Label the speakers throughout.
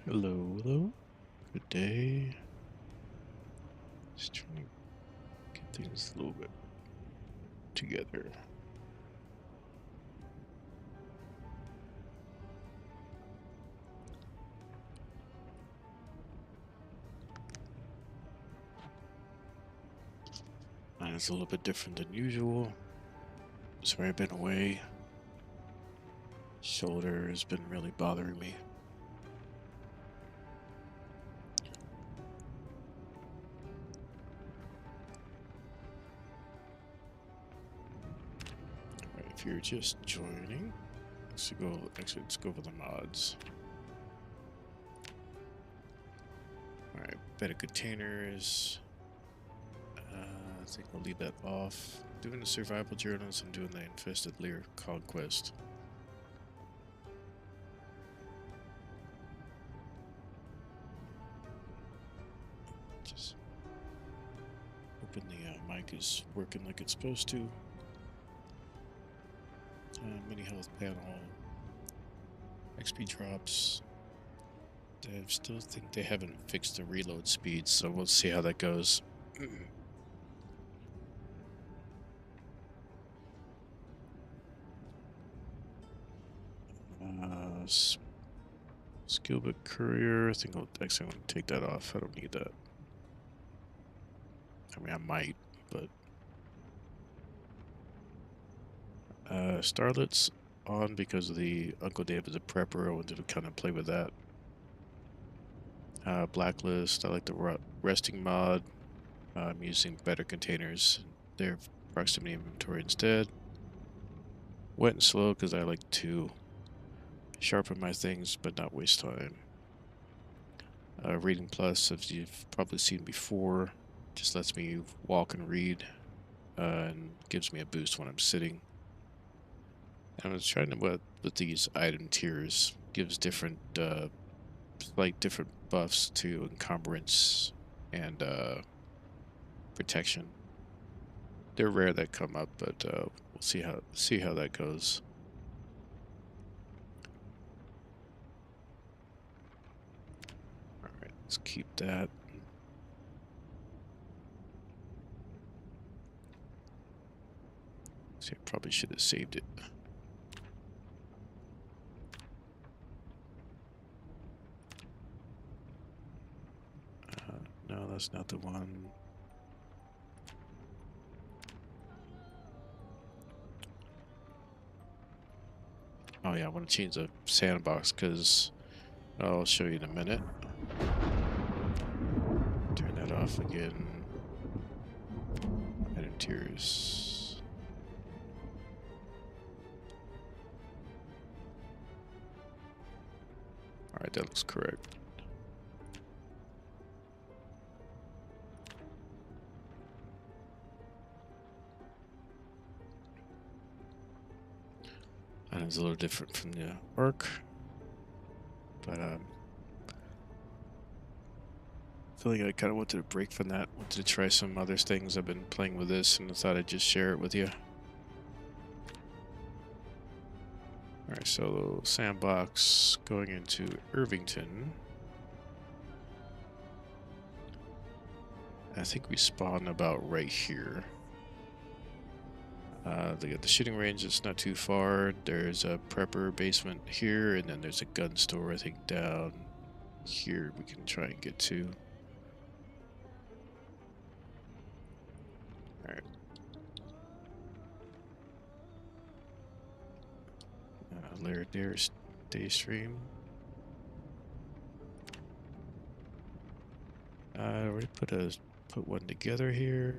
Speaker 1: Hello, hello. Good day. Just trying to get things a little bit together. It's a little bit different than usual. Sorry I've been away. Shoulder has been really bothering me. Alright, if you're just joining, let's go over the mods. Alright, better containers. I think I'll leave that off. Doing the survival journals, I'm doing the infested lair conquest. Just hoping the mic is working like it's supposed to. Mini health panel. XP drops. I still think they haven't fixed the reload speed, so we'll see how that goes. Skillbook courier. I think I'm going to take that off. I don't need that. I mean, I might, but Starlet's on because of the Uncle David's a prepper. I wanted to kind of play with that. Blacklist. I like the resting mod. I'm using better containers. Their proximity inventory instead. Wet and slow because I like to sharpen my things but not waste time. Reading plus, as you've probably seen before, just lets me walk and read and gives me a boost when I'm sitting. And I was trying to with these item tiers, gives different different buffs to encumbrance and protection. They're rare that come up, but we'll see how that goes. All right, let's keep that. See, I probably should have saved it. No, that's not the one. Oh yeah, I want to change the sandbox because I'll show you in a minute. Turn that off again. Item tiers. Alright, that looks correct. And it's a little different from the arc. But I feel like I kind of wanted to break from that. Wanted to try some other things. I've been playing with this and I thought I'd just share it with you. Alright, so sandbox going into Irvington. I think we spawn about right here. They got the shooting range, it's not too far. There's a prepper basement here, and then there's a gun store, I think, down here we can try and get to. Alright. Lair day stream. I already put one together here.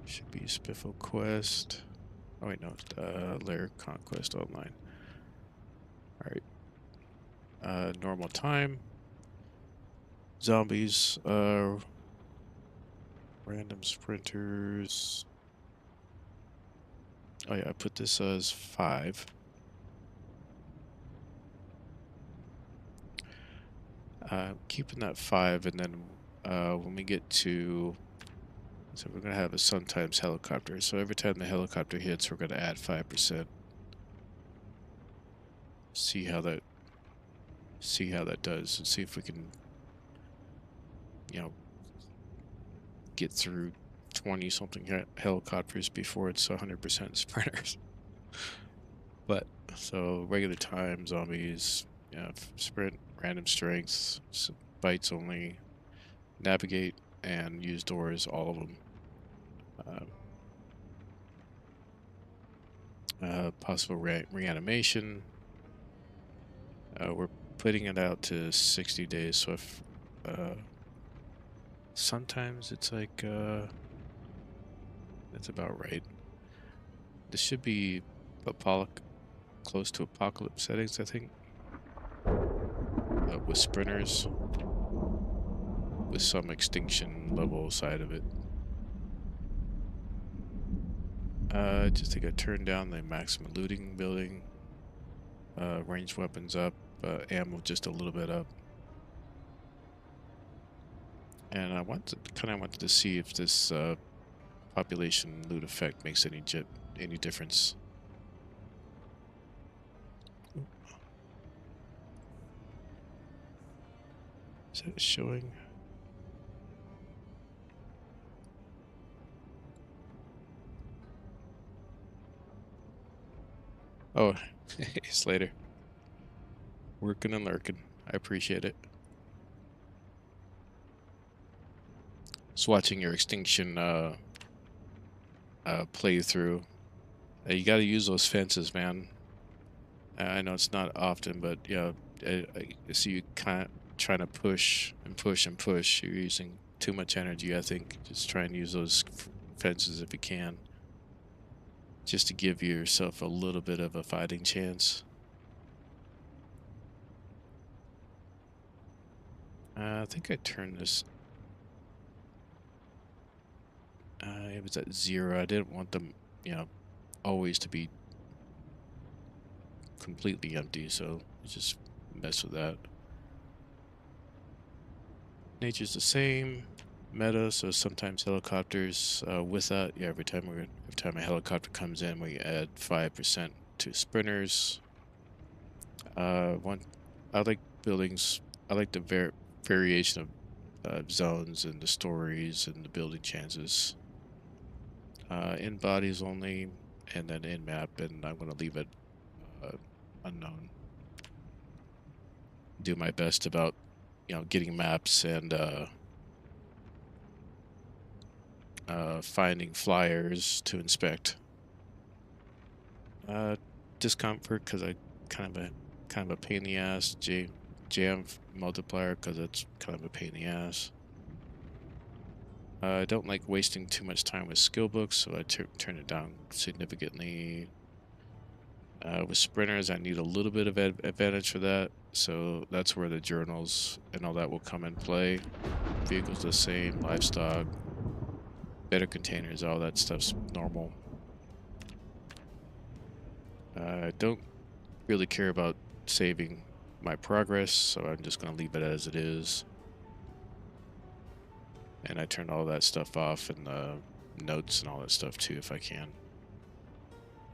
Speaker 1: Should be Spiffo quest. Oh wait, no, Lair conquest online. Alright. Normal time. Zombies, random sprinters. Oh yeah, I put this as 5. Keeping that 5, and then when we get to, so we're gonna have a sometimes helicopter. So every time the helicopter hits, we're gonna add 5%. See how that see how that does and see if we can, you know, get through 20 something helicopters before it's 100% sprinters. But so regular time, zombies, yeah, sprint, random strengths, bites only, navigate, and use doors, all of them. Possible reanimation. We're putting it out to 60 days, so if sometimes it's like that's about right. This should be close to apocalypse settings, I think. With sprinters, with some extinction level side of it. Just think I turned down the maximum looting building. Ranged weapons up, ammo just a little bit up. And I wanted to see if this population loot effect makes any difference. Is that showing? Oh, it's later. Working and lurking. I appreciate it. Just watching your extinction playthrough. You got to use those fences, man. I know it's not often, but yeah, I see you kind of trying to push and push and push. You're using too much energy, I think. Just try and use those fences if you can, just to give yourself a little bit of a fighting chance. I think I turned this. It was at 0. I didn't want them, always to be completely empty, so just mess with that. Nature's the same. Meta, so sometimes helicopters with that, yeah, every time a helicopter comes in, we add 5% to sprinters. One, I like buildings. I like the variation of zones and the stories and the building chances. In bodies only, and then in map, and I'm gonna leave it unknown. Do my best about getting maps and finding flyers to inspect. Discomfort because I kind of a pain in the ass. Jam multiplier because it's kind of a pain in the ass. I don't like wasting too much time with skill books, so I turn it down significantly. With sprinters, I need a little bit of advantage for that, so that's where the journals and all that will come in play. Vehicles the same, livestock, better containers, all that stuff's normal. I don't really care about saving my progress, so I'm just going to leave it as it is. And I turn all that stuff off and the notes and all that stuff too if I can.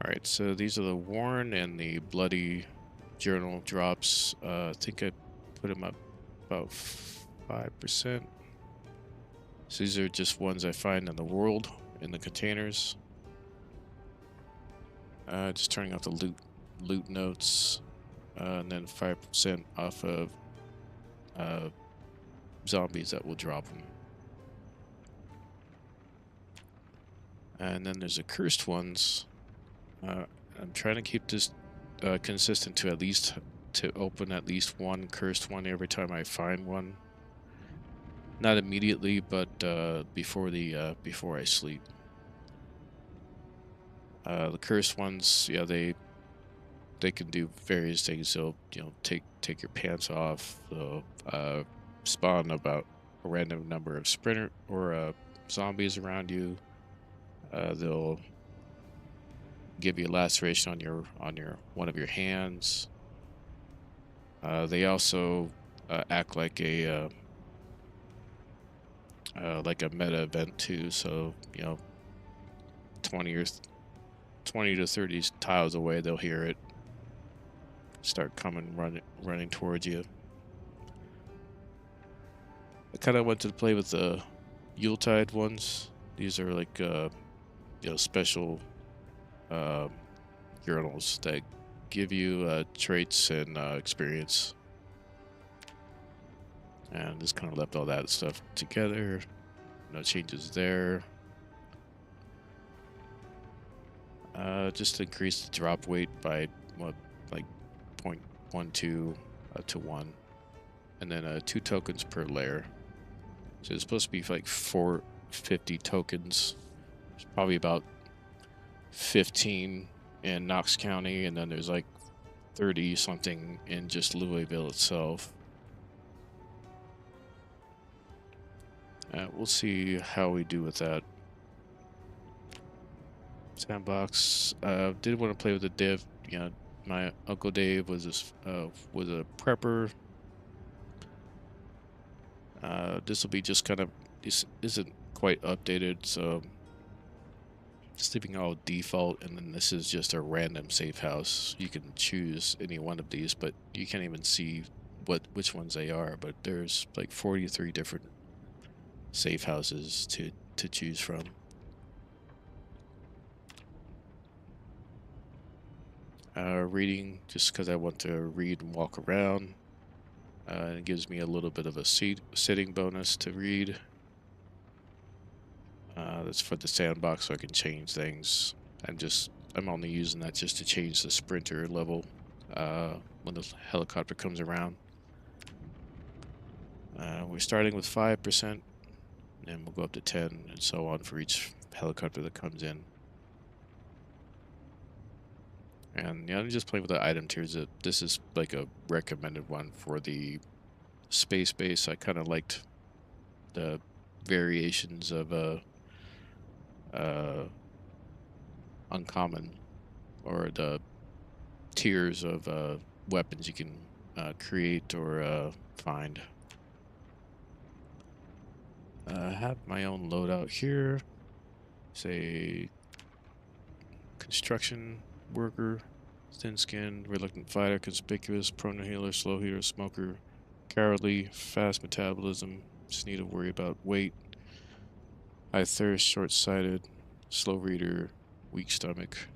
Speaker 1: Alright, so these are the worn and the bloody journal drops. I think I put them up about 5%. So these are just ones I find in the world, in the containers. Just turning off the loot notes. And then 5% off of zombies that will drop them. And then there's the cursed ones. I'm trying to keep this consistent to open at least one cursed one every time I find one. Not immediately, but before I sleep. The cursed ones, yeah, they can do various things. They'll take your pants off. They'll spawn about a random number of sprinter or zombies around you. They'll give you a laceration on your one of your hands. They also act like a meta event too. So 20 to 30 tiles away, they'll hear it, start running towards you. I kind of went to play with the Yuletide ones. These are like special um, urinals that give you traits and experience. And just kind of left all that stuff together. No changes there. Just increase the drop weight by what, like 0.12 to 1, and then 2 tokens per layer. So it's supposed to be like 450 tokens. It's probably about 15 in Knox County, and then there's like 30 something in just Louisville itself. We'll see how we do with that. Sandbox. Did want to play with the div. You know, my Uncle Dave was a prepper. This will be just kind of, this isn't quite updated, so just leaving all default, and then this is just a random safe house. You can choose any one of these, but you can't even see which ones they are. But there's like 43 different safe houses to choose from. Reading, just because I want to read and walk around. It gives me a little bit of a sitting bonus to read. That's for the sandbox, so I can change things. I'm only using that just to change the sprinter level when the helicopter comes around. We're starting with 5%, and we'll go up to 10, and so on for each helicopter that comes in. And yeah, I'm just playing with the item tiers. This is like a recommended one for the space base. I kind of liked the variations of uncommon, or the tiers of weapons you can create or find. I have my own loadout here. Say construction worker, thin skinned, reluctant fighter, conspicuous, prone to healer, slow healer, smoker, cowardly, fast metabolism, just need to worry about weight, high thirst, short sighted, slow reader, weak stomach.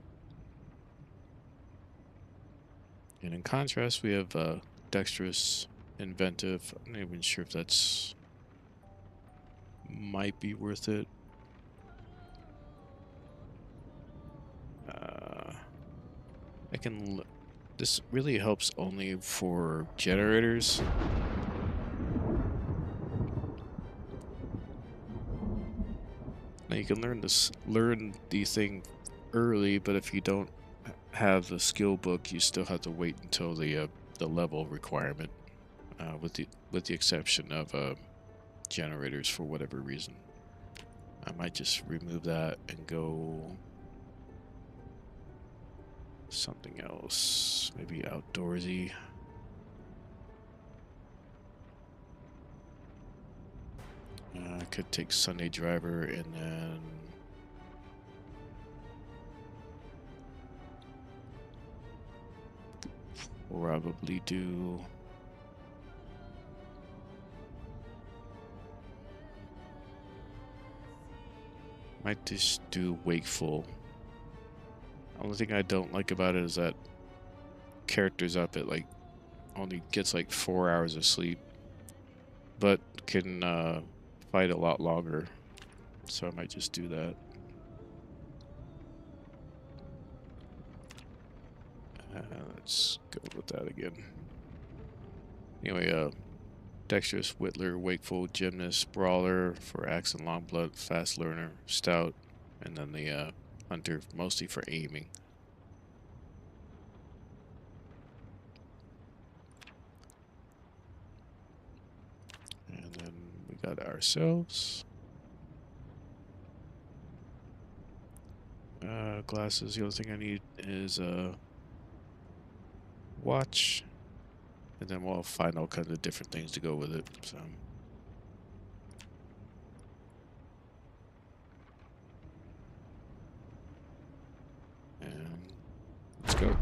Speaker 1: And in contrast, we have dexterous, inventive. I'm not even sure if that's might be worth it. This really helps only for generators. Now you can learn the thing early, but if you don't have the skill book, you still have to wait until the level requirement, with the exception of generators for whatever reason. I might just remove that and go something else, maybe outdoorsy. I could take Sunday driver and then probably do might just do wakeful. The only thing I don't like about it is that character's up at like only gets like 4 hours of sleep, but can fight a lot longer. So I might just do that. Let's go with that again. Anyway, dexterous, whittler, wakeful, gymnast, brawler for axe and long blood, fast learner, stout, and then the hunter, mostly for aiming. And then we got ourselves. Glasses. The other thing I need is a watch. And then we'll find all kinds of different things to go with it. So. And let's go.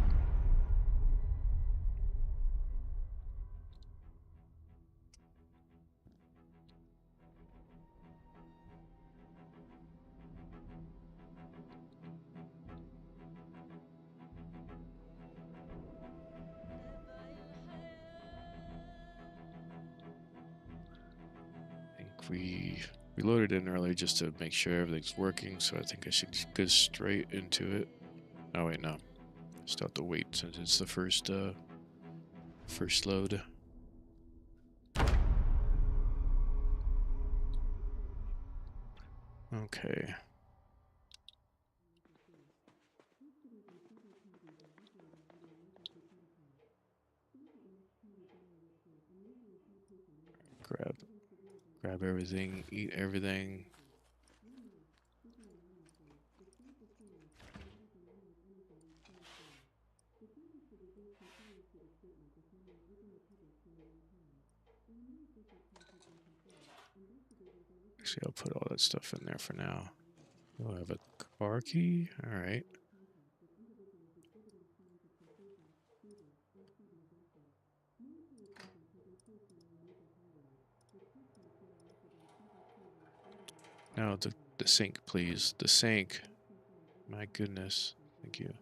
Speaker 1: we loaded in early just to make sure everything's working, so I think I should just go straight into it. Oh wait, no. Still have to wait since it's the first load. Okay. Grab everything, eat everything. Actually, I'll put all that stuff in there for now. Oh, I have a car key? Alright. No, the sink, please. The sink. My goodness. Thank you.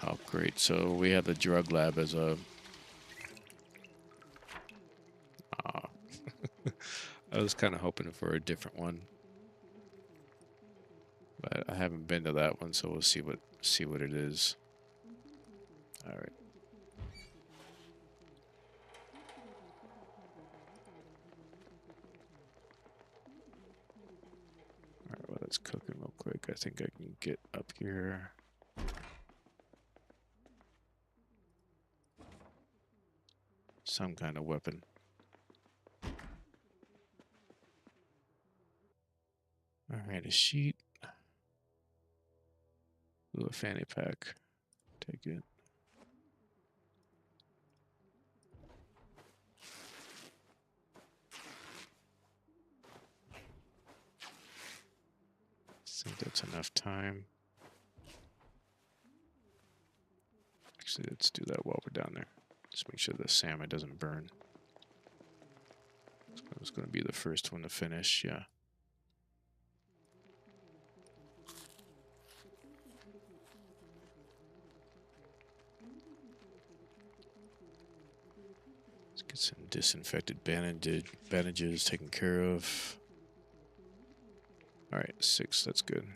Speaker 1: Oh, great. So we have the drug lab as a... I was kind of hoping for a different one. But I haven't been to that one, so we'll see what it is. Alright. Alright, well, that's cooking real quick. I think I can get up here. Some kind of weapon. Alright, a sheet. Ooh, a fanny pack. Take it. I think that's enough time. Actually, let's do that while we're down there. Just make sure the salmon doesn't burn. It's going to be the first one to finish, yeah. Let's get some disinfected bandages taken care of. Alright, 6, that's good.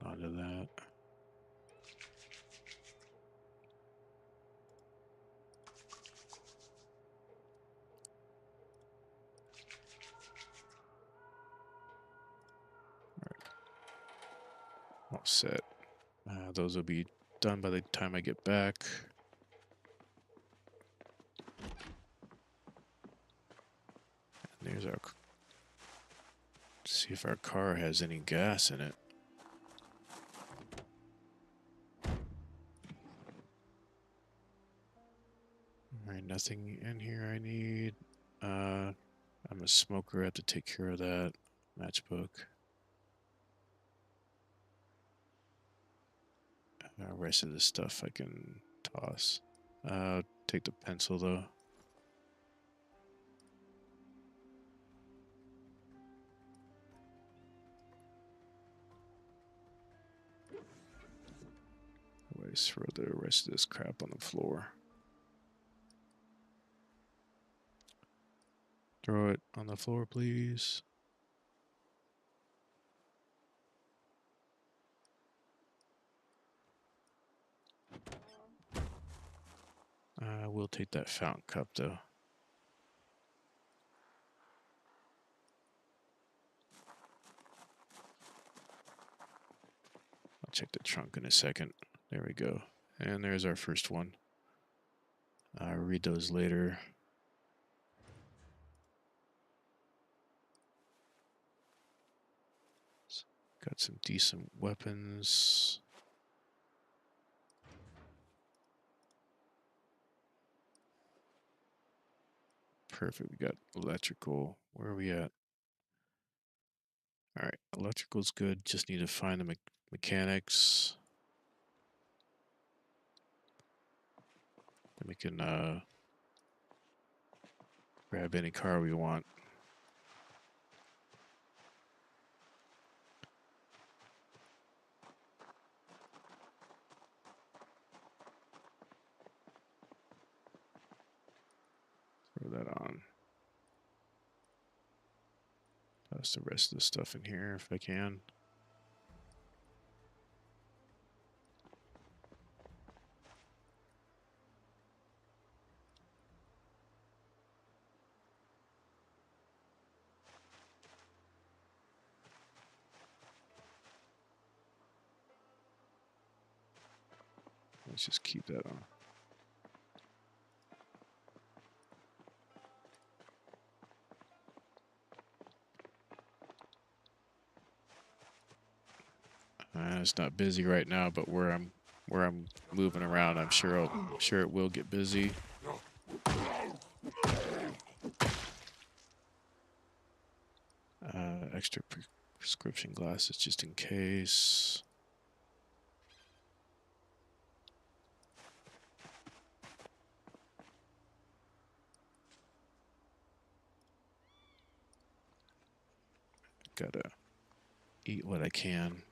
Speaker 1: Hold on to that. All set. Those will be done by the time I get back. And there's our... See if our car has any gas in it. Alright, nothing in here I need. I'm a smoker, I have to take care of that. Matchbook. Rest of the stuff I can toss. Take the pencil though. Otherwise, throw the rest of this crap on the floor. Throw it on the floor, please. We'll take that fountain cup though. I'll check the trunk in a second. There we go. And there's our first one. I'll read those later. Got some decent weapons. Perfect. We got electrical. Where are we at? Alright, electrical's good. Just need to find the mechanics. Then we can Grab any car we want. Throw that on. Toss the rest of the stuff in here if I can. Let's just keep that on. It's not busy right now, but where I'm moving around, I'm sure it will get busy. Extra prescription glasses just in case. Gotta eat what I can.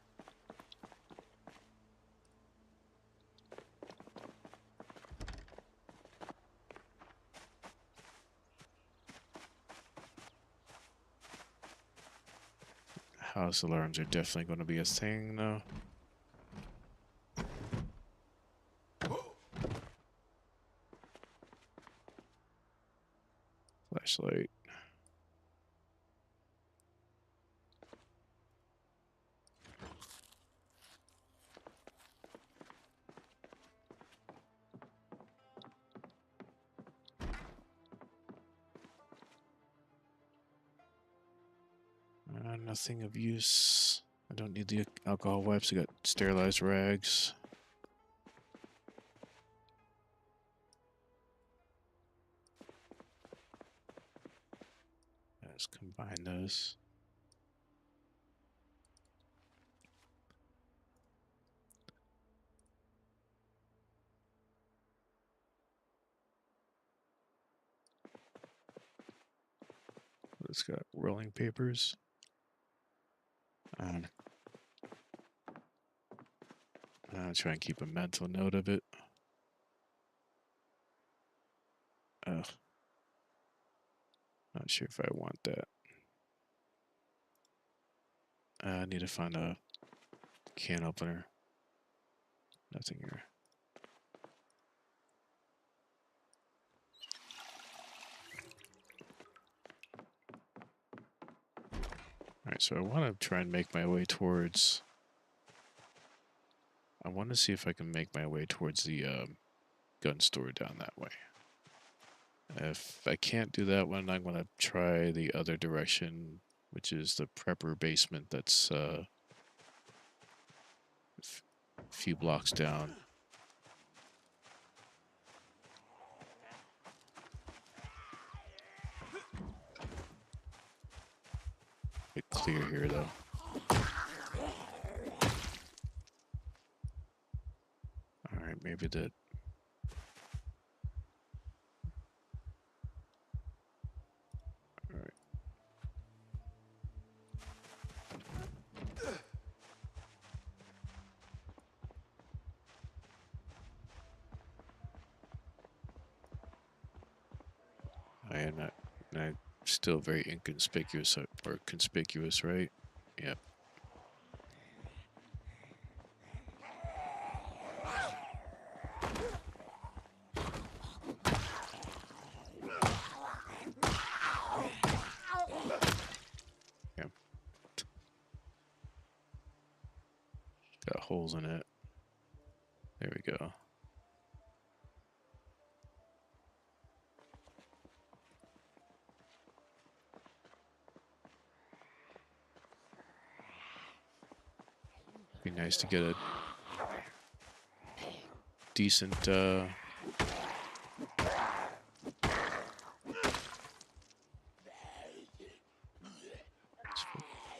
Speaker 1: House alarms are definitely going to be a thing, though. Flashlight. Nothing of use. I don't need the alcohol wipes. I got sterilized rags. Let's combine those. It's got rolling papers. I'll try and keep a mental note of it. Ugh. Not sure if I want that. I need to find a can opener. Nothing here. Alright, so I want to try and make my way towards... I want to see if I can make my way towards the gun store down that way. If I can't do that one, I'm going to try the other direction, which is the prepper basement that's a few blocks down. Bit clear here, though. Alright, maybe the... Alright. I am not... I'm still very inconspicuous, or conspicuous, right? Yep. Got holes in it. There we go. Be nice to get a decent for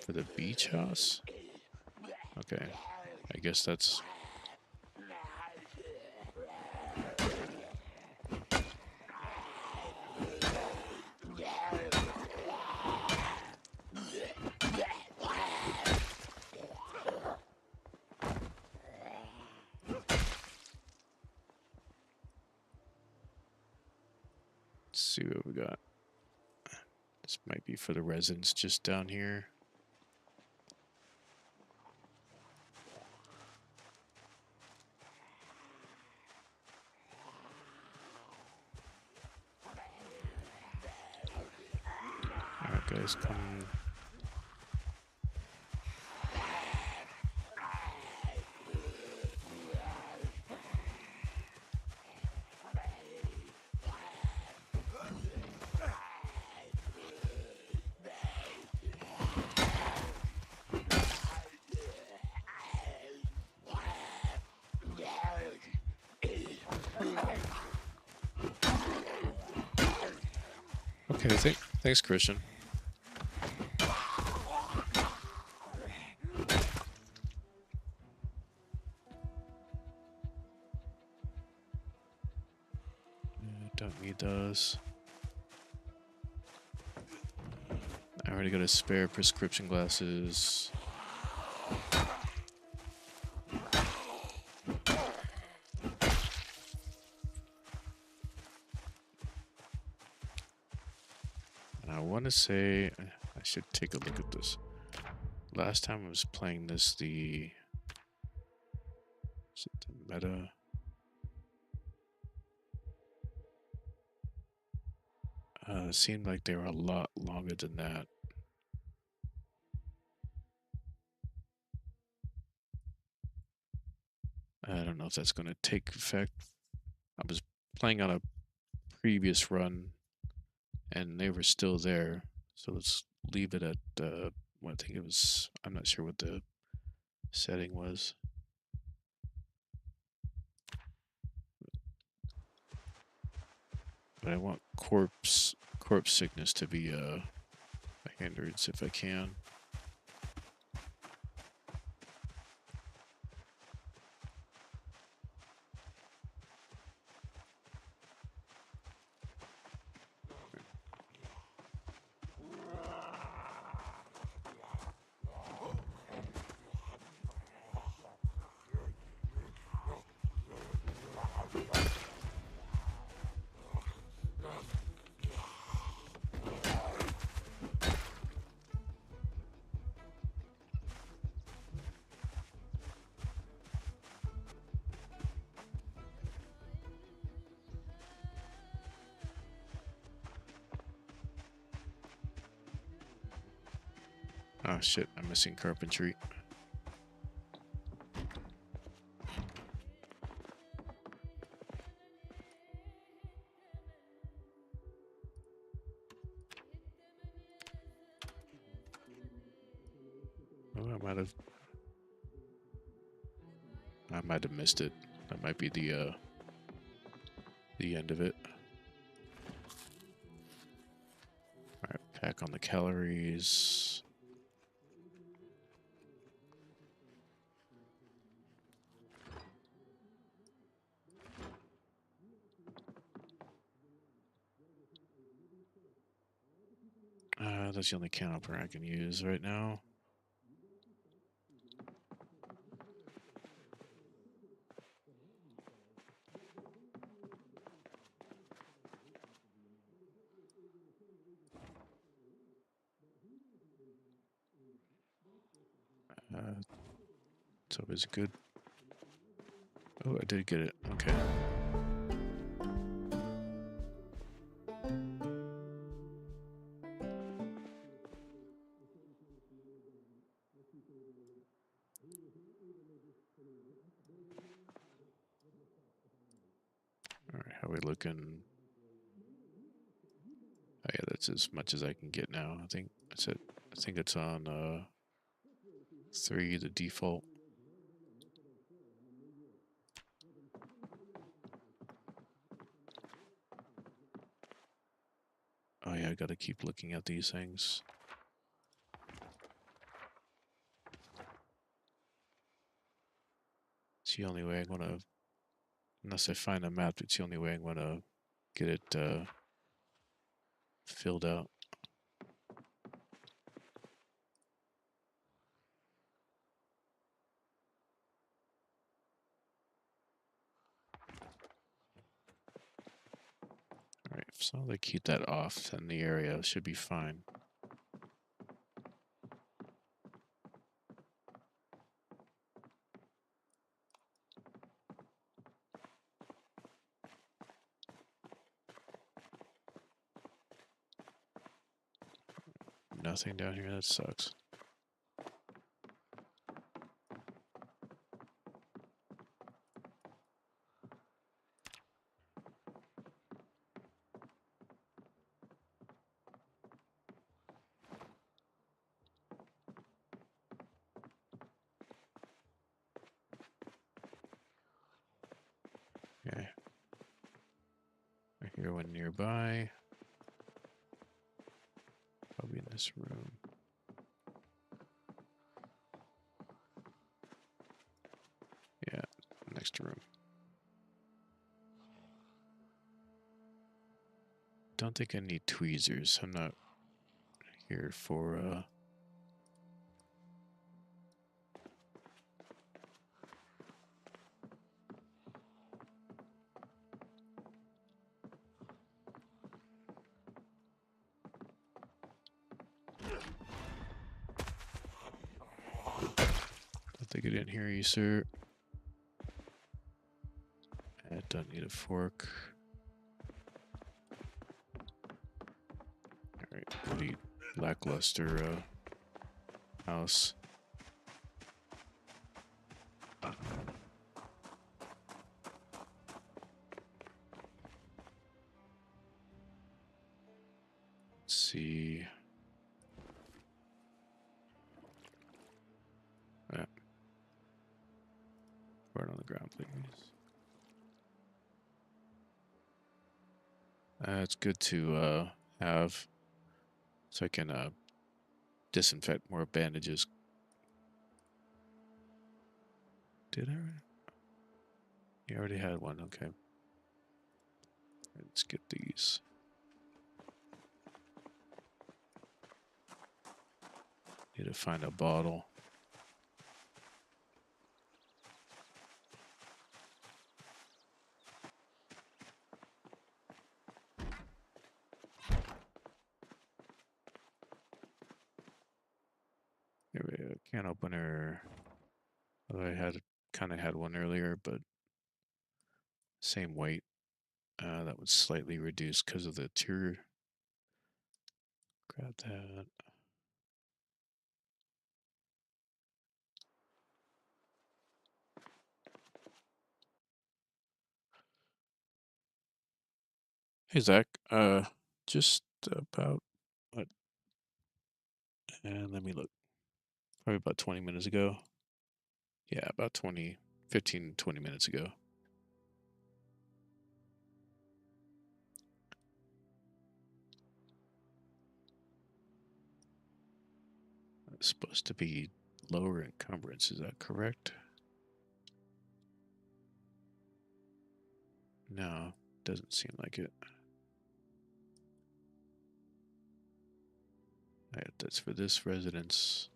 Speaker 1: the beach house. Okay, I guess that's... Let's see what we got. This might be for the residents just down here. Alright guys, come. Okay, thanks, Christian. Don't need those. I already got a spare prescription glasses. And I want to say I should take a look at this. Last time I was playing this, is it the meta? Seemed like they were a lot longer than that. I don't know if that's going to take effect. I was playing on a previous run, and they were still there. So let's leave it at, I think it was, I'm not sure what the setting was. But I want corpse sickness to be a hindrance if I can. Oh shit, I'm missing carpentry. Oh, I might have missed it. That might be the end of it. Alright, pack on the calories. That's the only can opener I can use right now. It's always good. Oh, I did get it. Okay. Alright, how are we looking? Oh yeah, that's as much as I can get now. I think that's it. I think it's on 3, the default. Oh yeah, I gotta keep looking at these things. It's the only way I'm gonna, unless I find a map, it's the only way I'm gonna get it filled out. Alright, As long as they keep that off, then the area should be fine. Nothing down here, that sucks. Okay. I hear one nearby. Probably in this room. Yeah, next room. Don't think I need tweezers. I'm not here for don't think I didn't hear you, sir. I don't need a fork. Alright, pretty lackluster house. Let's see. Right on the ground, please. It's good to have, so I can disinfect more bandages. Did I? You already had one, okay. Let's get these. Need to find a bottle. Here we go. Can opener. Although I had kind of had one earlier, but same weight. That was slightly reduced because of the tier. Grab that. Hey Zach, just about what? And let me look. Probably about 20 minutes ago. Yeah, about 15, 20 minutes ago. It's supposed to be lower encumbrance, is that correct? No, doesn't seem like it. Alright, that's for this residence.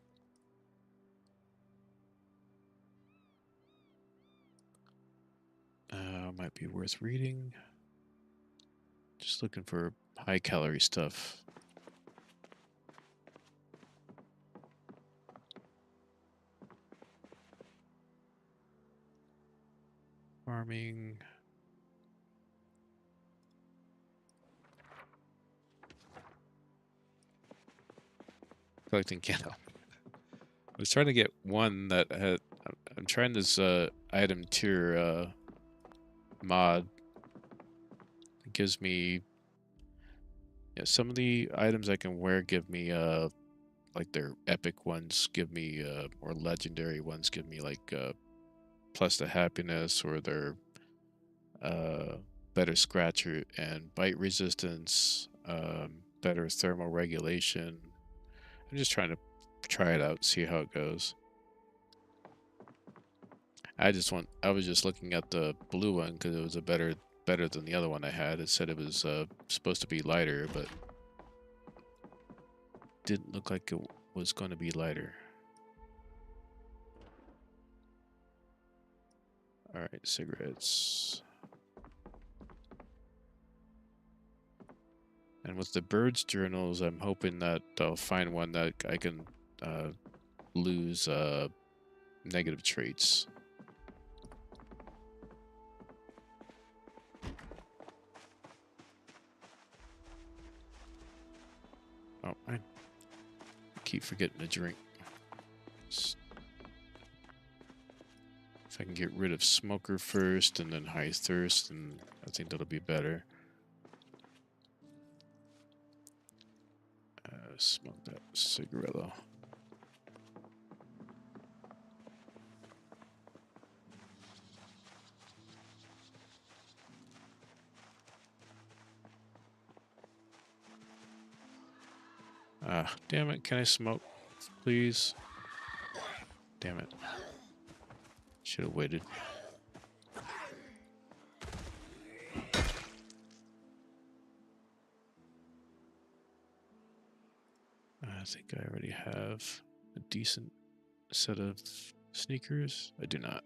Speaker 1: Might be worth reading. Just looking for high calorie stuff. Farming. Collecting candle. I was trying to get one that had. I'm trying this item tier mod. It gives me. Yeah, some of the items I can wear give me like their epic ones give me or legendary ones give me like plus to happiness, or their uh better scratcher and bite resistance, better thermal regulation. I'm just trying to try it out, see how it goes. I was just looking at the blue one because it was a better than the other one I had. It said it was supposed to be lighter, but didn't look like it was going to be lighter. All right, cigarettes. And with the birds journals, I'm hoping that I'll find one that I can lose negative traits. Oh, I keep forgetting to drink. If I can get rid of smoker first and then high thirst, and I think that'll be better. Smoke that cigarillo. Ah, damn it. Can I smoke, please? Damn it. Should have waited. I think I already have a decent set of sneakers. I do not.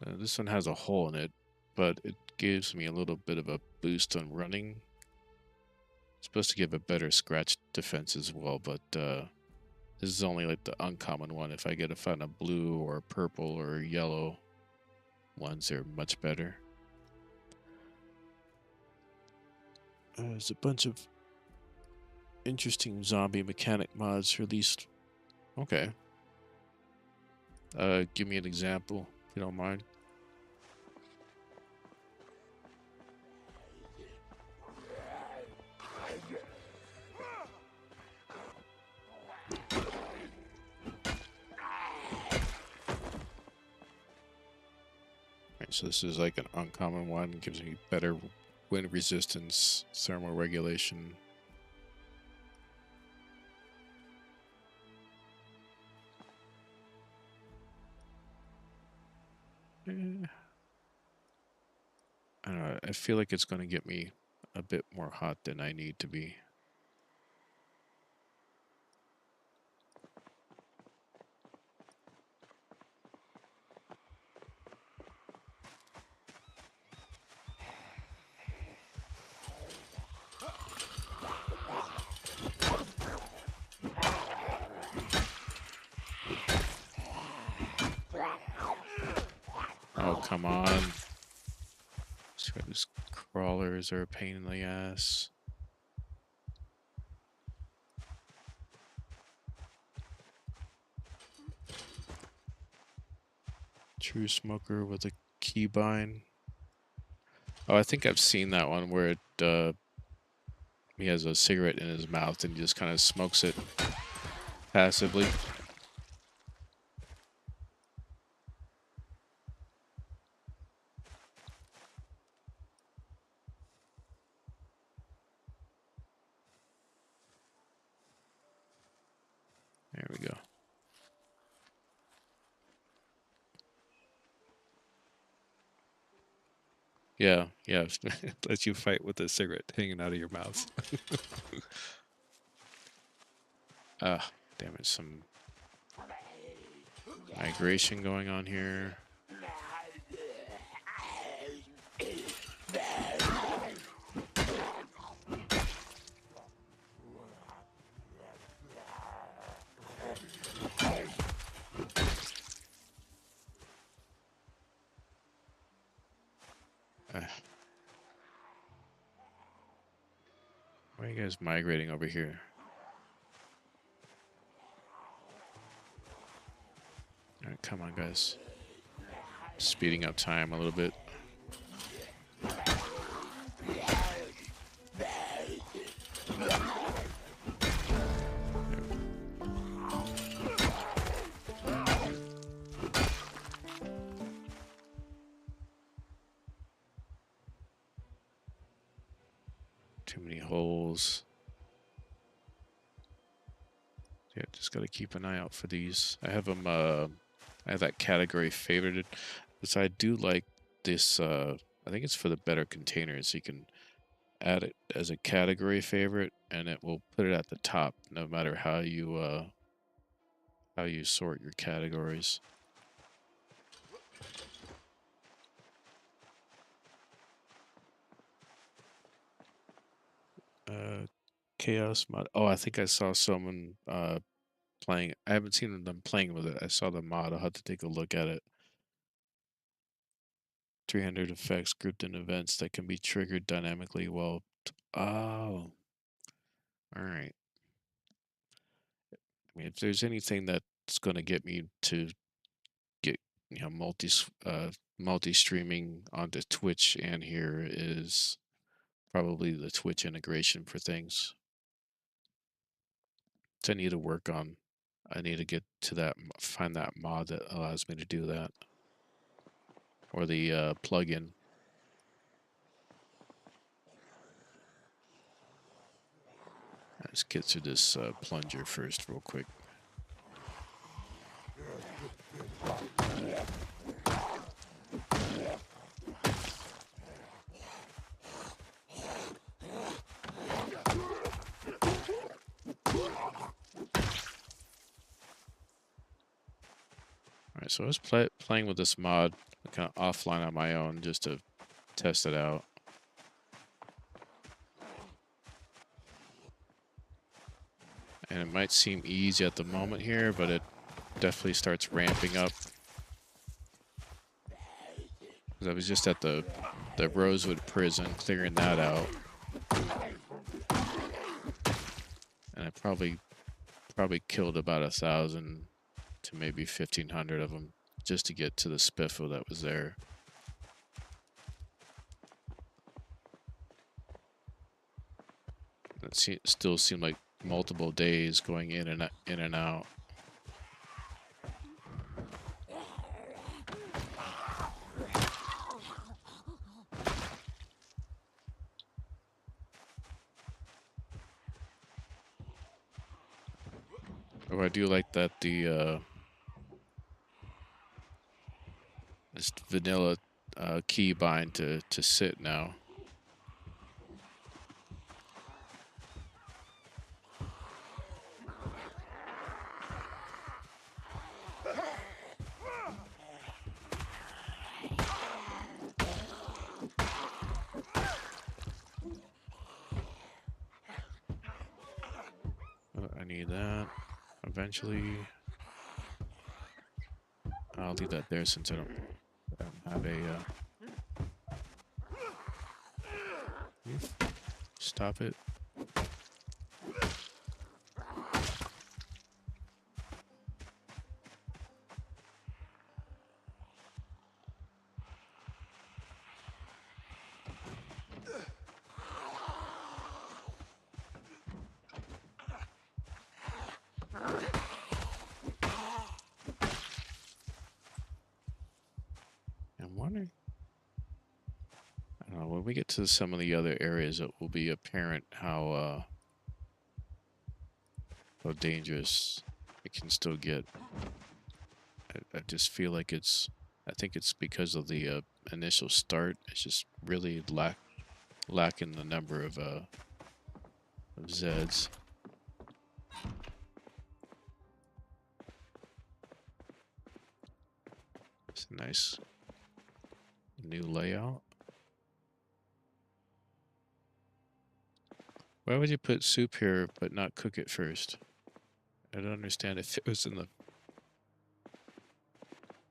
Speaker 1: This one has a hole in it, but it gives me a little bit of a boost on running. It's supposed to give a better scratch defense as well, but this is only like the uncommon one. If I find a blue or a purple or a yellow ones, they're much better. There's a bunch of interesting zombie mechanic mods released. Okay. Give me an example, if you don't mind. Alright, so this is like an uncommon one. It gives me better wind resistance, thermal regulation. I don't know. I feel like it's going to get me a bit more hot than I need to be. Oh, come on. These crawlers are a pain in the ass. True smoker with a keybind. Oh, I think I've seen that one where he has a cigarette in his mouth and he just kind of smokes it passively. There we go. Yeah, yeah. Let you fight with a cigarette hanging out of your mouth. Ah, damn it. Some migration going on here. Why are you guys migrating over here? Alright, come on, guys. Speeding up time a little bit. Too many holes. Yeah, just gotta keep an eye out for these. I have them, I have that category favorited. Because I do like this, I think it's for the better containers. You can add it as a category favorite and it will put it at the top no matter how you sort your categories. Chaos mod. Oh, I think I saw someone playing. I haven't seen them playing with it. I saw the mod. I'll have to take a look at it. 300 effects grouped in events that can be triggered dynamically while. Oh, all right. I mean, if there's anything that's going to get me to get multi streaming onto Twitch and here is probably the Twitch integration for things. So I need to work on. I need to get to that, find that mod that allows me to do that, or the plugin. Let's get through this plunger first, real quick. Alright, so I was playing with this mod kind of offline on my own just to test it out. And it might seem easy at the moment here, but it definitely starts ramping up. Because I was just at the Rosewood prison clearing that out. And I probably killed about 1,000 to maybe 1,500 of them just to get to the Spiffo that was there. It still seemed like multiple days going in and out. Oh, I do like that the this vanilla keybind to sit now. I need that eventually. I'll leave that there since I don't have a. Stop it. I'm wondering. I don't know, when we get to some of the other areas, it will be apparent how dangerous it can still get. I just feel like I think it's because of the initial start. It's just really lacking the number of Zeds. It's a nice new layout. Why would you put soup here but not cook it first? I don't understand if it was in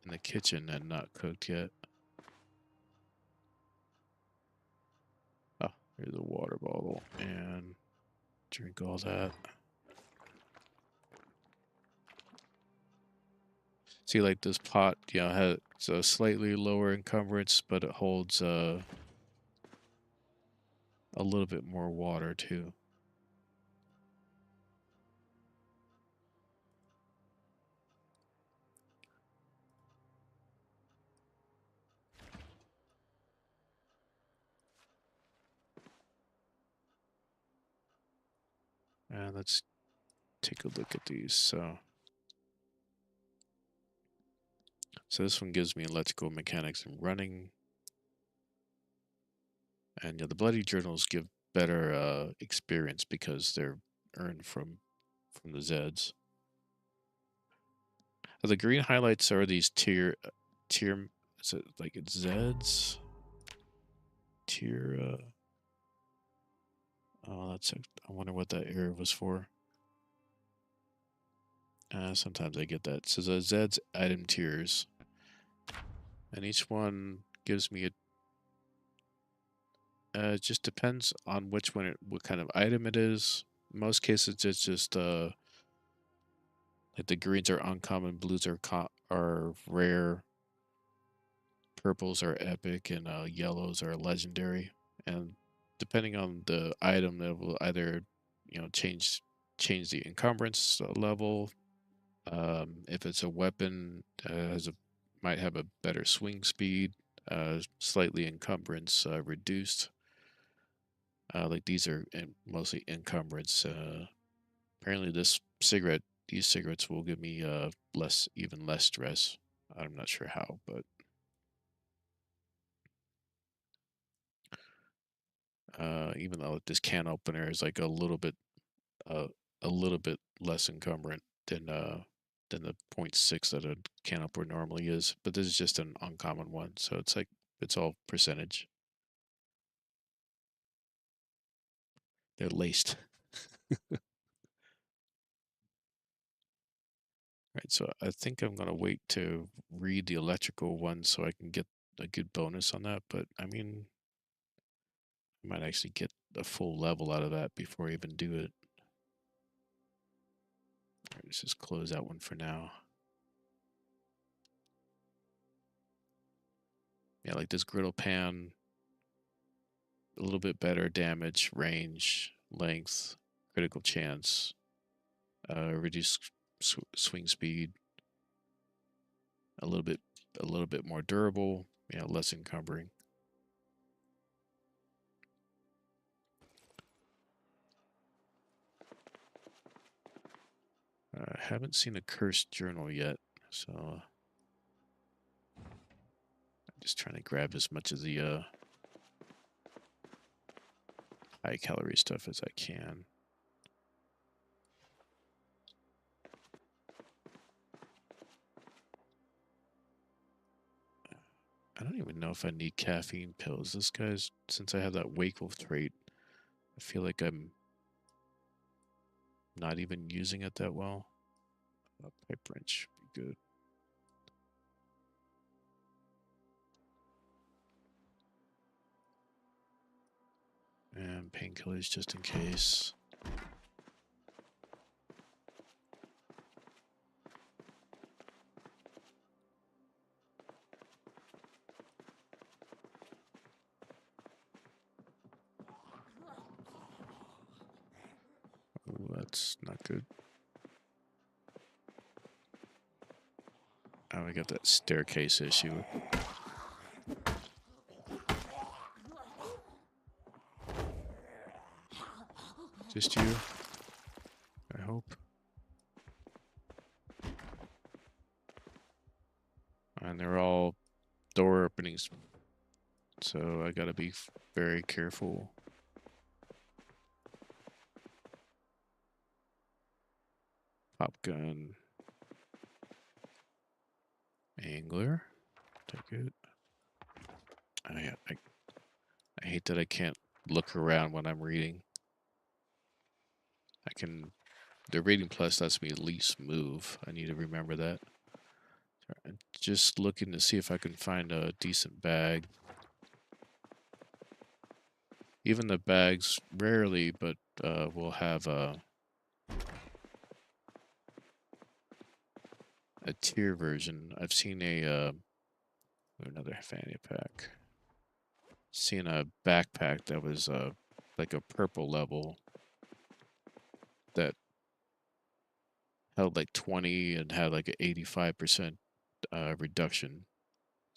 Speaker 1: the kitchen and not cooked yet. Oh, here's a water bottle and drink all that. See, like this pot, has a slightly lower encumbrance, but it holds a little bit more water too. And let's take a look at these. So this one gives me electrical mechanics and running. And the bloody journals give better experience because they're earned from the Zeds. The green highlights are these tier. Is it like it's Zeds? Tier. Oh, I wonder what that error was for. Sometimes I get that. It says Zed's item tiers, and each one gives me a. It just depends on what kind of item it is. In most cases, it's just like the greens are uncommon, blues are rare, purples are epic, and yellows are legendary. And depending on the item, that will either change the encumbrance level. If it's a weapon, might have a better swing speed, slightly encumbrance reduced. Like these are mostly encumbrance. Apparently, these cigarettes will give me even less stress. I'm not sure how, but even though this can opener is like uh, a little bit less encumbrant than the point 0.6 that a can opener normally is, but this is just an uncommon one, so it's like it's all percentage. They're laced. Right, so I think I'm gonna wait to read the electrical one so I can get a good bonus on that. But I mean, I might actually get a full level out of that before I even do it. All right, let's just close that one for now. Yeah, like this griddle pan, a little bit better damage, range, length, critical chance, reduced swing speed, a little bit a little bit more durable, less encumbering. I haven't seen a cursed journal yet, so I'm just trying to grab as much of the high calorie stuff as I can. I don't even know if I need caffeine pills. Since I have that wakeful trait, I feel like I'm not even using it that well. A pipe wrench would be good. And painkillers just in case. Ooh, that's not good. Oh, we got that staircase issue. Just you, I hope. And they're all door openings, so I gotta be very careful. Pop gun. Angler. Take it. I hate that I can't look around when I'm reading. I can. The reading plus lets me at least move. I need to remember that. I'm just looking to see if I can find a decent bag. Even the bags rarely, but will have a tier version. I've seen another fanny pack. Seen a backpack that was like a purple level that held like 20 and had like an 85% reduction.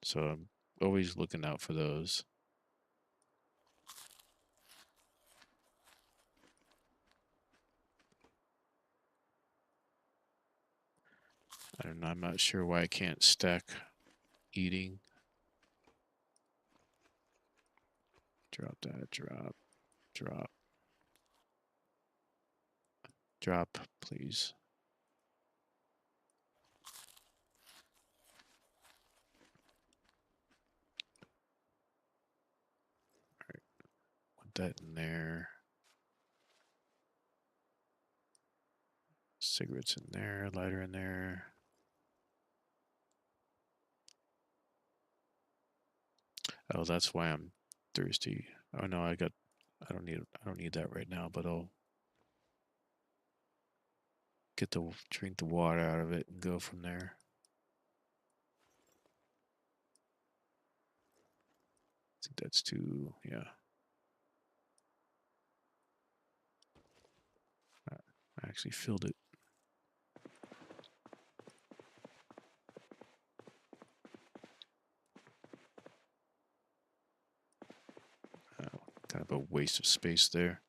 Speaker 1: So I'm always looking out for those. I don't know. I'm not sure why I can't stack eating. Drop that. Drop. Drop. Drop, please. Put that in there. Cigarettes in there, lighter in there. Oh, that's why I'm thirsty. Oh no, I don't need that right now, but I'll drink the water out of it and go from there. I think that's too, yeah. I actually filled it. Kind of a waste of space there.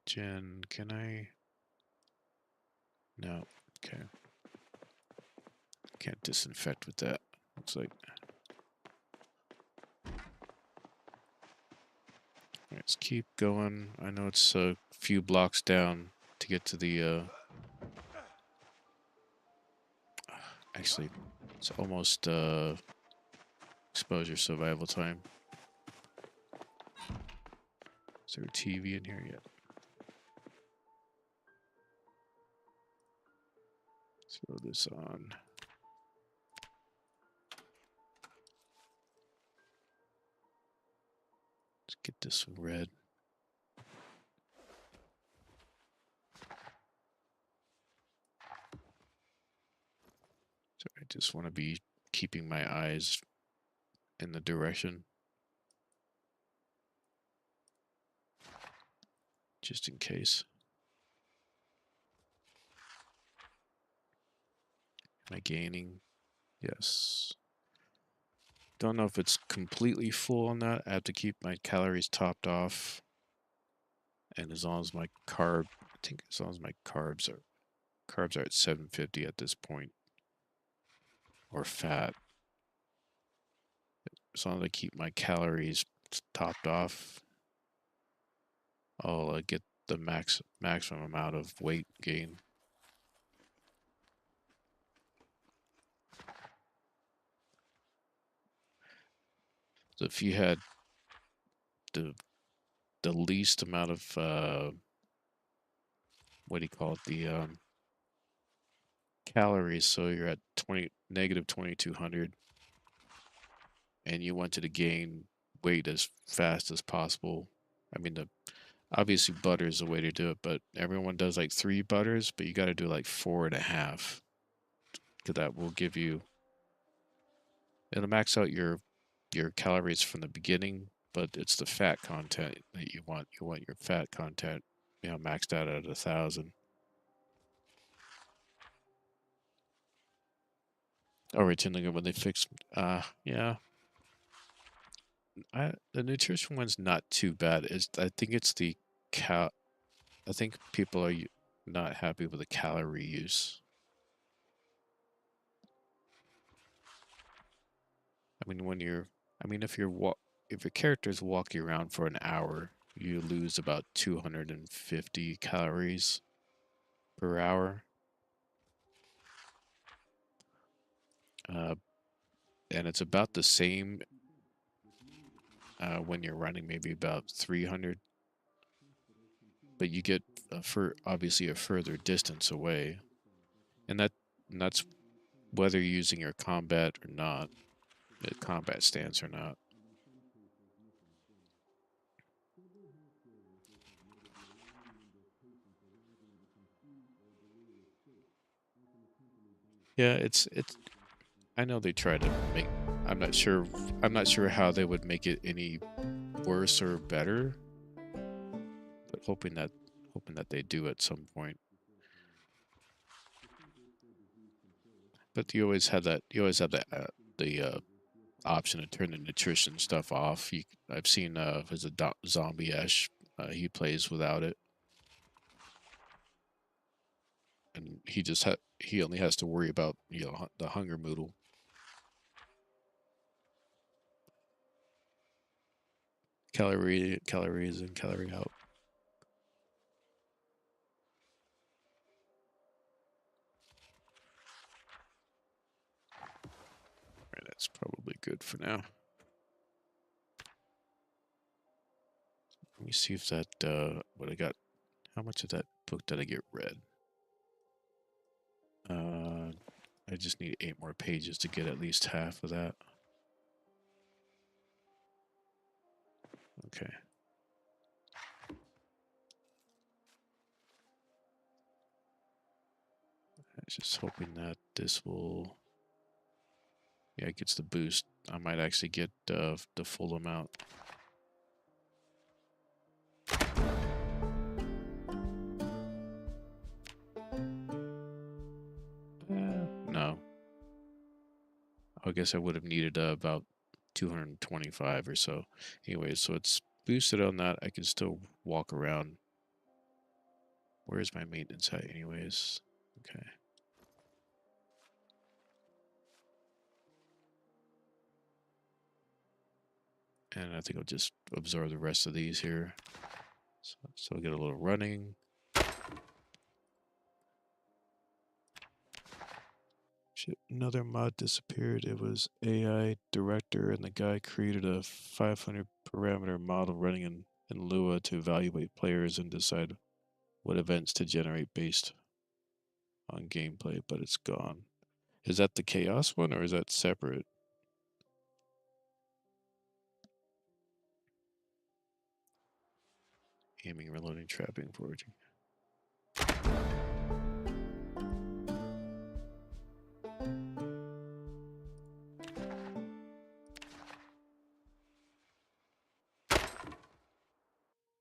Speaker 1: Jen, can I? No. Okay. Can't disinfect with that. Looks like. Let's keep going. I know it's a few blocks down to get to the. Actually, it's almost exposure survival time. Is there a TV in here yet? Let's throw this on. Let's get this one red. So I just want to be keeping my eyes in the direction. Just in case. Am I gaining? Yes. Don't know if it's completely full on that. I have to keep my calories topped off. And as long as my I think as long as my carbs are at 750 at this point. Or fat. As long as I keep my calories topped off, I'll get the maximum amount of weight gain. So if you had the least amount of what do you call it, the calories, so you're at negative 2200, and you wanted to gain weight as fast as possible. I mean, obviously butter is the way to do it, but everyone does like 3 butters, but you got to do like 4.5, because that will give you, it'll max out your calories from the beginning, but it's the fat content that you want. You want your fat content, maxed out at 1,000. Oh, rekindling it when they fix. Yeah. The nutrition one's not too bad. I think it's the cal. I think people are not happy with the calorie use. I mean, if your character's walking around for an hour, you lose about 250 calories per hour. And it's about the same when you're running, maybe about 300. But you get obviously a further distance away, and that's whether you're using your combat or not, the combat stance or not. Yeah, it's. I know they try to make. I'm not sure. I'm not sure how they would make it any worse or better, but hoping that they do at some point. But you always have that. You always have the option to turn the nutrition stuff off. I've seen as a zombie Ash, he plays without it, and he only has to worry about the hunger moodle. Calories in, calorie out. good for now. Let me see if that, what I got, how much of that book did I get read? I just need 8 more pages to get at least half of that. Okay. I was just hoping that this will, yeah, it gets the boost. I might actually get the full amount. No. I guess I would have needed about 225 or so. Anyway, so it's boosted on that. I can still walk around. Where's my maintenance at anyways? Okay. And I think I'll just absorb the rest of these here. So I'll get a little running. Shit, another mod disappeared. It was AI director, and the guy created a 500 parameter model running in Lua to evaluate players and decide what events to generate based on gameplay, but it's gone. Is that the chaos one or is that separate? Aiming, reloading, trapping, foraging.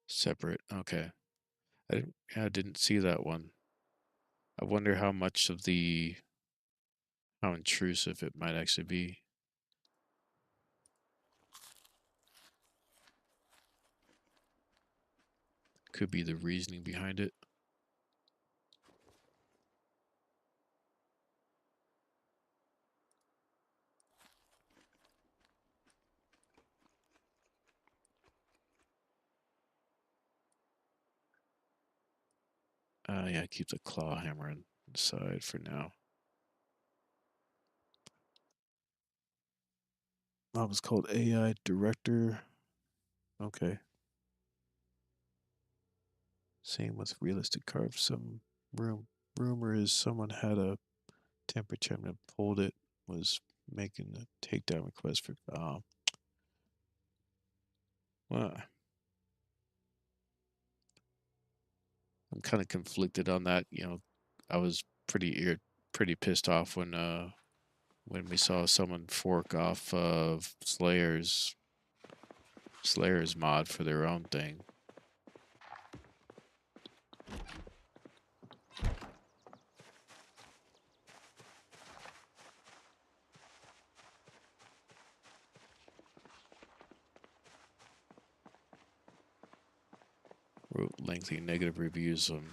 Speaker 1: Separate. Okay. I didn't see that one. I wonder how much of how intrusive it might actually be. Could be the reasoning behind it. Yeah, keep the claw hammer inside for now. That was called AI Director. Okay. Same with realistic carve. Some rumor is someone had a temperature and pulled it, was making a takedown request for well, I'm kind of conflicted on that. You know, I was pretty pissed off when we saw someone fork off of Slayer's mod for their own thing. Wrote lengthy negative reviews on.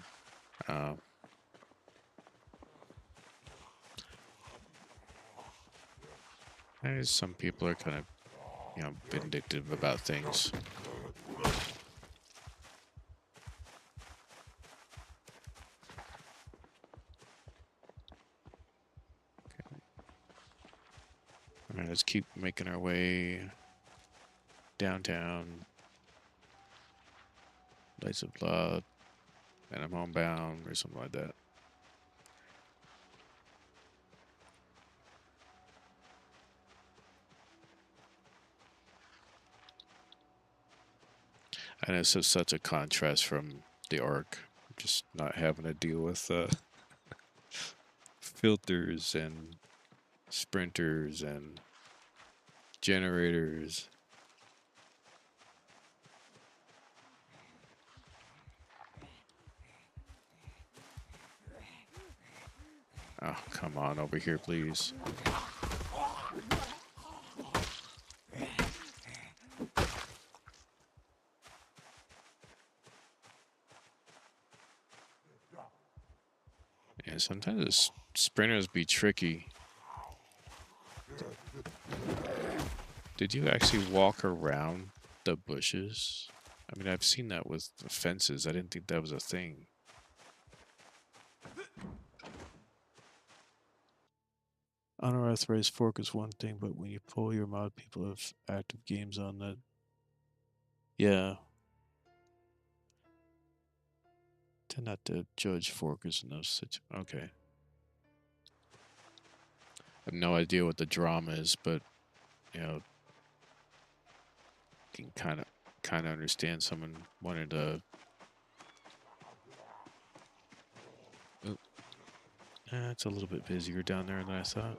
Speaker 1: Some people are kind of, vindictive about things. Okay. All right, let's keep making our way downtown. Lights of Blood, and I'm homebound or something like that. And it's just such a contrast from the Ark, just not having to deal with filters and sprinters and generators. Oh, come on over here, please. Yeah, sometimes the sprinters be tricky. Did you actually walk around the bushes? I mean, I've seen that with the fences. I didn't think that was a thing. Unauthorized fork is one thing, but when you pull your mod, people have active games on that. Yeah. Tend not to judge forkers in those situations. Okay. I have no idea what the drama is, but you know, can kind of understand someone wanted to. Oh, it's a little bit busier down there than I thought.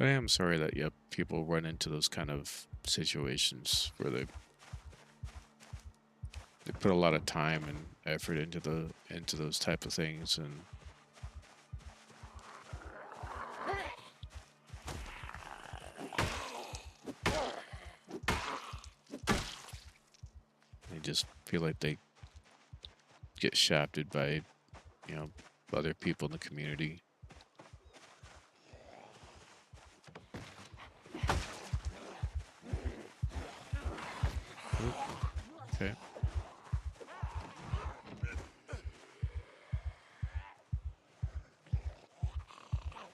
Speaker 1: I am sorry that yep, people run into those kind of situations where they put a lot of time and effort into those type of things, and they just feel like they get shafted by you know other people in the community. Oop, okay.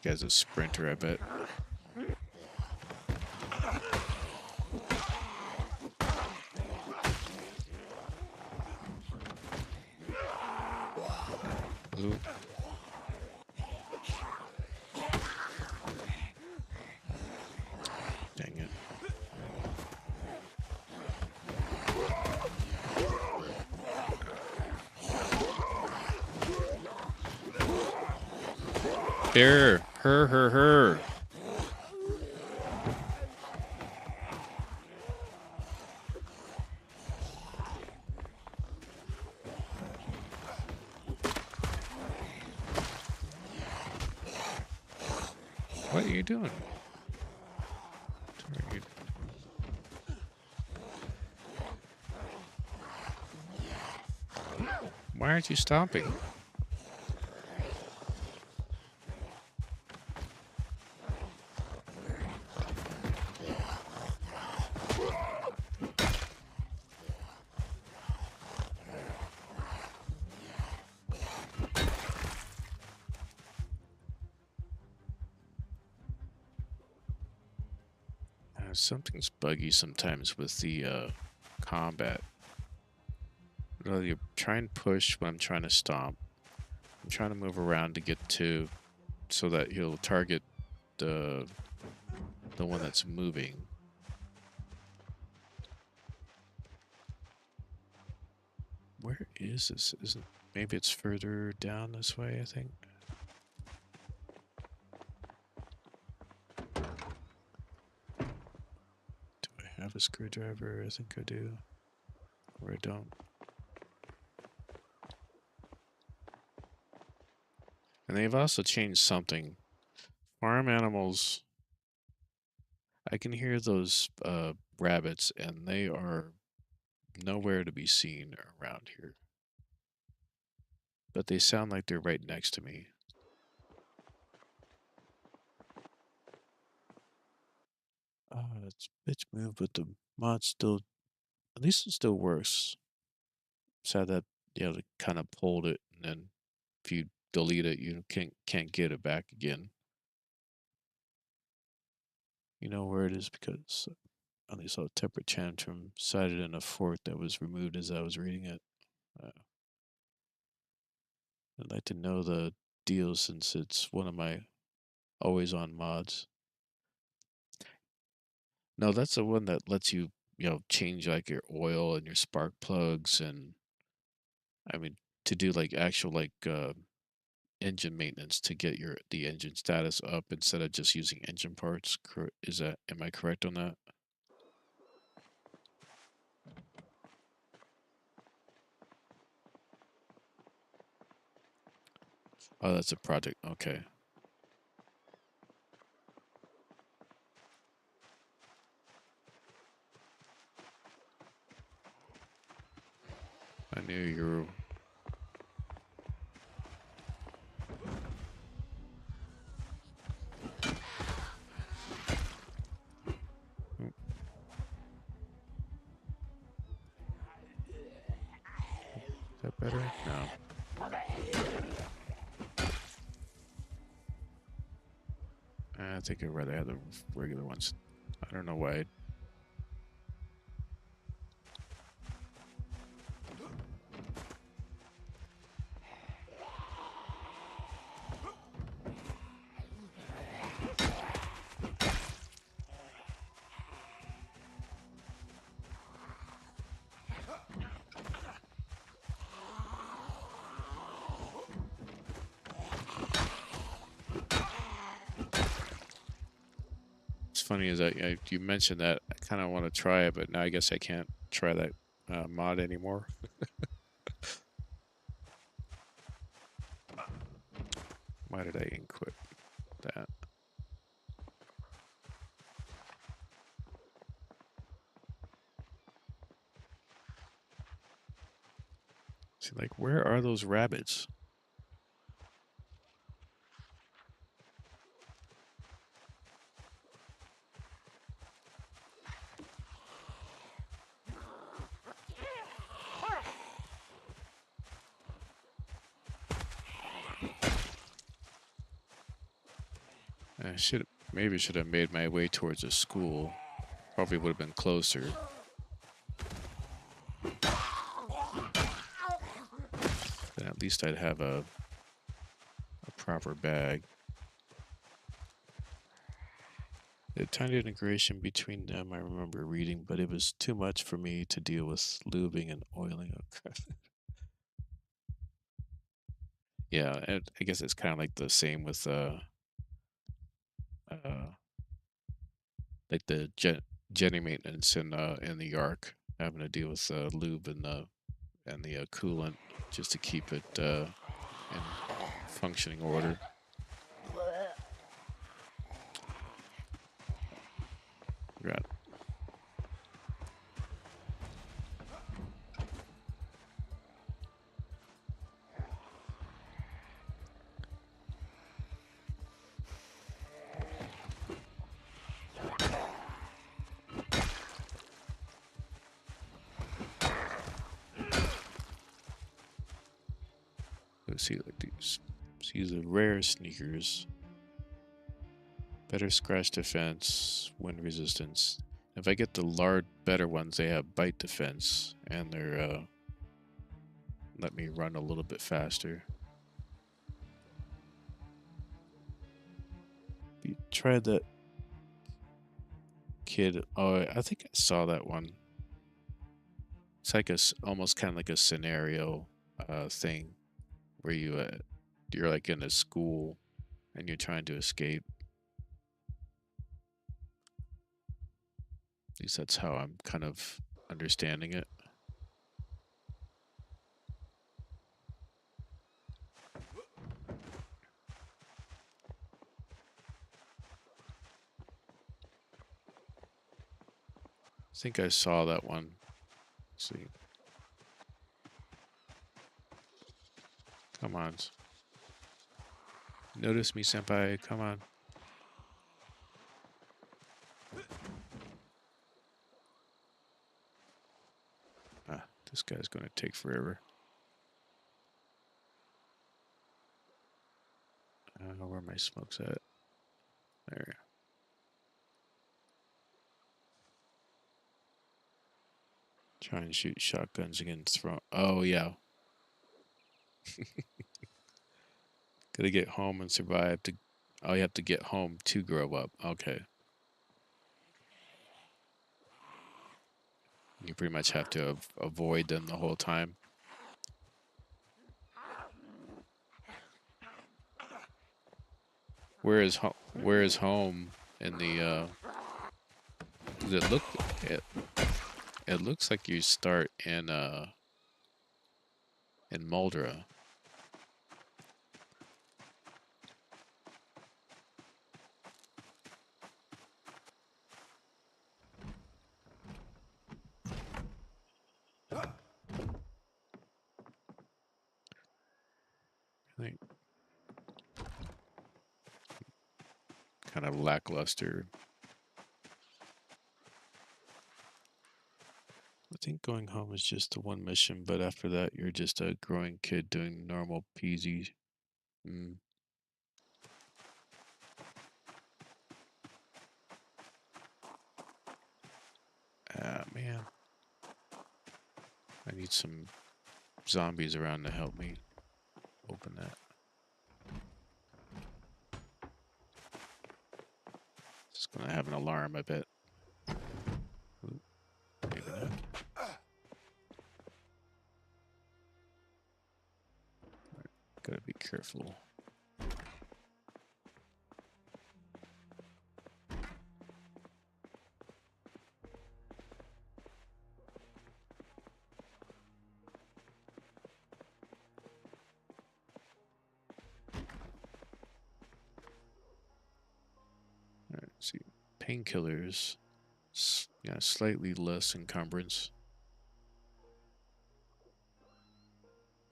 Speaker 1: Guy's a sprinter, I bet. Ooh. Dang it. There. Her. What are you doing? Why aren't you stopping? Something's buggy sometimes with the combat. Well, you try and push when I'm trying to stomp. I'm trying to move around to get to so that he'll target the one that's moving. Where is this? Isn't maybe it's further down this way, I think. Do I have a screwdriver? I think I do. Or I don't. And they've also changed something. Farm animals, I can hear those rabbits, and they are nowhere to be seen around here. But they sound like they're right next to me. It's bitch move, but the mod still, at least it still works. Sad that you know, they kind of pulled it, and then if you delete it, you can't get it back again. You know where it is because I only saw Temper Tantrum cited in a fork that was removed as I was reading it. Uh, I'd like to know the deal since it's one of my always on mods. No, that's the one that lets you, change like your oil and your spark plugs and I mean to do like actual like engine maintenance to get the engine status up instead of just using engine parts. Is that am I correct on that? Oh, that's a project. Okay. I knew you were. Is that better? No. I think I'd rather have the regular ones. I don't know why. It's funny is that you mentioned that I kind of want to try it, but now I guess I can't try that mod anymore. Why did I equip that? See, like, where are those rabbits? I should maybe should have made my way towards a school. Probably would have been closer. Then at least I'd have a proper bag. The tiny integration between them I remember reading, but it was too much for me to deal with lubing and oiling. Okay. Yeah, I guess it's kind of like the same with uh like the Jenny maintenance in the Ark, having to deal with lube and the coolant just to keep it in functioning order. Right. Let's see, like these. These are rare sneakers. Better scratch defense, wind resistance. If I get the large, better ones, they have bite defense, and they're let me run a little bit faster. You tried that kid. Oh, I think I saw that one. It's like almost kind of like a scenario thing where you're like in a school and you're trying to escape. At least that's how I'm kind of understanding it. I think I saw that one. Let's see. Come on. Notice me, senpai. Come on. Ah, this guy's going to take forever. Where my smokes at? There. Try and shoot shotguns against throw. Oh, yeah. Gotta get home and survive to. Oh, you have to get home to grow up. Okay. You pretty much have to avoid them the whole time. Where is home in the does it look it it looks like you start in Moldra. think kind of lackluster. I think going home is just the one mission, but after that, you're just a growing kid doing normal peasy. Mm. Ah, man. I need some zombies around to help me open that. It's gonna have an alarm, I bet. Ooh, maybe not. Gotta be careful. Alright, see. Painkillers. Yeah, slightly less encumbrance.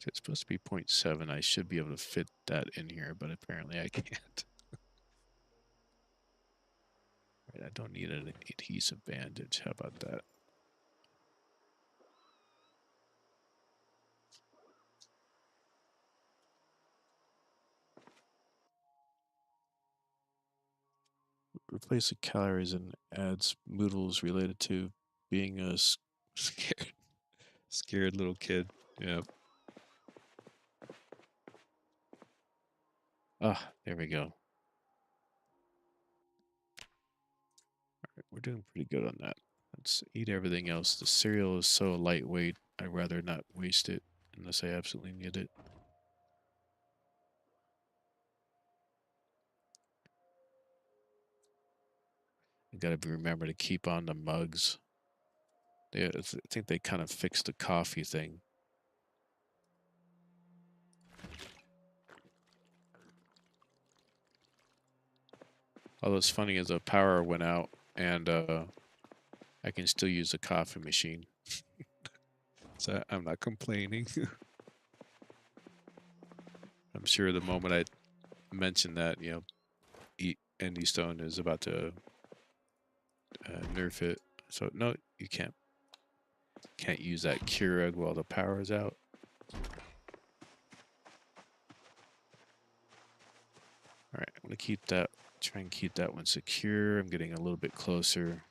Speaker 1: It's supposed to be 0.7. I should be able to fit that in here, but apparently I can't. Right, I don't need an adhesive bandage. How about that? Replace the calories and adds noodles related to being a scared, scared little kid. Yeah. Ah, there we go. We're doing pretty good on that. Let's eat everything else. The cereal is so lightweight, I'd rather not waste it unless I absolutely need it. I gotta remember to keep on the mugs. Yeah, I think they kind of fixed the coffee thing. Although it's funny as the power went out and I can still use a coffee machine. So I'm not complaining. I'm sure the moment I mention that, Andy Stone is about to nerf it. So no, you can't use that Keurig while the power is out. All right, I'm gonna keep that. Try and keep that one secure. I'm getting a little bit closer.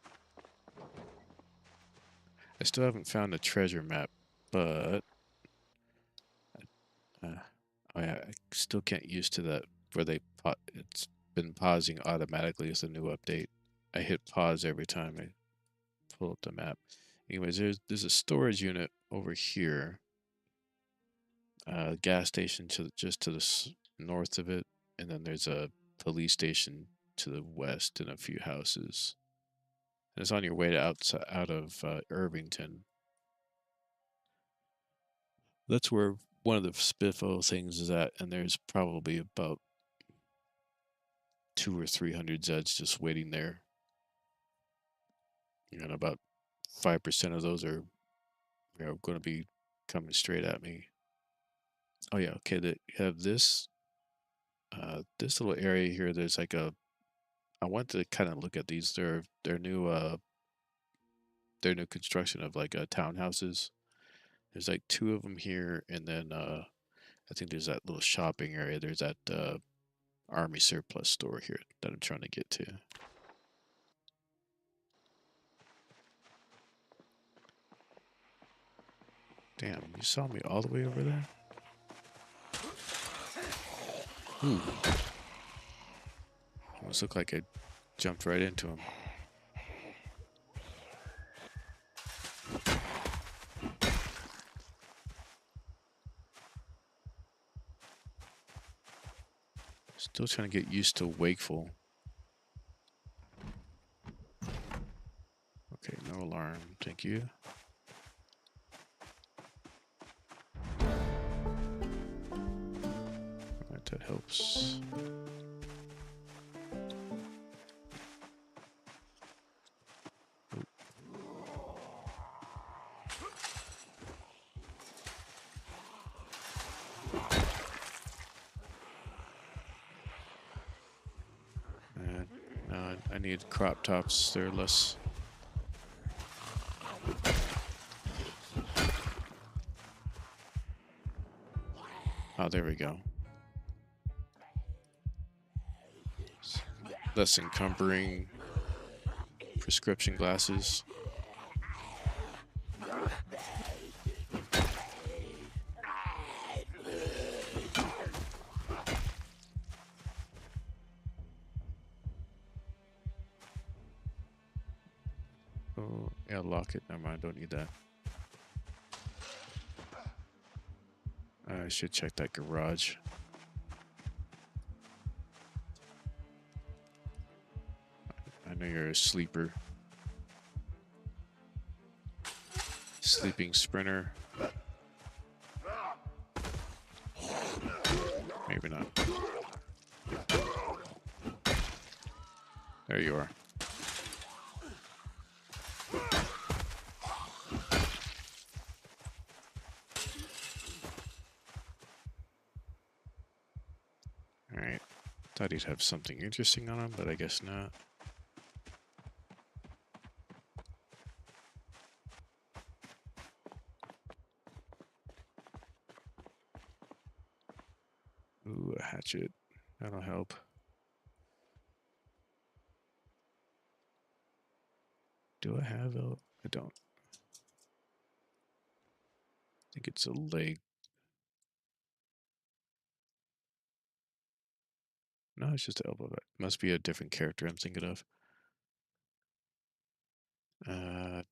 Speaker 1: I still haven't found a treasure map, but oh yeah, I still can't used to that where it's been pausing automatically as a new update. I hit pause every time I pull up the map. Anyways, there's a storage unit over here. Gas station just to the north of it, and then there's a police station to the west and a few houses. And it's on your way to out of Irvington. That's where one of the Spiffo things is at, and there's probably about 200 or 300 Zeds just waiting there. And about 5% of those are going to be coming straight at me. Oh yeah, okay. You have this little area here. There's like a. I want to kind of look at these. They're new construction of like townhouses. There's like two of them here, and then I think there's that little shopping area. There's that army surplus store here that I'm trying to get to. Damn, you saw me all the way over there? Ooh. Almost looked like I jumped right into him. Still trying to get used to Wakeful. Okay, no alarm. Thank you. Alright, that helps. need crop tops. They're less. Oh, there we go. Less encumbering. Prescription glasses. Oh, yeah, lock it. Never mind, don't need that. I should check that garage. I know you're a sleeper. Sleeping sprinter. Maybe not. There you are. Alright. Thought he'd have something interesting on him, but I guess not. Ooh, a hatchet. That'll help. Do I have a... I don't. I think it's a leg. No, it's just an elbow. It must be a different character I'm thinking of.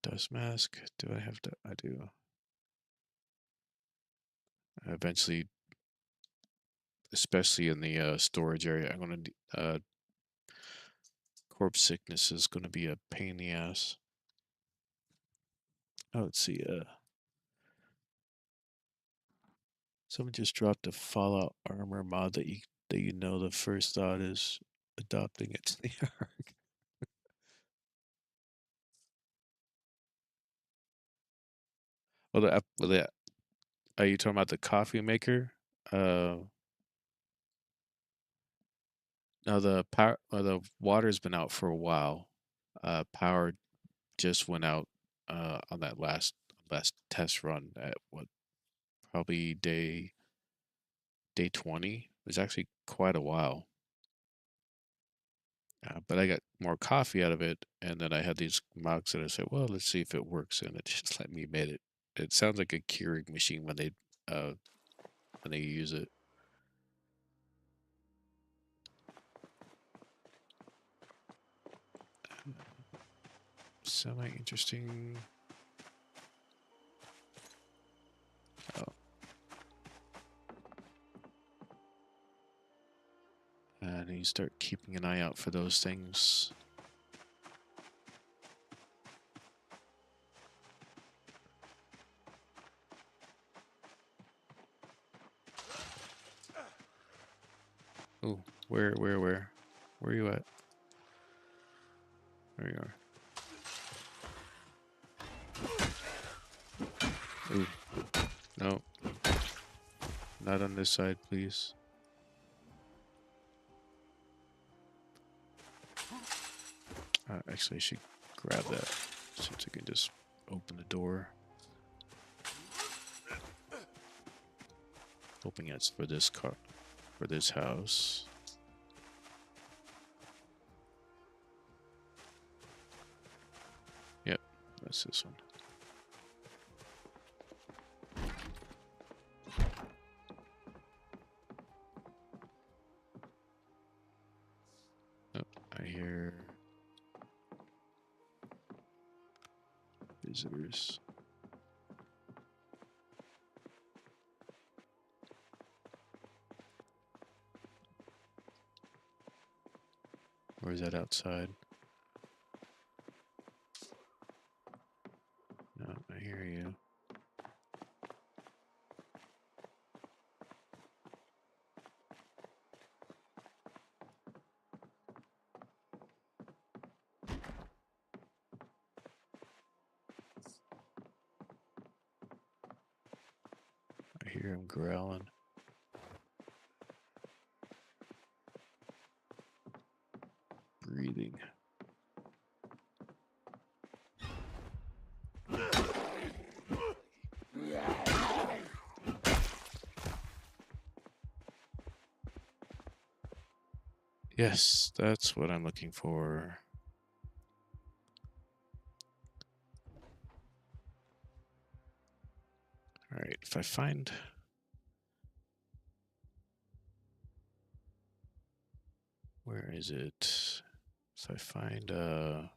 Speaker 1: Dust mask. Do I have to? I do. Eventually, especially in the storage area, I'm gonna. Corpse sickness is gonna be a pain in the ass. Oh, let's see. Someone just dropped a Fallout armor mod that you know the first thought is adopting it to the arc. Well, are you talking about the coffee maker? Uh, no, the water's been out for a while. Power just went out on that last test run at what probably day 20. It was actually quite a while. But I got more coffee out of it, and then I had these mugs that I said, "Well, let's see if it works," and it just let me make it. It sounds like a Keurig machine uh, when they use it. Semi interesting. Oh, and you start keeping an eye out for those things. Oh, where are you at? There you are. Ooh, no, not on this side, please. Actually, I should grab that since I can just open the door. Hoping it's for this car, for this house. Yep, that's this one. Oh, I hear visitors. Or is that outside? No, I hear you. I hear him growling. Breathing. Yes, that's what I'm looking for. All right, if I find... Where is it? If I find... Or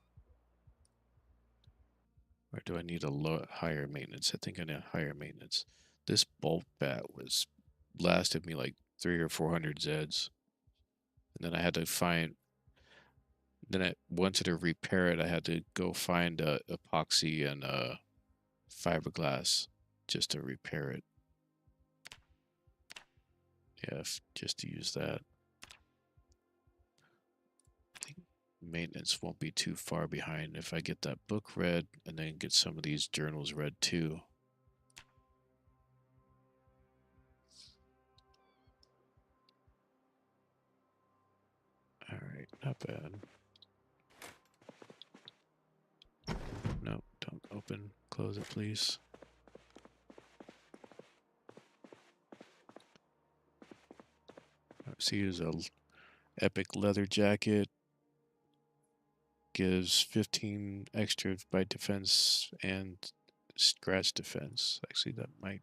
Speaker 1: do I need a higher maintenance? I think I need higher maintenance. This bolt bat lasted me like 300 or 400 Zeds. And then I had to find... Then I wanted to repair it. I had to go find epoxy and fiberglass just to repair it. Yeah, just to use that. I think maintenance won't be too far behind if I get that book read and then get some of these journals read too. All right, not bad. No, don't open. Close it, please. So use a epic leather jacket. Gives 15 extra by defense and scratch defense. Actually, that might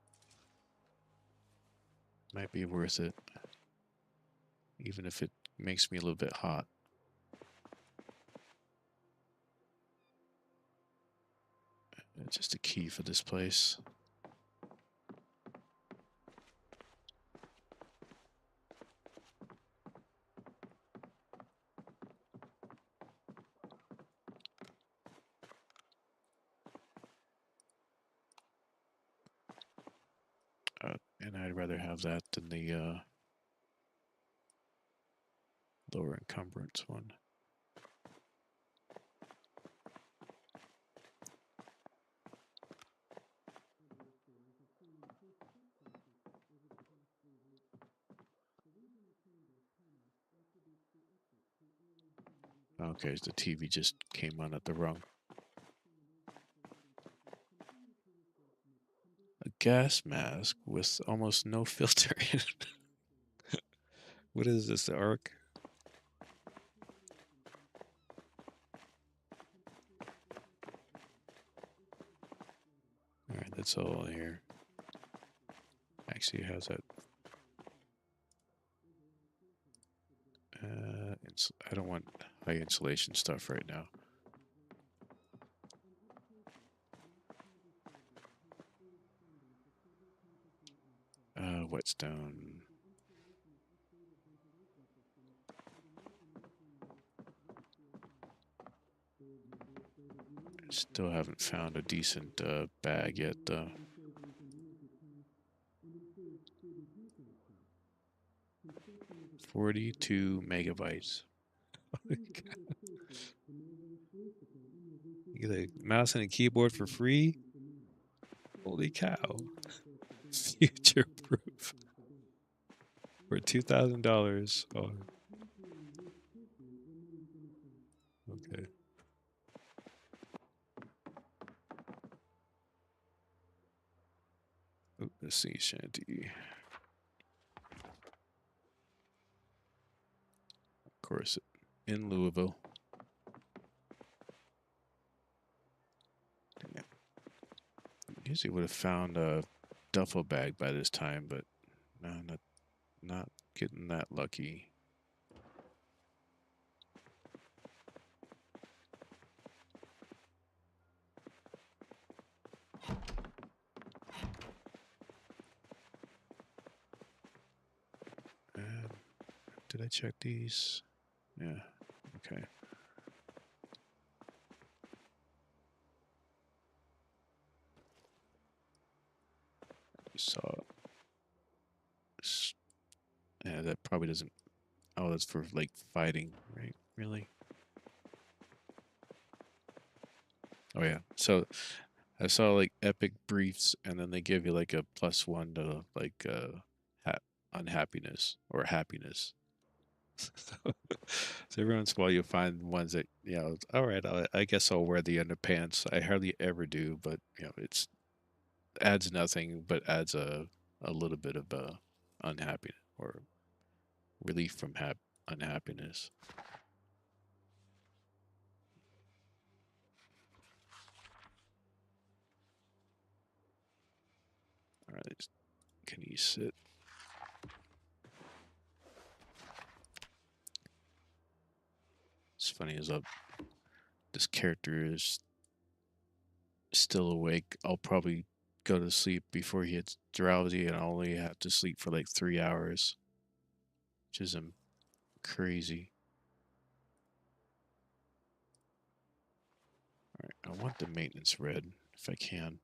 Speaker 1: be worth it, even if it makes me a little bit hot. It's just a key for this place. And I'd rather have that than the lower encumbrance one. Okay, the TV just came on at the wrong. A gas mask with almost no filter in it. What is this, the arc? Alright, that's all here. Actually, how's that? I don't want high insulation stuff right now. Whetstone. Still haven't found a decent bag yet, though. 42 megabytes. You get a mouse and a keyboard for free? Holy cow. Future proof. For $2,000. Oh. Okay. Oh, the sea shanty. Of course, in Louisville. Yeah. Usually would have found a duffel bag by this time, but no, not getting that lucky. Did I check these? Yeah. Okay. Saw. Yeah, that probably doesn't. Oh, that's for like fighting, right? Really? Oh yeah. So I saw like epic briefs, and then they give you like a +1 to like unhappiness or happiness. So every once in a while you'll find ones that all right, I guess I'll wear the underpants. I hardly ever do, but it's adds nothing, but adds a little bit of unhappiness or relief from unhappiness. All right, can you sit? It's funny as this character is still awake. I'll probably go to sleep before he gets drowsy, and I'll only have to sleep for like 3 hours, which is crazy. All right, I want the maintenance red if I can.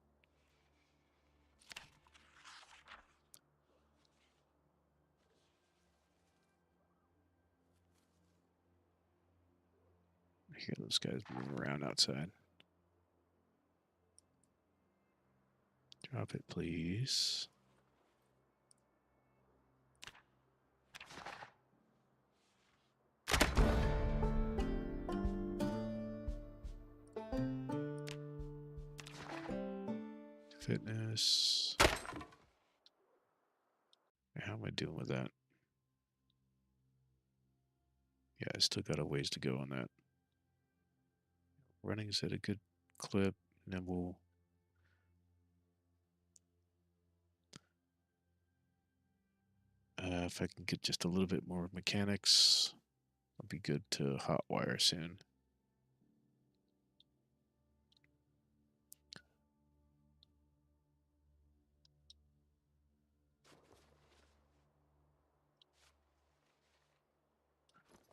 Speaker 1: I hear those guys moving around outside. Drop it, please. Fitness. How am I doing with that? Yeah, I still got a ways to go on that. Running's at a good clip. Nimble. If I can get just a little bit more mechanics, I'll be good to hotwire soon.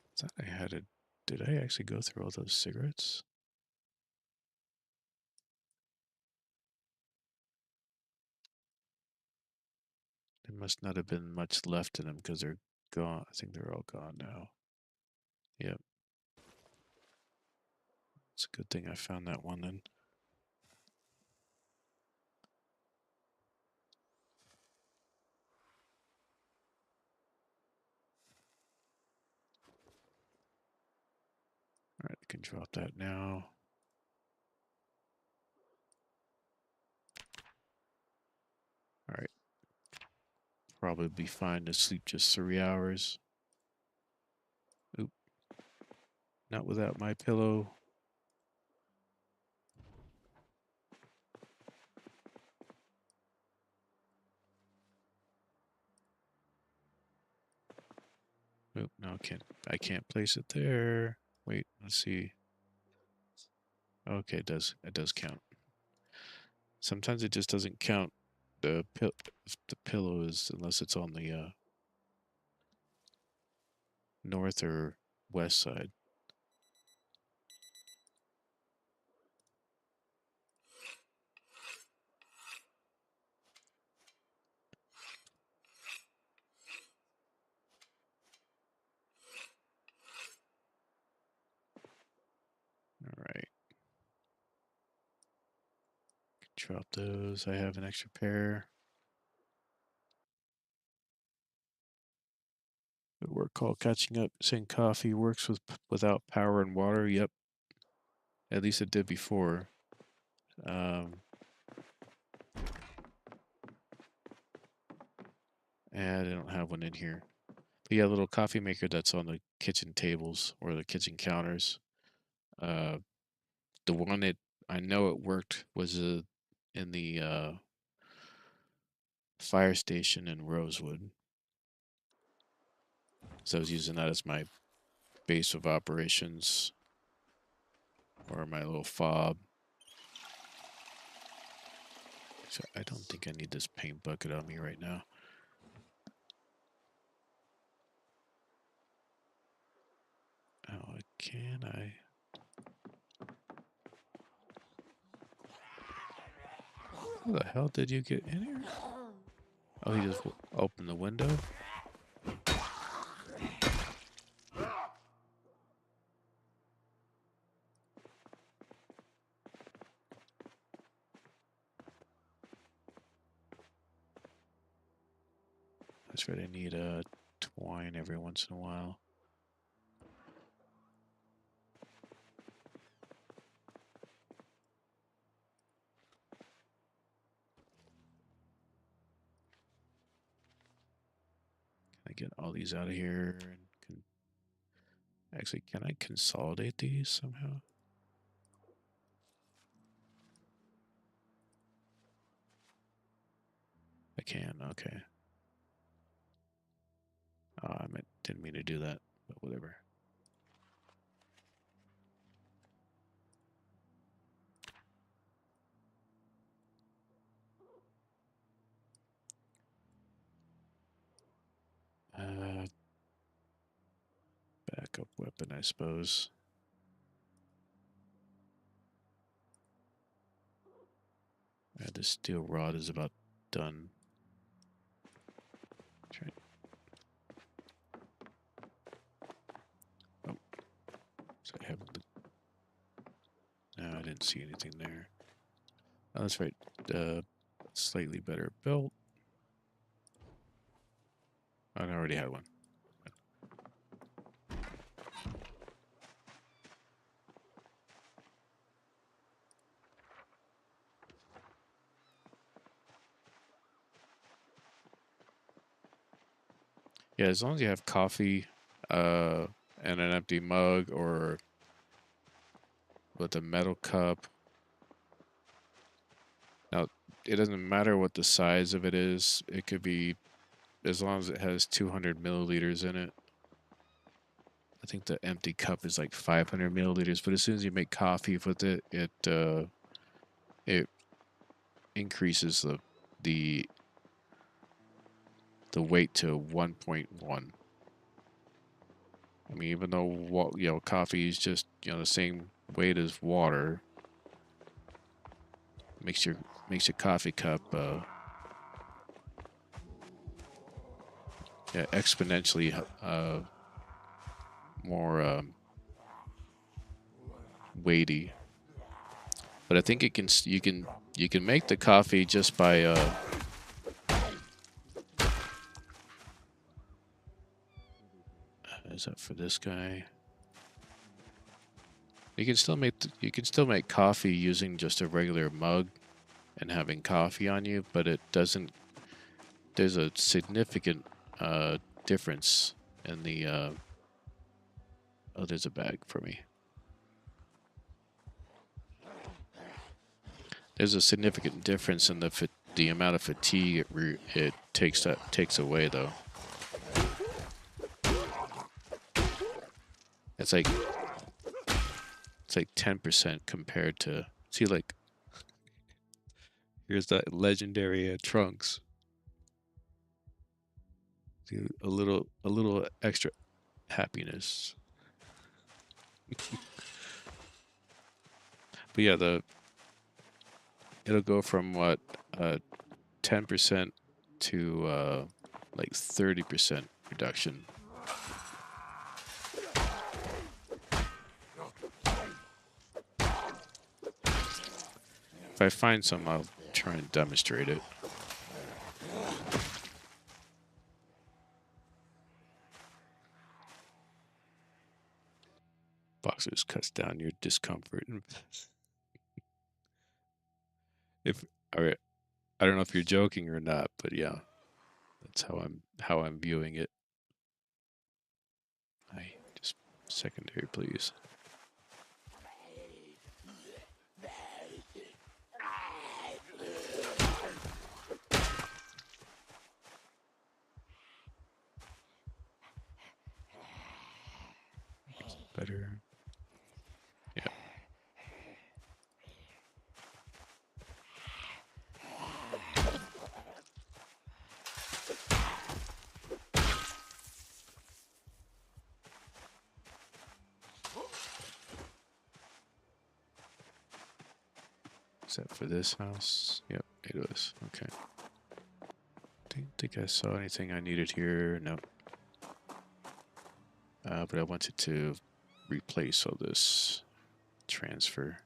Speaker 1: I thought I had it. Did I actually go through all those cigarettes? There must not have been much left in them because they're gone. I think they're all gone now. Yep. It's a good thing I found that one then. All right, I can drop that now. All right. Probably be fine to sleep just 3 hours. Oop. Not without my pillow. Oop, no, I can't place it there. Wait, let's see. Okay, it does count. Sometimes it just doesn't count the pillow is unless it's on the north or west side. All right. Drop those. I have an extra pair. The work called catching up saying coffee works without power and water. Yep. At least it did before. And I don't have one in here. But yeah, a little coffee maker that's on the kitchen tables or the kitchen counters. Uh, the one that I know it worked was in the fire station in Rosewood. So I was using that as my base of operations or my little fob. So I don't think I need this paint bucket on me right now. Oh, can I? How the hell did you get in here? Oh, he just opened the window? That's right, I need a twine every once in a while. Can I get all these out of here? And Actually, can I consolidate these somehow? I can, okay. Oh, didn't mean to do that, but whatever. Backup weapon, I suppose. The steel rod is about done. Try. Oh, so I haven't. No, I didn't see anything there. Oh, that's right. Slightly better belt. I already had one. Yeah, as long as you have coffee, and an empty mug or with a metal cup. Now, it doesn't matter what the size of it is. It could be as long as it has 200 milliliters in it. I think the empty cup is like 500 milliliters, but as soon as you make coffee with it, it increases the the weight to 1.1. I mean, even though coffee is just the same weight as water, makes your coffee cup exponentially more weighty. But I think you can make the coffee just by is that for this guy? You can still make coffee using just a regular mug and having coffee on you, but it doesn't. There's a significant difference in the. Oh, there's a bag for me. There's a significant difference in the amount of fatigue it takes away, though. It's like 10% compared to see like here's that legendary trunks. See, a little extra happiness. But yeah, it'll go from what 10% to like 30% reduction. If I find some, I'll try and demonstrate it. Boxers cuts down your discomfort. If all right, I don't know if you're joking or not, but yeah, that's how I'm viewing it. I just secondary, please. Better. Yeah. Is that for this house? Yep, it was. Okay. Didn't think I saw anything I needed here. No. But I wanted to replace all this transfer.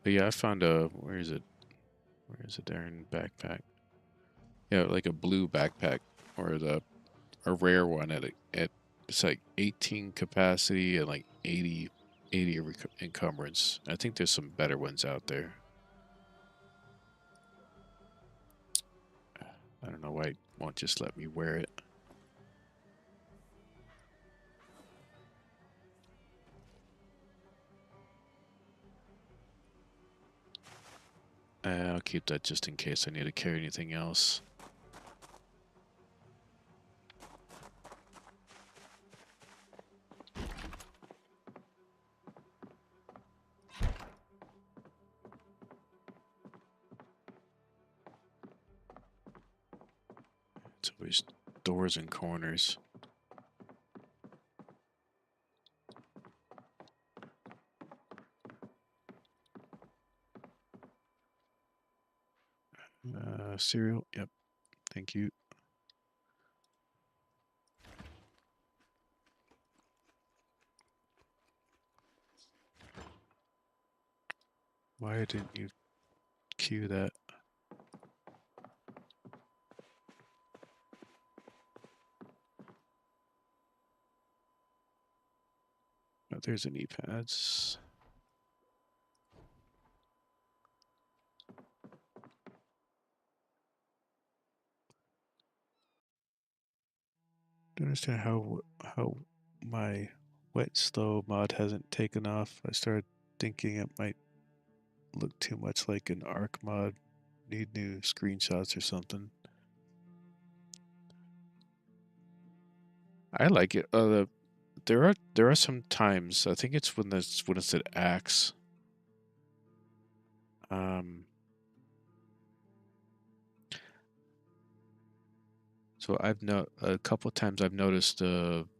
Speaker 1: But yeah, I found where is it? Where is it there in backpack? Yeah, like a blue backpack or a rare one at it's like 18 capacity and like 80 encumbrance. I think there's some better ones out there. I don't know why it won't just let me wear it. I'll keep that just in case I need to carry anything else. It's always doors and corners. Cereal. Yep. Thank you. Why didn't you cue that? Oh, there's an E-pads. Don't understand how my wet slow mod hasn't taken off. I started thinking it might look too much like an arc mod. Need new screenshots or something. I like it. There are some times. I think it's when it's at axe. So a couple of times I've noticed like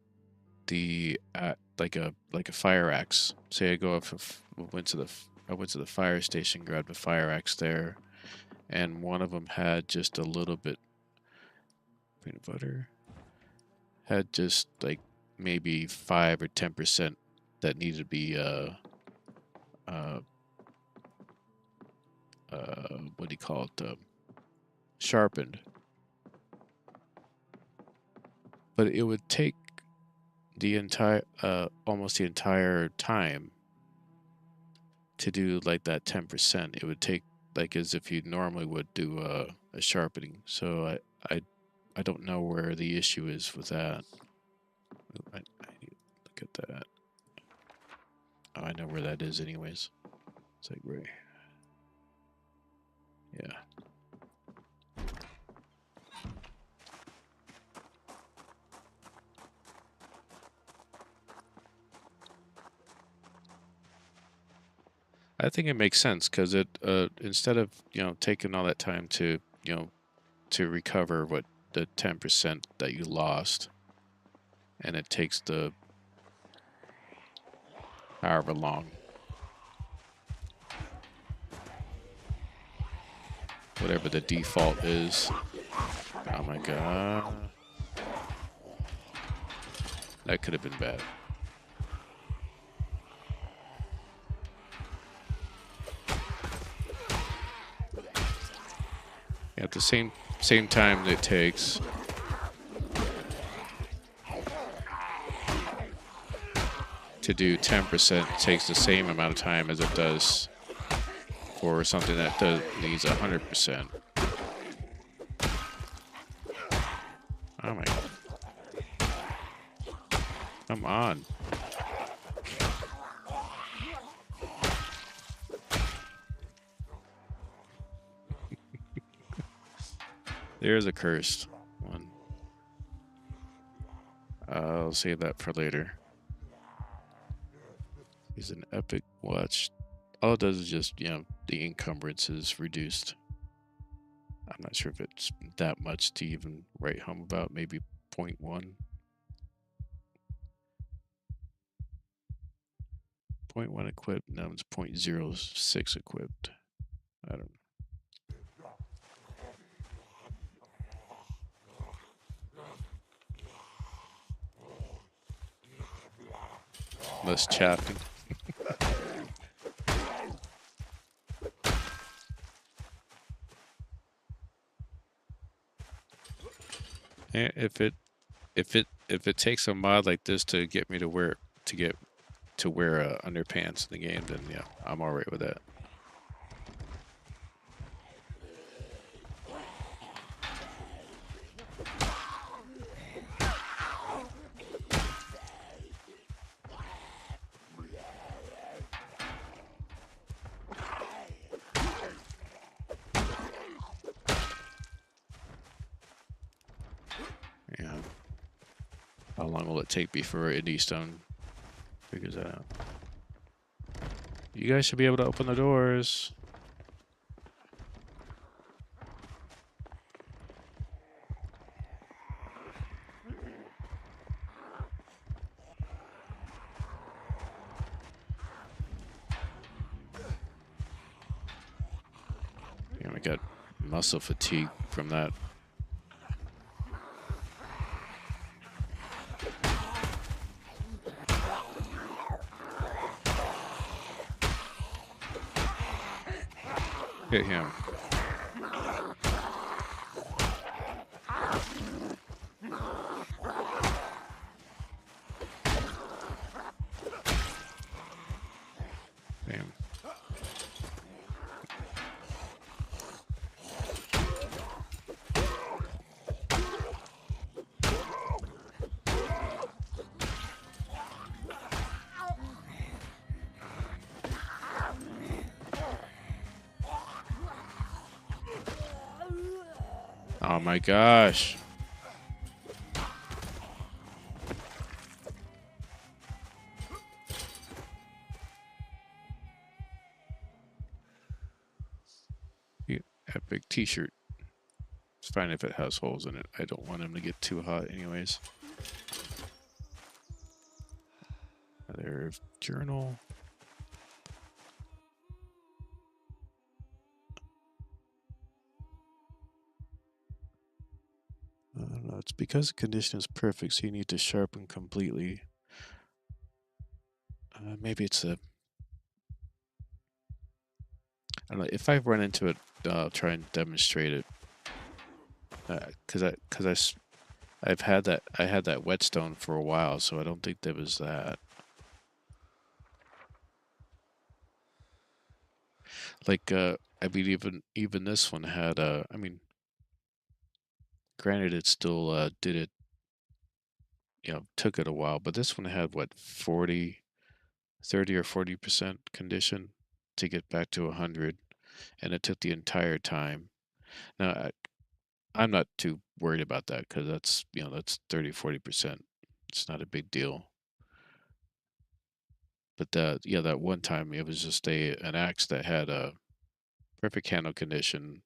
Speaker 1: a fire axe. Say I go up, I went to the fire station, grabbed a fire axe there, and one of them had just a little bit peanut butter. Had just like maybe 5 or 10% that needed to be uh what do you call it? Sharpened. But it would take the entire almost the entire time to do like that 10%. It would take like as if you normally would do a sharpening. So I don't know where the issue is with that. I need to look at that. Oh, I know where that is anyways. It's like right. Yeah. I think it makes sense because it instead of taking all that time to to recover what the 10% that you lost, and it takes the however long, whatever the default is. Oh my god, that could have been bad. At the same time it takes to do 10% takes the same amount of time as it does for something that needs 100%. Oh my god. Come on. There's a cursed one. I'll save that for later. He's an epic watch. All it does is just, the encumbrance is reduced. I'm not sure if it's that much to even write home about. Maybe 0.1. 0.1 equipped. Now it's 0.06 equipped. I don't know. Less chaffing. If it takes a mod like this to get me to wear underpants in the game, then yeah, I'm alright with that. long will it take before Indie Stone figures that out? You guys should be able to open the doors. Yeah, I got muscle fatigue from that. Hit him. Damn. Oh my gosh. Epic t-shirt. It's fine if it has holes in it. I don't want them to get too hot anyways. Another journal. I don't know. It's because the condition is perfect, so you need to sharpen completely. Maybe it's a... I don't know. If I run into it, I'll try and demonstrate it. I've had that. I had that whetstone for a while, so I don't think there was that. Like, I mean, even this one had. I mean, granted, it still did it. You know, took it a while, but this one had what 30 or 40% condition to get back to 100, and it took the entire time. Now, I'm not too worried about that because that's, you know, that's 30-40%. It's not a big deal. But yeah, that one time it was just an axe that had a perfect handle condition,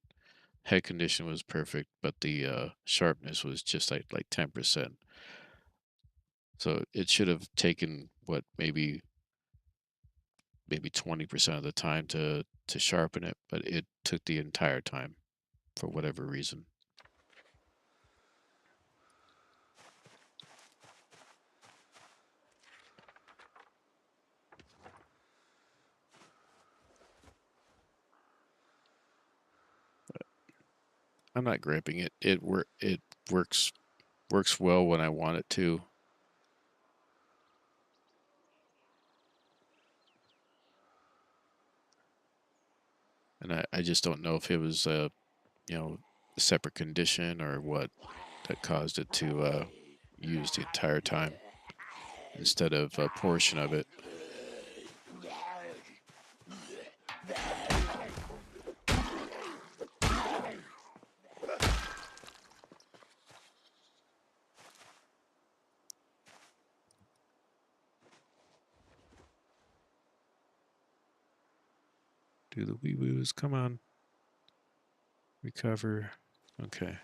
Speaker 1: head condition was perfect, but the sharpness was just like 10%. So it should have taken what maybe 20% of the time to sharpen it, but it took the entire time for whatever reason. I'm not gripping it. It works well when I want it to. And I just don't know if it was you know, a separate condition or what that caused it to use the entire time instead of a portion of it. Do the wee woos. Come on. Recover. Okay.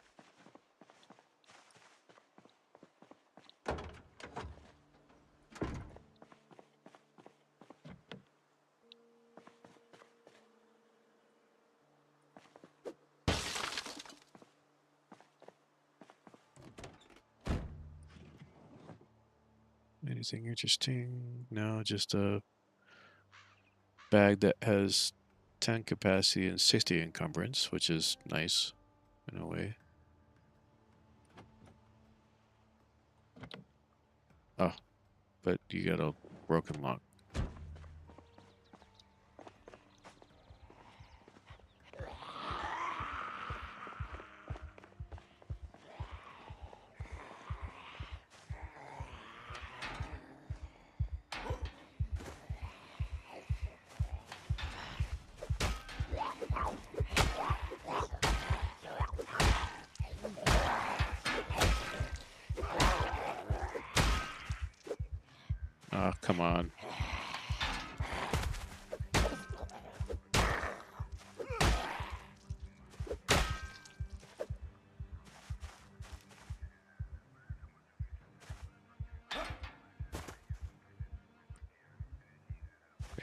Speaker 1: Anything interesting? No, just a bag that has 10 capacity and 60 encumbrance, which is nice in a way. Oh, but you got a broken lock. Oh, come on.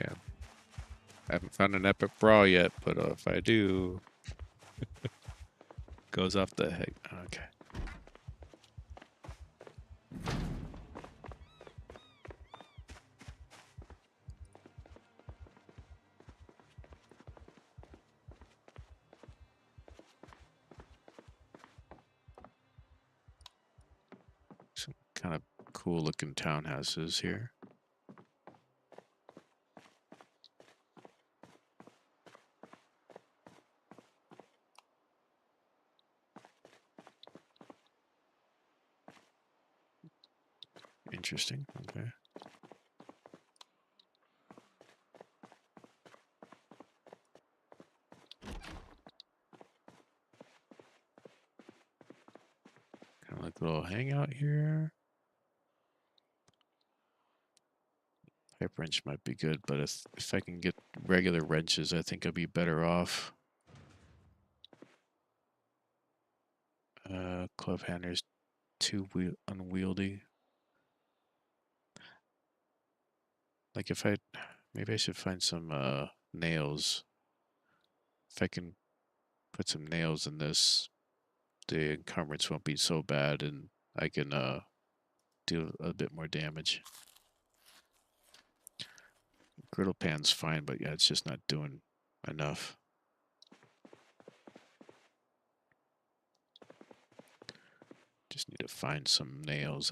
Speaker 1: Yeah. I haven't found an epic brawl yet, but if I do, goes off the head. Okay. Some kind of cool looking townhouses here. Interesting. Okay. Kind of like a little hangout here. Pipe wrench might be good, but if I can get regular wrenches, I think I'll be better off. Club handler's too unwieldy. Like if maybe I should find some nails. If I can put some nails in this, the encumbrance won't be so bad, and I can do a bit more damage. Griddle pan's fine, but yeah, it's just not doing enough. Just need to find some nails.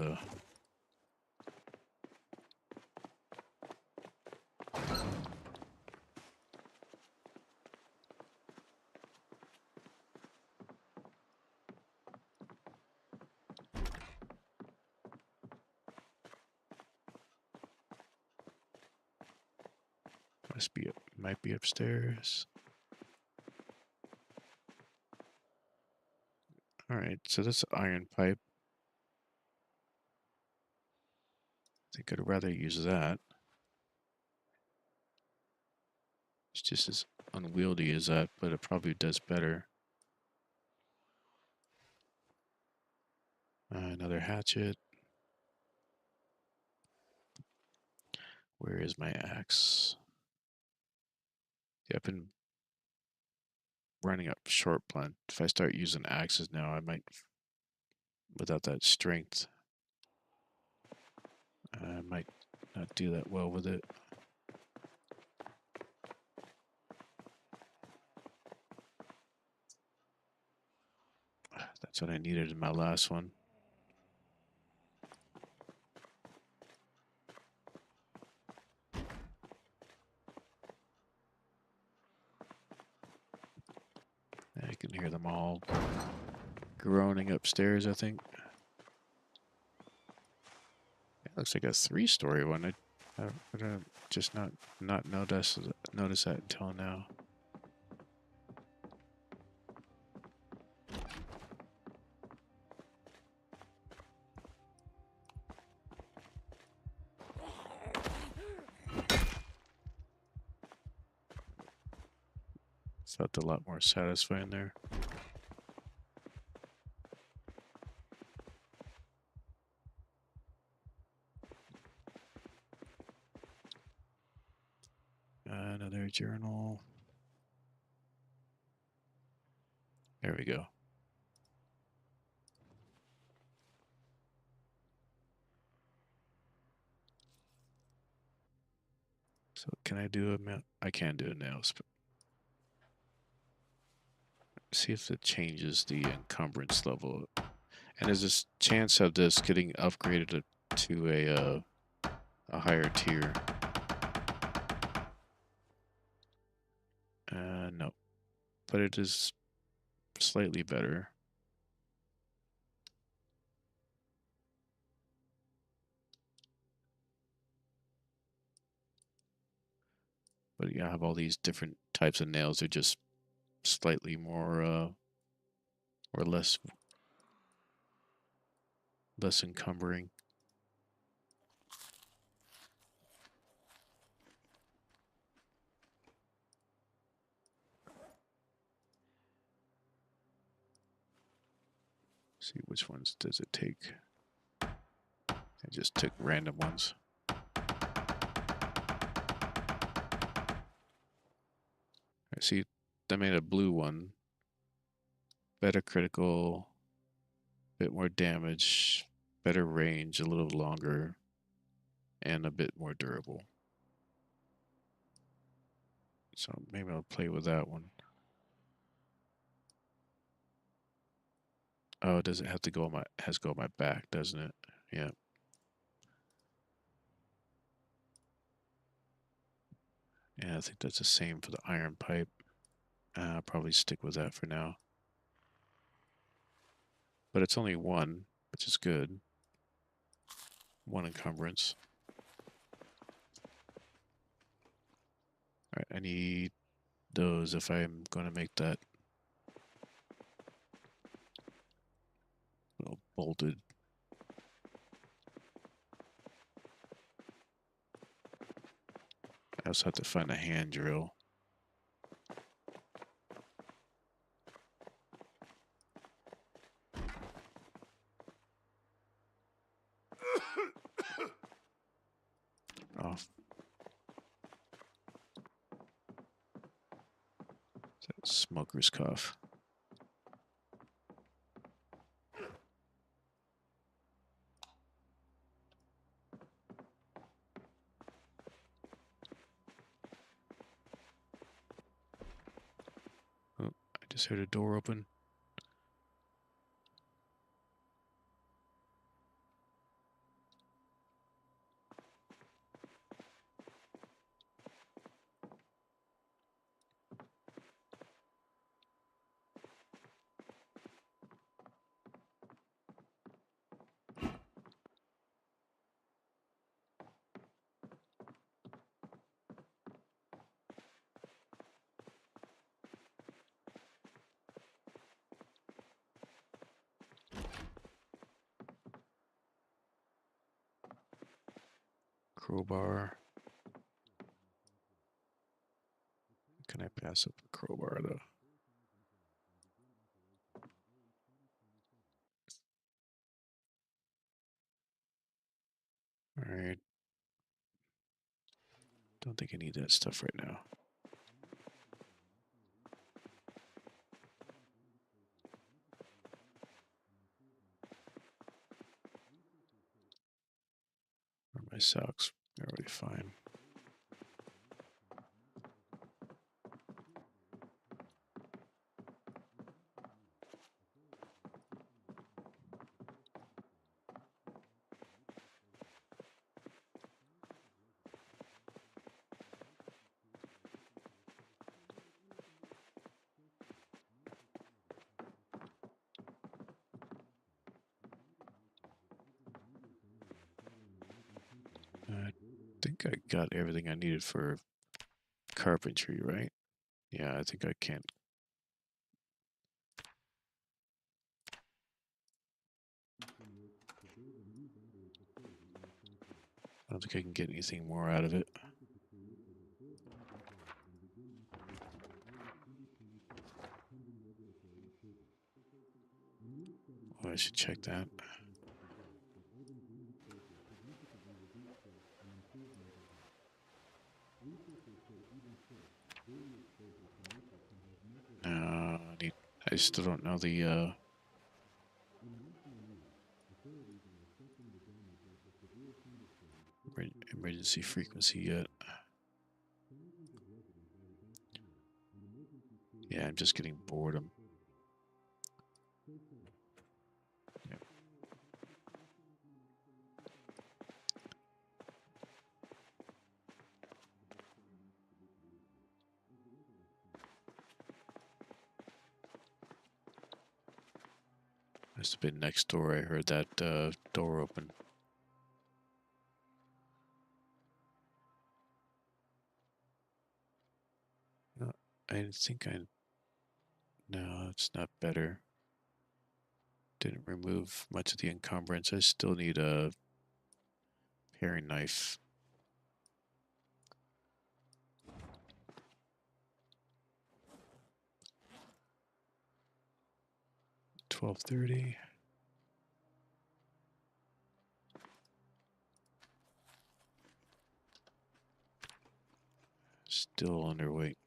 Speaker 1: Might be upstairs. All right, so this iron pipe. I think I'd rather use that. It's just as unwieldy as that, but it probably does better. Another hatchet. Where is my axe? Yeah, I've been running up short blunt. If I start using axes now, I might, without that strength, I might not do that well with it. That's what I needed in my last one. I can hear them all groaning upstairs, I think. It looks like a 3-story one. I just not notice that until now. Felt a lot more satisfying there. Another journal. There we go. So can I do I can do a nails. See if it changes the encumbrance level. And there's this chance of this getting upgraded to a higher tier. No, but it is slightly better. But yeah, I have all these different types of nails. They're just slightly more or less encumbering. See which ones does it take. I just took random ones. I see I made a blue one. Better critical, bit more damage, better range, a little longer, and a bit more durable. So maybe I'll play with that one. Oh, does it have to go on my has to go on my back, doesn't it? Yeah. Yeah, I think that's the same for the iron pipe. I'll probably stick with that for now. But it's only one, which is good. One encumbrance. Alright, I need those if I'm going to make that little bolted. I also have to find a hand drill. Oh. Smoker's cough. Oh, I just heard a door open. Crowbar. Can I pass up the crowbar though? Alright. Don't think I need that stuff right now. My socks are already fine. I think I got everything I needed for carpentry, right? Yeah, I think I can. I don't think I can get anything more out of it. Oh, I should check that. No, I still don't know the emergency frequency yet. Yeah, I'm just getting boredom. Yep. Must have been next door. I heard that door open. No, I think I. No, it's not better. Didn't remove much of the encumbrance. I still need a paring knife. 12:30. Still underweight.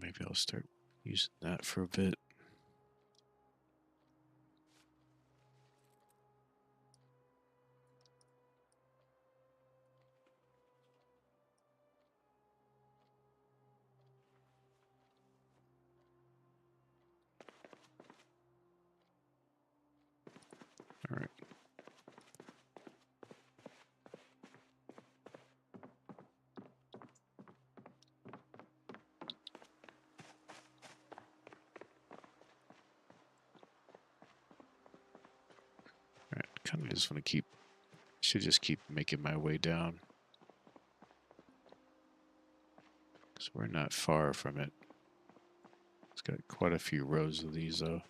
Speaker 1: Maybe I'll start using that for a bit. All right. All right. Kind of just want to keep. Should just keep making my way down. Because we're not far from it. It's got quite a few rows of these, though.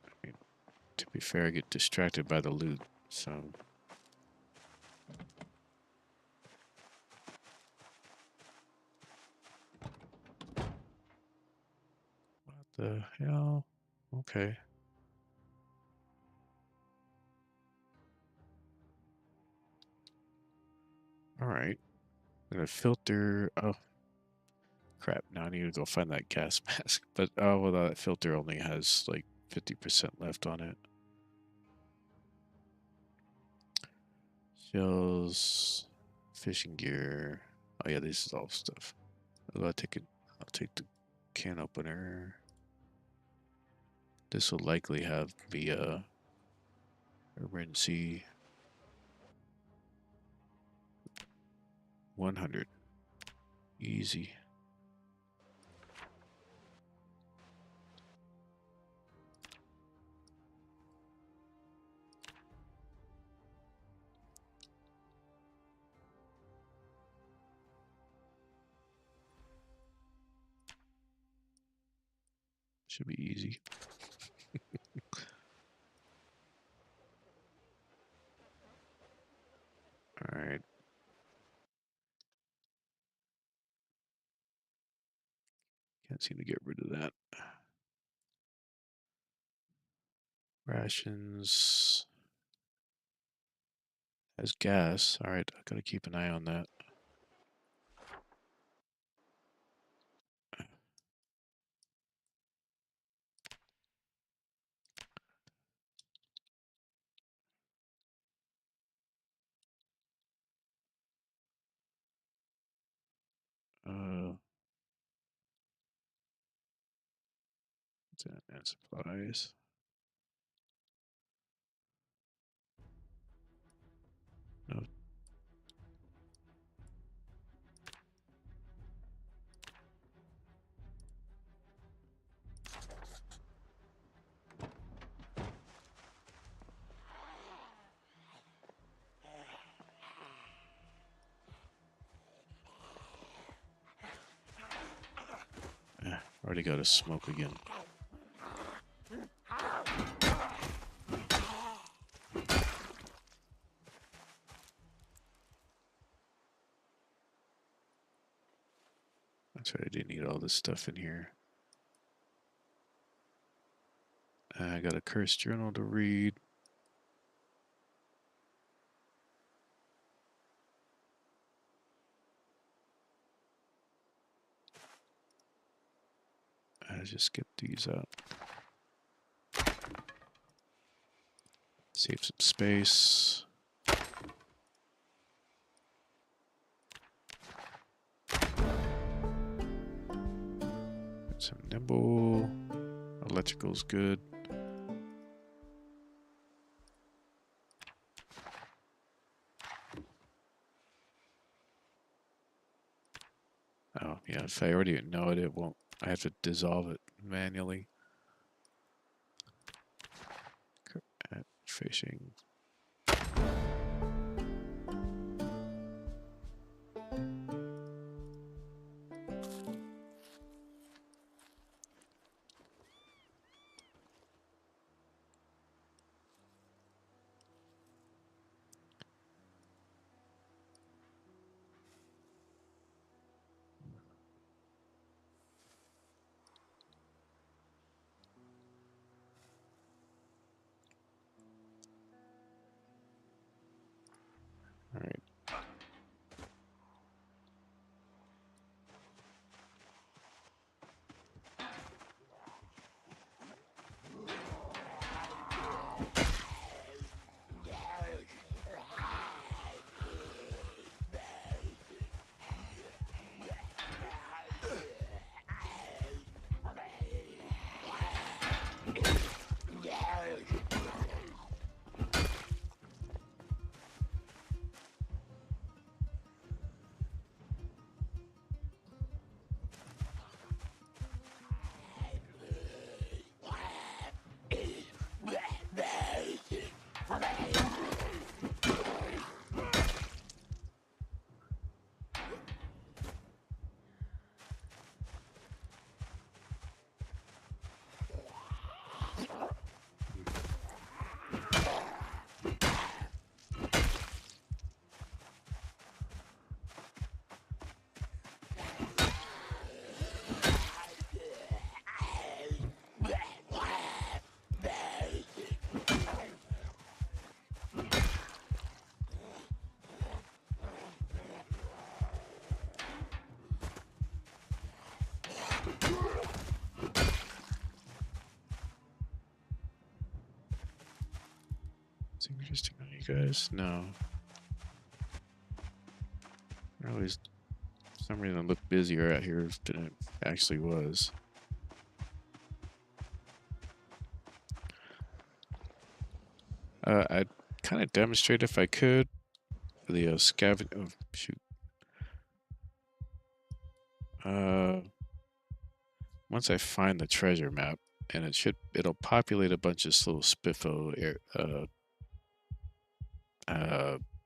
Speaker 1: I mean, to be fair, I get distracted by the loot, so. What the hell? Okay. All right. I'm gonna filter. Oh, crap. Now I need to go find that gas mask. But oh, well, that filter only has like 50% left on it. Shells, fishing gear. Oh yeah, this is all stuff. I'll take it. I'll take the can opener. This will likely have the emergency 100. Easy. Should be easy. All right. Can't seem to get rid of that. Rations. Has gas. All right, I gotta keep an eye on that. Uh, and supplies. No. Already got to smoke again. That's right, I didn't need all this stuff in here. I got a cursed journal to read. I just get these out. Save some space. Some nimble. Electrical's good. Oh, yeah, if I already know it, it won't. I have to dissolve it manually. Fishing. Anything interesting on you guys? No. I always, for some reason, I look busier out here than it actually was. I'd kind of demonstrate if I could the scavenger. Oh, shoot. Once I find the treasure map, and it'll populate a bunch of little Spiffo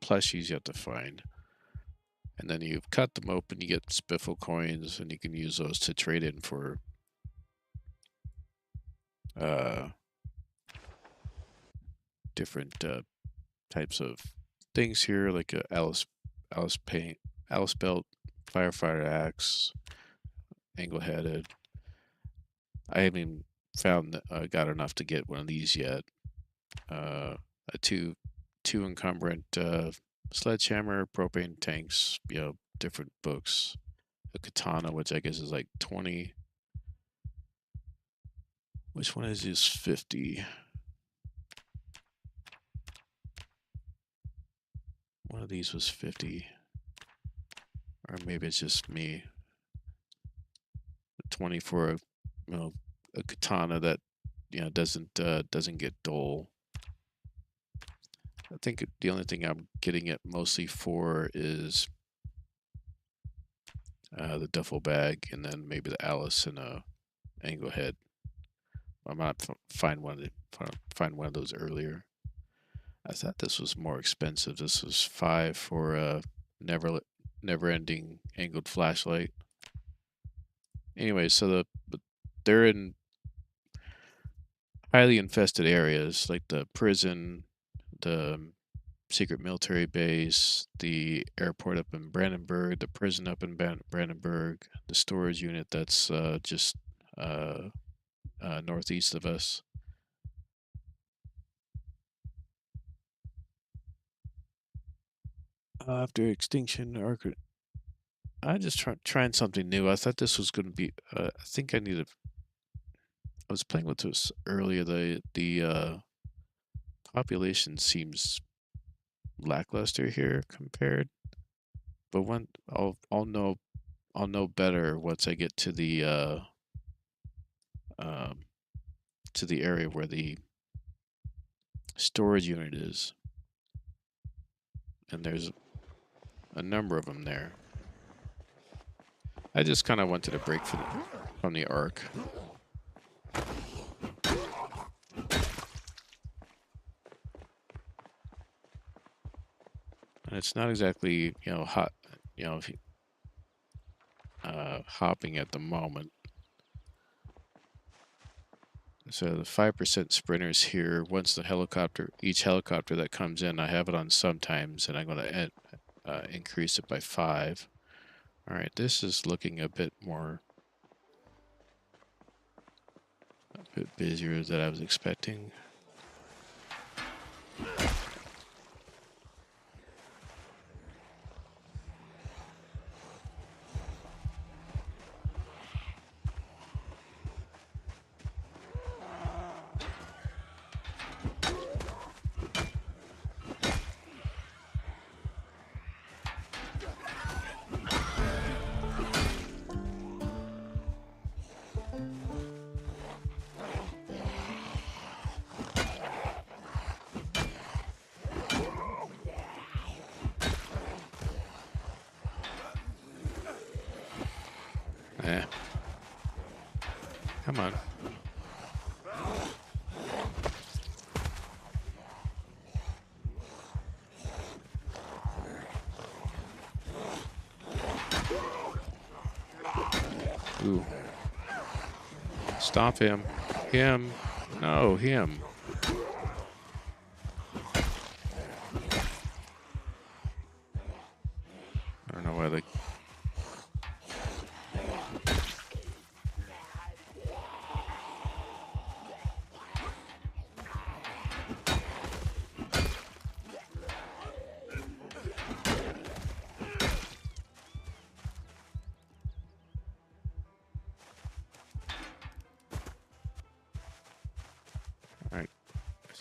Speaker 1: plushies you have to find. And then you cut them open, you get Spiffle coins, and you can use those to trade in for different types of things here, like a Alice belt, firefighter axe, angle-headed. I haven't found got enough to get one of these yet. A two encumbrant sledgehammer, propane tanks, different books. A katana, which I guess is like 20. Which one is this 50? One of these was 50. Or maybe it's just me. 20 for a katana that doesn't get dull. I think the only thing I'm getting it mostly for is the duffel bag, and then maybe the Alice and a angle head. I might find one of those earlier. I thought this was more expensive. This was 5 for a never-ending angled flashlight. Anyway, so they're in highly infested areas like the prison, the secret military base, the airport up in Brandenburg, the prison up in Brandenburg, the storage unit that's just northeast of us. After extinction, I just trying something new. I thought this was going to be. I think I needed. I was playing with this earlier. The population seems lackluster here compared. But when I'll know better once I get um, to the area where the storage unit is, and there's a number of them there. I just kind of wanted a break from the arc. And it's not exactly hot, hopping at the moment. So the 5% sprinters here. Once each helicopter that comes in, I have it on sometimes, and I'm going to increase it by 5. All right, this is looking a bit busier than I was expecting. Come on. Ooh. Stop him. Him. No, him. I don't know why they...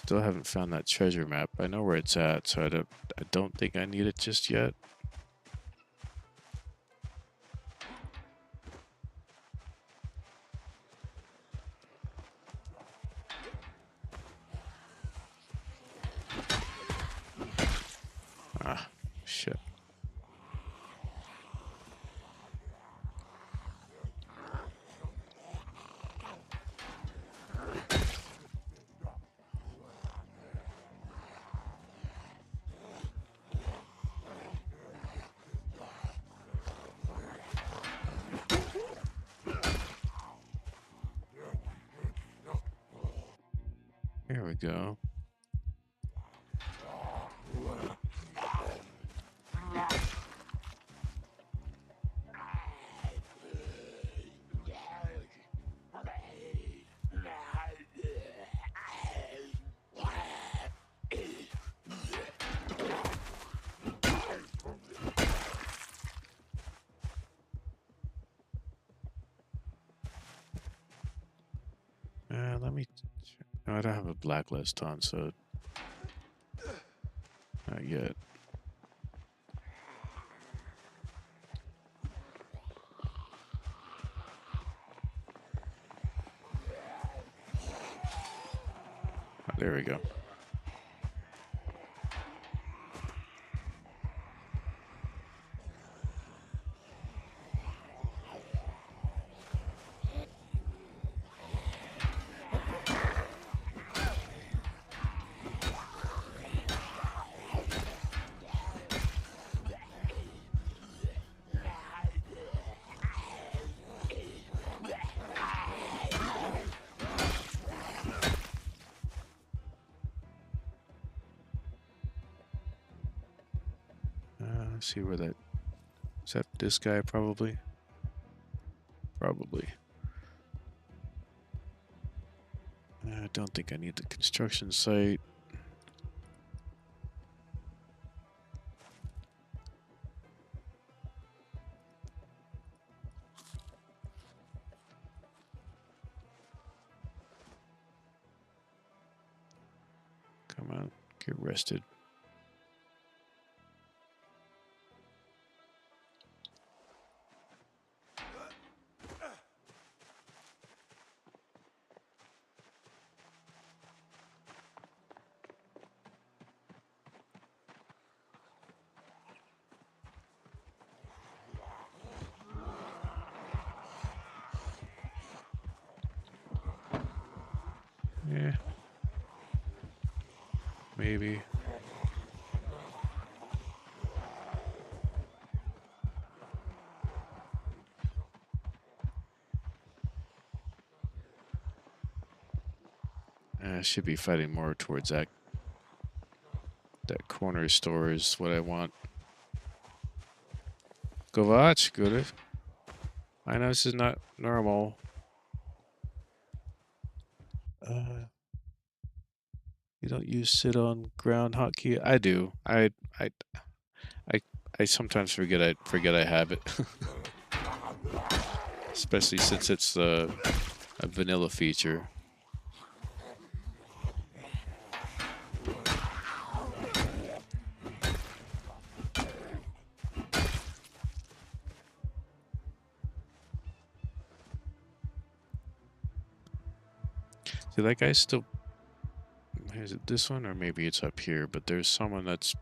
Speaker 1: Still haven't found that treasure map. I know where it's at, so I don't think I need it just yet. Ah, shit. Here we go. Let me. No, I don't have a blacklist on, so not yet. Oh, there we go. Let's see where that is. That this guy probably. Probably. I don't think I need the construction site. Come on, get rested. Yeah. Maybe. I should be fighting more towards that corner store is what I want. Kovac, good. I know this is not normal. You don't use sit on ground hotkey? I do. I I I sometimes forget I have it. Especially since it's a vanilla feature. See, that guy's still. Is it this one or maybe it's up here? But there's someone that's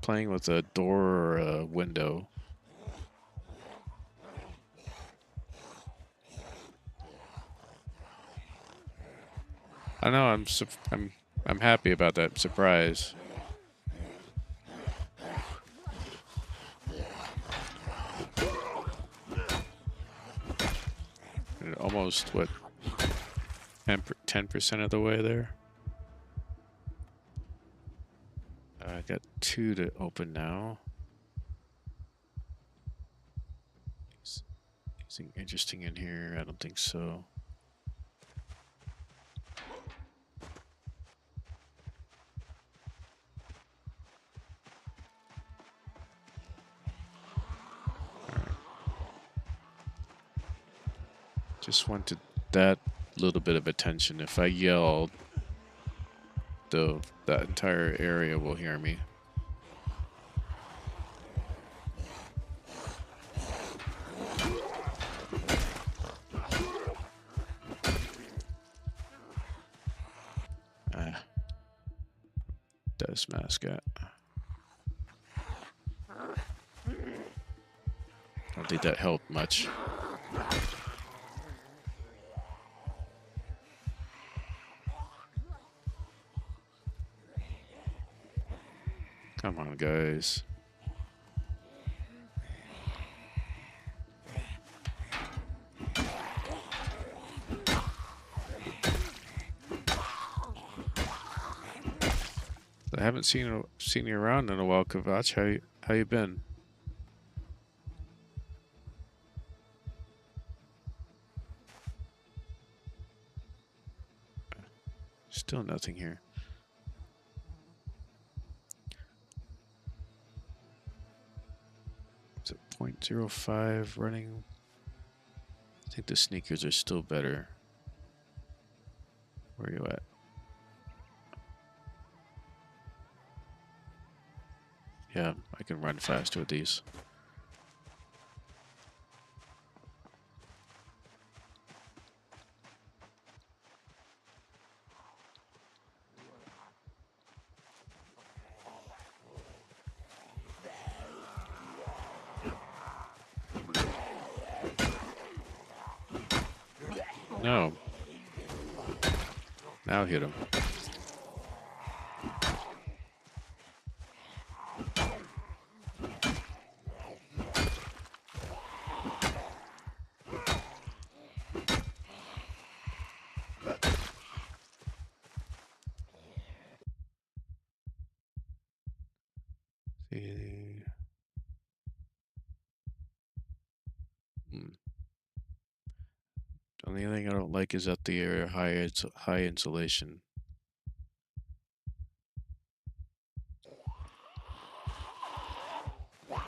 Speaker 1: playing with a door or a window. I know. I'm happy about that surprise. Almost what 10% of the way there. I got 2 to open now. Anything interesting in here? I don't think so. Just wanted that little bit of attention. If I yelled, that entire area will hear me. Dust mascot. I don't think that helped much. Come on, guys. I haven't seen you around in a while, Kavach. How you been? Still nothing here. Is it 0.05 running? I think the sneakers are still better. Where are you at? Yeah, I can run faster with these. No. Now hit him. See. The only thing I don't like is that the area high insulation.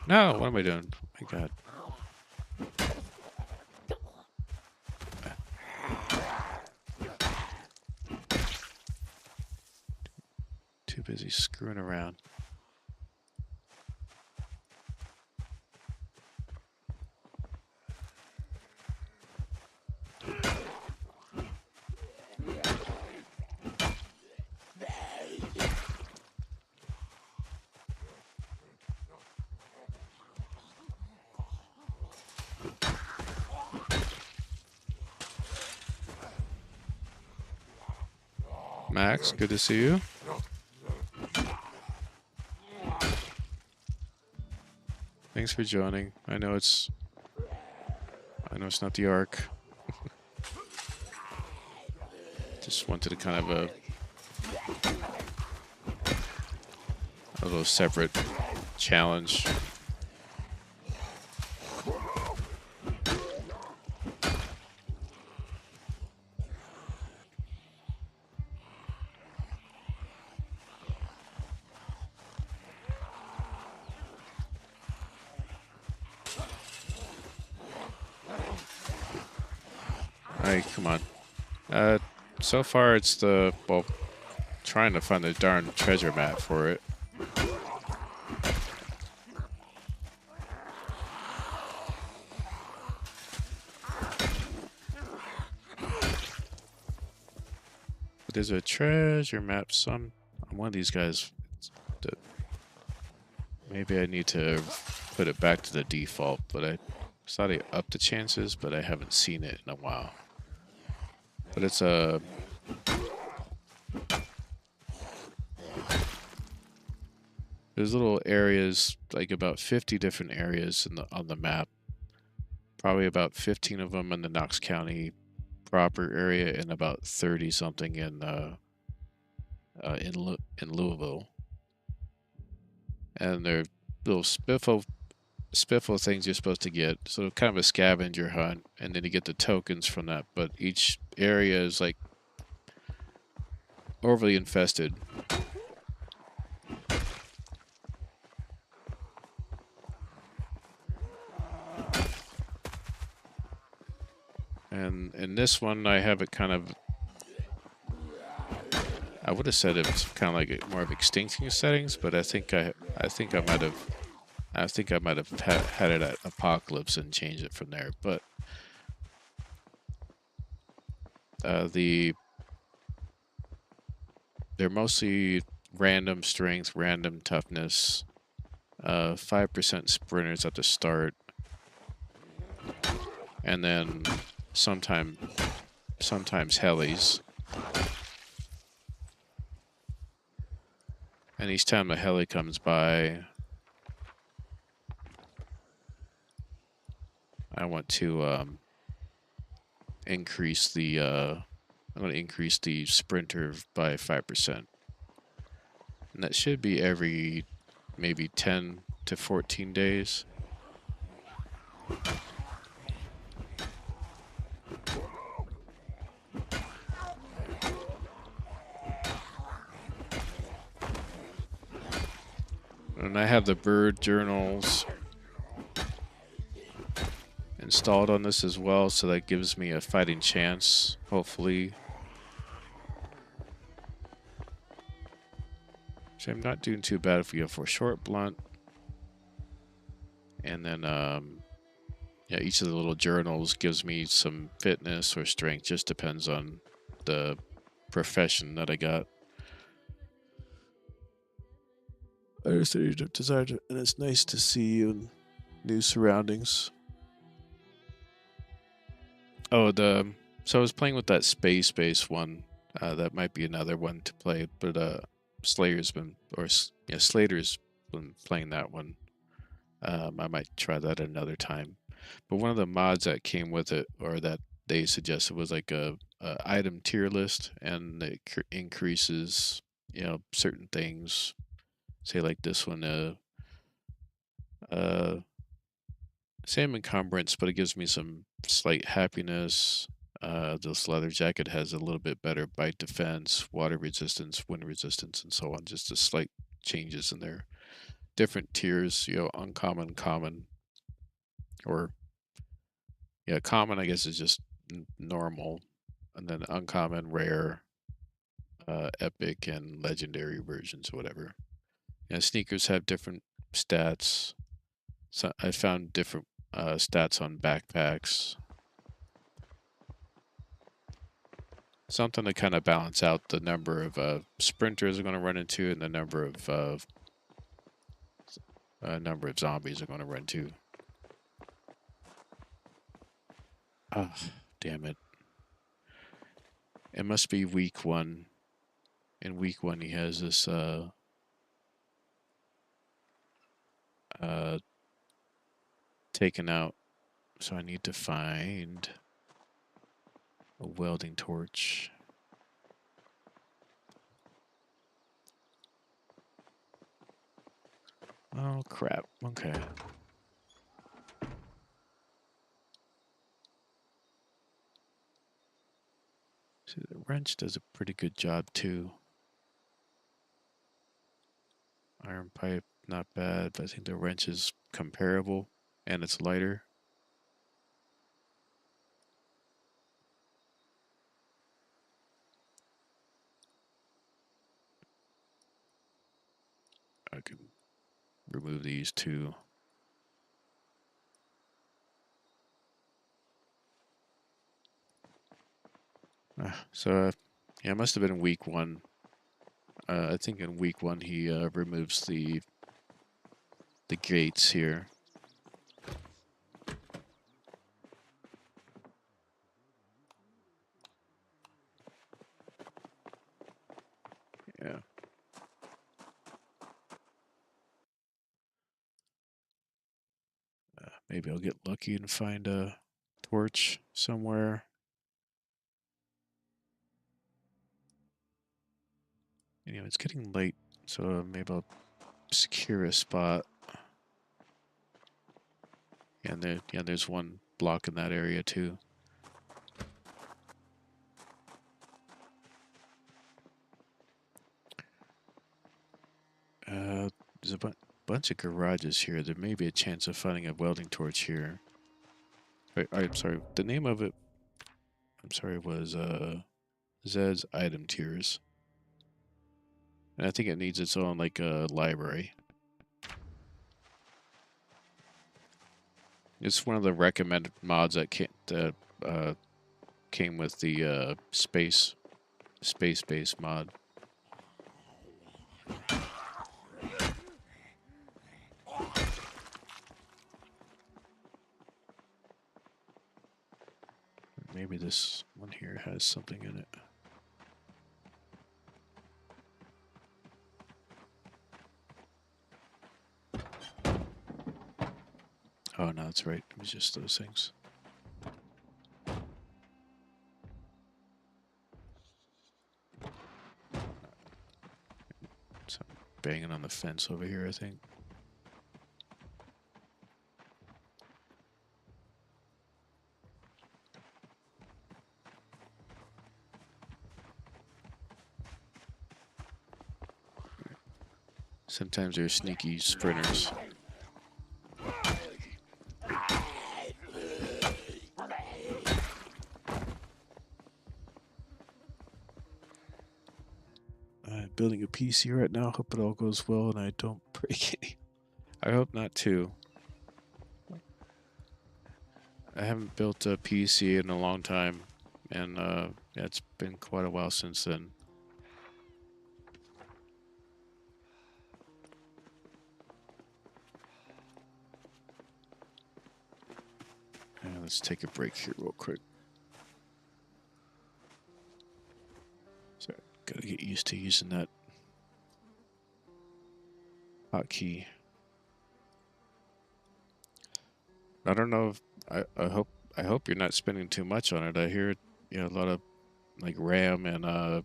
Speaker 1: No, what am I doing? Oh my God. Too busy screwing around. Max, good to see you. Thanks for joining. I know it's not the Ark. Just wanted to kind of a little separate challenge. Alright, come on. So far it's trying to find the darn treasure map for it. But there's a treasure map on one of these guys. Maybe I need to put it back to the default, but I thought I upped the chances, but I haven't seen it in a while. But it's a there's little areas, like about 50 different areas on the map. Probably about 15 of them in the Knox County proper area, and about 30 something in Louisville. And they're little Spiffo things you're supposed to get. So kind of a scavenger hunt, and then you get the tokens from that. But each area is like overly infested. And in this one, I have it kind of I would have said it was kind of like more of extinction settings, but I think I might have had it at Apocalypse and changed it from there. But they're mostly random strength, random toughness, 5% sprinters at the start, and then sometimes helis. And each time a heli comes by, I want to increase the I'm going to increase the sprinter by 5%. And that should be every maybe 10 to 14 days. And I have the bird journals installed on this as well, so that gives me a fighting chance, hopefully. So I'm not doing too bad if we go for short blunt. And then, yeah, each of the little journals gives me some fitness or strength, just depends on the profession that I got. I just decided, and it's nice to see you in new surroundings. Oh, so I was playing with that space one. That might be another one to play, but Slater's been playing that one. I might try that another time. But one of the mods that came with it, or that they suggested, was like a item tier list, and it increases, certain things. Say like this one, uh, same encumbrance, but it gives me some slight happiness. This leather jacket has a little bit better bite defense, water resistance, wind resistance, and so on. Just a slight changes in there. Different tiers, uncommon, common, or yeah, common. I guess is just normal, and then uncommon, rare, epic, and legendary versions, whatever. Yeah, sneakers have different stats. So I found different stats on backpacks. Something to kind of balance out the number of sprinters are going to run into and the number of zombies are going to run into. Ah, damn it! It must be week one. In week one, he has this uh taken out, so I need to find a welding torch. Oh crap! Okay. See, the wrench does a pretty good job too. Iron pipe, not bad, but I think the wrench is comparable and it's lighter. I can remove these two. Yeah, it must have been in week one. I think in week one he removes the gates here. Yeah. Maybe I'll get lucky and find a torch somewhere. It's getting late, so maybe I'll secure a spot. And there's one block in that area too. There's a bunch of garages here. There may be a chance of finding a welding torch here. I'm sorry. The name of it, I'm sorry, was Zed's item tiers. And I think it needs its own, like, library. It's one of the recommended mods that came with the space-based mod. Maybe this one here has something in it. Oh, no, that's right. It was just those things. So I'm banging on the fence over here, I think. Sometimes they're sneaky sprinters. I'm building a PC right now. Hope it all goes well and I don't break any. I hope not too. I haven't built a PC in a long time, and yeah, it's been quite a while since then. Let's take a break here real quick. Sorry, gotta get used to using that hotkey. I don't know if I hope you're not spending too much on it. I hear a lot of like RAM and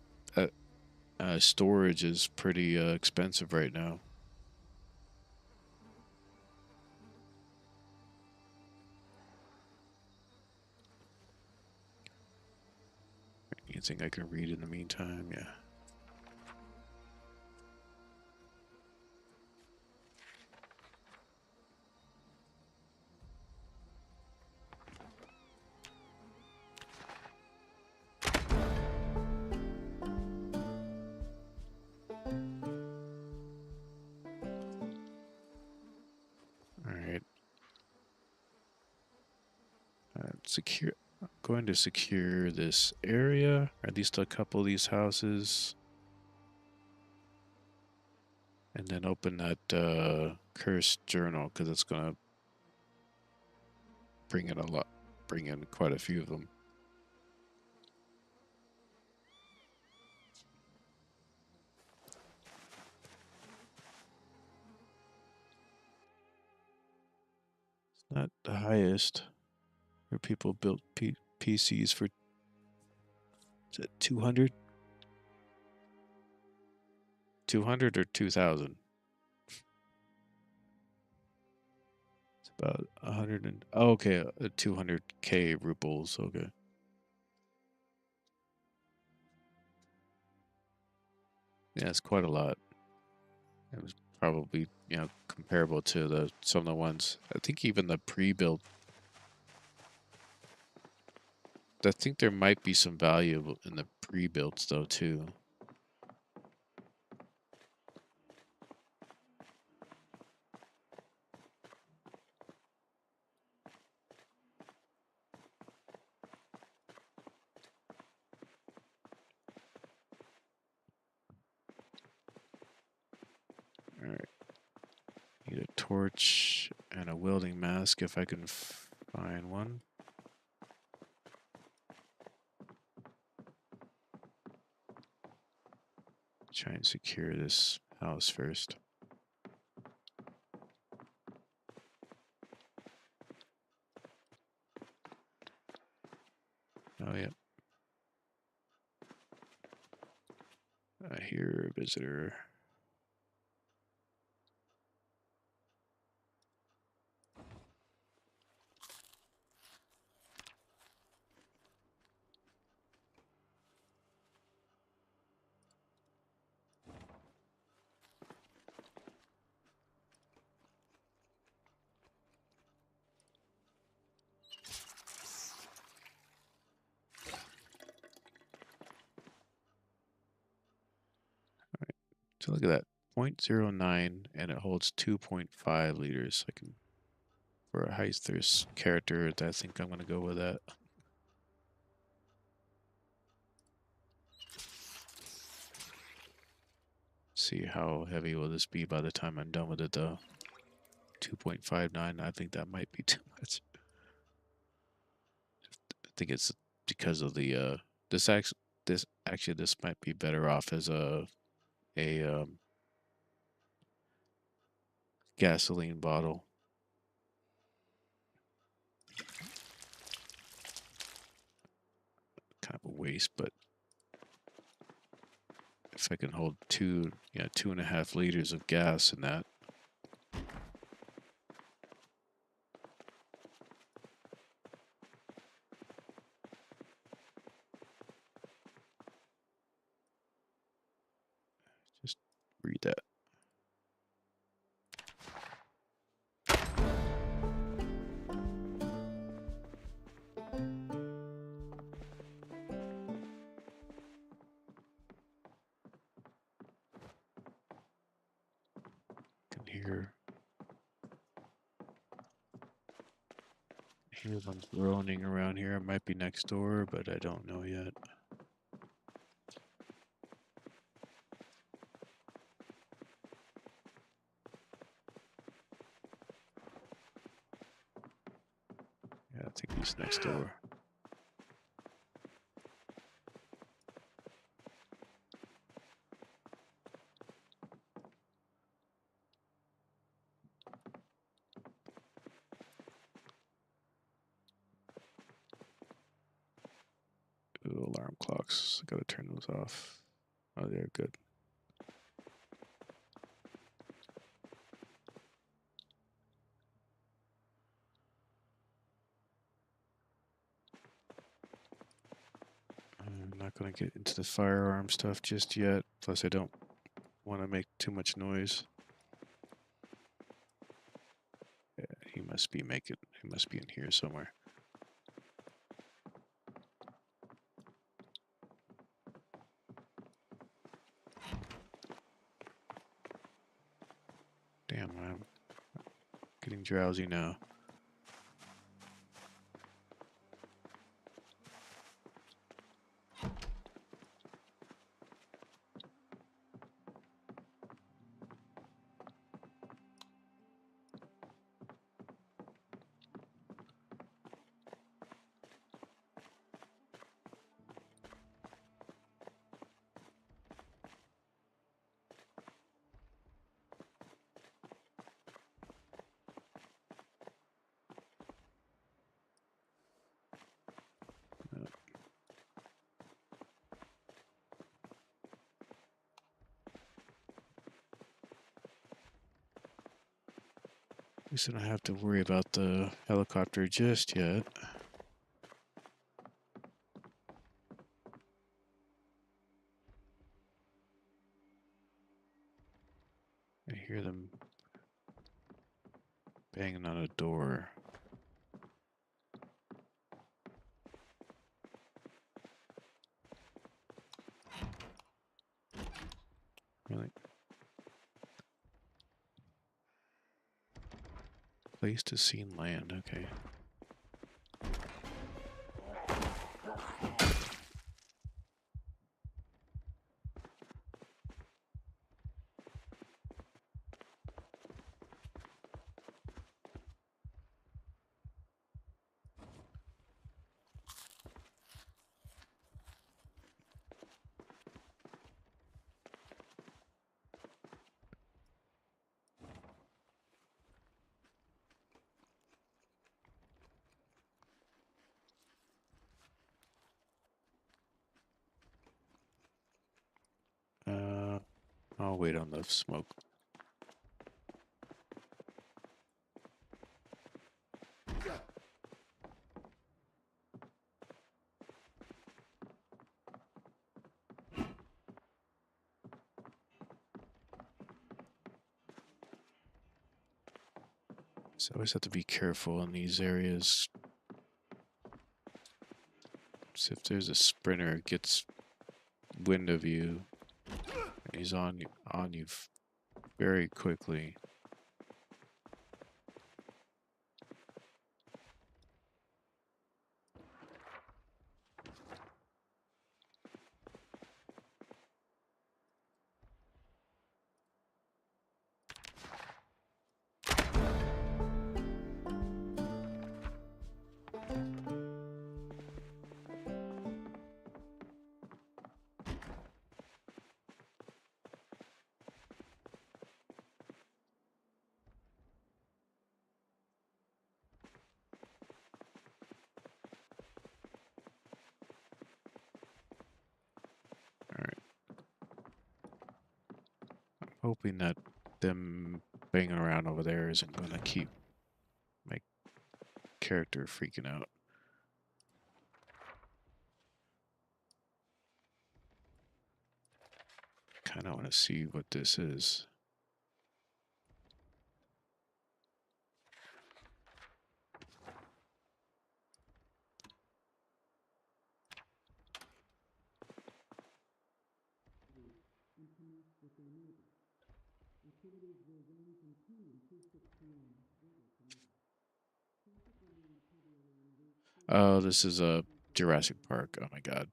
Speaker 1: storage is pretty expensive right now. Anything I can read in the meantime? Yeah. All right. Secure. I'm going to secure this area, or at least a couple of these houses, and then open that cursed journal because it's gonna bring in quite a few of them. It's not the highest where people built PCs for. Is it 200? 200 or 2,000? It's about 100 and oh, okay, 200k rubles. Okay. Yeah, it's quite a lot. It was probably comparable to some of the ones. I think even the pre-built. I think there might be some value in the pre-builts though too. All right. Need a torch and a welding mask if I can find one. Try and secure this house first. Oh, yeah. I hear a visitor. So look at that, 0.09, and it holds 2.5 liters. I can, for a Heisters character, I think I'm going to go with that. See how heavy will this be by the time I'm done with it, though. 2.59, I think that might be too much. I think it's because of the this might be better off as a gasoline bottle. Kind of a waste, but if I can hold 2.5 liters of gas in that. Just read that. Can hear them groaning around here. It might be next door, but I don't know yet. Yeah, I think he's next door. Ooh, alarm clocks. I gotta turn those off. Oh, they're good. I'm not gonna get into the firearm stuff just yet. Plus, I don't want to make too much noise. Yeah, he must be in here somewhere. Damn, I'm getting drowsy now. At least I don't have to worry about the helicopter just yet. I hear them banging on a door. Really? Place to seen land, okay. I'll wait on the smoke. So I always have to be careful in these areas. So if there's a sprinter gets wind of you and he's on on you very quickly. Hoping that them banging around over there isn't going to keep my character freaking out. Kind of want to see what this is. Oh, this is a Jurassic Park. Oh my god.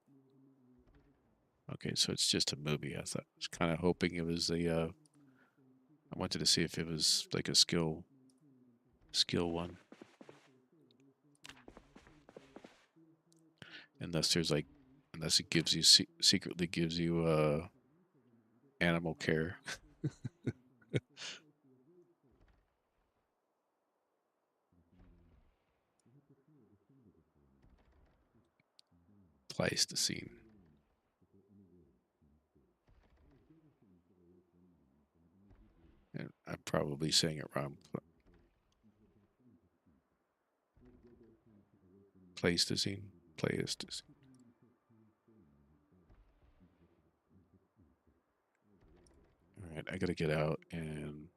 Speaker 1: Okay, so it's just a movie. I was kind of hoping it was the. I wanted to see if it was like a skill one. Unless there's like, unless it gives you secretly gives you animal care. Pleistocene. And I'm probably saying it wrong. Pleistocene. Pleistocene. All right, I gotta get out and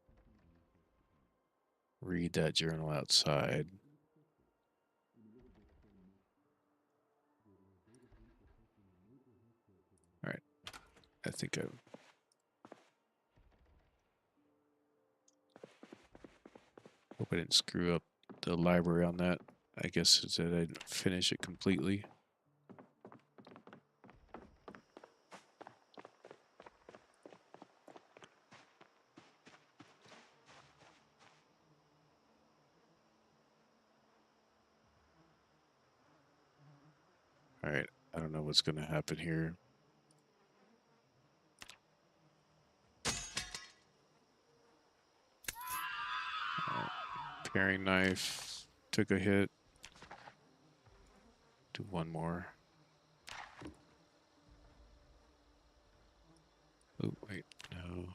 Speaker 1: read that journal outside. All right, I think I hope I didn't screw up the library on that. I guess it's that I didn't finish it completely. All right, I don't know what's gonna happen here. Paring knife took a hit. Do one more. Oh, wait, no.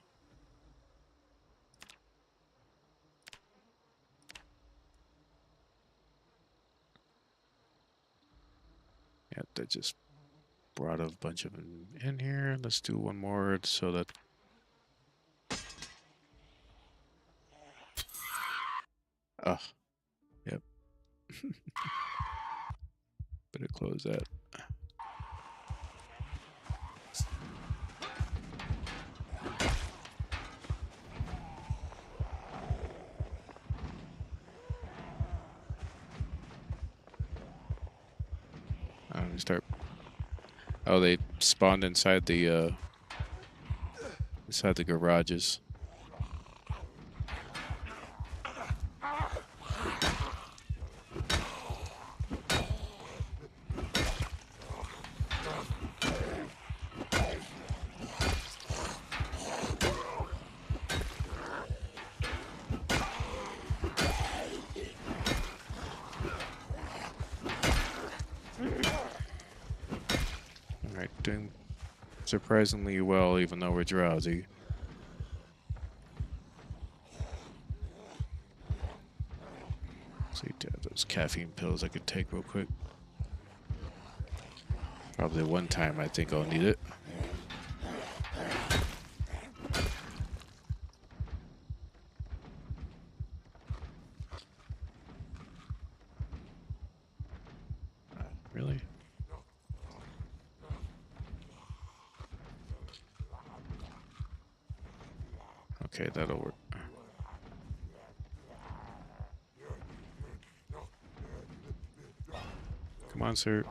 Speaker 1: Yeah, that just brought a bunch of them in here. Let's do one more so that. Oh, yep. Better close that. Start. Oh, they spawned inside the garages. All right, doing surprisingly well, even though we're drowsy. See, those caffeine pills I could take real quick. Probably one time I think I'll need it. Really? Okay, that'll work. Come on, sir.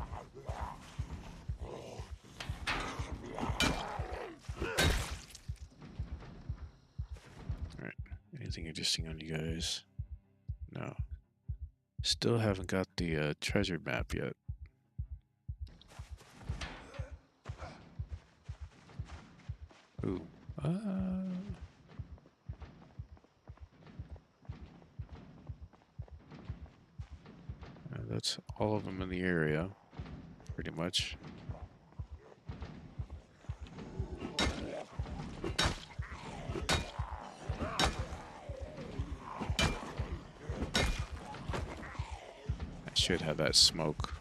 Speaker 1: Alright. Anything interesting on you guys? No. Still haven't got the treasure map yet. Ooh. That's all of them in the area, pretty much. I should have that smoke.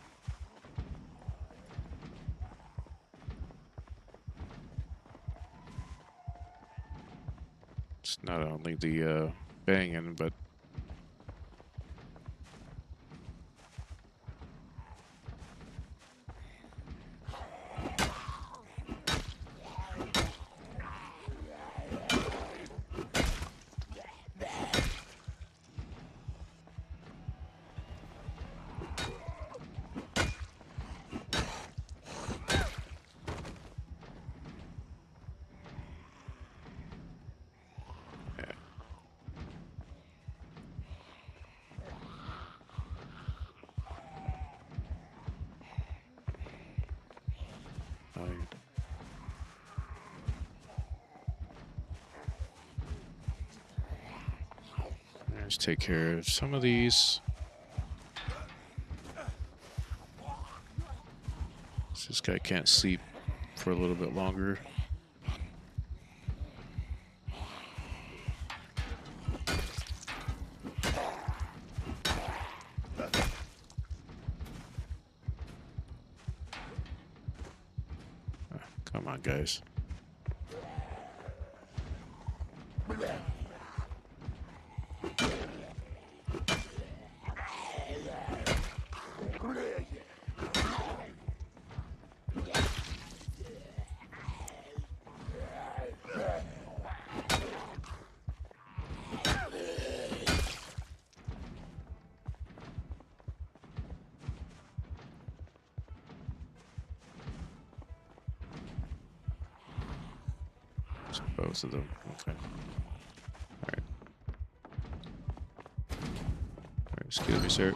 Speaker 1: It's not only the banging, but let's take care of some of these. This guy can't sleep for a little bit longer. Come on, guys. Both of them. Okay. Alright. Alright, excuse me, sir.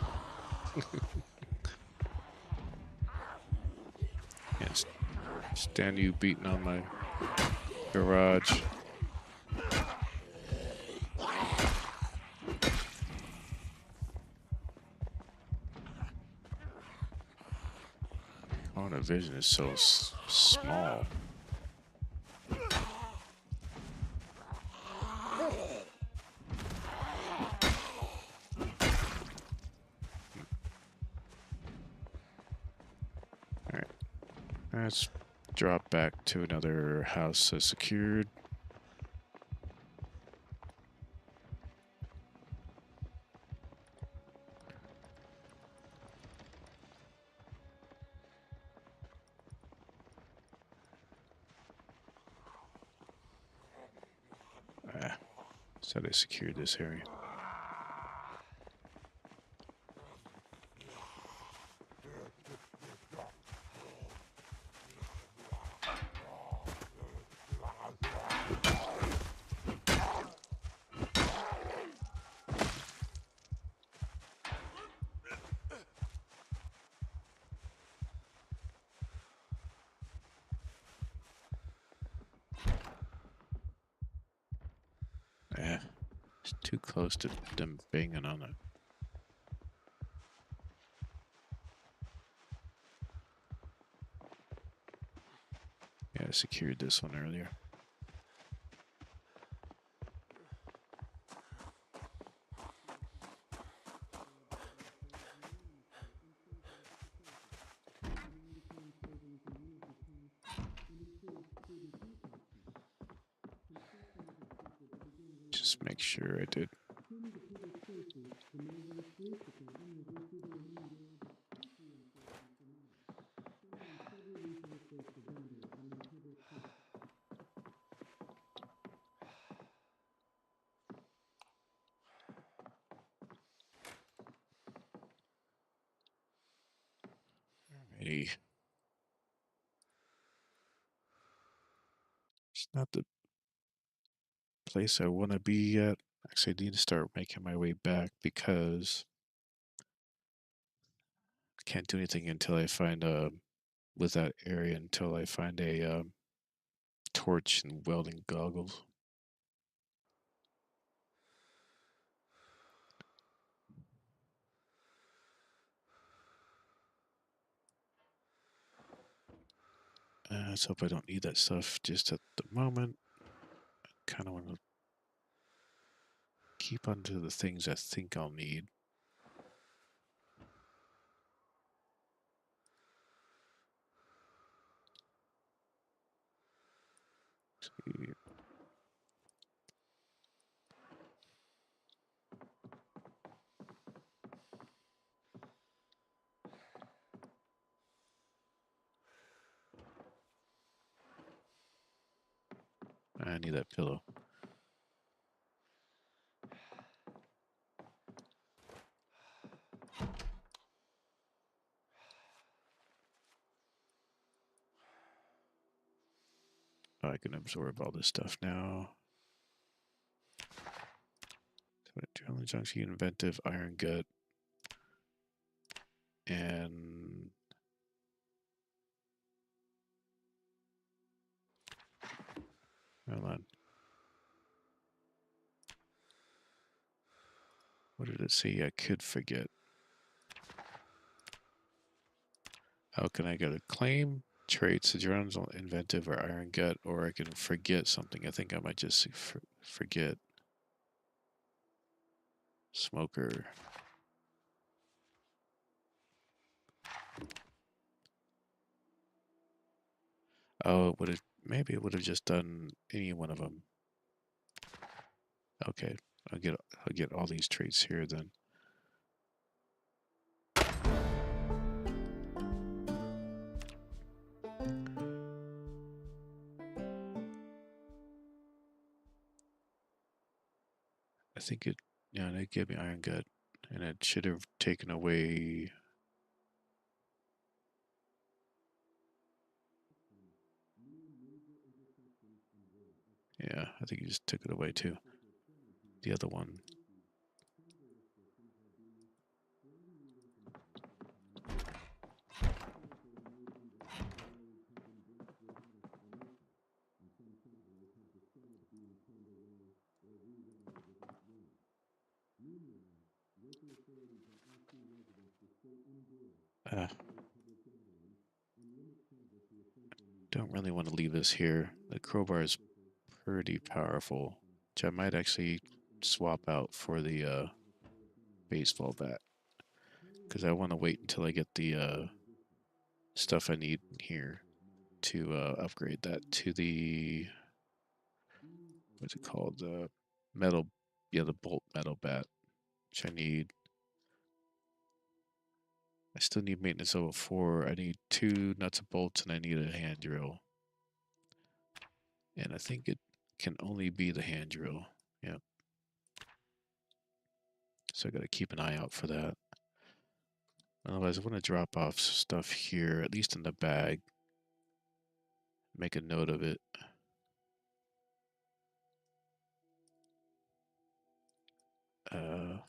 Speaker 1: Can't stand you beating on my garage. Oh, the vision is so small. Let's drop back to another house that's secured. So they secured this area. Yeah, it's too close to them banging on it. Yeah, I secured this one earlier. Just make sure I did. Hey, it's not the place I want to be yet. Actually, I need to start making my way back because I can't do anything until I find with that area until I find a torch and welding goggles. Let's hope I don't need that stuff just at the moment. I kind of want to keep onto the things I think I'll need. See. I need that pillow. Oh, I can absorb all this stuff now. Adrenaline junction, inventive, iron gut, and hold on. What did it say I could forget? How can I go to claim traits, adrenaline, inventive, or iron gut, or I can forget something? I think I might just forget smoker. Oh, it would have maybe it would have just done any one of them. Okay, I'll get all these traits here then. I think it, yeah, they gave me iron gut, and it should have taken away. Yeah, I think he just took it away too. The other one. Uh, don't really want to leave this here. The crowbar is pretty powerful, which I might actually swap out for the baseball bat because I want to wait until I get the stuff I need here to upgrade that to the what's it called? The metal, yeah, the bolt metal bat, which I need. I still need maintenance level 4. I need 2 nuts and bolts, and I need a hand drill. And I think it can only be the hand drill. Yep. So I got to keep an eye out for that. Otherwise, I want to drop off stuff here, at least in the bag. Make a note of it.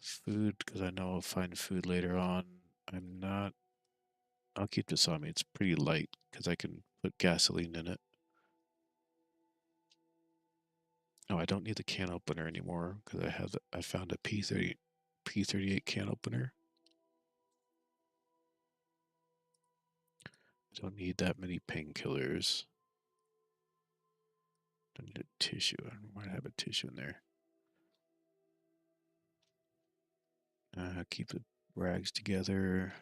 Speaker 1: Food, because I know I'll find food later on. I'm not. I'll keep this on me. It's pretty light because I can put gasoline in it. Oh, I don't need the can opener anymore because I found a P38 can opener. I don't need that many painkillers. Don't need a tissue. I might have a tissue in there. Keep the rags together.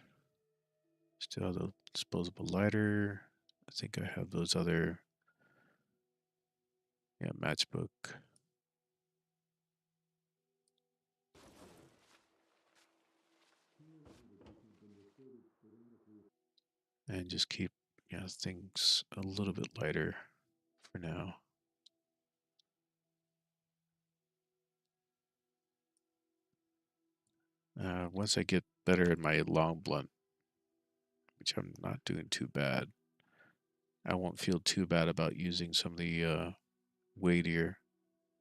Speaker 1: Still have the disposable lighter. I think I have those other. Yeah, matchbook. And just keep things a little bit lighter for now. Once I get better at my long blunt, which I'm not doing too bad. I won't feel too bad about using some of the weightier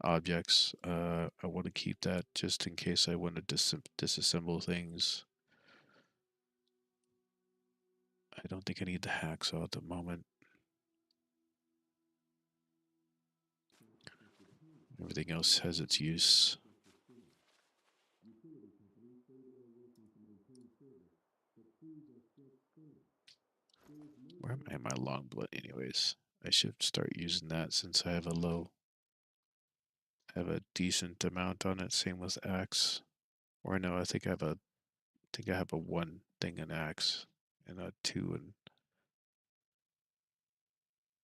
Speaker 1: objects. I want to keep that just in case I want to disassemble things. I don't think I need the hacksaw at the moment. Everything else has its use. Where am I at my long blunt anyways? I should start using that since I have a decent amount on it. Same with axe. Or no, I think I have a one thing in axe and a two and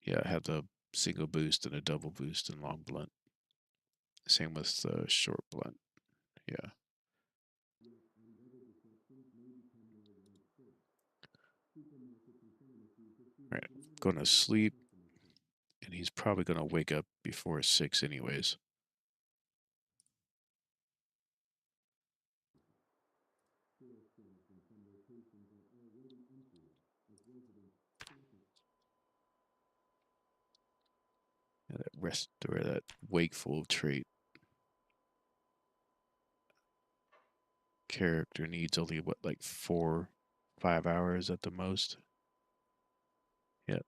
Speaker 1: yeah, I have the single boost and a double boost in long blunt. Same with the short blunt. Yeah. Right. Going to sleep, and he's probably going to wake up before 6 anyways. Yeah, that rest or that wakeful trait character needs only what, like 4, 5 hours at the most. Yep.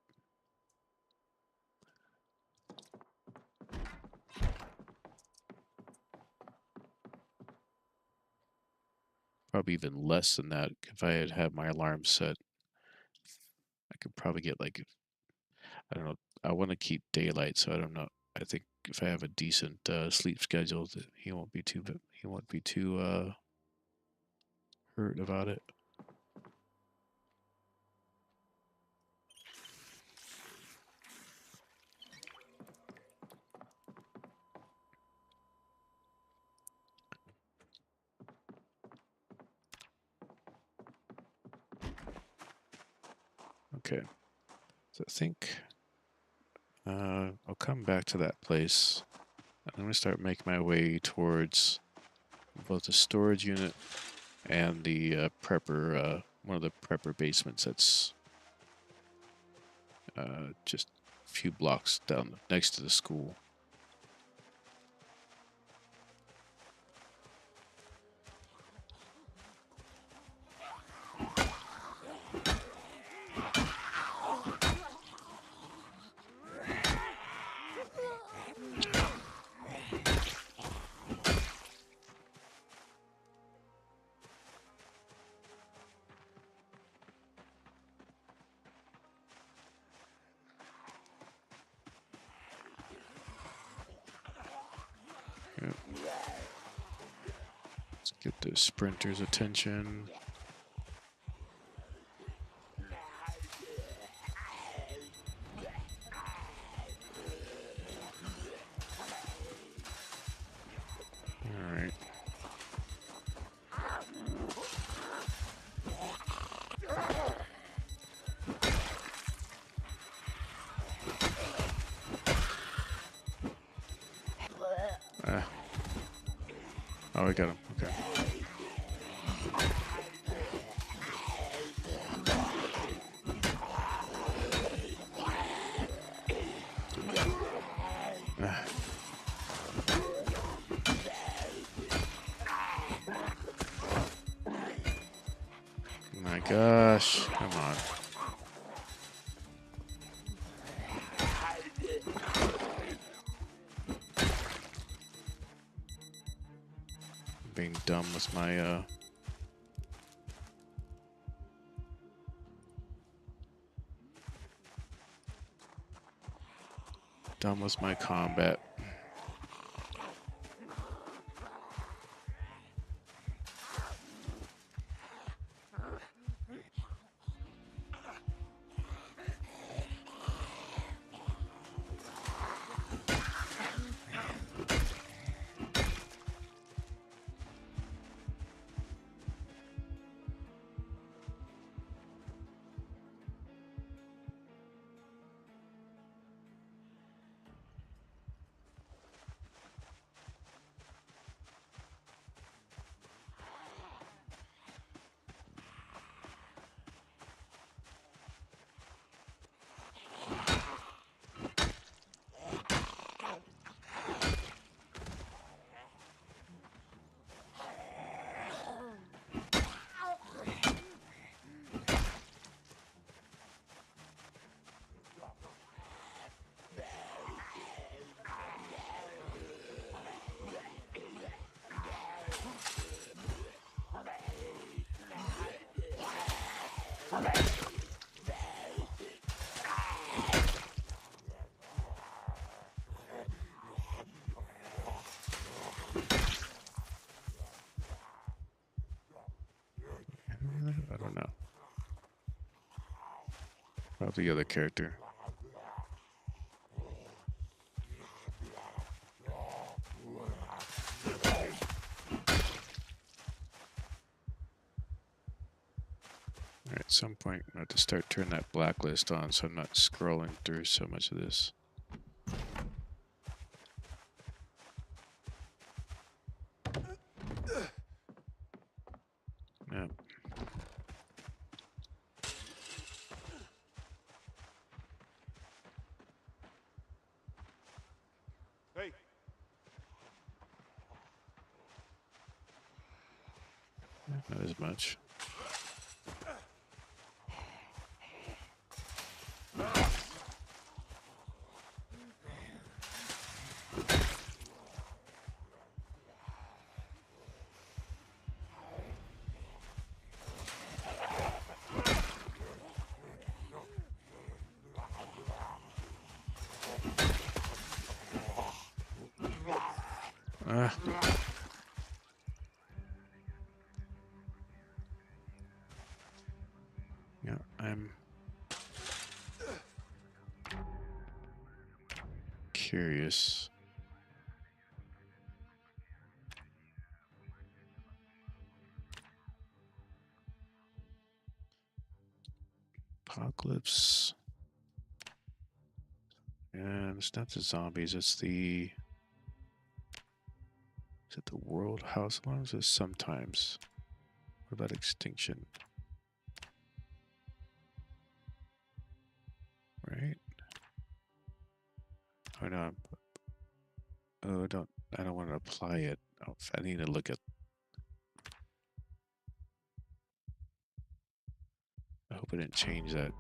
Speaker 1: Probably even less than that. If I had my alarm set, I could probably get like, I don't know. I want to keep daylight, so I don't know. I think if I have a decent sleep schedule, that he won't be too hurt about it. Okay, so I think I'll come back to that place. I'm gonna start making my way towards both the storage unit and the prepper, one of the prepper basements that's just a few blocks down next to the school. Yep. Let's get the sprinter's attention. All right. Ah. Oh, I got him. Okay. Ah. My gosh. Come on. Being dumb with my combat. I don't know. Probably the other character. Alright, at some point I have to start turning that blacklist on so I'm not scrolling through so much of this. Yeah.
Speaker 2: Hey.
Speaker 1: Not as much. Ah. Yeah, I'm curious. Apocalypse. And it's not the zombies, it's the... Is it the world house alarms? It's sometimes. What about extinction? Right? Oh no. Oh, I don't want to apply it. Oh, I need to look at... I hope I didn't change that.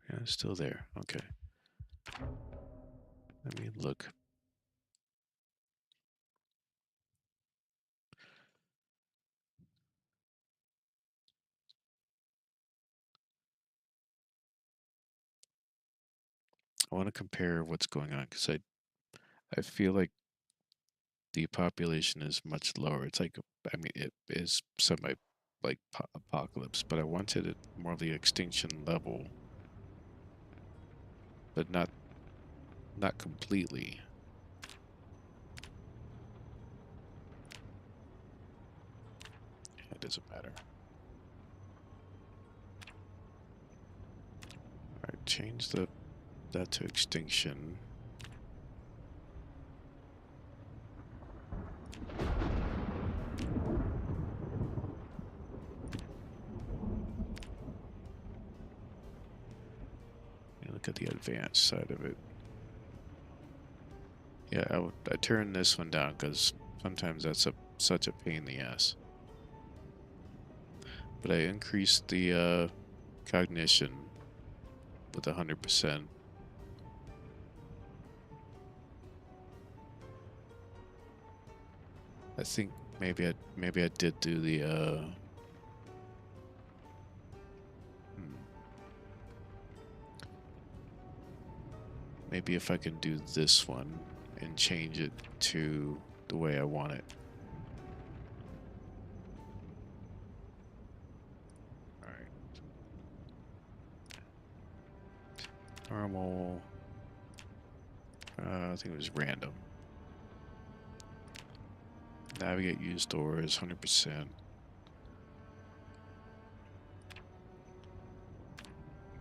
Speaker 1: Yeah, it's still there. Okay. Let me look. I want to compare what's going on because I feel like the population is much lower. It's like, I mean, it is semi like apocalypse, but I wanted it more of the extinction level, but not completely. It doesn't matter. All right, change that to extinction. And look at the advanced side of it. Yeah, I turn this one down because sometimes that's such a pain in the ass. But I increased the cognition with 100%. I think maybe I did do the maybe if I can do this one and change it to the way I want it. All right. Normal. I think it was random. Navigate use doors 100%.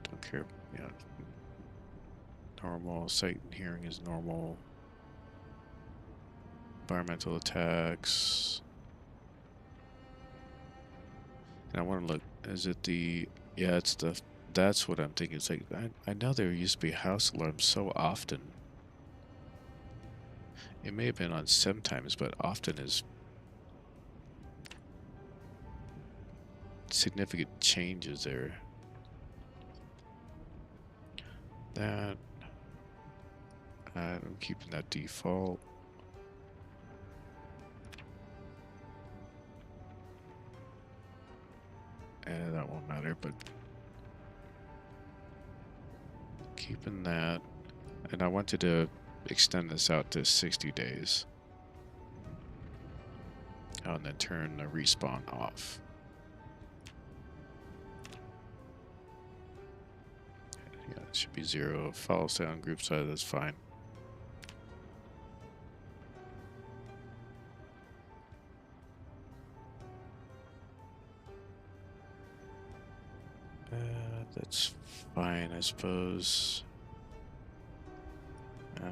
Speaker 1: Don't care. Yeah. Normal. Sight and hearing is normal. Environmental attacks. And I want to look. Is it the? Yeah, it's the. That's what I'm thinking. It's like I know there used to be house alarms so often. It may have been on sometimes, but often is significant changes there. That I'm keeping that default. that won't matter, but keeping that. And I wanted to extend this out to 60 days. Oh, and then turn the respawn off. Yeah, it should be 0. Follow stay on group side, that's fine. That's fine, I suppose.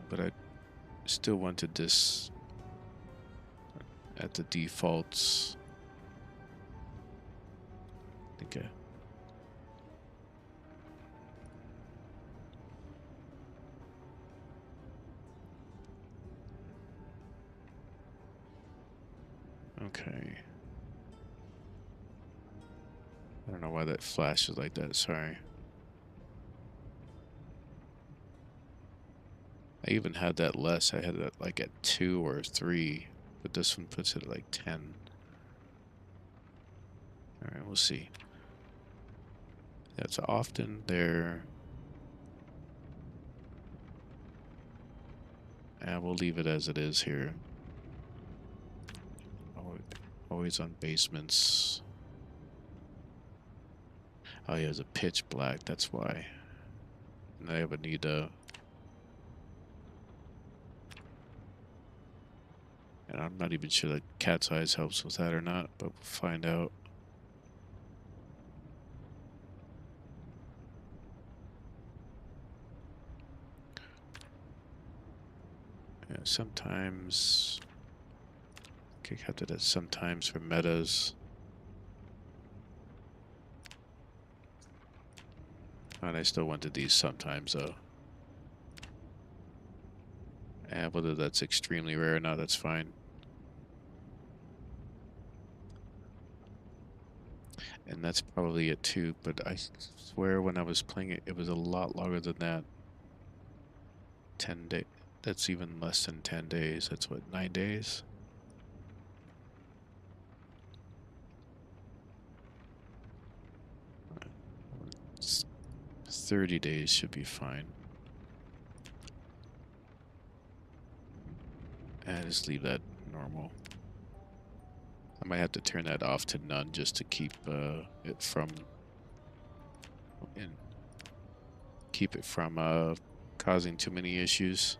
Speaker 1: But I still wanted this at the defaults. Okay. Okay. I don't know why that flashes like that, sorry. I even had that less. I had that like at 2 or 3, but this one puts it at like 10. Alright, we'll see. That's often there. And we'll leave it as it is here. Always on basements. Oh, yeah, it's a pitch black, that's why. And I would need a... And I'm not even sure that cat's eyes helps with that or not, but we'll find out. Yeah, sometimes... I kept it at sometimes for metas. And I still wanted these sometimes, though. And whether that's extremely rare or not, that's fine. And that's probably it too, but I swear when I was playing it, it was a lot longer than that. 10 days. That's even less than 10 days. That's what, 9 days? It's 30 days should be fine. And just leave that normal. I might have to turn that off to none just to keep it from causing too many issues.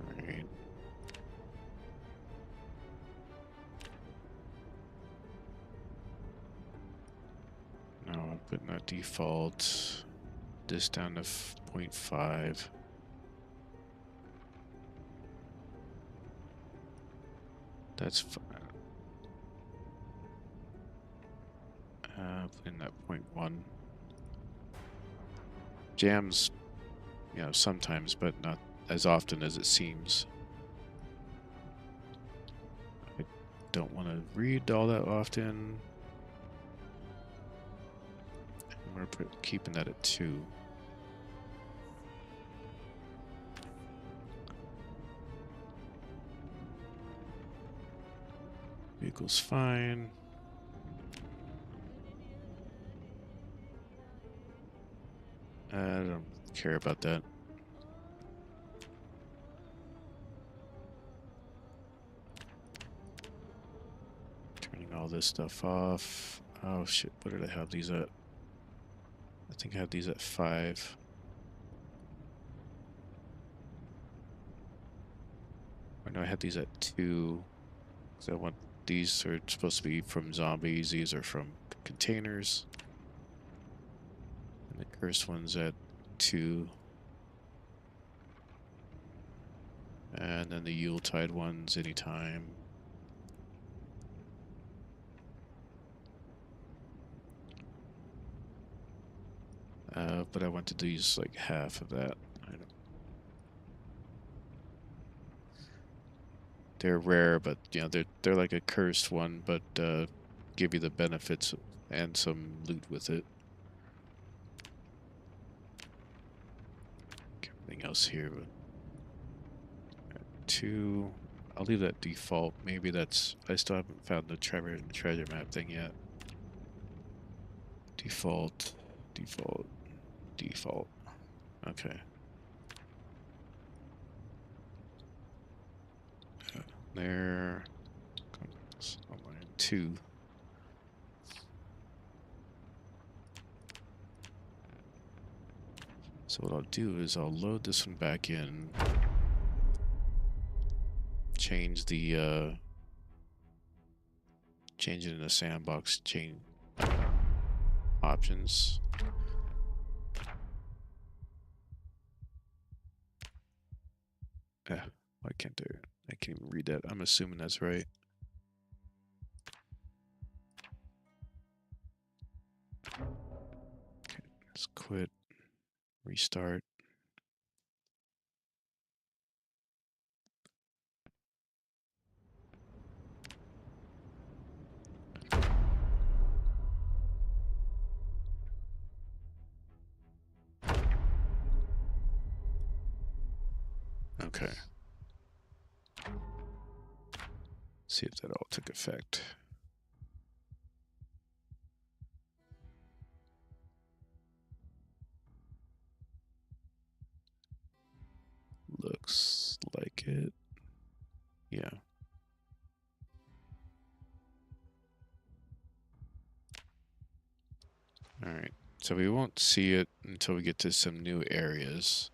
Speaker 1: Alright. Now I'm putting that default. This down to 0.5. That's fine. Putting that 0.1. Jams, you know, sometimes, but not as often as it seems. I don't want to read all that often. We're keeping that at 2. Vehicle's fine. I don't care about that. Turning all this stuff off. Oh shit, what did I have these at? I think I have these at 5. Or no, I had these at 2. So I want these are supposed to be from zombies. These are from containers. And the cursed one's at 2. And then the Yuletide ones anytime. But I wanted to use like half of that item. They're rare, but you know they're like a cursed one, but give you the benefits and some loot with it. Everything else here. But 2. I'll leave that default. Maybe that's... I still haven't found the treasure map thing yet. Default. Default. Default. Okay. There. Online 2. So what I'll do is I'll load this one back in. Change the change it in the sandbox chain options. Why can't I can't even read that. I'm assuming that's right. Okay, let's quit. Restart. Okay. See if that all took effect. Looks like it. Yeah. Alright. So we won't see it until we get to some new areas.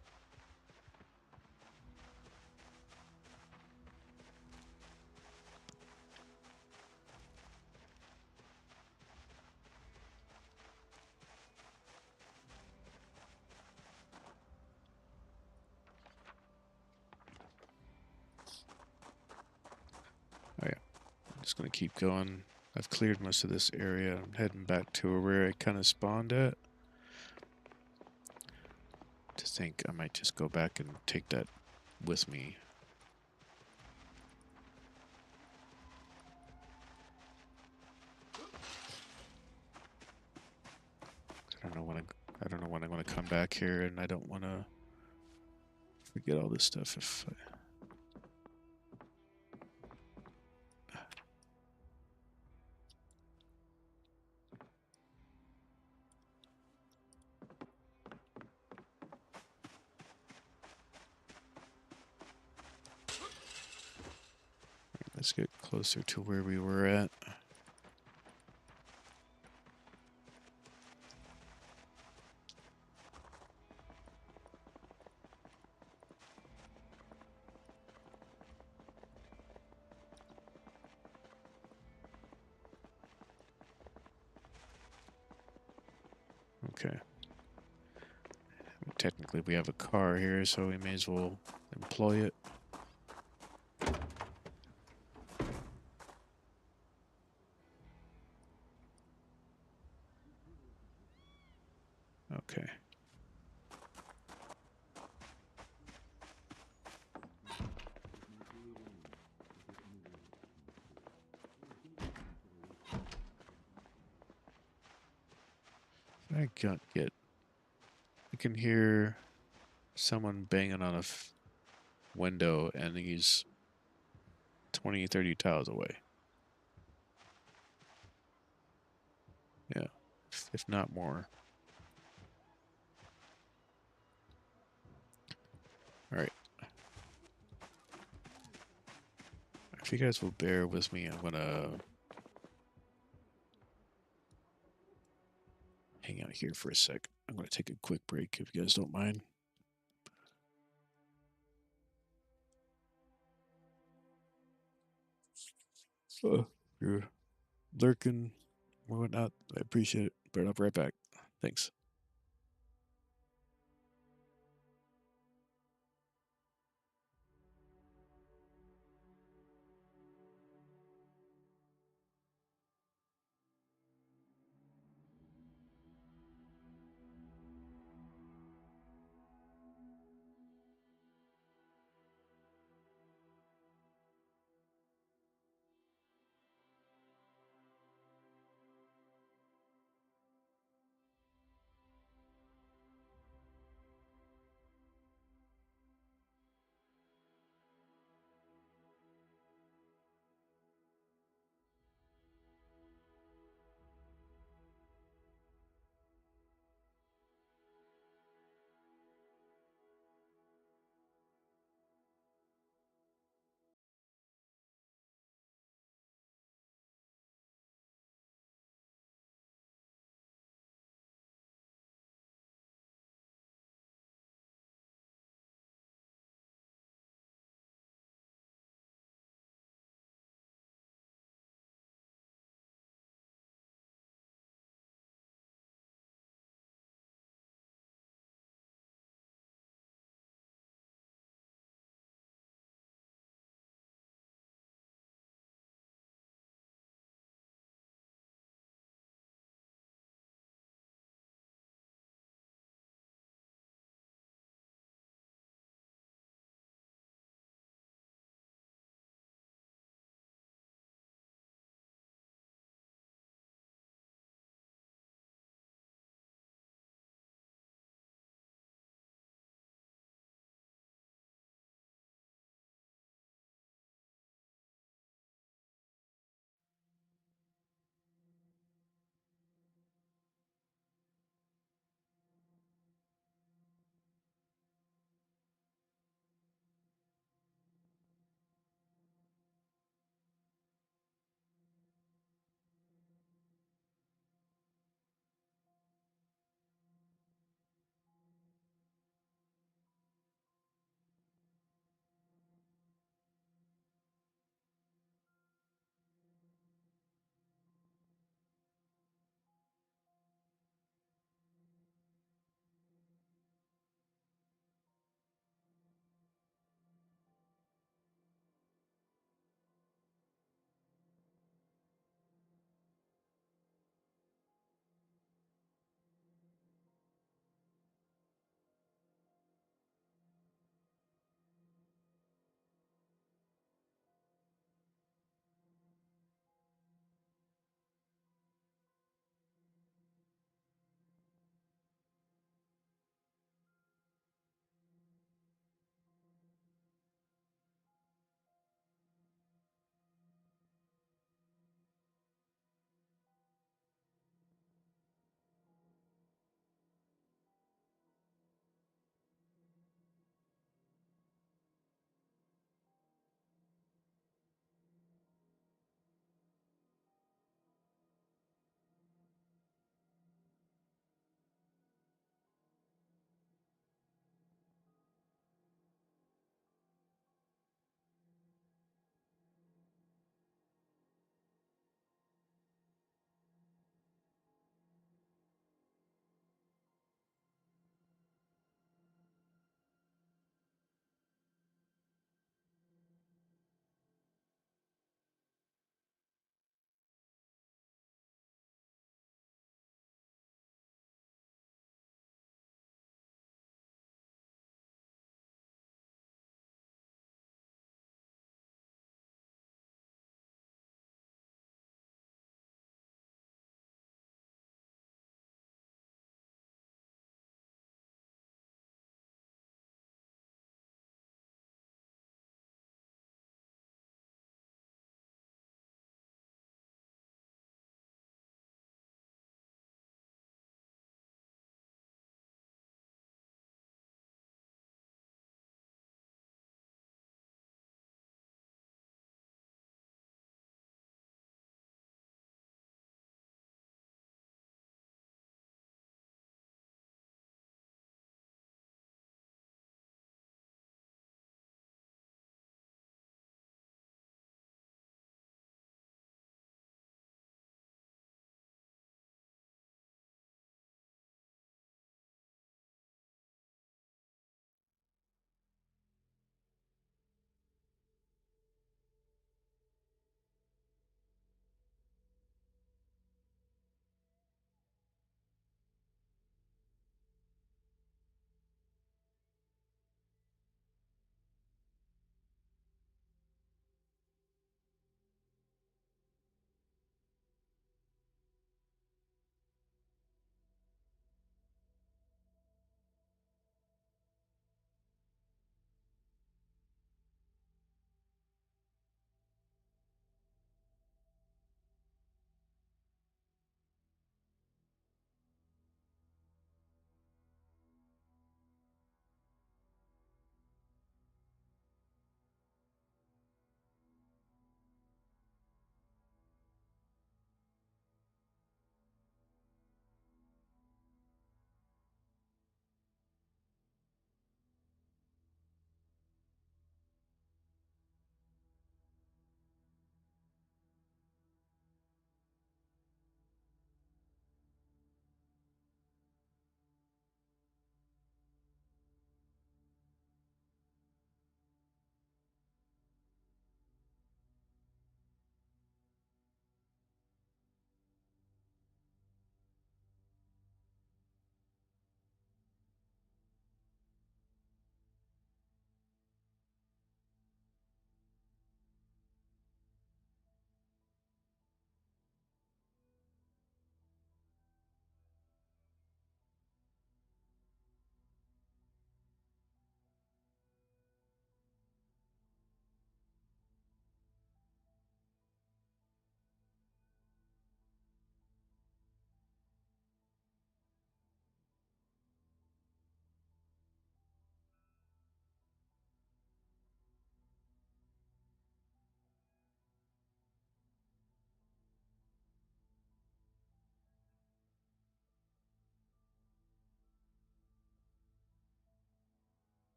Speaker 1: Oh yeah. I'm just gonna keep going. I've cleared most of this area. I'm heading back to where I kind of spawned at. To think I might just go back and take that with me. I don't know when I'm gonna come back here, and I don't want to forget all this stuff if I... Let's get closer to where we were at. Okay. Technically, we have a car here, so we may as well employ it. Okay. I can't get... I can hear someone banging on a window, and he's 20, 30 tiles away. Yeah, if not more. Alright. If you guys will bear with me, I'm gonna hang out here for a sec. I'm gonna take a quick break if you guys don't mind. If you're lurking or whatnot, I appreciate it. But I'll be right back. Thanks.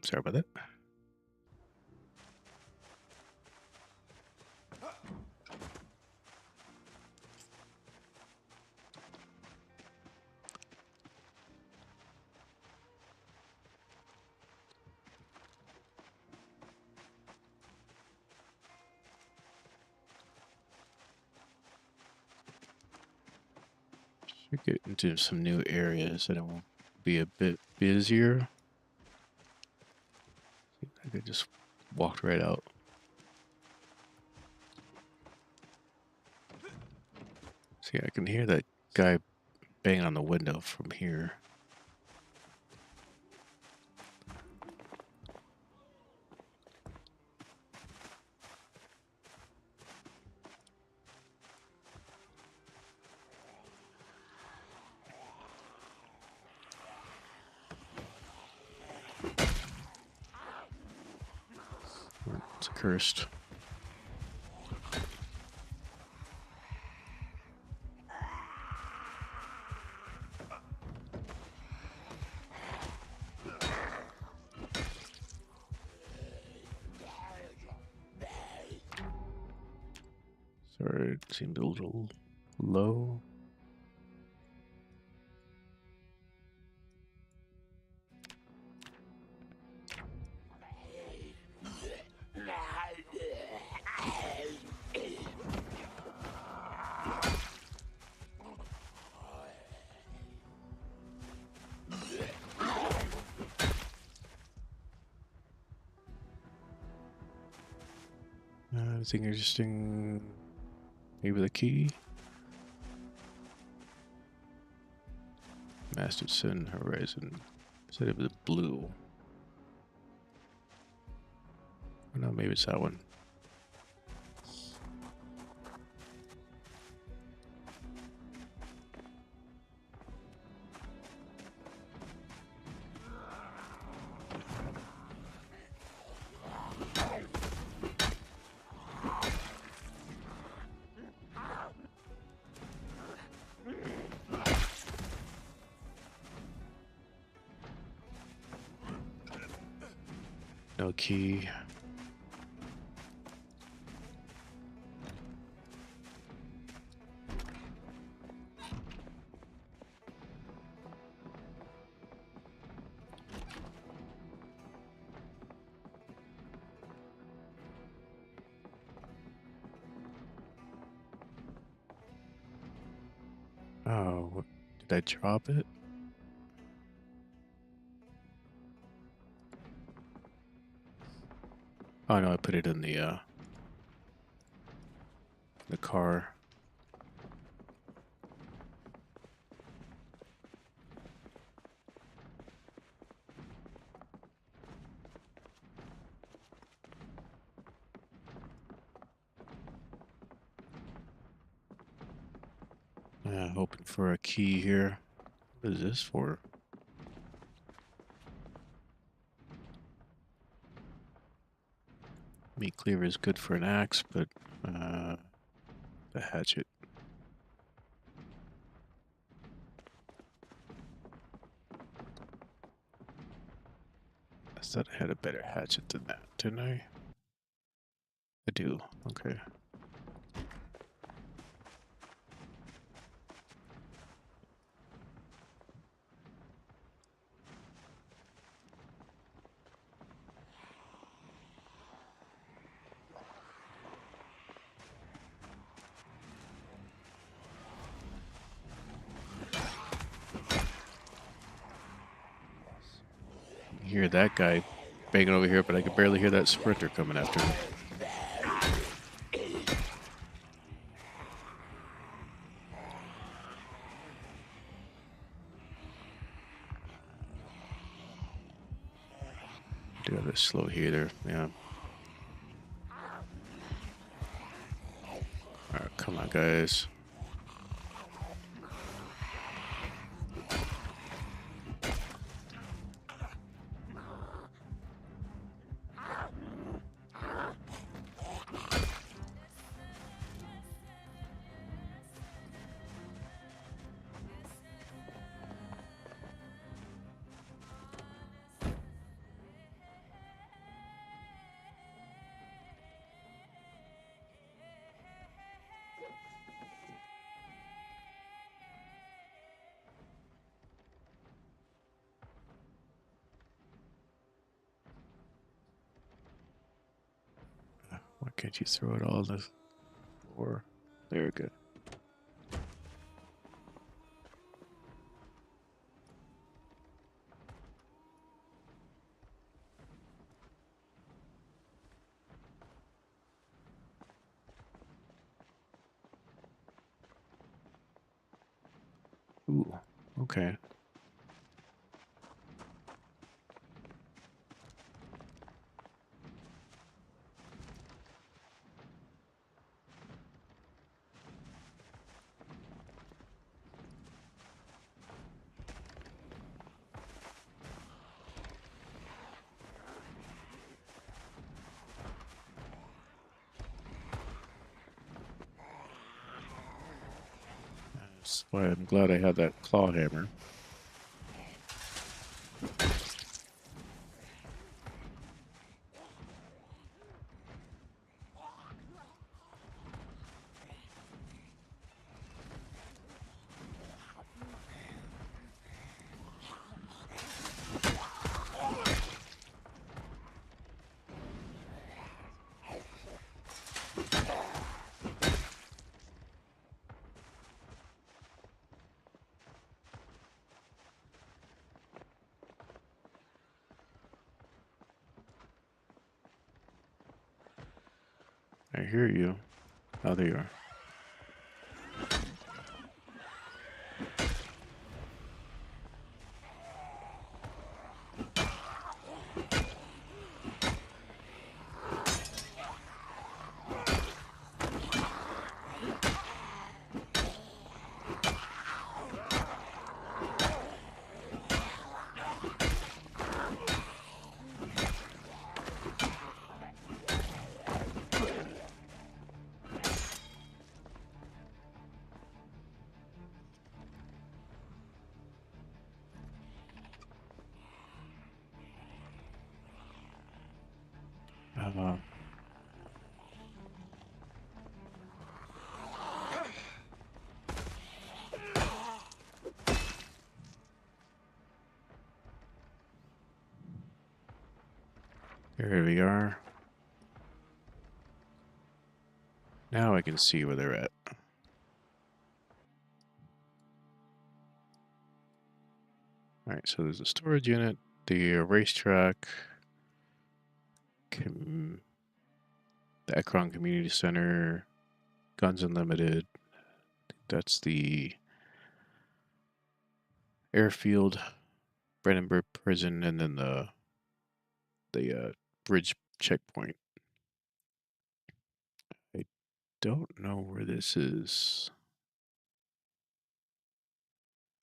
Speaker 1: Sorry about that. Should get into some new areas and it will be a bit busier. I could just walk right out. See, I can hear that guy banging on the window from here. It's cursed. Sorry, it seemed a little low. Anything interesting? Maybe the key? Master Sin Horizon. Said it was blue. Oh, no, maybe it's that one. No key. Oh, did I drop it? Oh no, I put it in the car. Hoping for a key here. What is this for? Meat cleaver is good for an axe, but the hatchet. I thought I had a better hatchet than that, didn't I? I do. Okay. Hear that guy banging over here, but I could barely hear that sprinter coming after me. Do have a slow heater, yeah. Alright, come on, guys. can't you throw it all on the floor? There, good. Ooh, okay. That's why I'm glad I had that claw hammer. I hear you. Oh, there you are. Uh, Here we are. Now I can see where they're at. Alright, so there's a storage unit, the racetrack, the Ekron Community Center, Guns Unlimited. That's the airfield, Brandenburg Prison, and then the bridge checkpoint. I don't know where this is.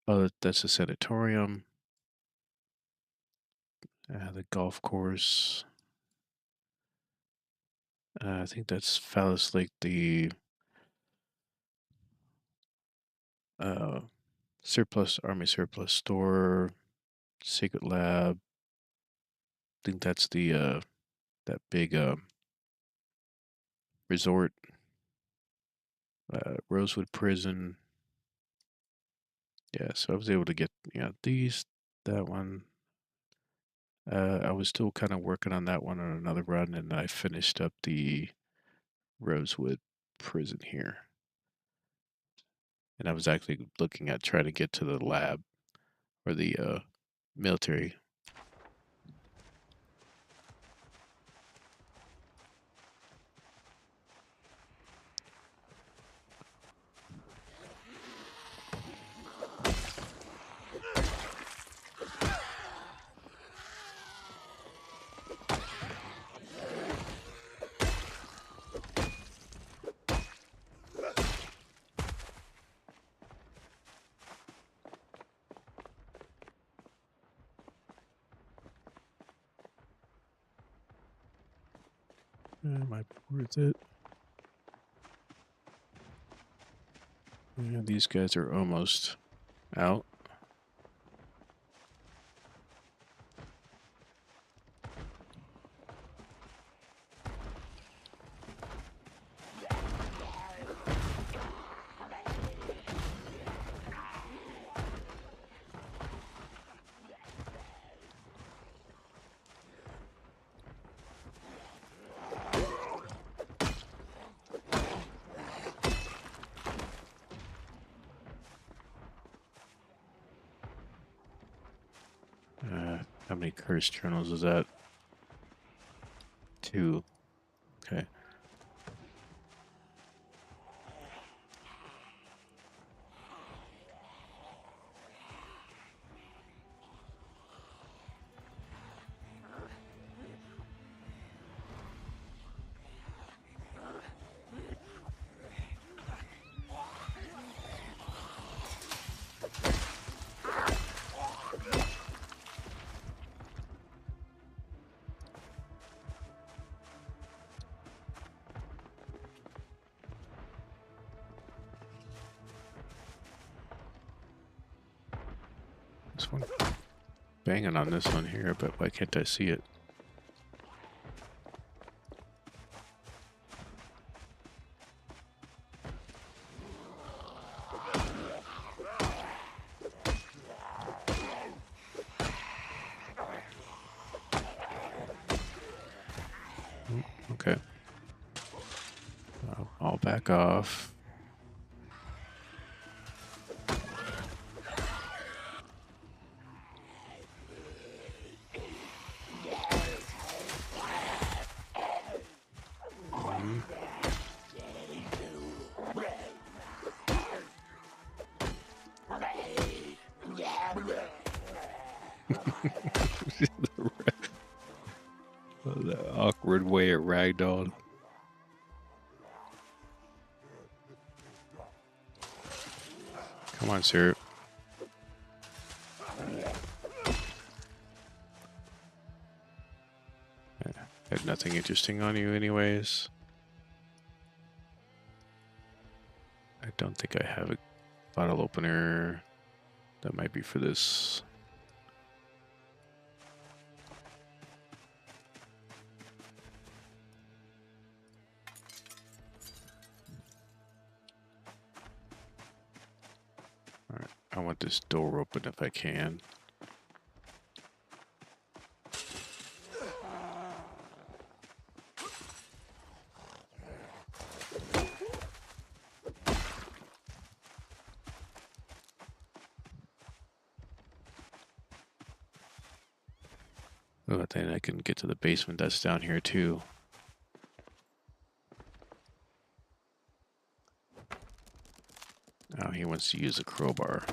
Speaker 1: Oh, that's a sanatorium. The golf course. I think that's Phallus Lake, the uh, Army surplus store, Secret Lab. I think that's the that big resort, Rosewood Prison. Yeah, so I was able to get that one. I was still kind of working on that one on another run, and I finished up the Rosewood Prison here. And I was actually looking at trying to get to the lab or the military. Might be worth it. Yeah, these guys are almost out. How many curse journals is that? 2. Okay. This one banging on this one here, but why can't I see it? Okay. I'll back off. The awkward way it ragdolled. Come on, sir. Had nothing interesting on you anyways. I don't think I have a bottle opener. That might be for this. Alright, I want this door open if I can. Oh, then I can get to the basement that's down here too. Oh, he wants to use a crowbar.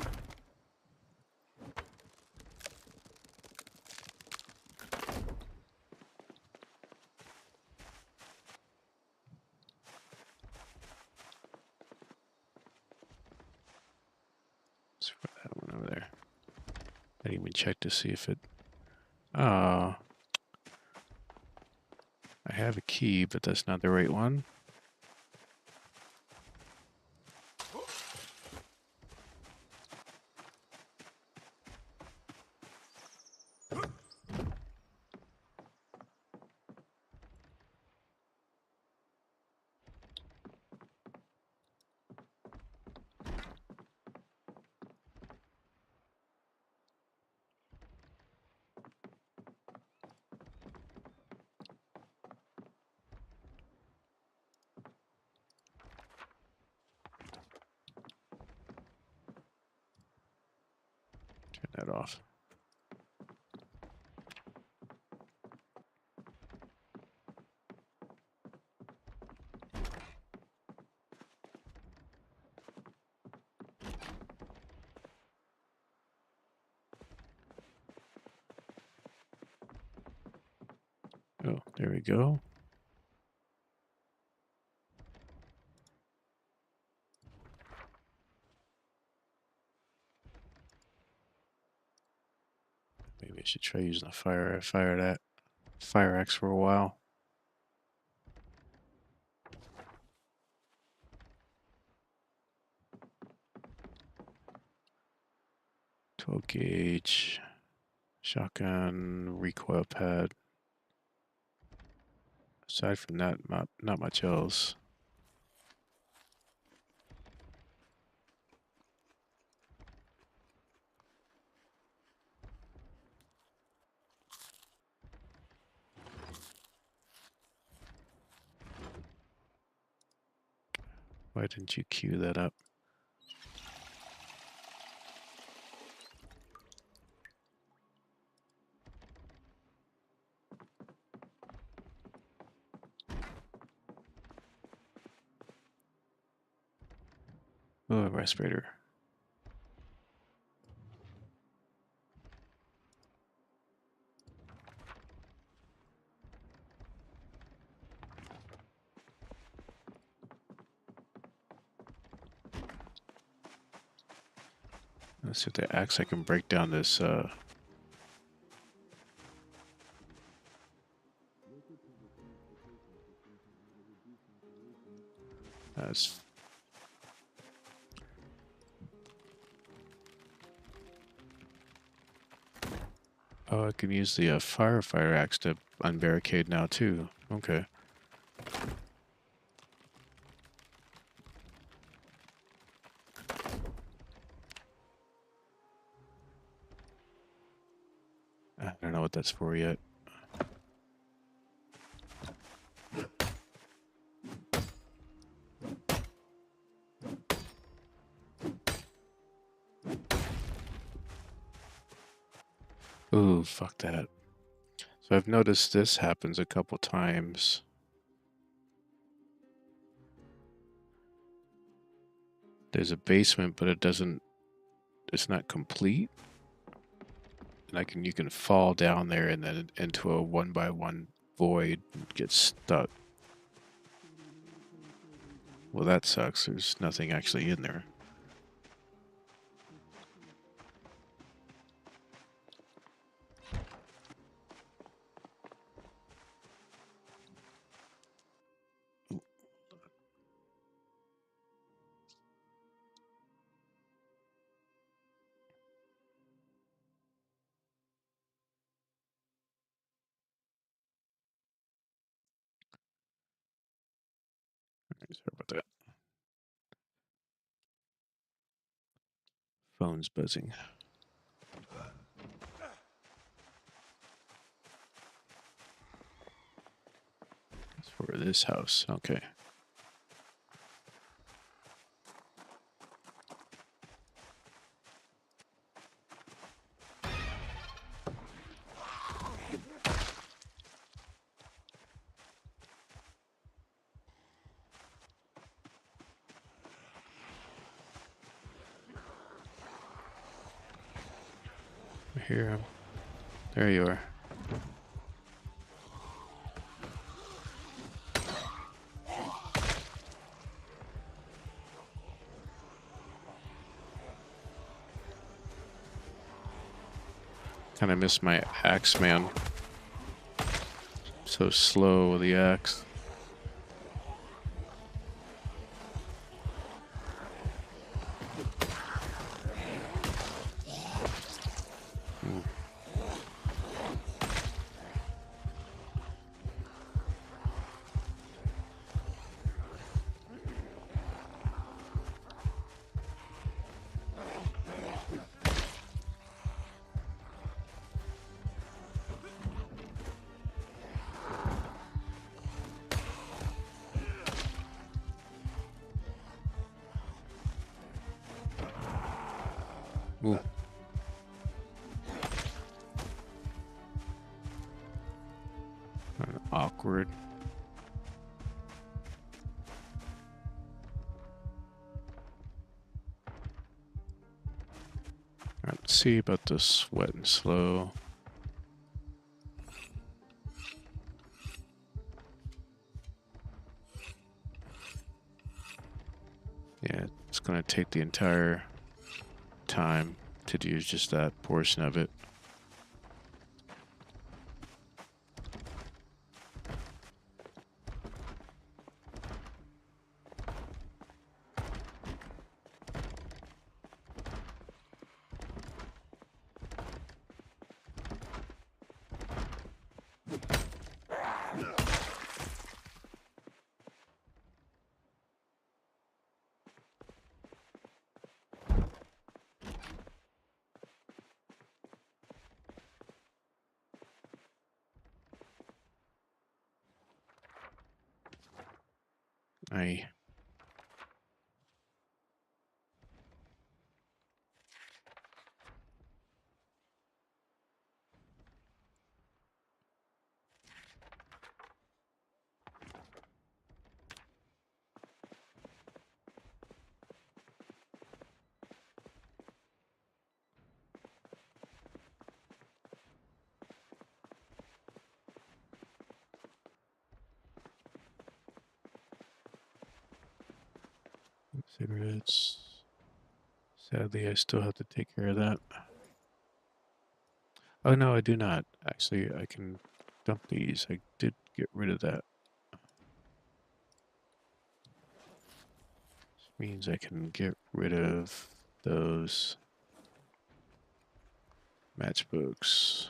Speaker 1: Let's put that one over there. I didn't even check to see if it... I have a key, but that's not the right one. Turn that off. Oh, there we go. Maybe I should try using a fire axe for a while. .12 gauge, shotgun, recoil pad. Aside from that, not much else. Why didn't you queue that up? Oh, a respirator. Let's see if the axe I can break down this that's oh, I can use the firefighter axe to unbarricade now too. Okay. I don't know what that's for yet. Ooh, fuck that. So I've noticed this happens a couple times. There's a basement, but it's not complete. And you can fall down there and then into a 1x1 void and get stuck. Well, that sucks. There's nothing actually in there. Sorry about that. Phone's buzzing. It's for this house. Okay. I hear him. There you are. Kind of miss my axe, man. So slow with the axe. Ooh. Ooh. Awkward. Alright, let's see about the sweat and slow. Yeah, it's gonna take the entire time to use just that portion of it. I Cigarettes. Sadly, I still have to take care of that. Oh no, I do not. Actually, I can dump these. I did get rid of that. Which means I can get rid of those matchbooks.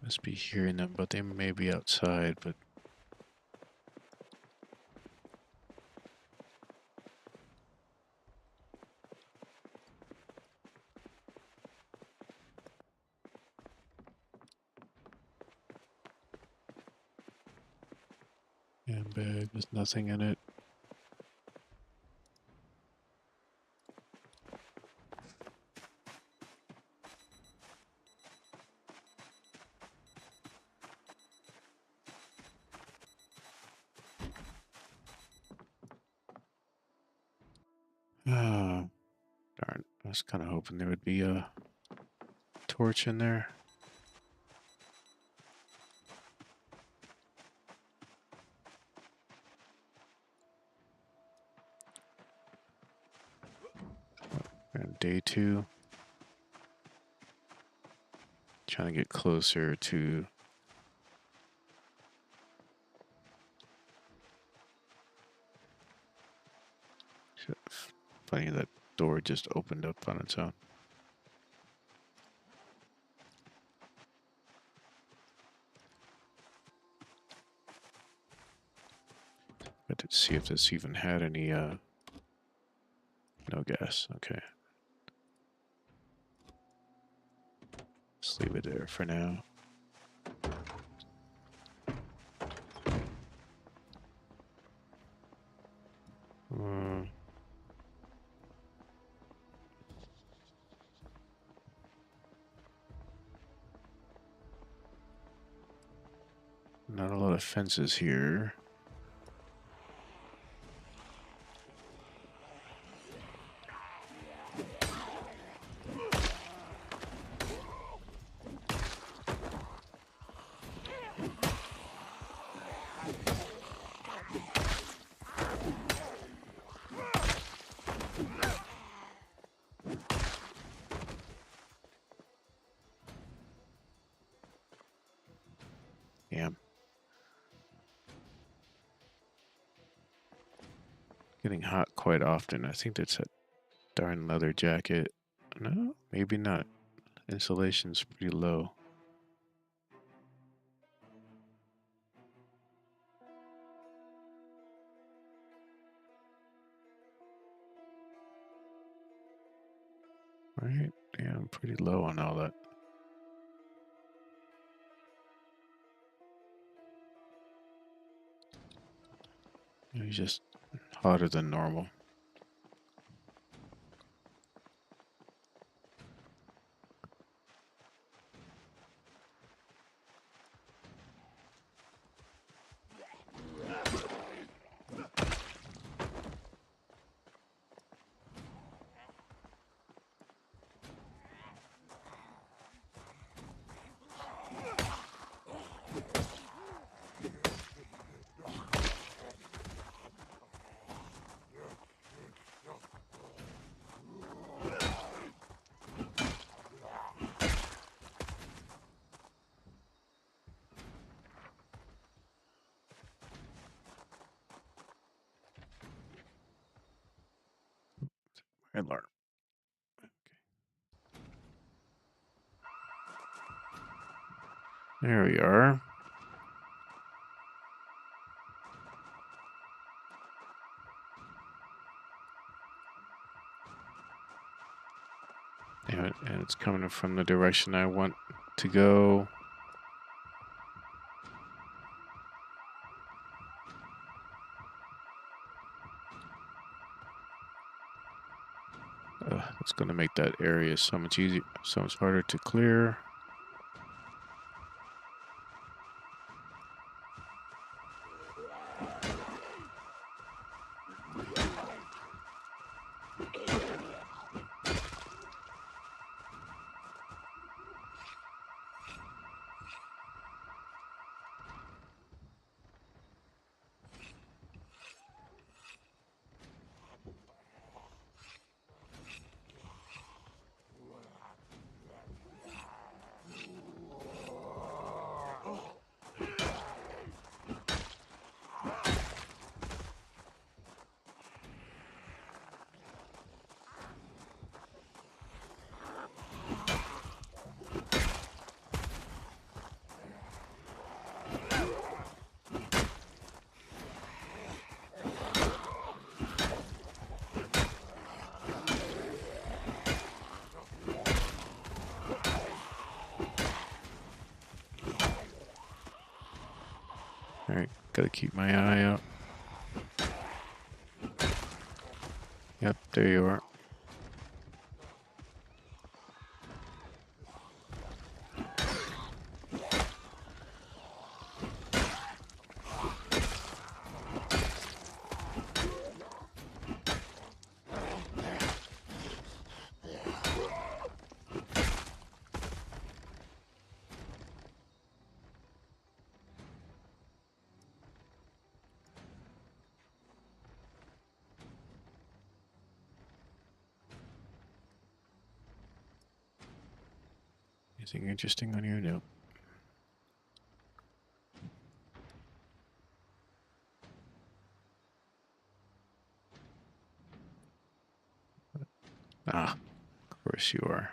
Speaker 1: Must be hearing them, but they may be outside, but handbag with nothing in it. Oh, darn. I was kind of hoping there would be a torch in there. And day 2. Trying to get closer to funny that door just opened up on its own. But to see if this even had any no gas. Okay. Let's leave it there for now. Not a lot of fences here. Yeah. Getting hot quite often. I think that's a darn leather jacket. No, maybe not. Insulation's pretty low. Right? Yeah, I'm pretty low on all that. It's just hotter than normal. Alarm. Okay. There we are. And it's coming from the direction I want to go. It's going to make that area so much easier, so much harder to clear. Alright, gotta keep my eye out. Yep, there you are. Anything interesting on your note? Ah, of course you are.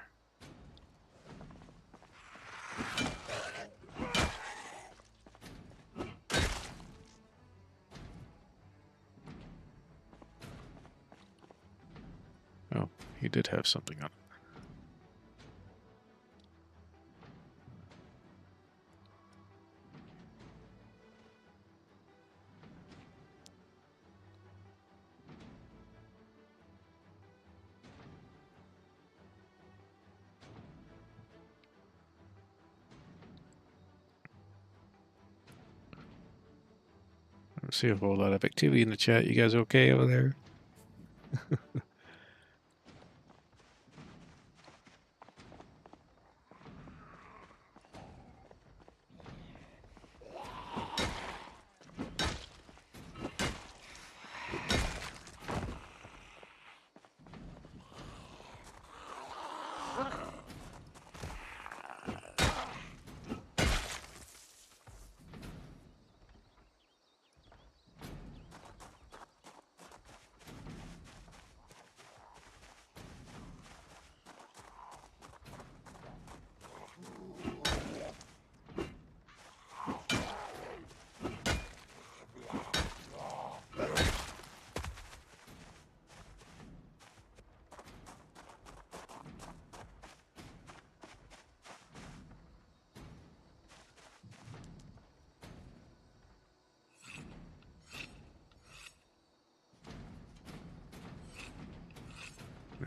Speaker 1: Oh, he did have something on. I don't see a whole lot of activity in the chat. You guys okay over there?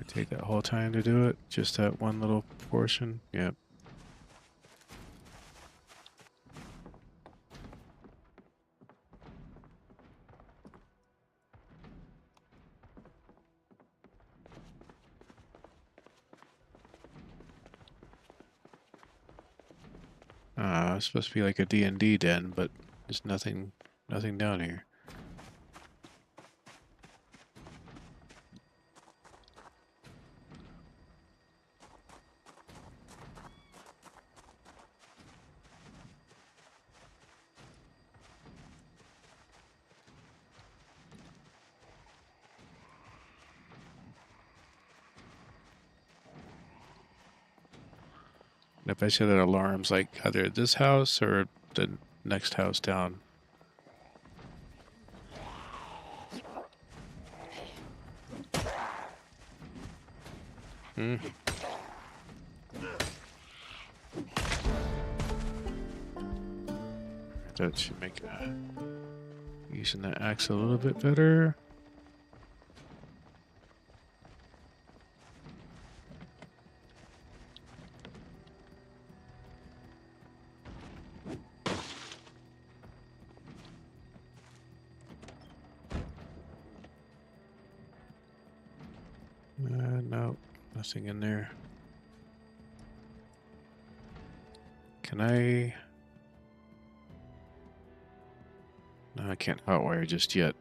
Speaker 1: Take that whole time to do it? Just that one little portion? Yep. It's supposed to be like a D&D den, but there's nothing down here. I bet you that alarm's like either this house or the next house down. That should make using that axe a little bit better. No, nothing in there. Can I? No, I can't hotwire just yet.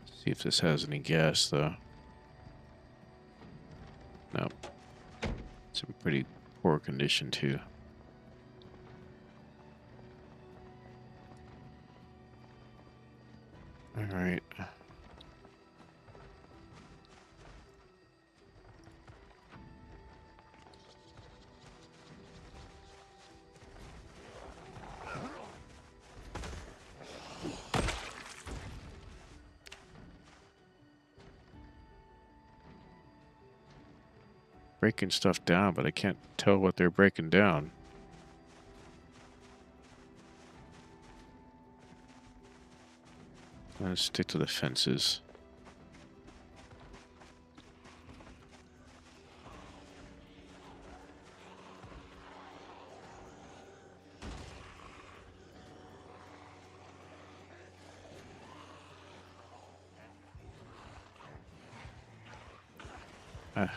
Speaker 1: See if this has any gas, though. Nope. It's in pretty poor condition, too. Alright. Breaking stuff down, but I can't tell what they're breaking down. Let's stick to the fences. Ah.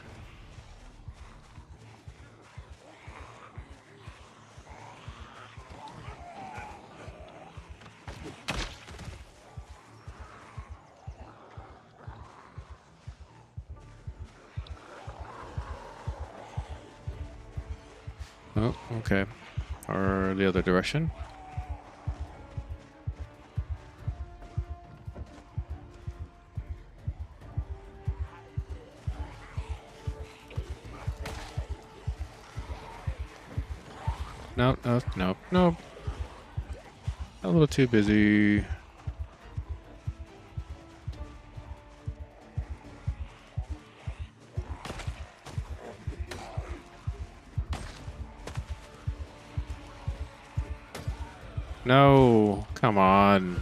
Speaker 1: Oh, okay. Or the other direction. No, no, no, no. A little too busy. No, come on.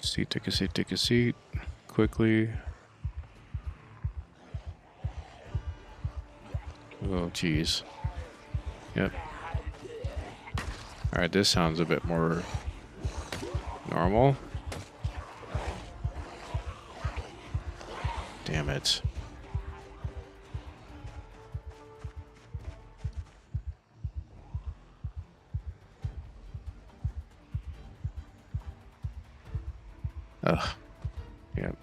Speaker 1: Seat, take a seat, take a seat. Quickly. Oh, geez. Yep. Alright, this sounds a bit more normal. Damn it. Ugh. Yep.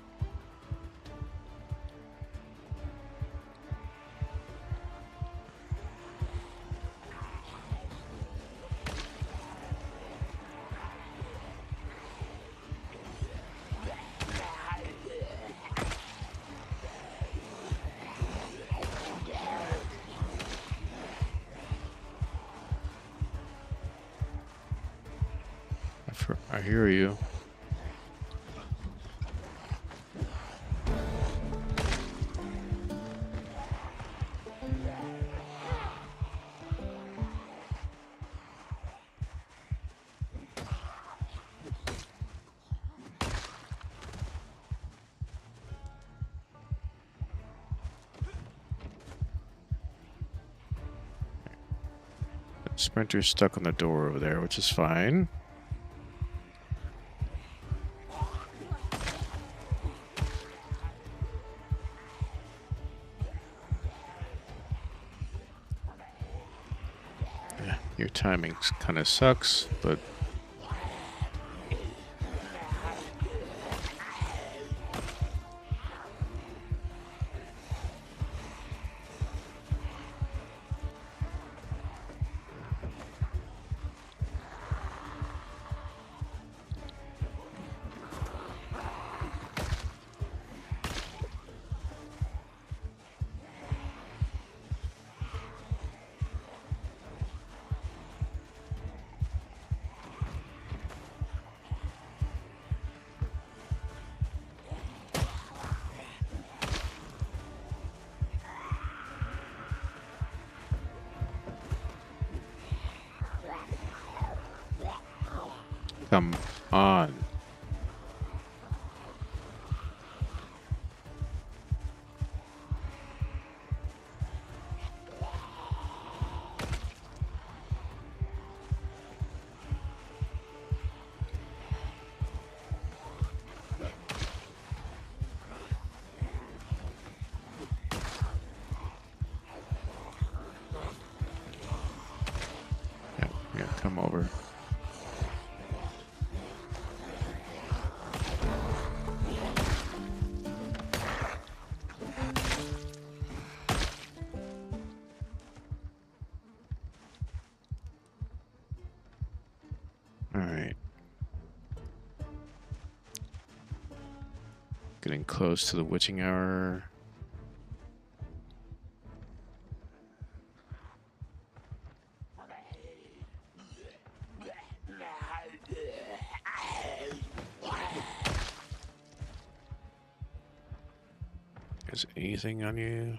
Speaker 1: I hear you. Sprinter's stuck on the door over there, which is fine. Yeah, your timing kind of sucks, but Come on. Yeah, yeah, come over. All right. Getting close to the witching hour. Is anything on you?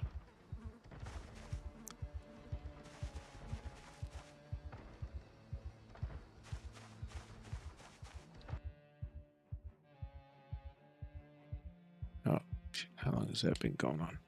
Speaker 1: Oh, shit, how long has that been going on?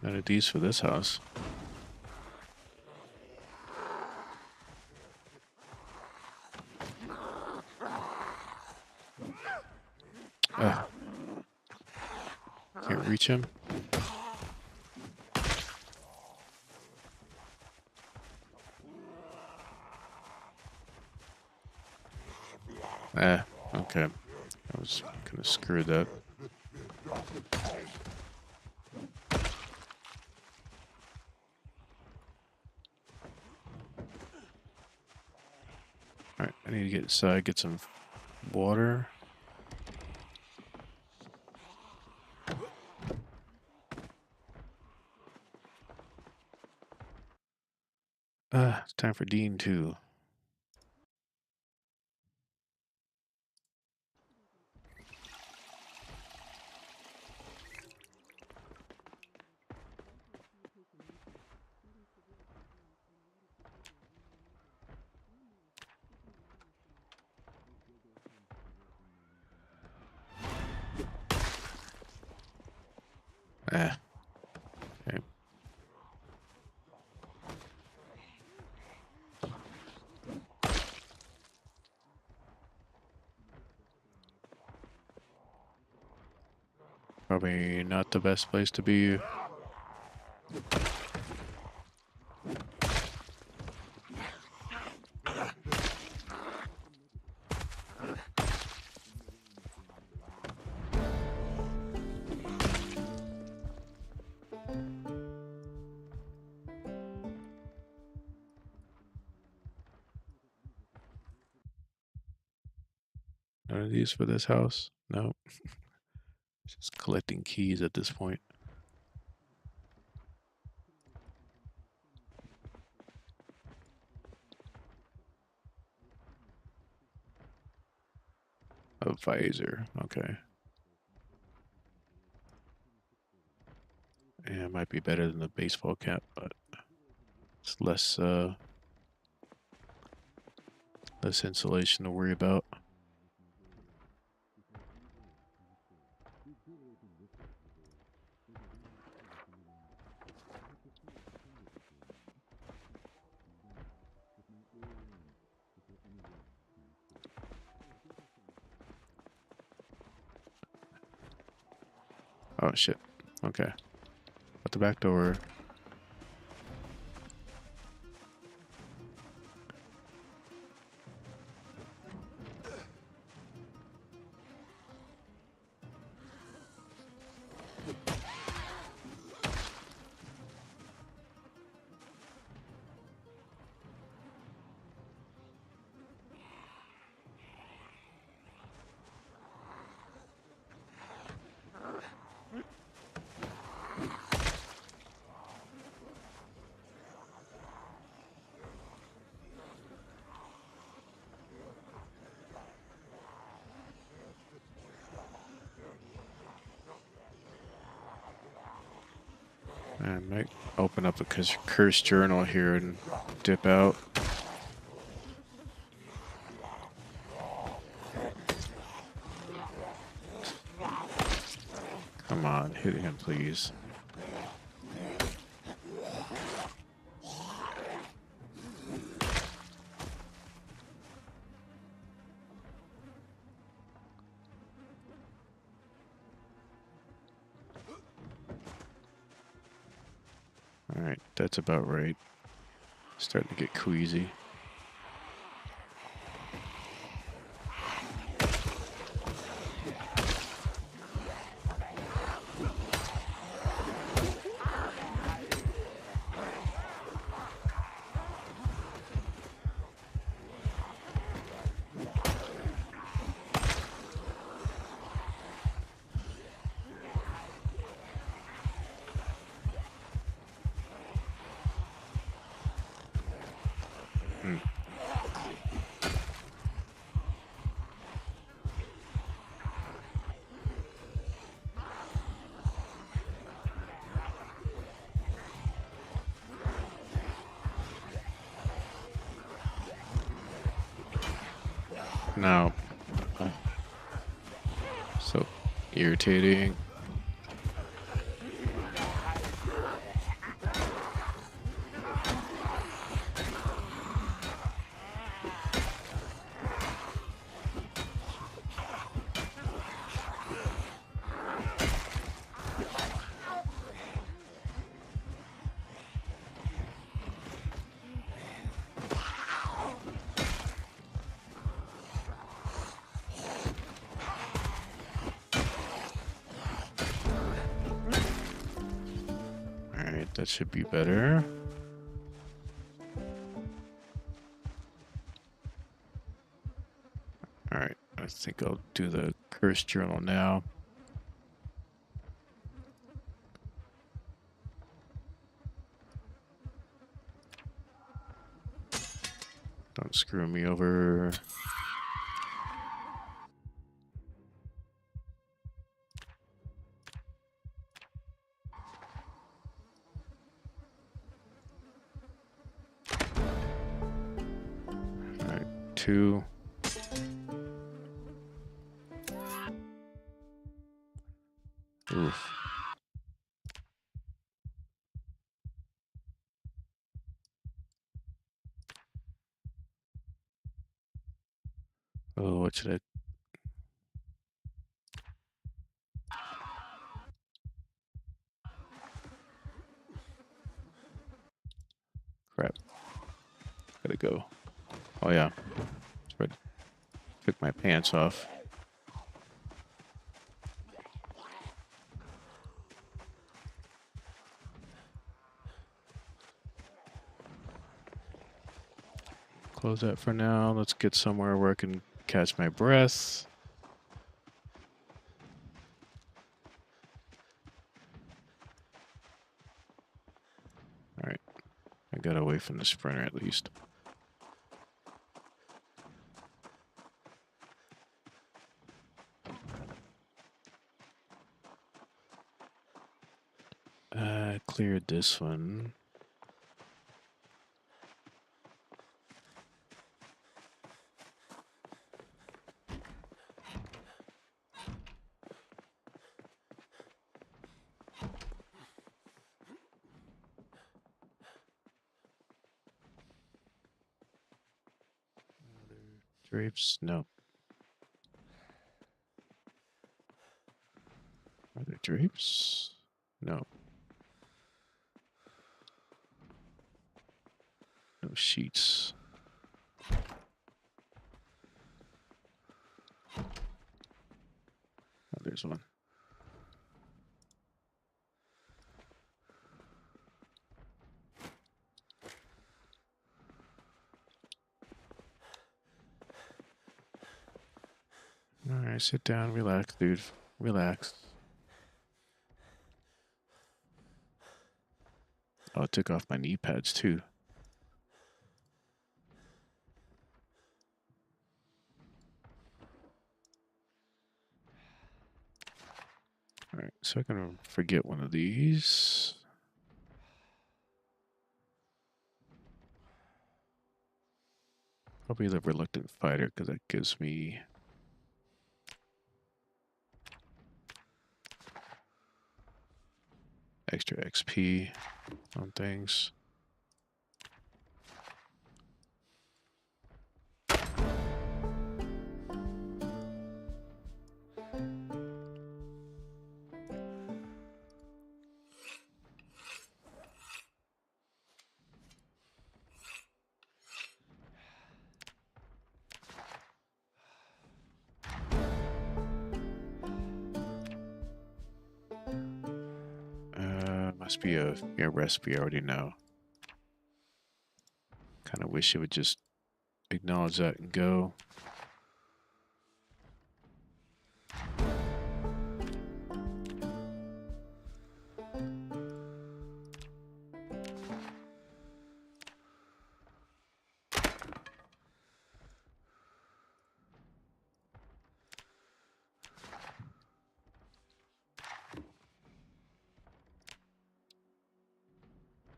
Speaker 1: None of these for this house. Can't reach him. Okay. I was gonna screw that. Alright, I need to get inside, get some water. It's time for Dean too. Okay. Probably not the best place to be. None of these for this house? No. Just collecting keys at this point. A visor. Okay. Yeah, it might be better than the baseball cap, but it's less less insulation to worry about. Oh shit. Okay. At the back door. I might open up a cursed journal here and dip out. Come on, hit him, please. Alright, that's about right. Starting to get queasy. No. So irritating. Alright, that should be better. Alright, I think I'll do the cursed journal now. Don't screw me over. Alright, 2. Oof. Oh, what should I... Crap. Gotta go. Oh yeah. Took my pants off. Close that for now. Let's get somewhere where I can catch my breath. Alright. I got away from the sprinter at least. Cleared this one. Drapes? No. Are there drapes? No. No sheets. Oh, there's one. Alright, sit down, relax, dude. Relax. Oh, it took off my knee pads too. Alright, so I can forget one of these. Probably the reluctant fighter because that gives me extra XP on things. Must be a recipe I already know. Kind of wish it would just acknowledge that and go.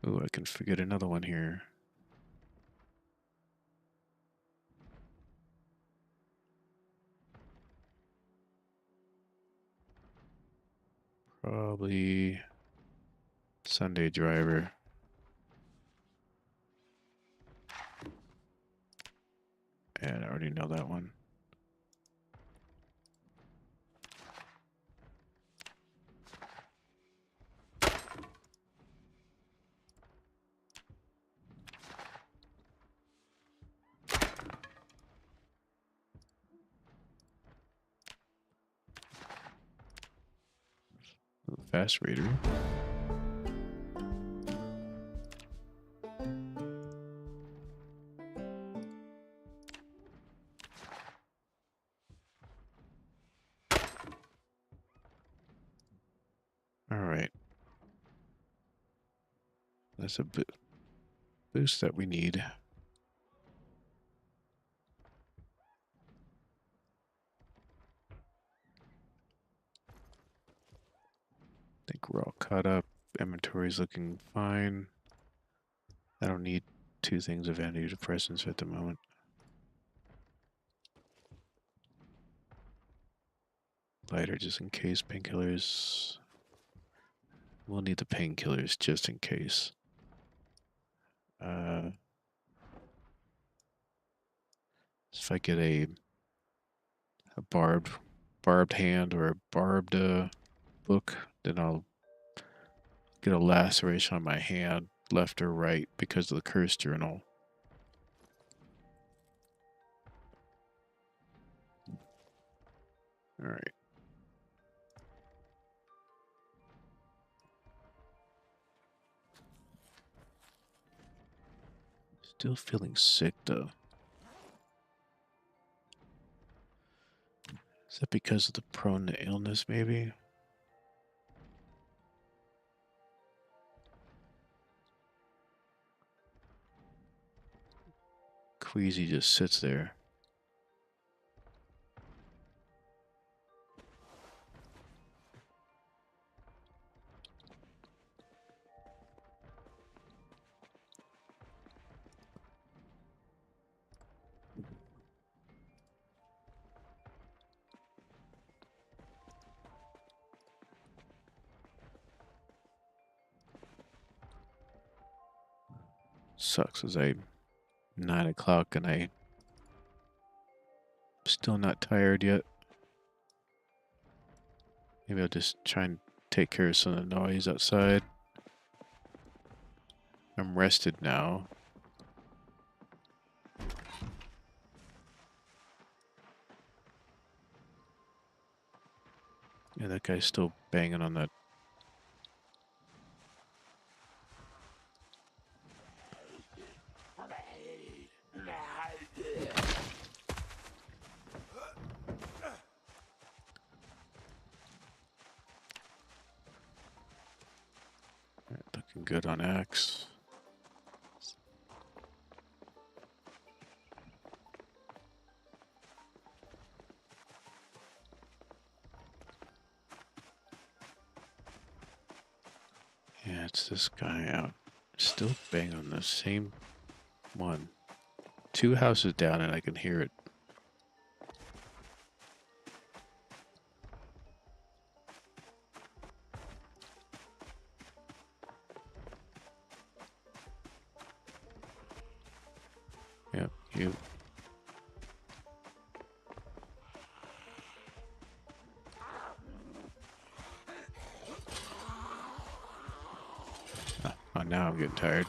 Speaker 1: Ooh, I can forget another one here. Probably Sunday driver. And I already know that one. Fast Raider. All right. That's a boost that we need. I think we're all caught up. Inventory's looking fine. I don't need 2 things of antidepressants at the moment. Lighter just in case. Painkillers. We'll need the painkillers just in case. If I get a barbed hand or a barbed book, then I'll get a laceration on my hand, left or right, because of the curse journal. All right. Still feeling sick though. Is that because of the prone to illness, maybe? Queasy just sits there. Sucks as 9 o'clock and I'm still not tired yet. Maybe I'll just try and take care of some of the noise outside. I'm rested now. Yeah, that guy's still banging on that. Looking good on axe. Yeah, it's this guy out. Still banging on the same one. 2 houses down and I can hear it. Yep, you. Oh, now I'm getting tired.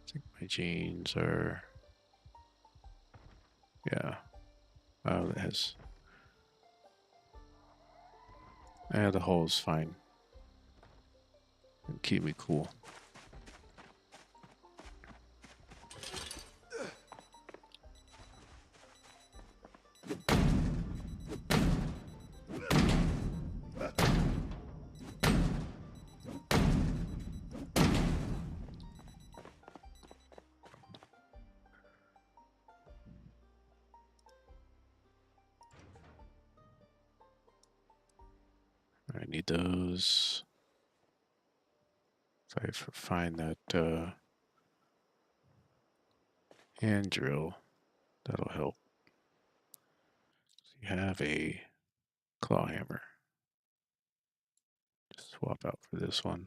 Speaker 1: I think my jeans are... Yeah. Oh, it has... Yeah, the hole is fine. It'll keep me cool. I need those. If I find that hand drill, that'll help. So you have a claw hammer. Just swap out for this one.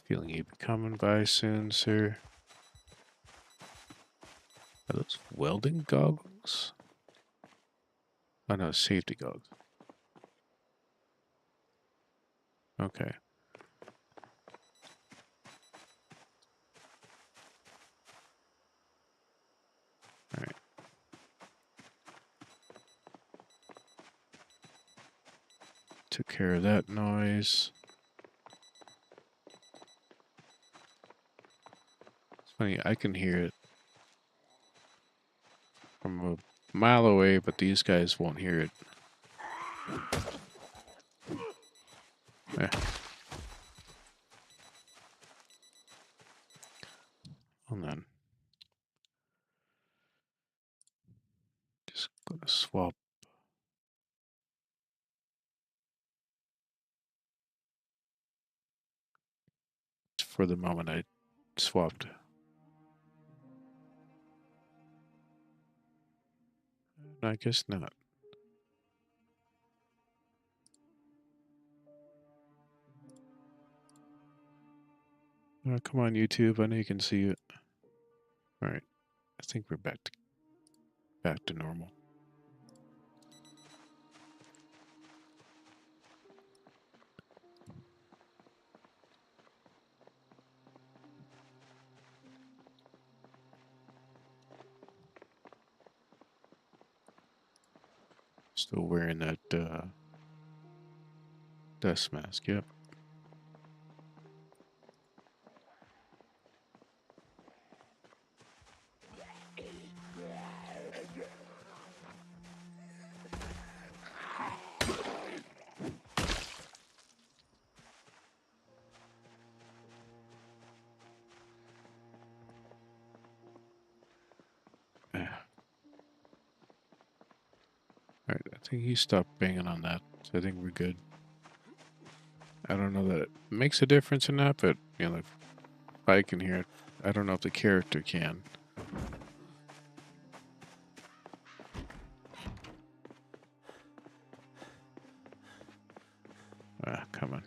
Speaker 1: Feeling you be coming by soon, sir. Are those welding goggles? Oh no, safety goggles. Okay. Alright. Took care of that noise. It's funny, I can hear it from a mile away, but these guys won't hear it. Eh. Hold on. Just gonna swap. For the moment, I swapped. I guess not. Come on, YouTube. I know you can see it. All right. I think we're back to normal. Still wearing that dust mask. Yep. Alright, I think he stopped banging on that, so I think we're good. I don't know that it makes a difference or not, but, you know, if I can hear it, I don't know if the character can. Ah, come on.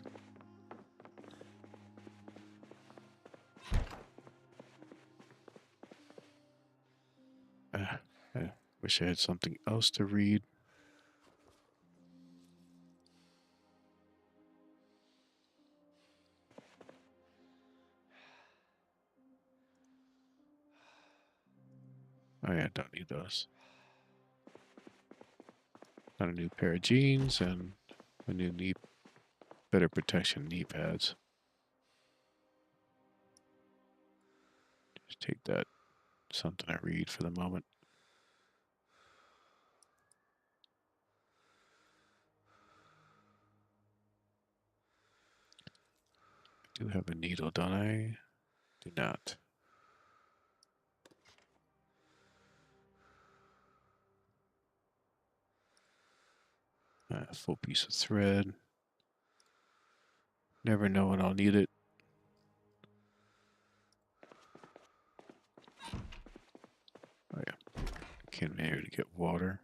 Speaker 1: I wish I had something else to read. Oh yeah, don't need those. Got a new pair of jeans and a new knee better protection knee pads. Just take that. Something I read for the moment. I do have a needle, don't I? Do not. A full piece of thread. Never know when I'll need it. Oh yeah. Can't manage to get water.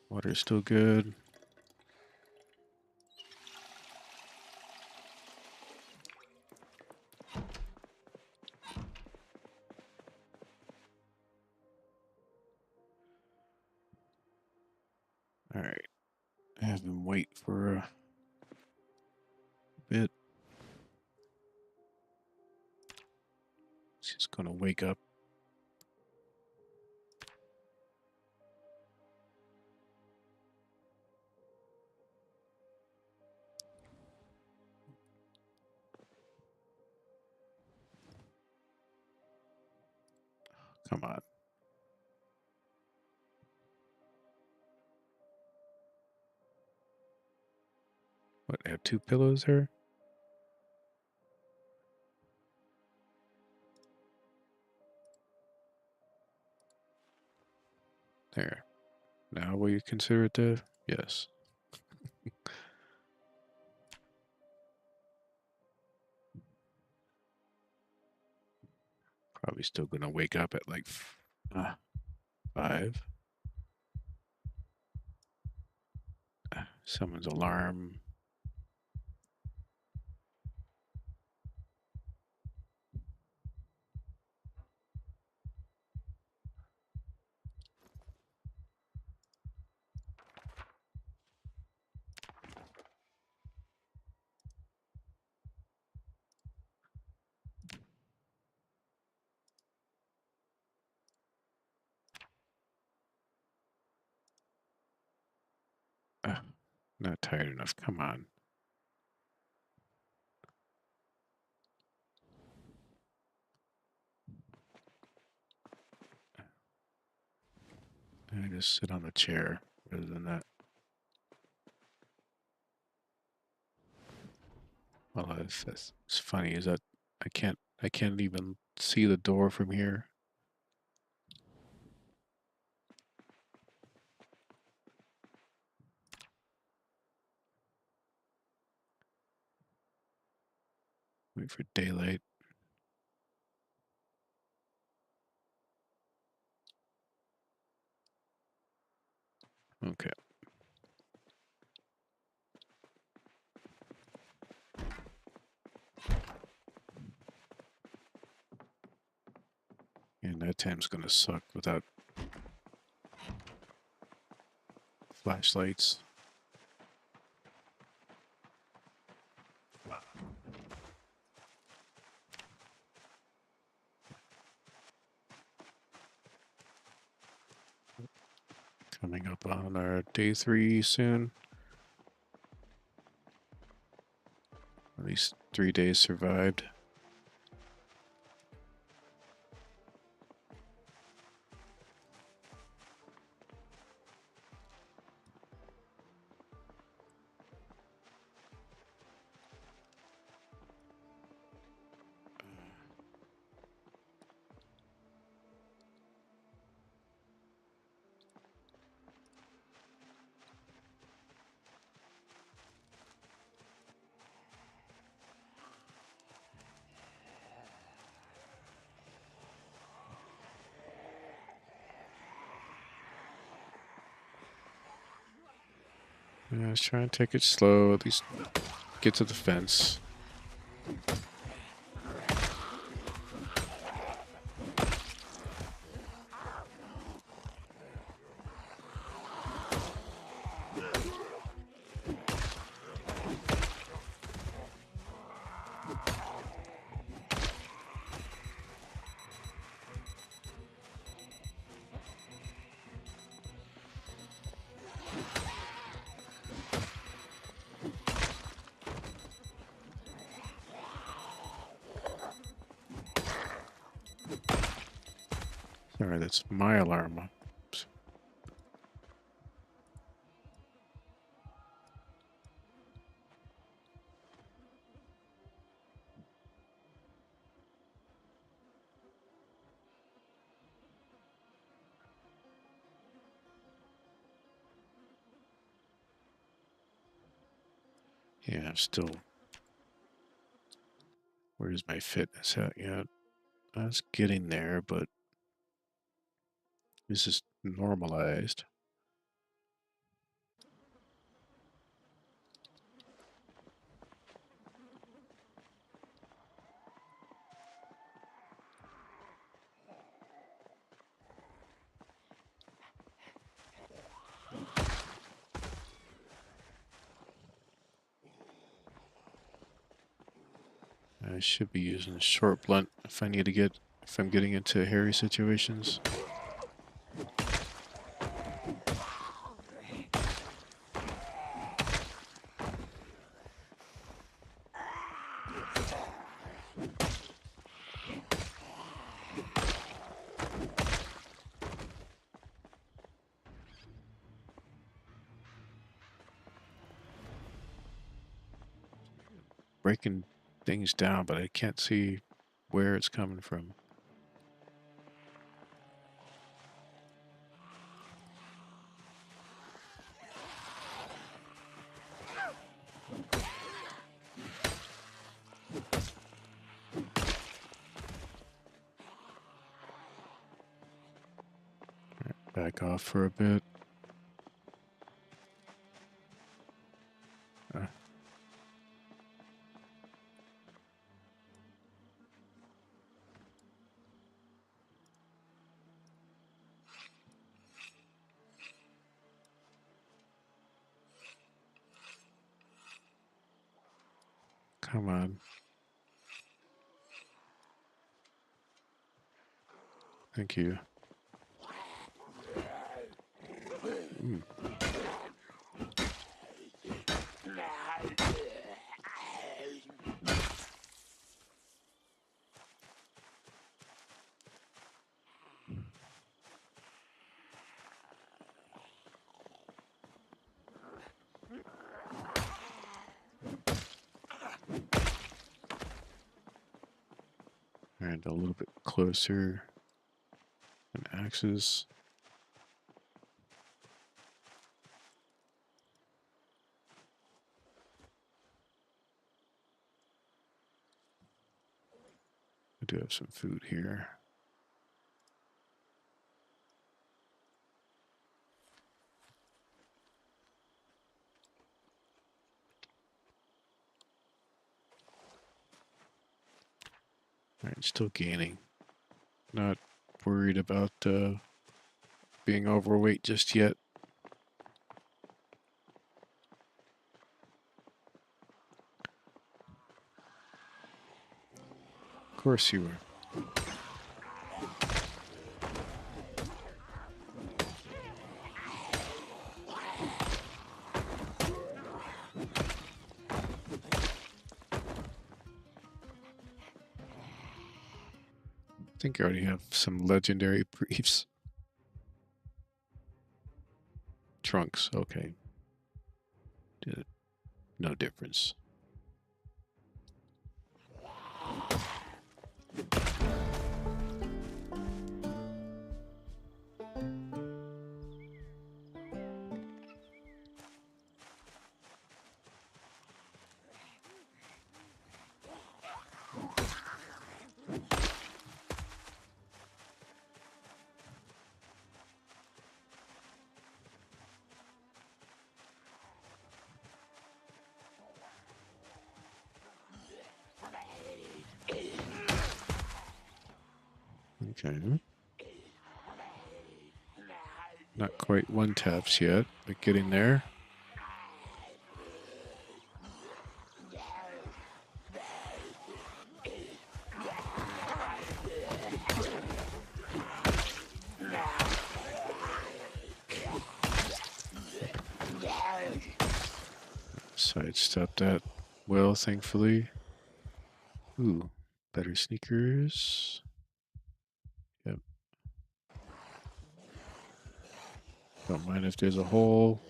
Speaker 1: Water is still good. Alright. I have him wait for a bit. She's gonna wake up. Come on. What, I have 2 pillows there? There. Now will you consider it dead? Yes. Probably still gonna wake up at like 5. Someone's alarm. Not tired enough. Come on. I just sit on the chair rather than that. Well, it's funny is that I can't even see the door from here. Wait for daylight. Okay. And that time's gonna suck without flashlights. Coming up on our day 3 soon. At least 3 days survived. Yeah, let's try and take it slow. At least get to the fence. Alright, that's my alarm. Oops. Yeah, I'm still... Where's my fitness at yet? I was getting there, but this is normalized. I should be using a short blunt if I'm getting into hairy situations. Breaking things down, but I can't see where it's coming from. Back off for a bit. Come on. Thank you. Mm. And a little bit closer. An axis. I do have some food here. Alright, still gaining. Not worried about being overweight just yet. Of course you are. I think I already have some legendary briefs. Trunks, okay. No difference. Okay. Not quite one taps yet, but getting there. Sidestep that well, thankfully. Ooh, better sneakers. Yep. Don't mind if there's a hole.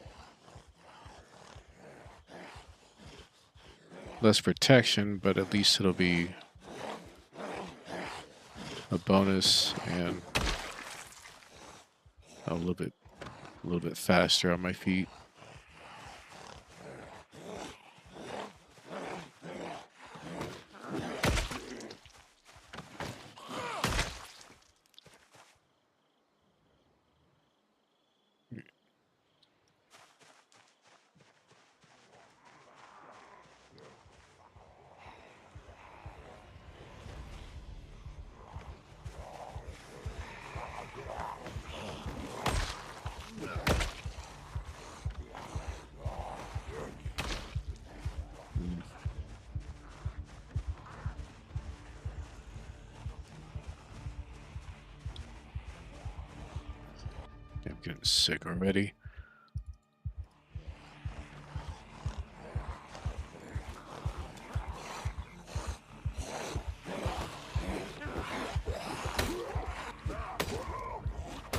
Speaker 1: Less protection, but at least it'll be a bonus and a little bit faster on my feet. I'm getting sick already.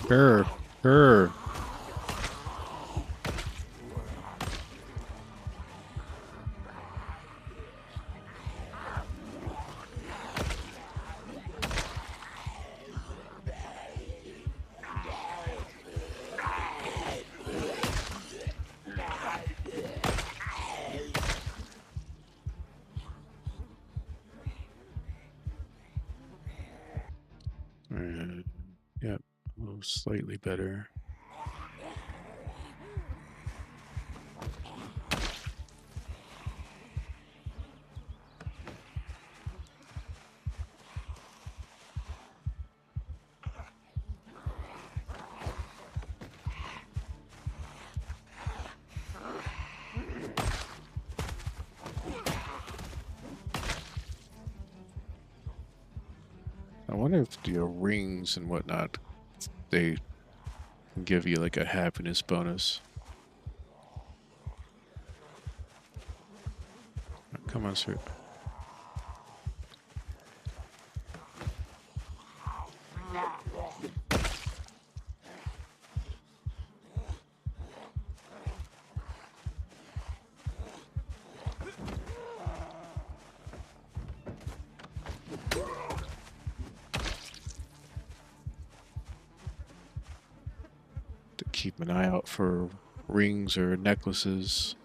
Speaker 1: Her. Yep, slightly better. I wonder if the rings and whatnot, they can give you like a happiness bonus. Come on, sir. To keep an eye out for rings or necklaces.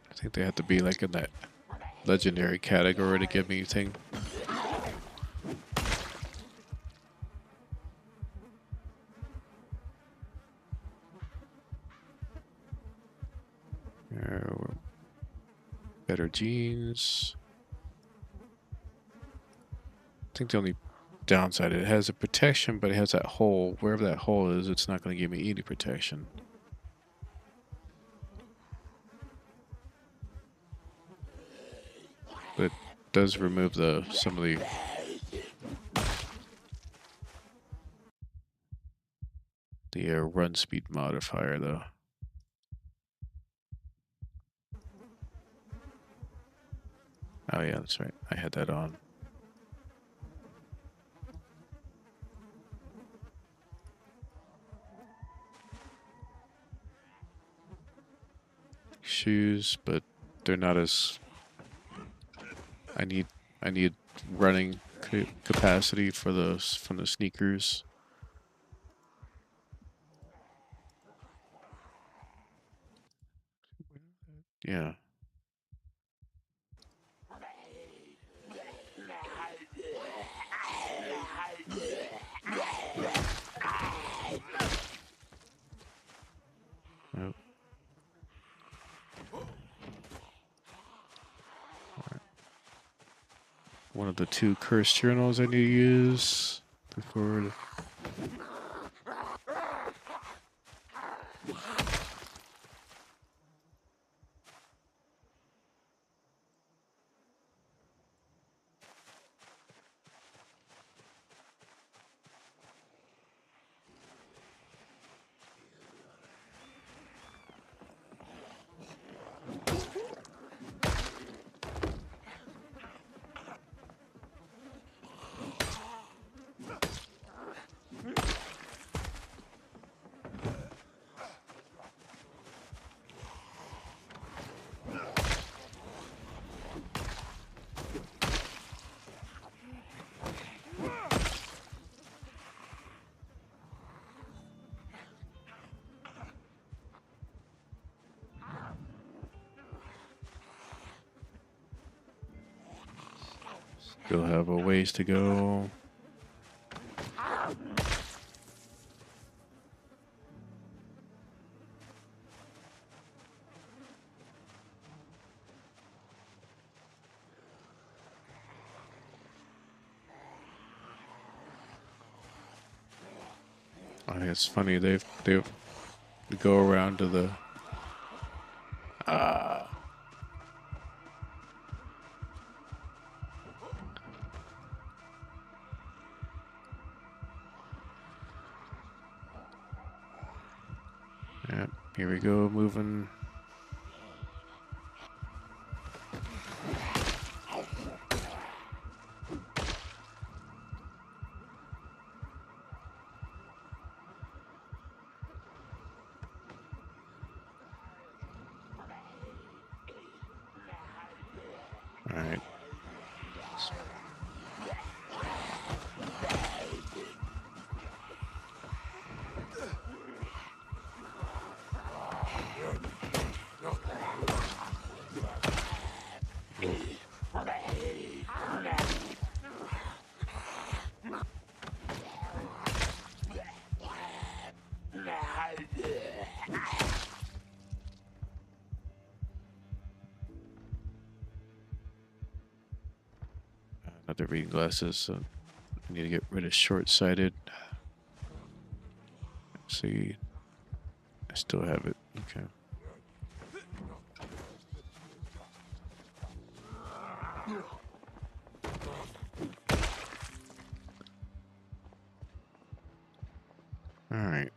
Speaker 1: I think they have to be like in that legendary category to give me anything. Better jeans. I think the only downside, it has a protection, but it has that hole. Wherever that hole is, it's not going to give me any protection. But it does remove some of the run speed modifier, though. Oh yeah, that's right. I had that on. Shoes, but they're not as. I need running capacity for those from the sneakers. Yeah. Oh. One of the 2 curse journals I need to use before. Still have a ways to go. It's funny they go around to the yeah, here we go, moving. All right. Another reading glasses, so I need to get rid of short-sighted. See, I still have it. Okay. All right.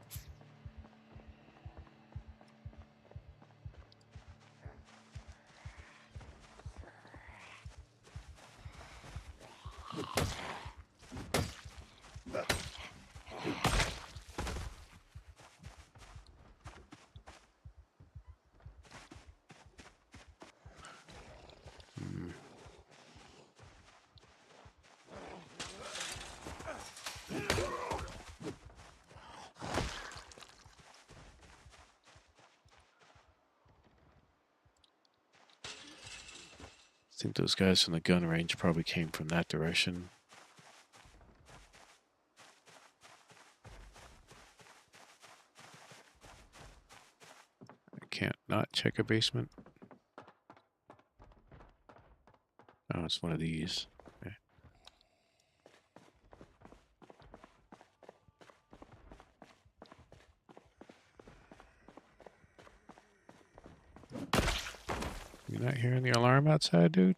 Speaker 1: I think those guys from the gun range probably came from that direction. I can't not check a basement. Oh, it's one of these. Okay. You not hearing the alarm outside, dude?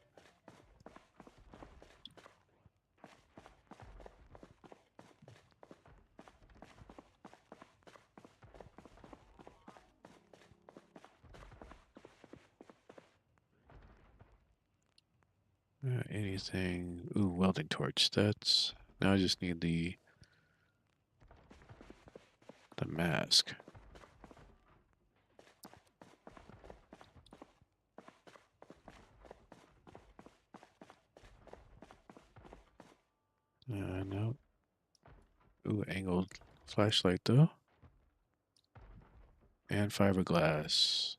Speaker 1: Anything? Ooh, welding torch. That's now I just need the mask. No. Ooh, angled flashlight though. And fiberglass.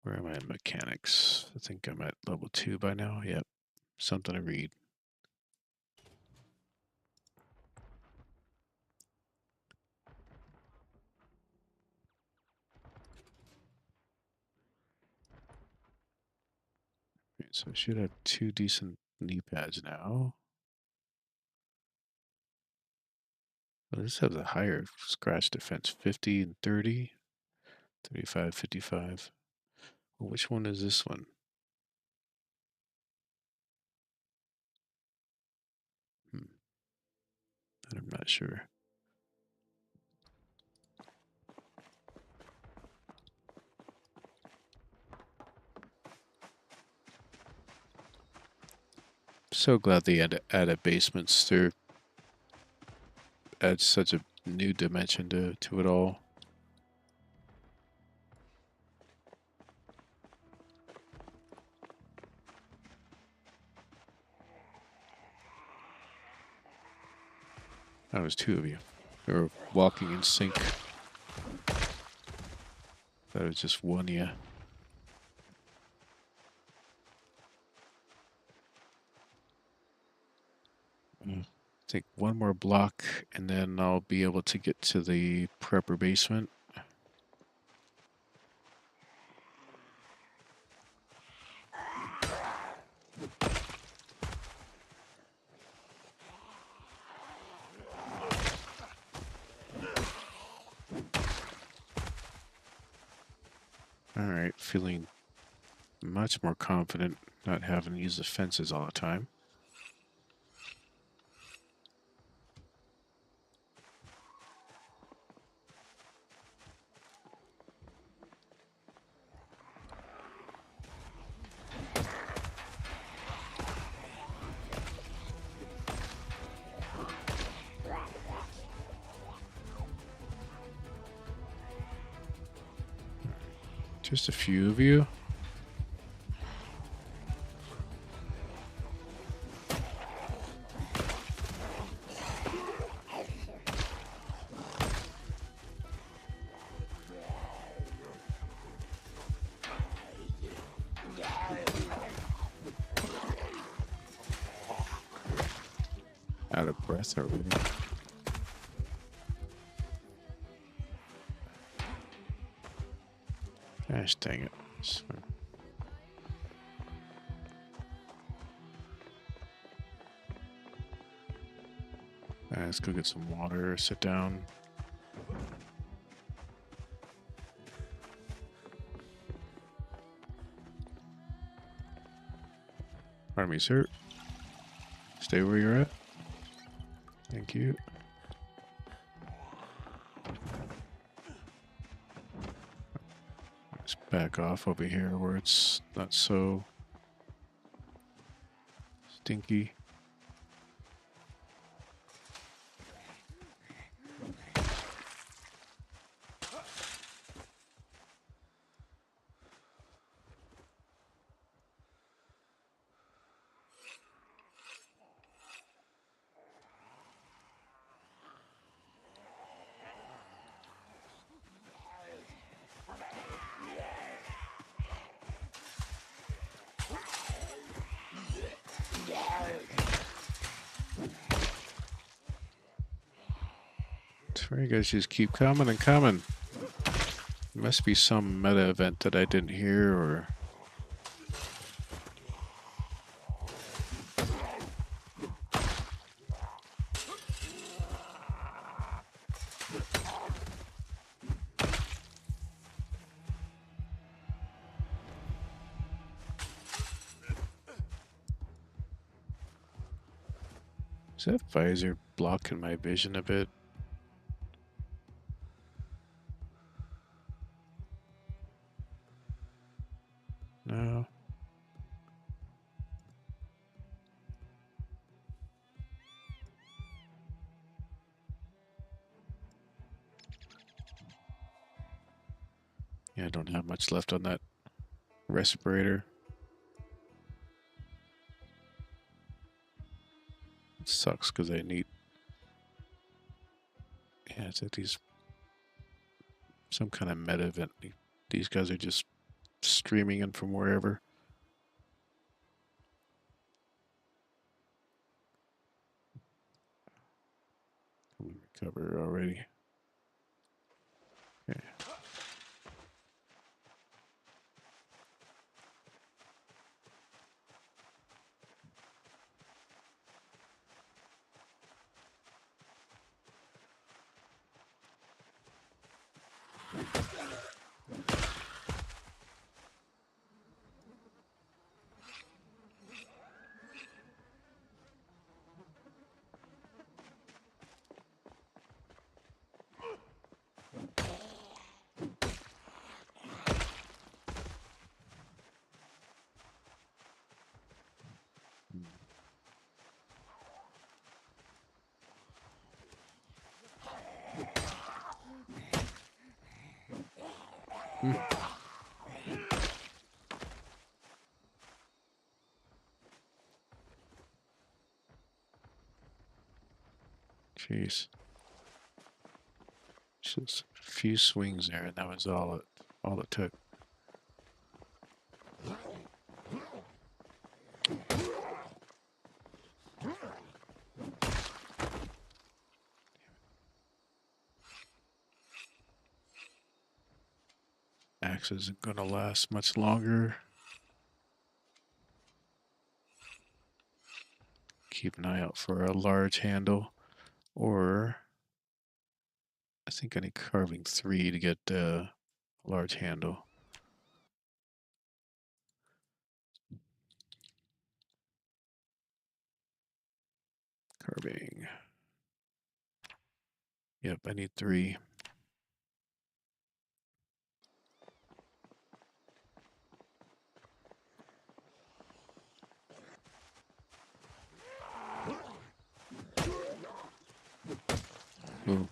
Speaker 1: Where am I in mechanics? I think I'm at level 2 by now. Yep. Something to read. Right, so I should have 2 decent knee pads now. Well, this has a higher scratch defense, 50 and 30, 35, 55. Well, which one is this one? I'm not sure. So glad they had added basements. They adds such a new dimension to it all. That was 2 of you. They were walking in sync. That was just one, yeah. Take one more block, and then I'll be able to get to the prepper basement. Alright, feeling much more confident not having to use the fences all the time. Just a few of you. Out of breath already. Gosh dang it. Let's go get some water, sit down. Pardon me, sir. Stay where you're at. Thank you. Let's back off over here where it's not so stinky. You guys just keep coming and coming. There must be some meta event that I didn't hear, or... Is that visor blocking my vision a bit? No. Yeah, I don't have much left on that respirator. It sucks because I need... Yeah, it's like these... Some kind of meta event. These guys are just streaming in from wherever. I'm gonna recover already. Okay. Jeez. Just a few swings there, and that was all it took. axe isn't going to last much longer. Keep an eye out for a large handle, or I think I need carving 3 to get a large handle. Carving. Yep, I need 3. Ooh.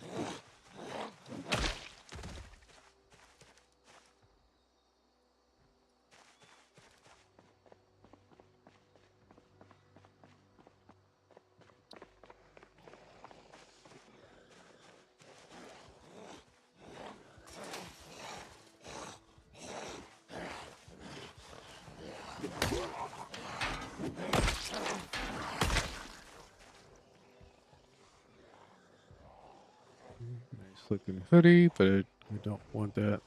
Speaker 1: Nice looking hoodie, but I don't want that.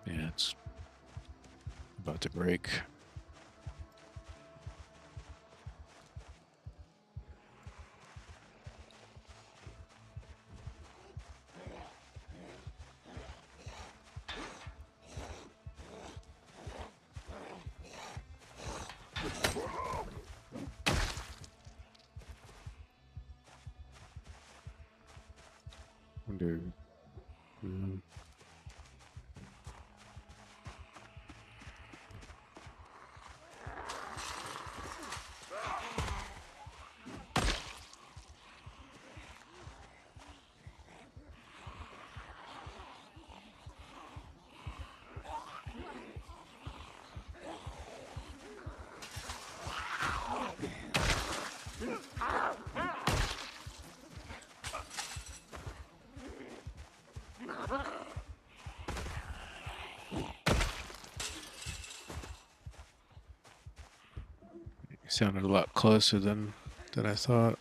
Speaker 1: Yeah, it's about to break. Wonder. Sounded a lot closer than I thought.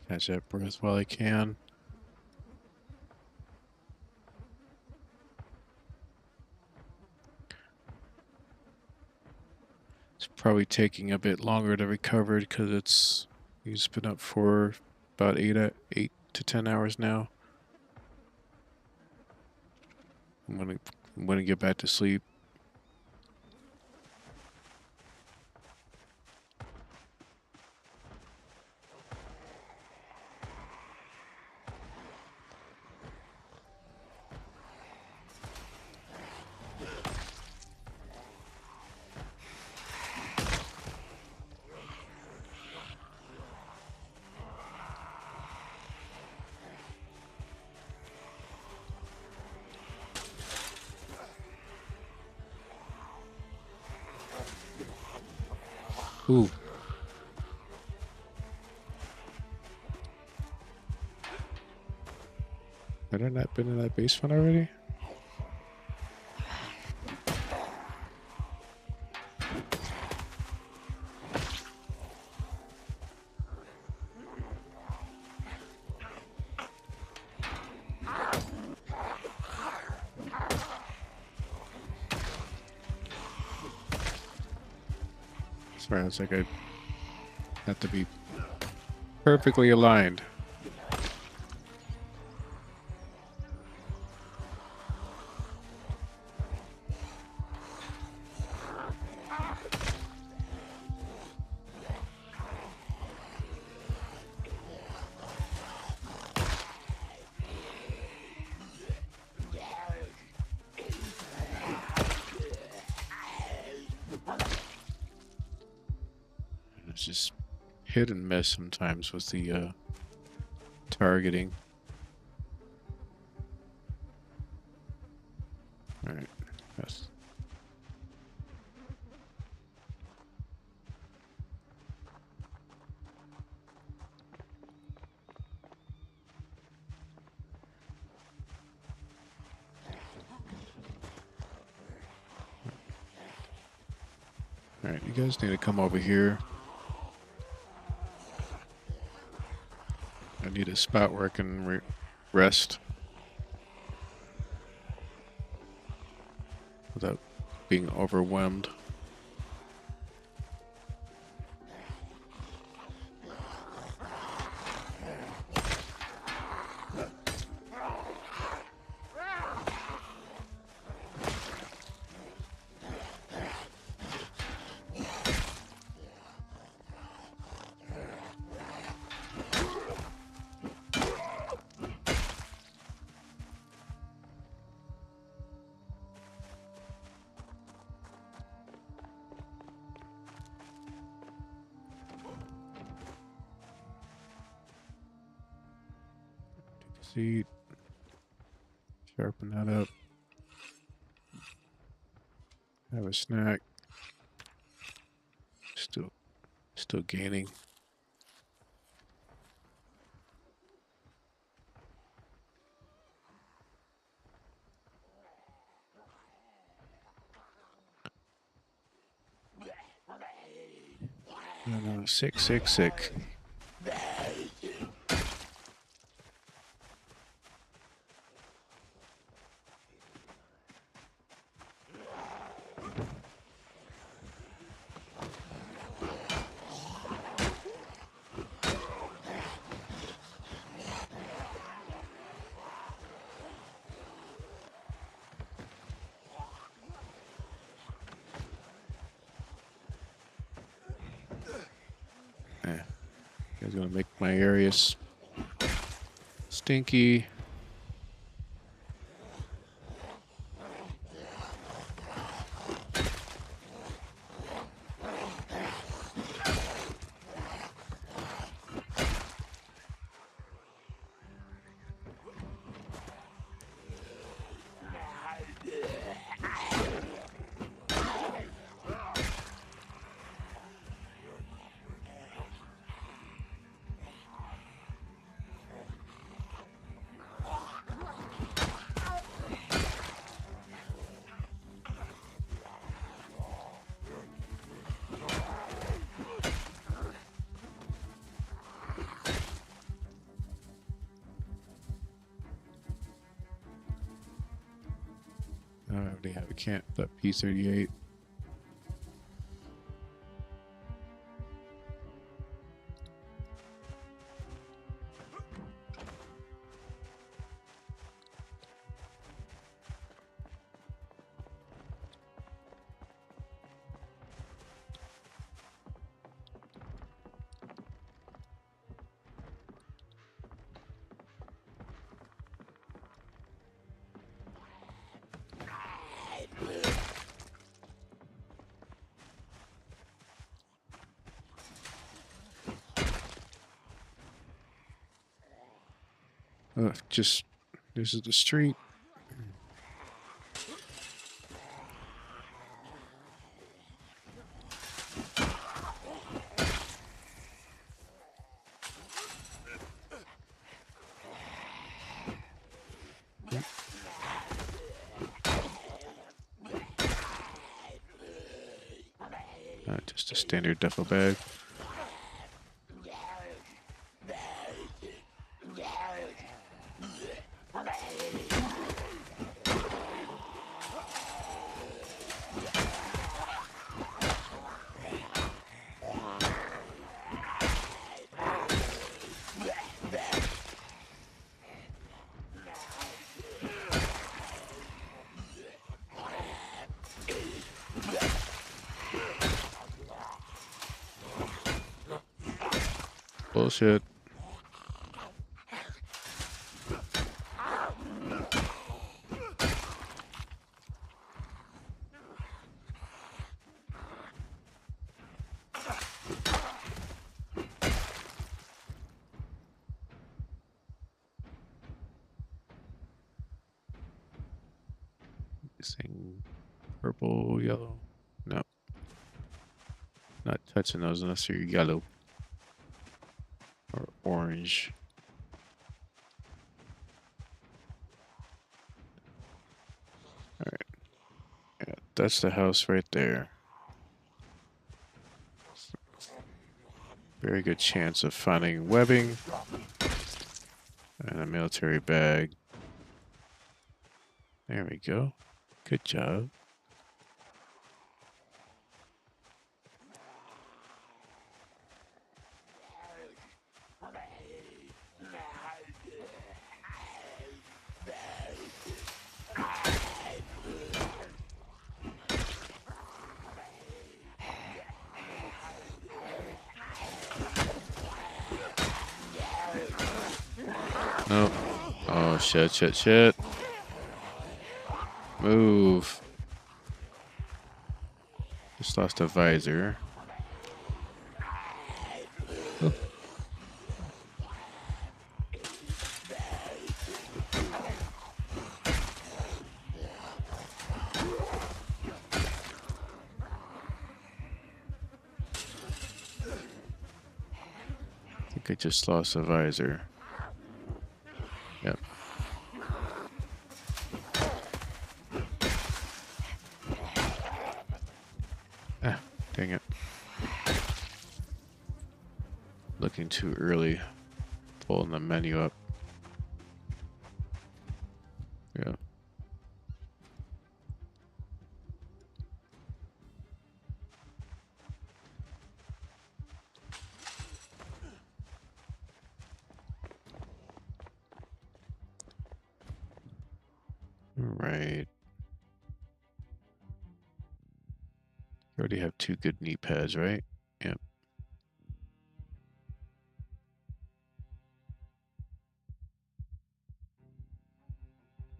Speaker 1: Catch that breath while I can. It's probably taking a bit longer to recover because it's been up for about 8 to 10 hours now. I'm gonna get back to sleep. Ooh. Had I not been in that basement already? Sorry, it's like I have to be perfectly aligned. just hit and miss sometimes with the targeting. Alright, yes. Alright, you guys need to come over here. I need a spot where I can rest without being overwhelmed. Seat. Sharpen that up. Have a snack. Still gaining. No, sick. You guys gonna make my areas stinky. I already have a camp, that P38. Just, this is the street. Just a standard duffel bag. Bullshit. This thing purple, yellow. No. Not touching those unless they're yellow. Or orange. Alright. Yeah, that's the house right there. Very good chance of finding webbing. And a military bag. There we go. Good job. Nope. Oh, shit. Move. Just lost a visor. Oh. I think I just lost a visor. Yep. Ah, dang it. Looking too early. Pulling the menu up. Yeah. Right. You already have 2 good knee pads, right? Yep.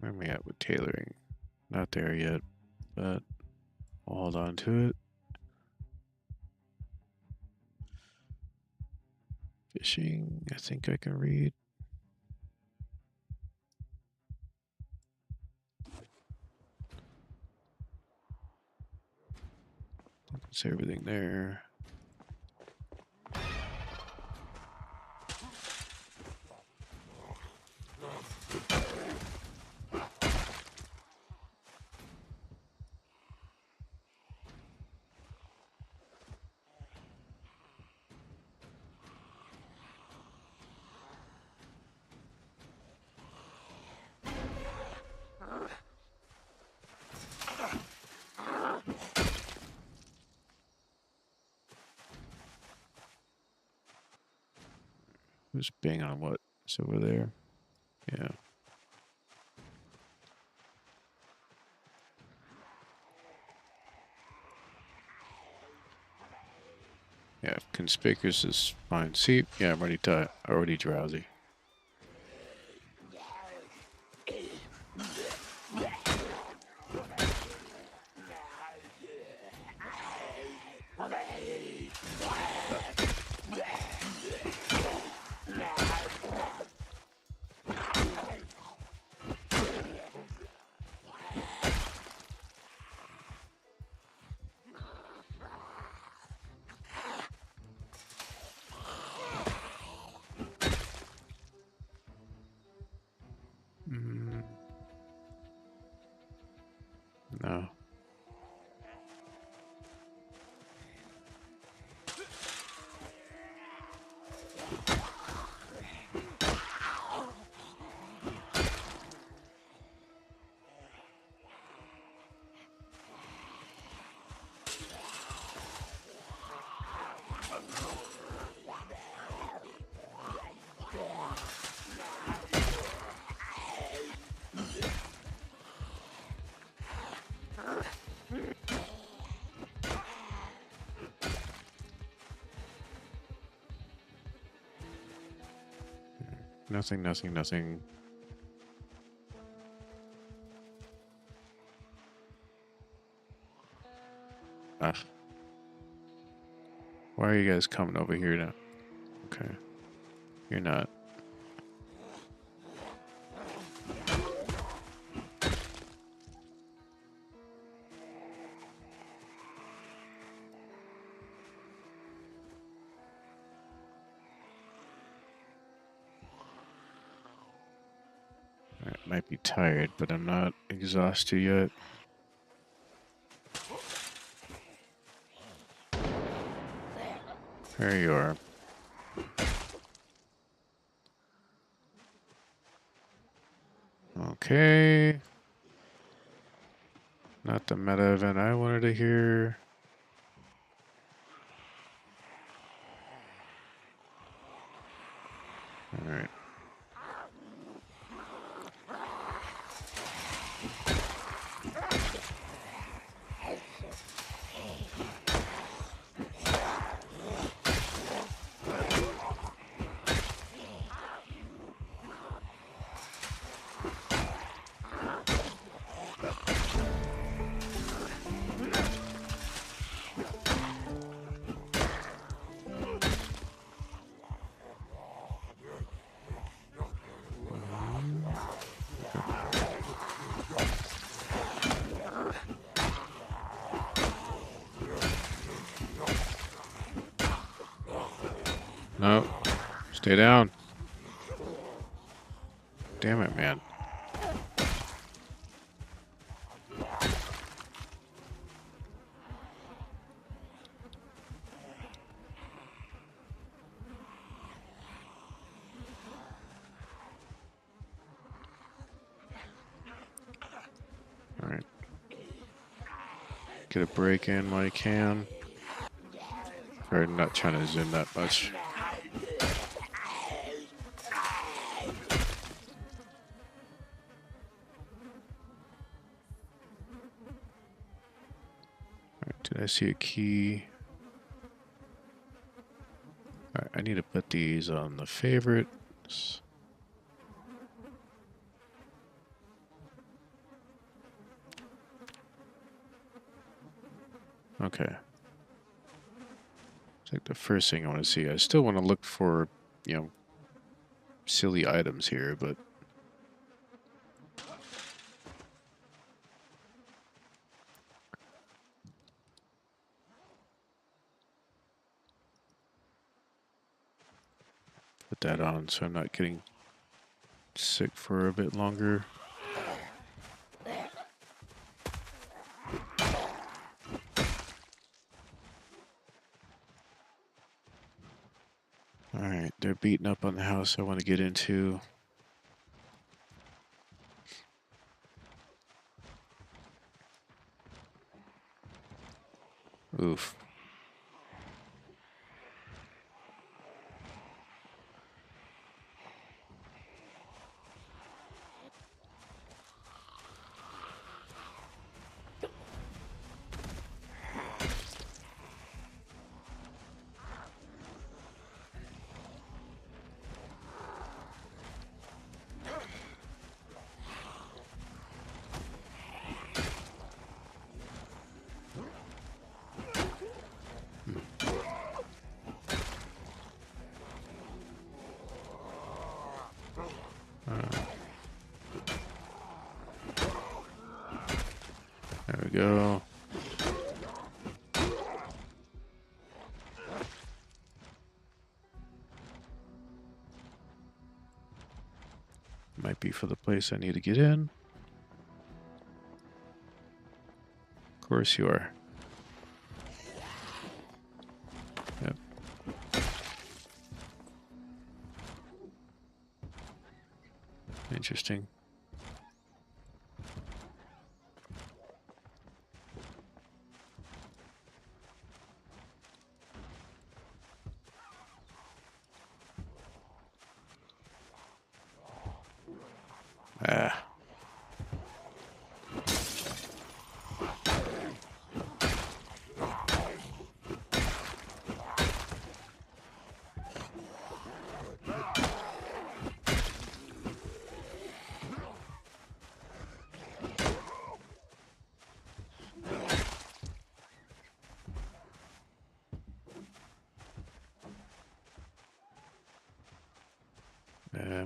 Speaker 1: Where am I at with tailoring? Not there yet, but I'll hold on to it. Fishing, I think I can read. That's everything there. Who's banging on what? It's over there. Yeah. Yeah, conspicuous is fine. See, yeah, I'm already drowsy. No. Nothing. Ah. Why are you guys coming over here now? Okay. You're not. Might be tired, but I'm not exhausted yet. There you are. Okay. Not the meta event I wanted to hear. Alright. No. Stay down. Damn it, man. Alright. Get a break in while you can. Or not trying to zoom that much. Alright, did I see a key? Alright, I need to put these on the favorites. Okay. It's like the first thing I want to see. I still want to look for, you know, silly items here, but put that on so I'm not getting sick for a bit longer. Alright, they're beating up on the house I want to get into. Oof. There we go. Might be for the place I need to get in. Of course you are. Yep. Interesting. Ah.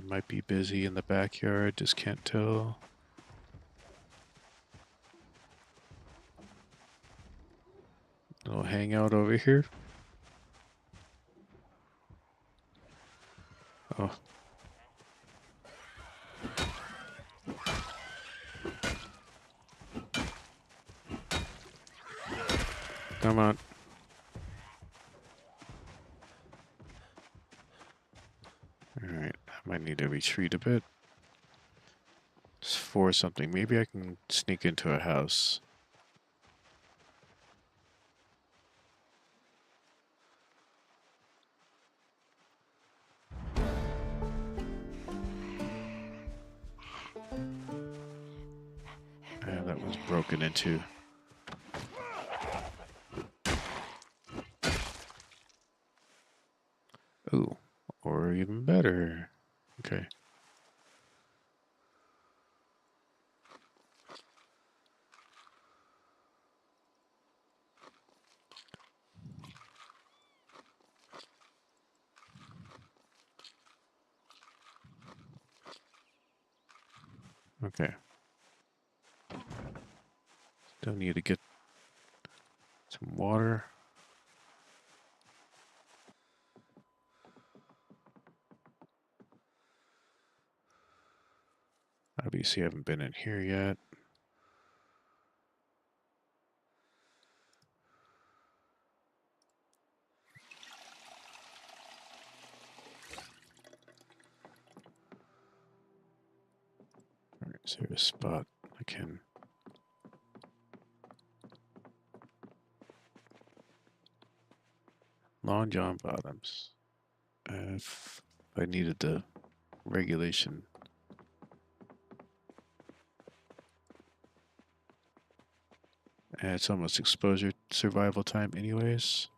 Speaker 1: Might be busy in the backyard, just can't tell. Little hangout over here. Oh. Come on. Alright, I might need to retreat a bit. It's for something. Maybe I can sneak into a house. That was broken into. Ooh, or even better. Okay. Okay. Still need to get some water. Obviously, I haven't been in here yet. Alright, is there a spot I can... Long John Bottoms. If I needed the regulation. And it's almost exposure survival time anyways.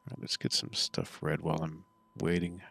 Speaker 1: Alright, let's get some stuff read while I'm waiting.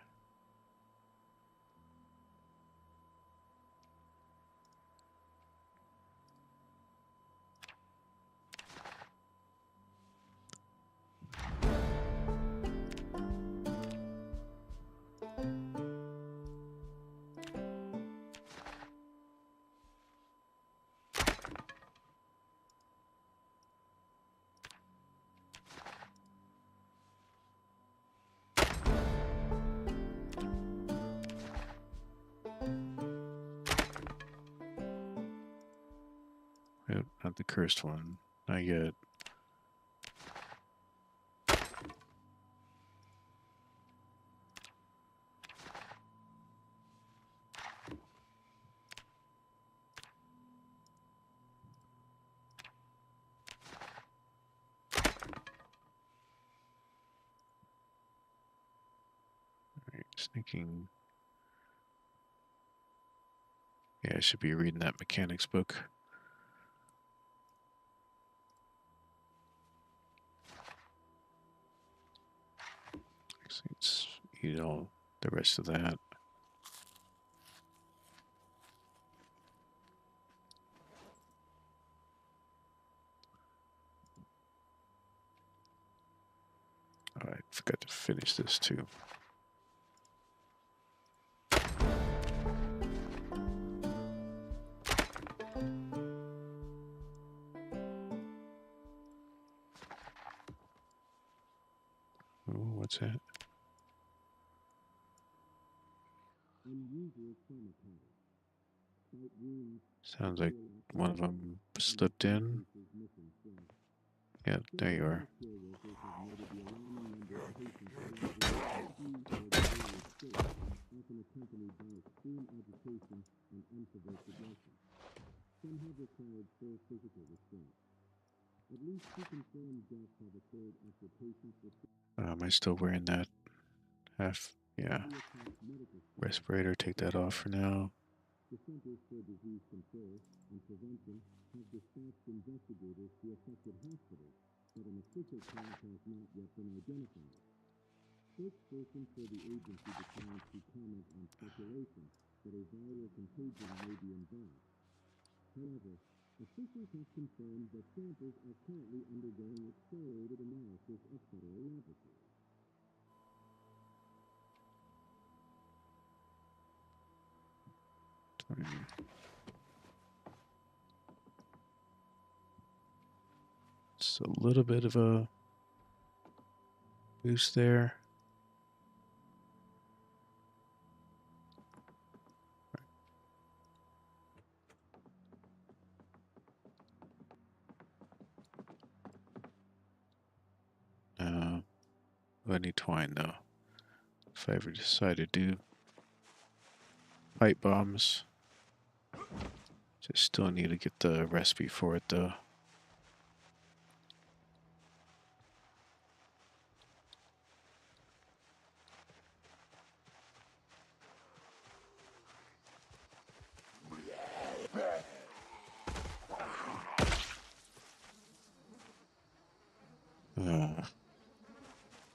Speaker 1: Nope, not the cursed one. Not yet. Alright, sneaking. Yeah, I should be reading that mechanics book. Let's eat all the rest of that. Oh, I forgot to finish this too. Oh, what's that? Sounds like one of them slipped in. Yeah, there you are. Am I still wearing that half? Yeah. Respirator, take that off for now. Just a little bit of a boost there. I need twine though. If I ever decide to do pipe bombs, just still need to get the recipe for it though.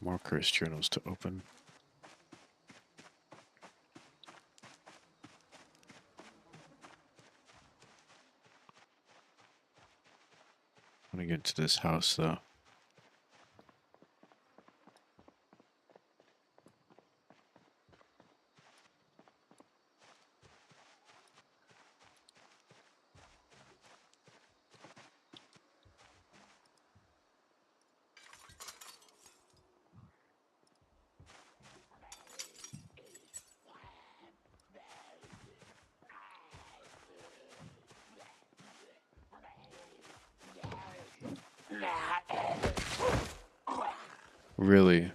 Speaker 1: More curse journals to open. I want to get into this house though. Really?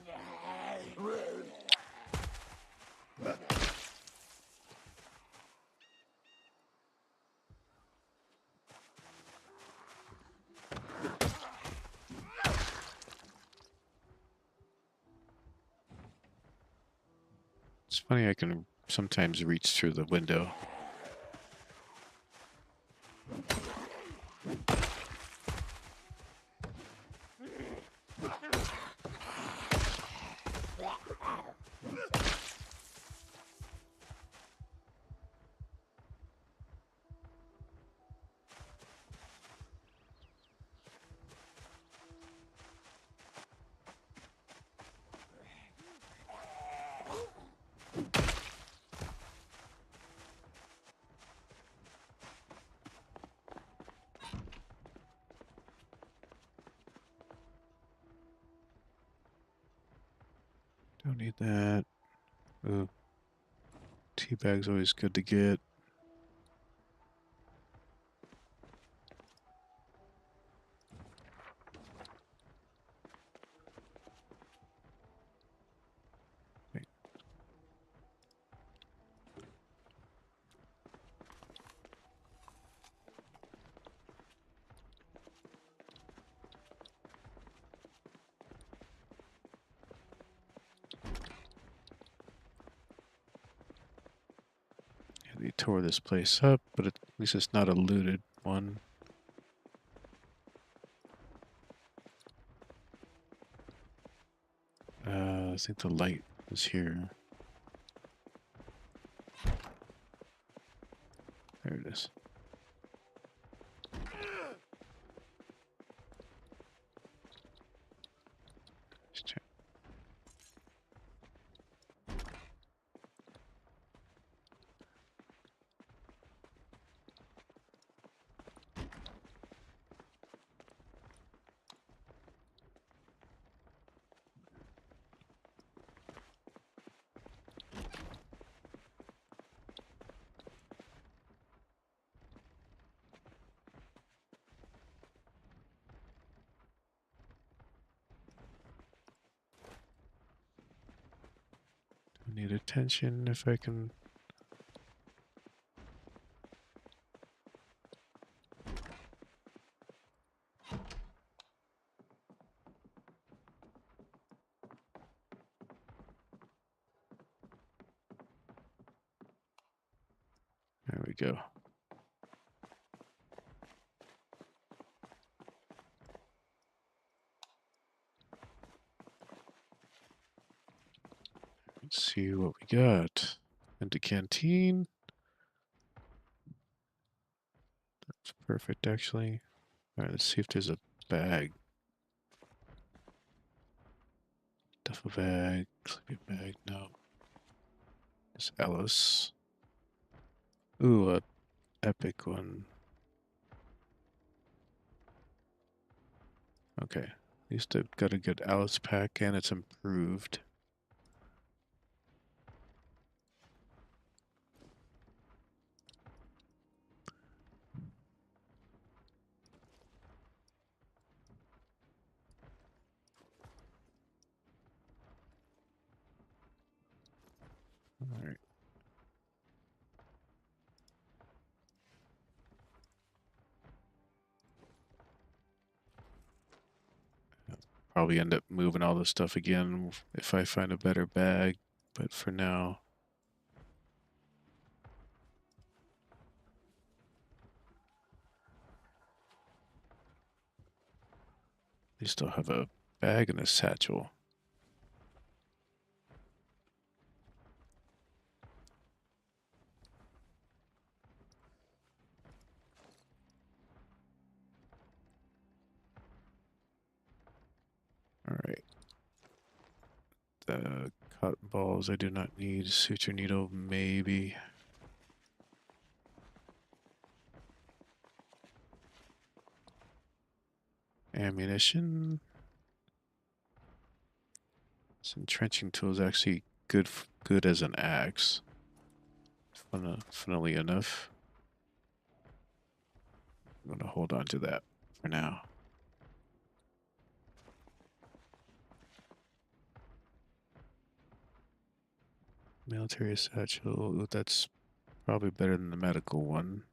Speaker 1: It's funny I can sometimes reach through the window. Don't need that. Ooh. Tea bag's always good to get. Wait. Yeah, they tore this place up, but at least it's not a looted one. I think the light is here. There it is. Let's check. I need attention if I can. There we go. Let's see what we got. Into canteen. That's perfect, actually. All right, let's see if there's a bag. Duffel bag, sleeping bag, no. It's Ellis. Ooh, a epic one. Okay. At least I've got a good Alice pack and it's improved. All right. Probably end up moving all this stuff again if I find a better bag, but for now. They still have a bag and a satchel. All right. The cotton balls I do not need. Suture needle, maybe. Ammunition. This entrenching tool is actually good as an axe. Funnily enough. I'm going to hold on to that for now. Military satchel. That's probably better than the medical one.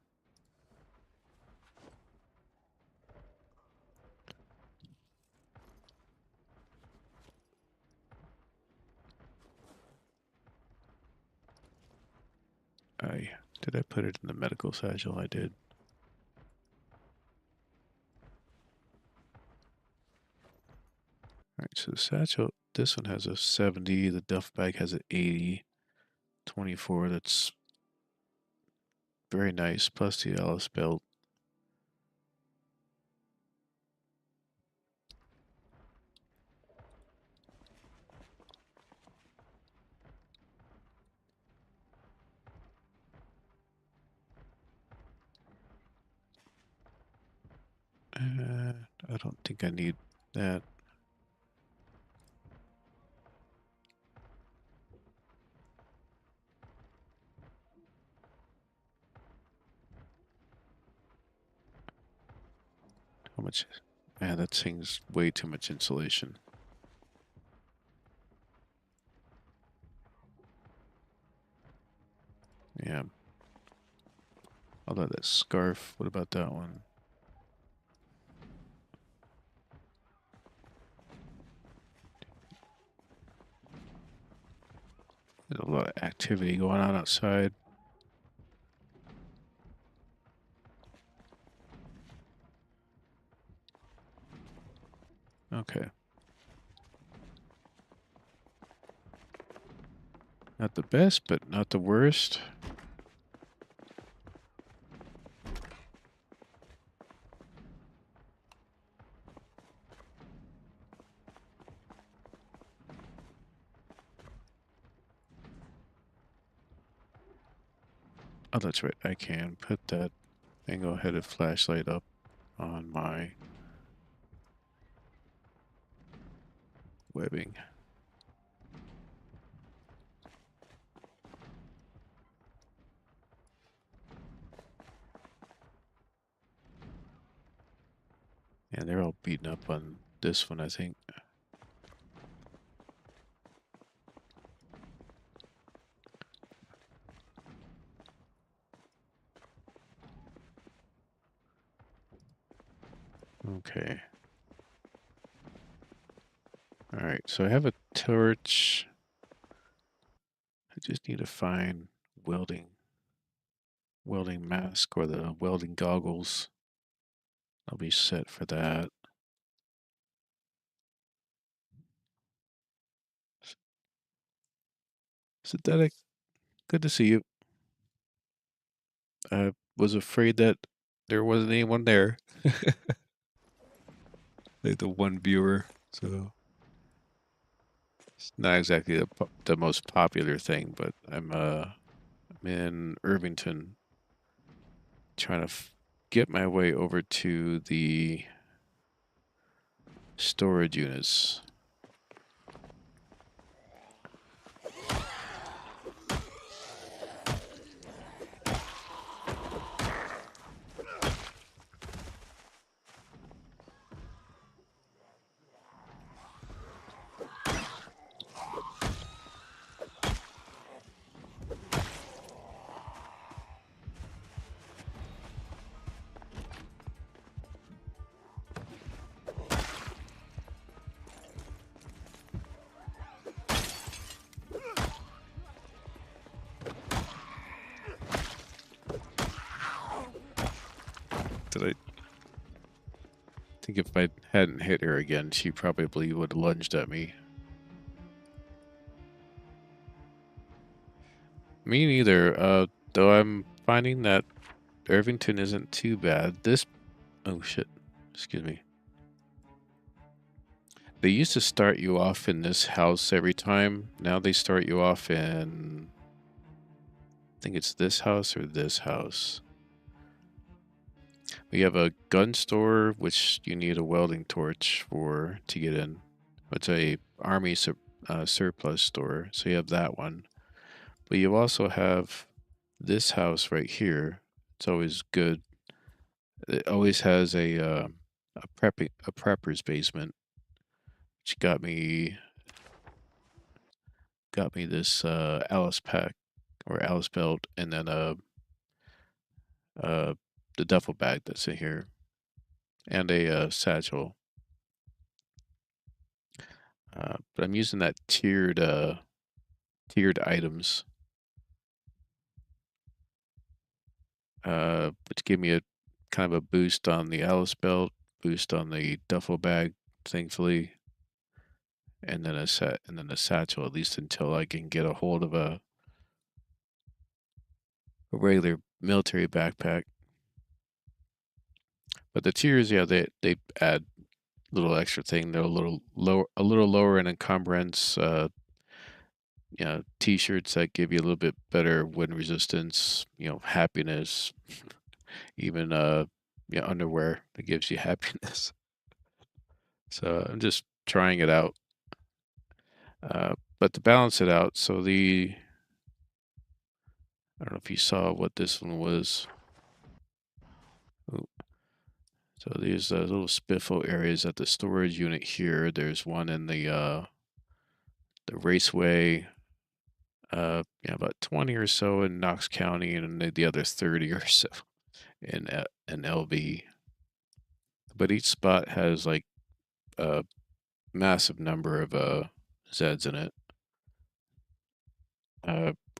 Speaker 1: Did I put it in the medical satchel? I did. Alright, so the satchel, this one has a 70, the duff bag has an 80, 24, that's very nice, plus the Alice belt. I don't think I need that. How much? Man, that thing's way too much insulation. Yeah. Although that scarf, what about that one? There's a lot of activity going on outside. Okay. Not the best, but not the worst. Oh, that's right. I can put that angle-headed flashlight up on my webbing. And they're all beaten up on this one, I think. Okay. Alright, so I have a torch. I just need to find welding mask or the welding goggles. I'll be set for that. Synthetic, good to see you. I was afraid that there wasn't anyone there. Like the one viewer, so it's not exactly the most popular thing, but I'm in Irvington trying to get my way over to the Storage units. Did I think if I hadn't hit her again, she probably would have lunged at me. Me neither. Though I'm finding that Irvington isn't too bad. This, oh shit, excuse me. They used to start you off in this house every time. Now they start you off in, I think it's this house or this house. We have a gun store, which you need a welding torch for to get in. It's a army surplus store, so you have that one. But you also have this house right here. It's always good. It always has a prepper's basement, which got me this Alice pack or Alice belt, and then uh the duffel bag that's in here, and a satchel. But I'm using that tiered items, which give me a kind of a boost on the Alice belt, boost on the duffel bag, thankfully, and then a satchel, at least until I can get a hold of a regular military backpack. But the tiers, yeah, they add little extra thing. They're a little lower in encumbrance. T-shirts that give you a little bit better wind resistance. Happiness. Even underwear that gives you happiness. So I'm just trying it out. But to balance it out, so I don't know if you saw what this one was. Ooh. So these little spiffo areas at the storage unit here. There's one in the raceway. About 20 or so in Knox County, and the other 30 or so in LV. But each spot has like a massive number of Zeds in it.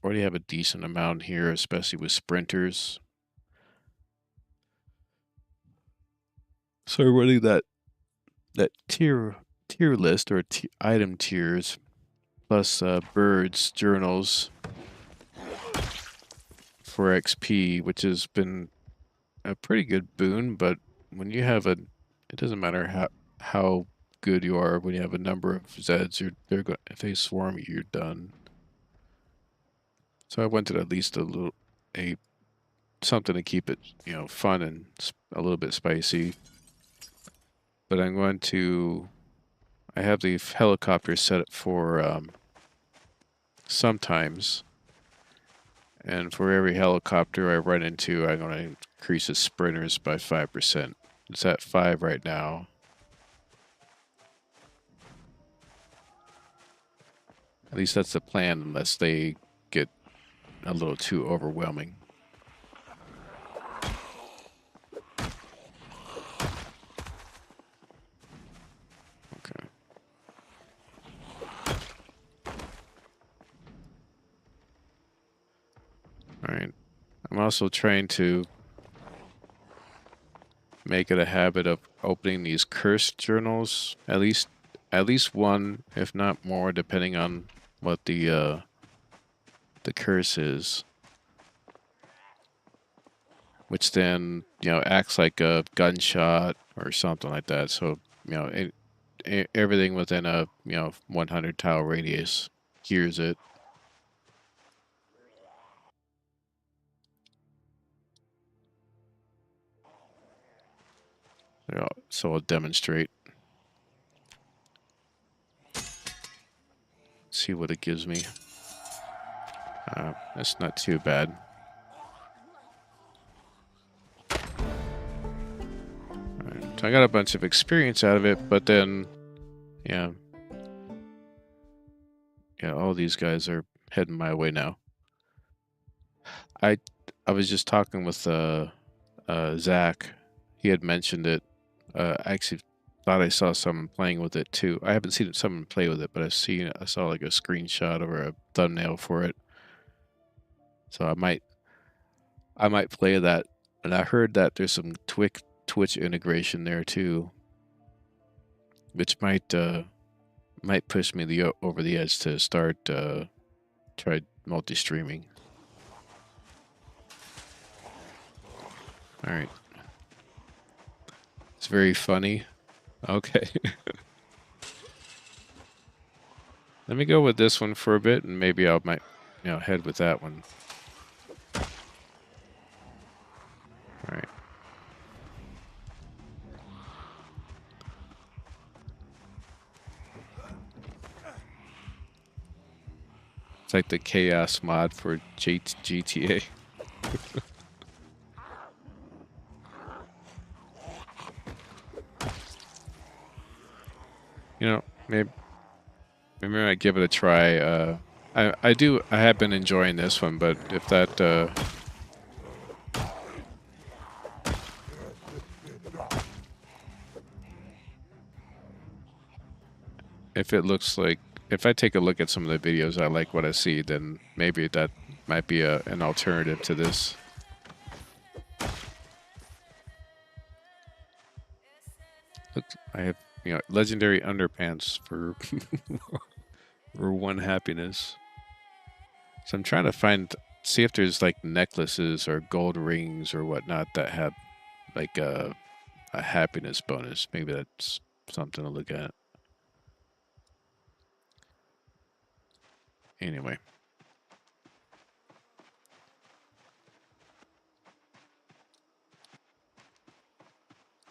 Speaker 1: Already have a decent amount here, especially with sprinters. So running that tier list or item tiers plus birds journals for XP, which has been a pretty good boon. But when you have it doesn't matter how good you are. When you have a number of Zeds, if they swarm you, you're done. So I wanted at least a something to keep it fun and a little bit spicy. But I have the helicopter set up for sometimes. And for every helicopter I run into, I'm going to increase the sprinters by 5%. It's at 5 right now. At least that's the plan, unless they get a little too overwhelming. Okay. Alright. I'm also trying to make it a habit of opening these curse journals, at least one, if not more, depending on what the curse is, which then acts like a gunshot or something like that. So everything within a 100 tile radius hears it. So I'll demonstrate. see what it gives me. That's not too bad. Alright, so I got a bunch of experience out of it, but then, yeah, all these guys are heading my way now. I was just talking with Zach. He had mentioned it. I actually thought I saw someone playing with it too. I haven't seen someone play with it, but I saw like a screenshot or a thumbnail for it. So I might play that. And I heard that there's some Twitch integration there too, which might push me over the edge to start try multi-streaming. All right. It's very funny. Okay. Let me go with this one for a bit, and maybe I might, head with that one. All right. It's like the chaos mod for GTA. Maybe I might give it a try. I have been enjoying this one, but if that if it looks like, if I take a look at some of the videos, I like what I see, then maybe that might be an alternative to this. Look, I have, legendary underpants for for 1 happiness. So I'm trying to see if there's like necklaces or gold rings or whatnot that have like a happiness bonus. Maybe that's something to look at. Anyway.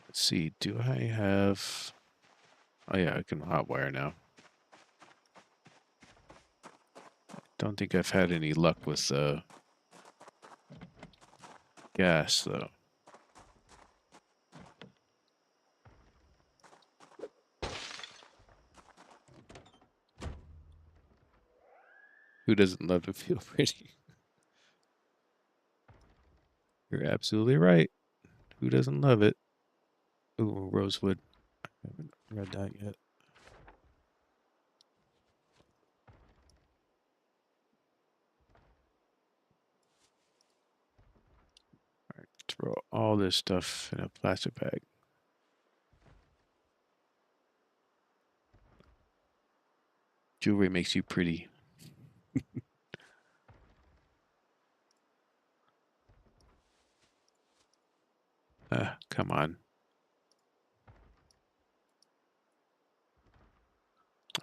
Speaker 1: Let's see, do I have... Oh yeah, I can hotwire now. Don't think I've had any luck with gas, though. Who doesn't love to feel pretty? You're absolutely right. Who doesn't love it? Ooh, rosewood. I haven't read that yet. Alright, throw all this stuff in a plastic bag. Jewelry makes you pretty. Come on.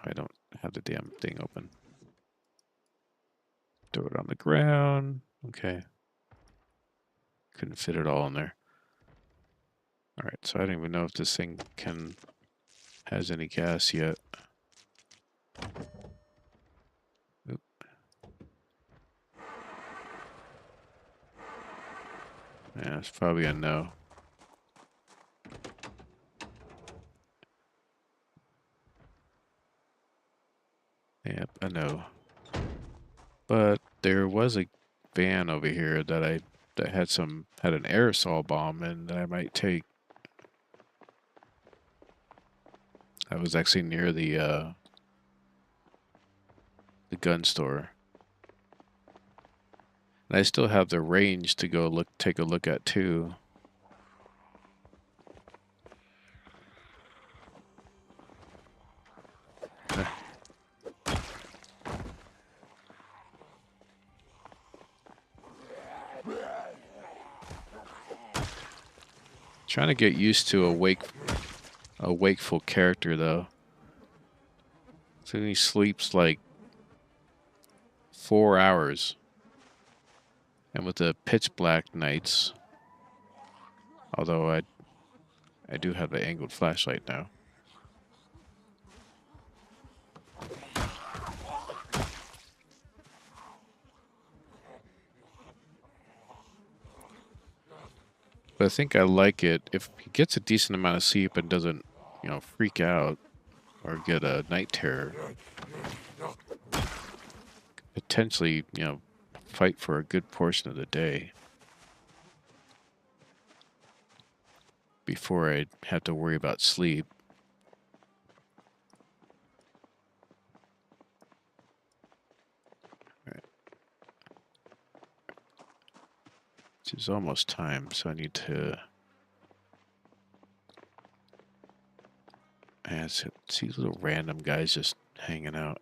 Speaker 1: I don't have the damn thing open. Throw it on the ground. Okay. Couldn't fit it all in there. Alright, so I don't even know if this thing has any gas yet. Oop. Yeah, it's probably a no. Yep, a no. But there was a van over here that had an aerosol bomb and that I might take. I was actually near the gun store. And I still have the range to go take a look at too. Trying to get used to a wakeful character though. So he sleeps like 4 hours. And with the pitch black nights, although I do have the angled flashlight now. But I think I like it if he gets a decent amount of sleep and doesn't, freak out or get a night terror. Potentially, fight for a good portion of the day before I have to worry about sleep. Right. Which is almost time, so I need to see these little random guys just hanging out.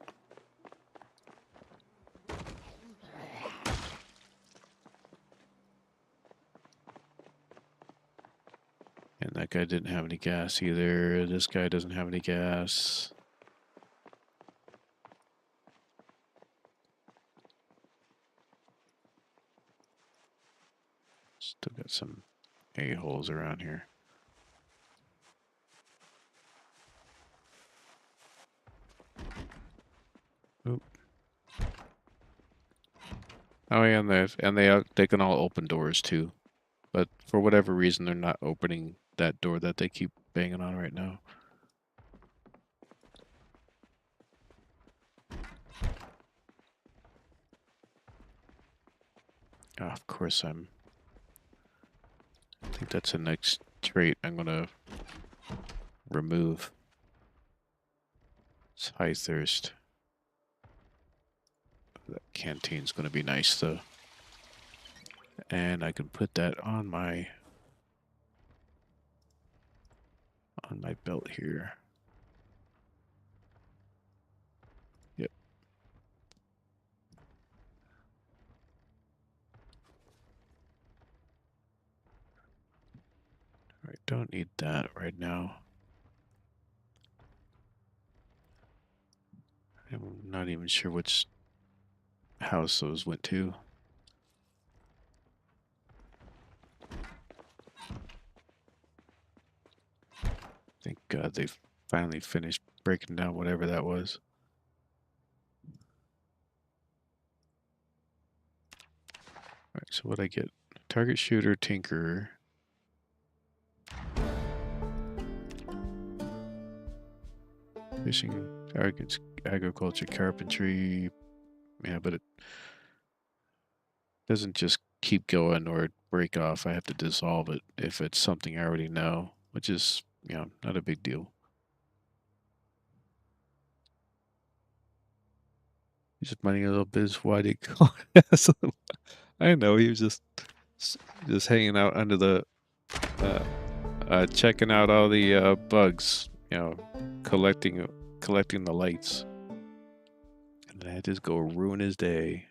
Speaker 1: And that guy didn't have any gas either. This guy doesn't have any gas. Still got some a-holes around here. Oop. Oh yeah, they can all open doors too. But for whatever reason, they're not opening that door that they keep banging on right now. Oh, of course, I think that's the next trait I'm gonna remove. It's high thirst. That canteen's gonna be nice though. And I can put that on my belt here. Yep. I don't need that right now. I'm not even sure which house those went to. Thank God they finally finished breaking down whatever that was. Alright, so what I get? Target shooter, tinkerer. Fishing, agriculture, carpentry. Yeah, but it doesn't just keep going or break off. I have to dissolve it if it's something I already know, which is, not a big deal. He's just minding a little biz. Why did he call? I know he was just hanging out under the, checking out all the bugs. Collecting the lights. And then I just go ruin his day.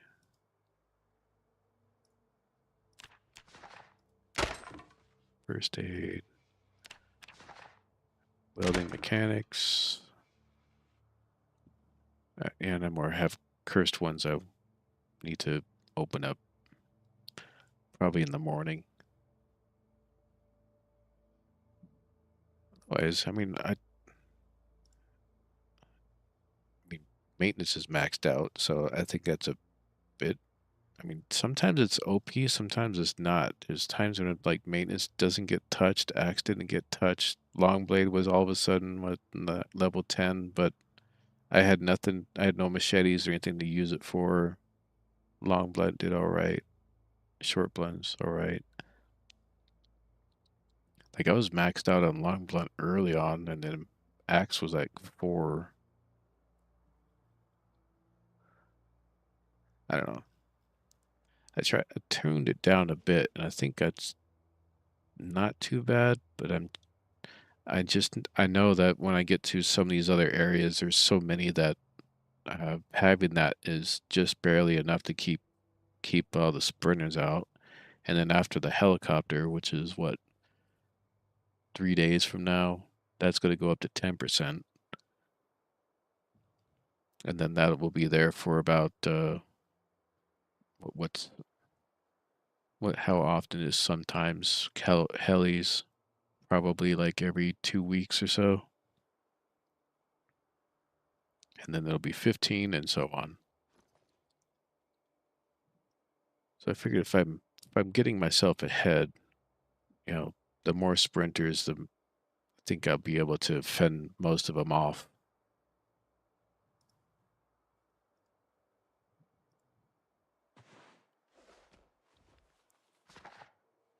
Speaker 1: First aid. Welding mechanics. And I more have cursed ones I need to open up. Probably in the morning. Otherwise, I mean, maintenance is maxed out, so I think that's a bit. I mean, sometimes it's OP, sometimes it's not. There's times when like maintenance doesn't get touched, axe didn't get touched. Long blade was all of a sudden with the level 10, but I had nothing. I had no machetes or anything to use it for. Long blade did all right. Short blends all right. Like I was maxed out on long blunt early on, and then axe was like 4. I don't know. I tuned it down a bit, and I think that's not too bad. But I know that when I get to some of these other areas, there's so many that having that is just barely enough to keep all the sprinters out. And then after the helicopter, which is what 3 days from now, that's going to go up to 10%, and then that will be there for about what's how often is sometimes helis, probably like every 2 weeks or so, and then there'll be 15 and so on. So I figured if I'm getting myself ahead, you know, the more sprinters, I think I'll be able to fend most of them off.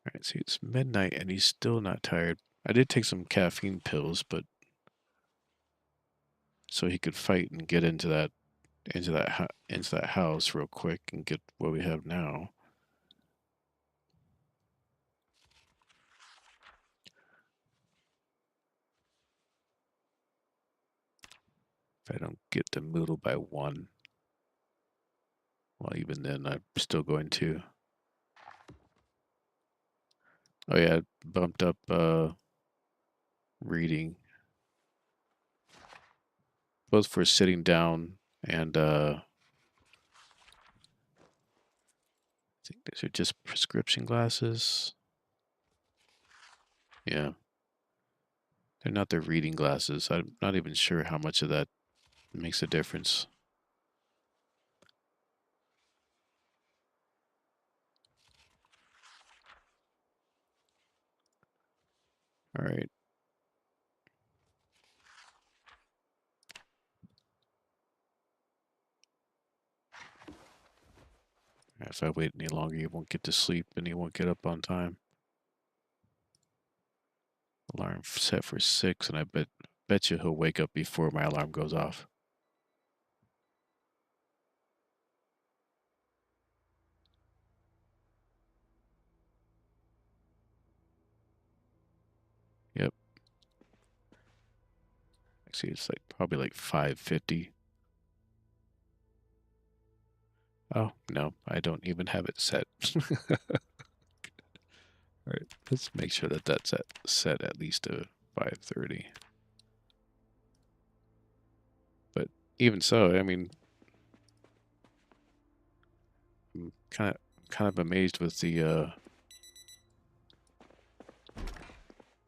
Speaker 1: All right, see, it's midnight and he's still not tired. I did take some caffeine pills, but so he could fight and get into that house real quick and get what we have now. If I don't get the Moodle by 1, well, even then, I'm still going to. Oh yeah, I bumped up reading, both for sitting down and I think these are just prescription glasses. Yeah, they're not the reading glasses. I'm not even sure how much of that makes a difference. All right. If I wait any longer, he won't get to sleep and he won't get up on time. Alarm set for 6, and I bet you he'll wake up before my alarm goes off. Yep. See, it's like probably like 5:50. Oh, no, I don't even have it set. All right, let's make sure that that's set at least to 5:30. But even so, I mean, I'm kind of amazed with the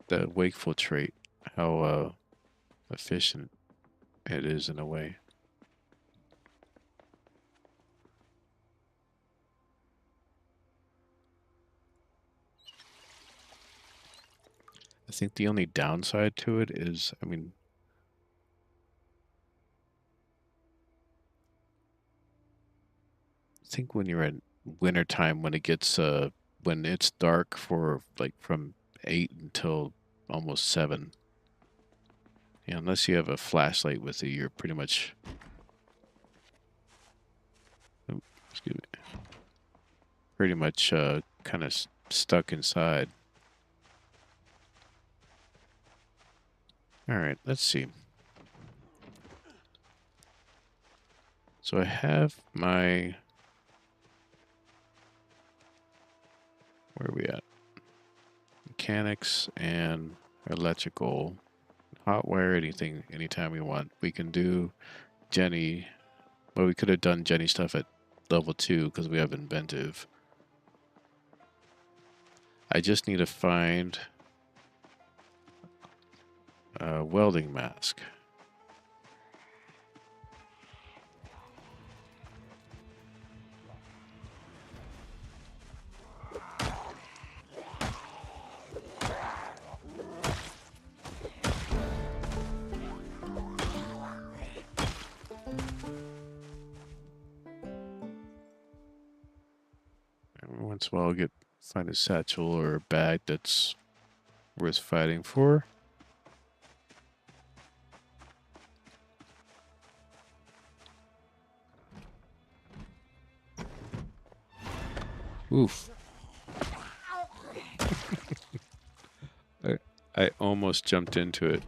Speaker 1: wakeful trait, how efficient it is in a way. I think the only downside to it is, I mean, I think when you're in wintertime, when it's dark for like from 8 until almost 7, yeah, unless you have a flashlight with you, you're pretty much, oh, excuse me, pretty much kind of stuck inside. All right, let's see. So I have my, where are we at? Mechanics and electrical, hot wire, anything, anytime we want. We can do Jenny, well, we could have done Jenny stuff at level 2 because we have inventive. I just need to find a welding mask. Every once in a while, I'll find a satchel or a bag that's worth fighting for. Oof. I almost jumped into it.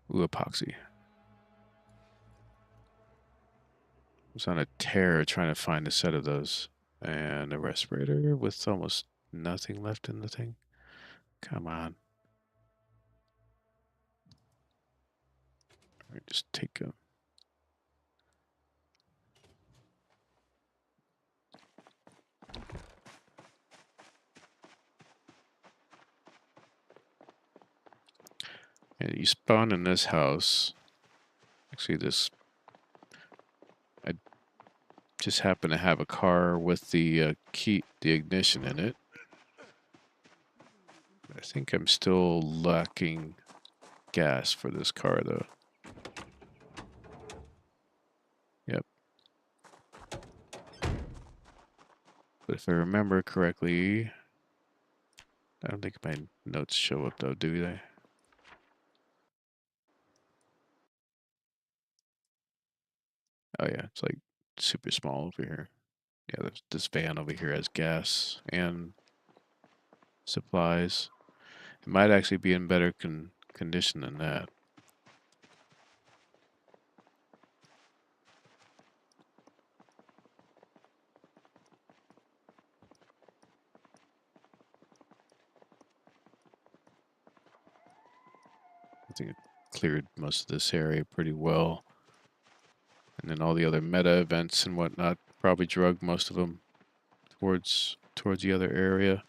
Speaker 1: Ooh, epoxy. I was on a tear trying to find a set of those. And a respirator with almost nothing left in the thing. Come on. All right, just take a... And you spawn in this house. Actually, I just happen to have a car with the key, the ignition in it. I think I'm still lacking gas for this car, though. Yep. But if I remember correctly, I don't think my notes show up, though, do they? Oh, yeah, it's like super small over here. Yeah, this van over here has gas and supplies. It might actually be in better condition than that. I think it cleared most of this area pretty well. And then all the other meta events and whatnot probably drug most of them towards the other area.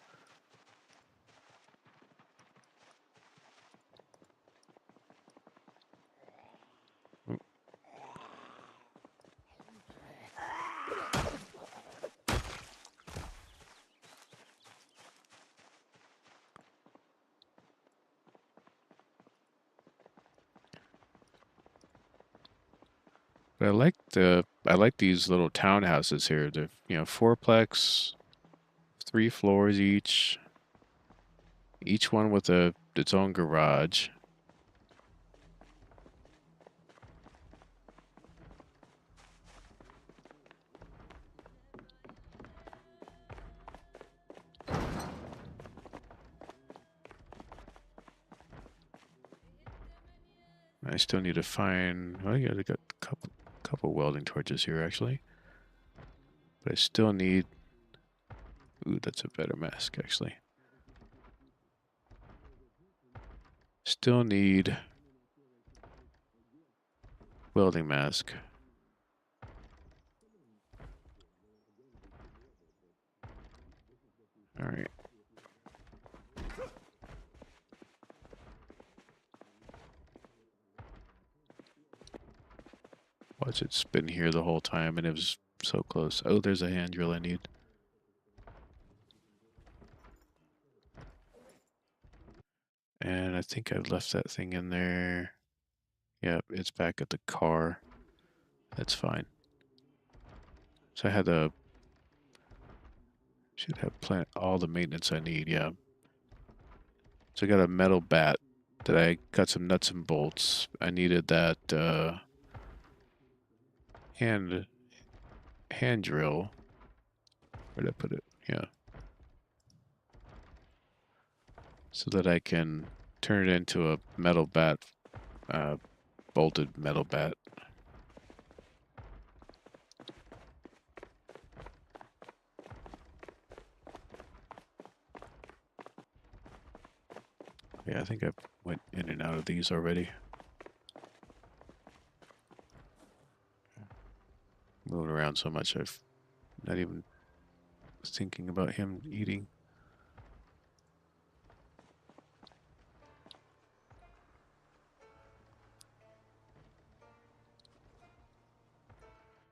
Speaker 1: But I like these little townhouses here. They're, you know, fourplex, 3 floors each one with its own garage. I still need to find. Oh yeah, they got a couple welding torches here actually. But I still need. Ooh, that's a better mask actually. Still need welding mask. All right. Watch it spin here the whole time, and it was so close. Oh, there's a hand drill I need. And I think I left that thing in there. Yep, it's back at the car. That's fine. So I had to should have plant all the maintenance I need, yeah. So I got a metal bat that I got some nuts and bolts. I needed that hand drill. Where'd I put it? Yeah. So that I can turn it into a metal bat, bolted metal bat. Yeah, I think I went in and out of these already. Moving around so much, I've not even thinking about him eating.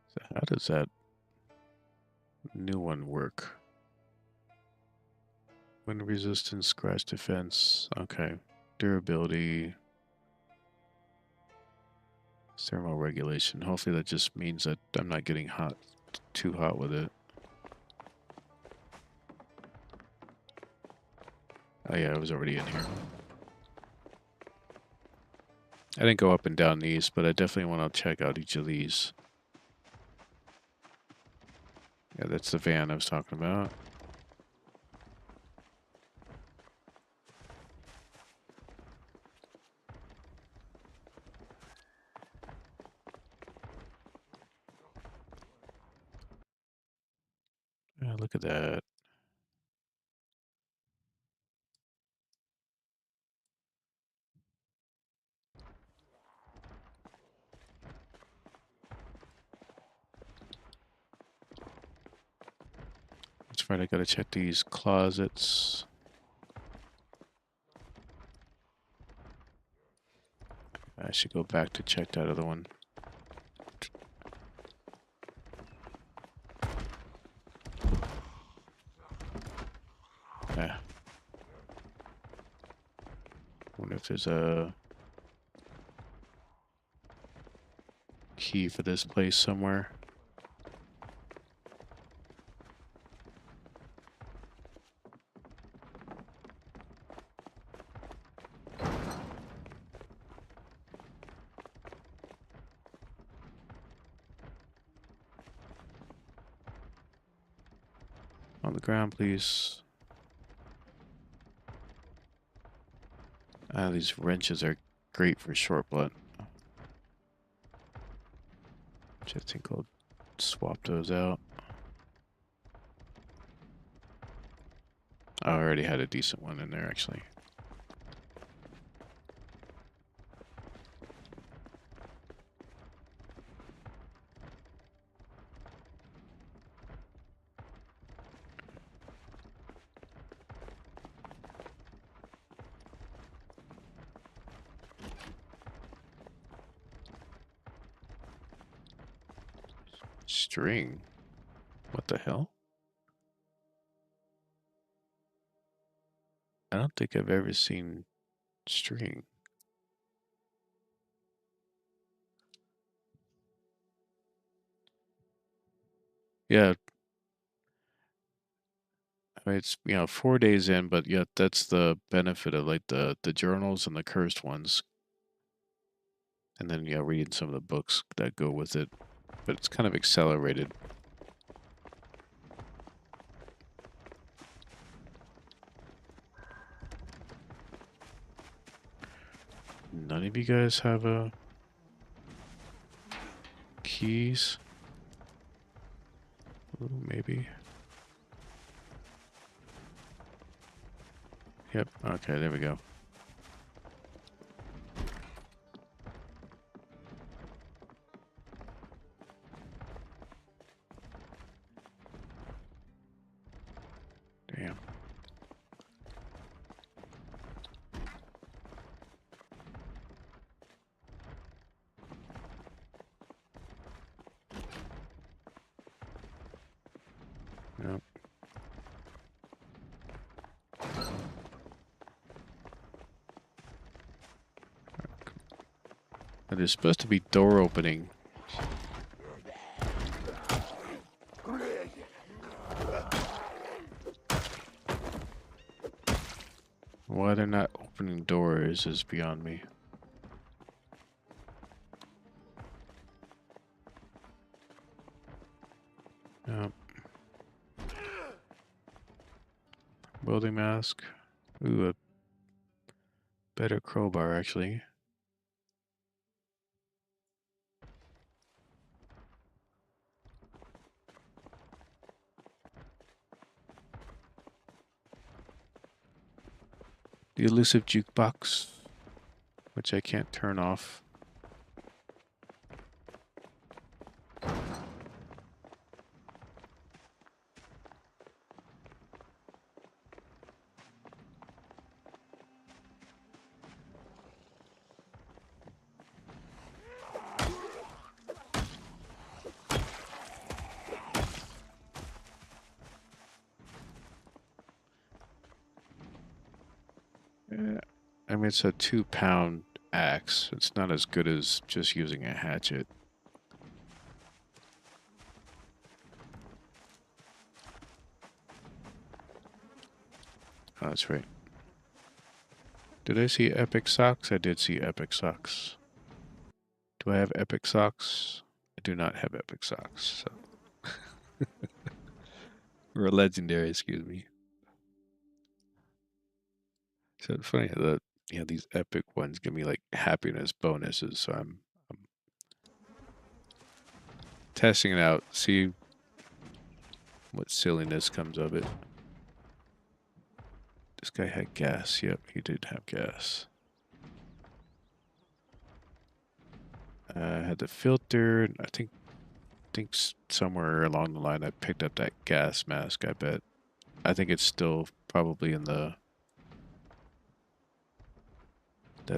Speaker 1: So how does that new one work? Wind resistance, scratch defense. Okay. Durability. Thermal regulation. Hopefully that just means that I'm not getting too hot with it. Oh yeah, I was already in here. I didn't go up and down these, but I definitely want to check out each of these. Yeah, that's the van I was talking about. Yeah, look at that. That's right, I gotta check these closets. I should go back to check that other one. Yeah. like there's a key for this place somewhere. On the ground, please. Ah, these wrenches are great for short blunt. Which I think I'll swap those out. I already had a decent one in there, actually. String? What the hell? I don't think I've ever seen string. Yeah, I mean, it's, 4 days in, but yeah, that's the benefit of like the journals and the cursed ones. And then, reading some of the books that go with it. But it's kind of accelerated. None of you guys have keys? Ooh, maybe. Yep, okay, there we go. Damn. Yep. There's supposed to be door opening. Why they're not opening doors is beyond me. Yep. Welding mask. Ooh, a better crowbar, actually. The elusive jukebox, which I can't turn off. I mean, it's a 2-pound axe. It's not as good as just using a hatchet. Oh, that's right. Did I see epic socks? I did see epic socks. Do I have epic socks? I do not have epic socks. So. Or legendary, excuse me. So it's funny that these epic ones give me like happiness bonuses. So I'm testing it out, see what silliness comes of it. This guy had gas. Yep, he did have gas. I had the filter. I think somewhere along the line I picked up that gas mask. I bet. I think it's still probably in that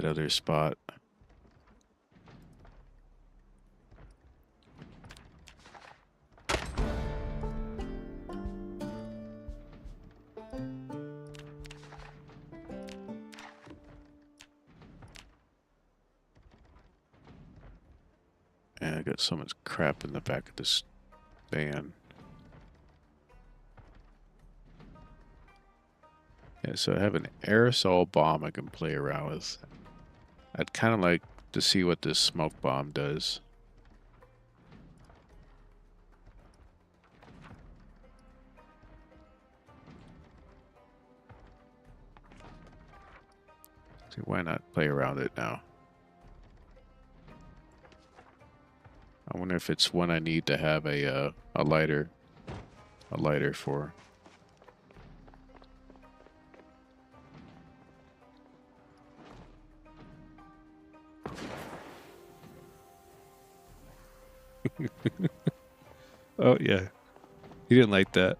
Speaker 1: other spot. Yeah, I got so much crap in the back of this van. Yeah, so I have an aerosol bomb I can play around with. I'd kind of like to see what this smoke bomb does. So why not play around it now? I wonder if it's one I need to have a lighter for. Oh yeah, he didn't like that.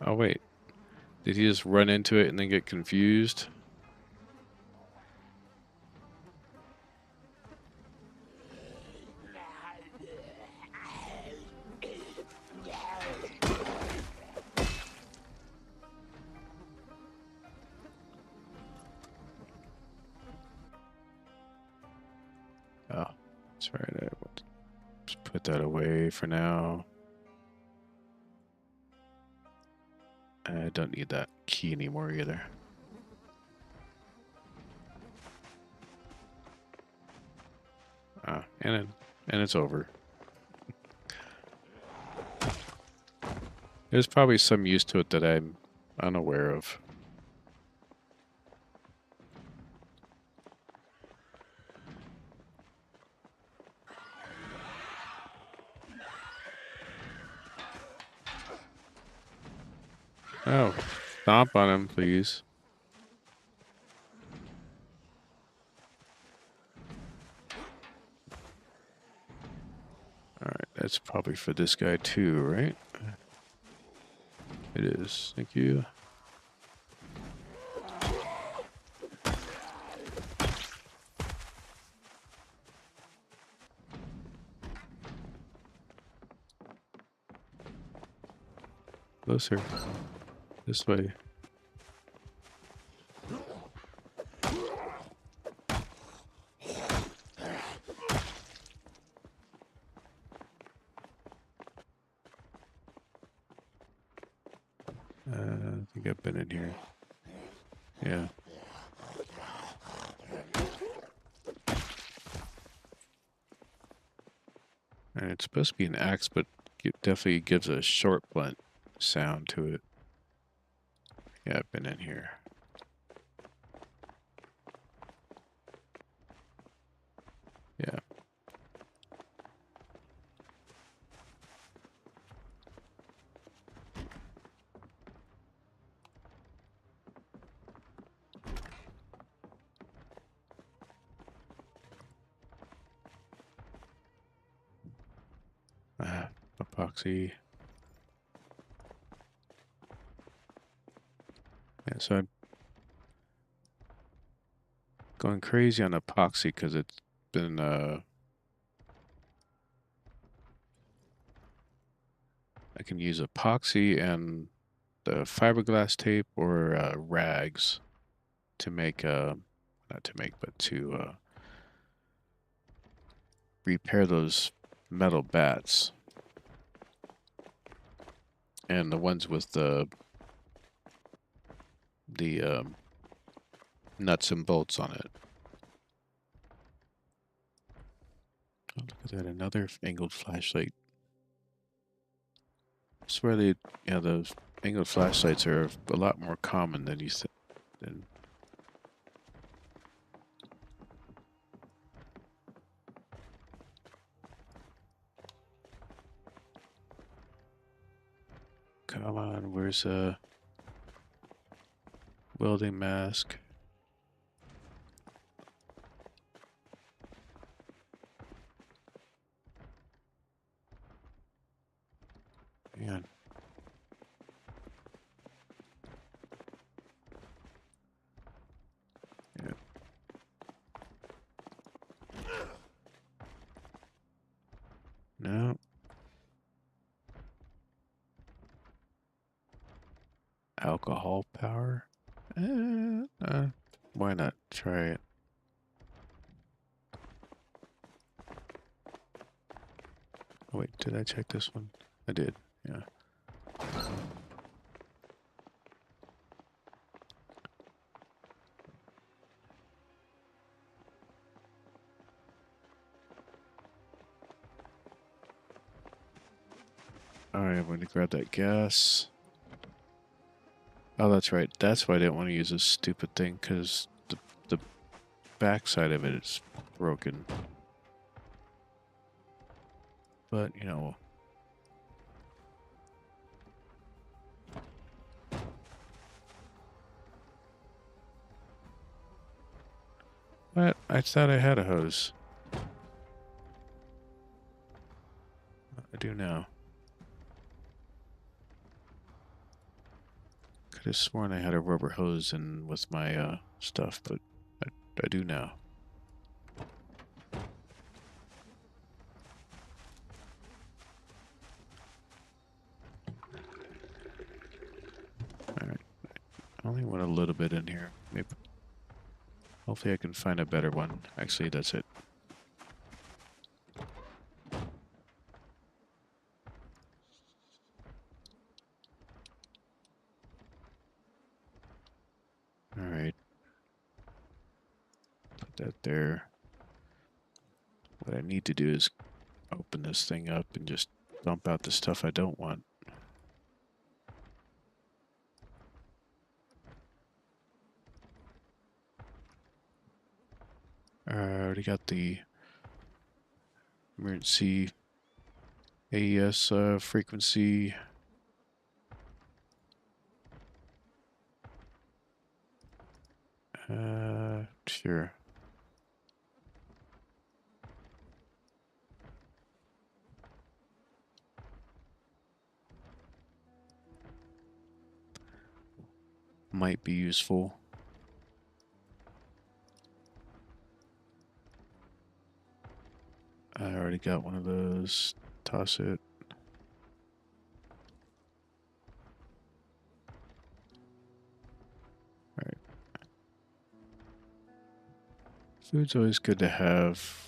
Speaker 1: Oh wait, did he just run into it and then get confused? Oh, that's right. I will just put that away for now. I don't need that key anymore either. And it's over. There's probably some use to it that I'm unaware of. Oh, stomp on him, please. Alright, that's probably for this guy too, right? It is. Thank you. Closer. This way. I think I've been in here. Yeah. And it's supposed to be an axe, but it definitely gives a short blunt sound to it. Yeah, I've been in here. Yeah. Epoxy. Yeah, so I'm going crazy on epoxy because it's been I can use epoxy and the fiberglass tape or rags to make not to make but to repair those metal bats and the ones with the nuts and bolts on it. Oh, look at that, another angled flashlight. I swear those angled flashlights are a lot more common than you think. Come on, where's a welding mask? Man. Yeah. No. alcohol power. Why not try it? Oh, wait, did I check this one? I did, yeah. Alright, I'm going to grab that gas. Oh, that's right. That's why I didn't want to use this stupid thing, because the backside of it is broken. But, you know. What? I thought I had a hose. I do now. Could have sworn I had a rubber hose in with my stuff, but I do now. Alright. I only want a little bit in here. Maybe. Hopefully I can find a better one. Actually, that's it. Alright. Put that there. What I need to do is open this thing up and just dump out the stuff I don't want. I already got the emergency AES frequency. Sure. Might be useful. I already got one of those. Toss it. Alright. Food's always good to have.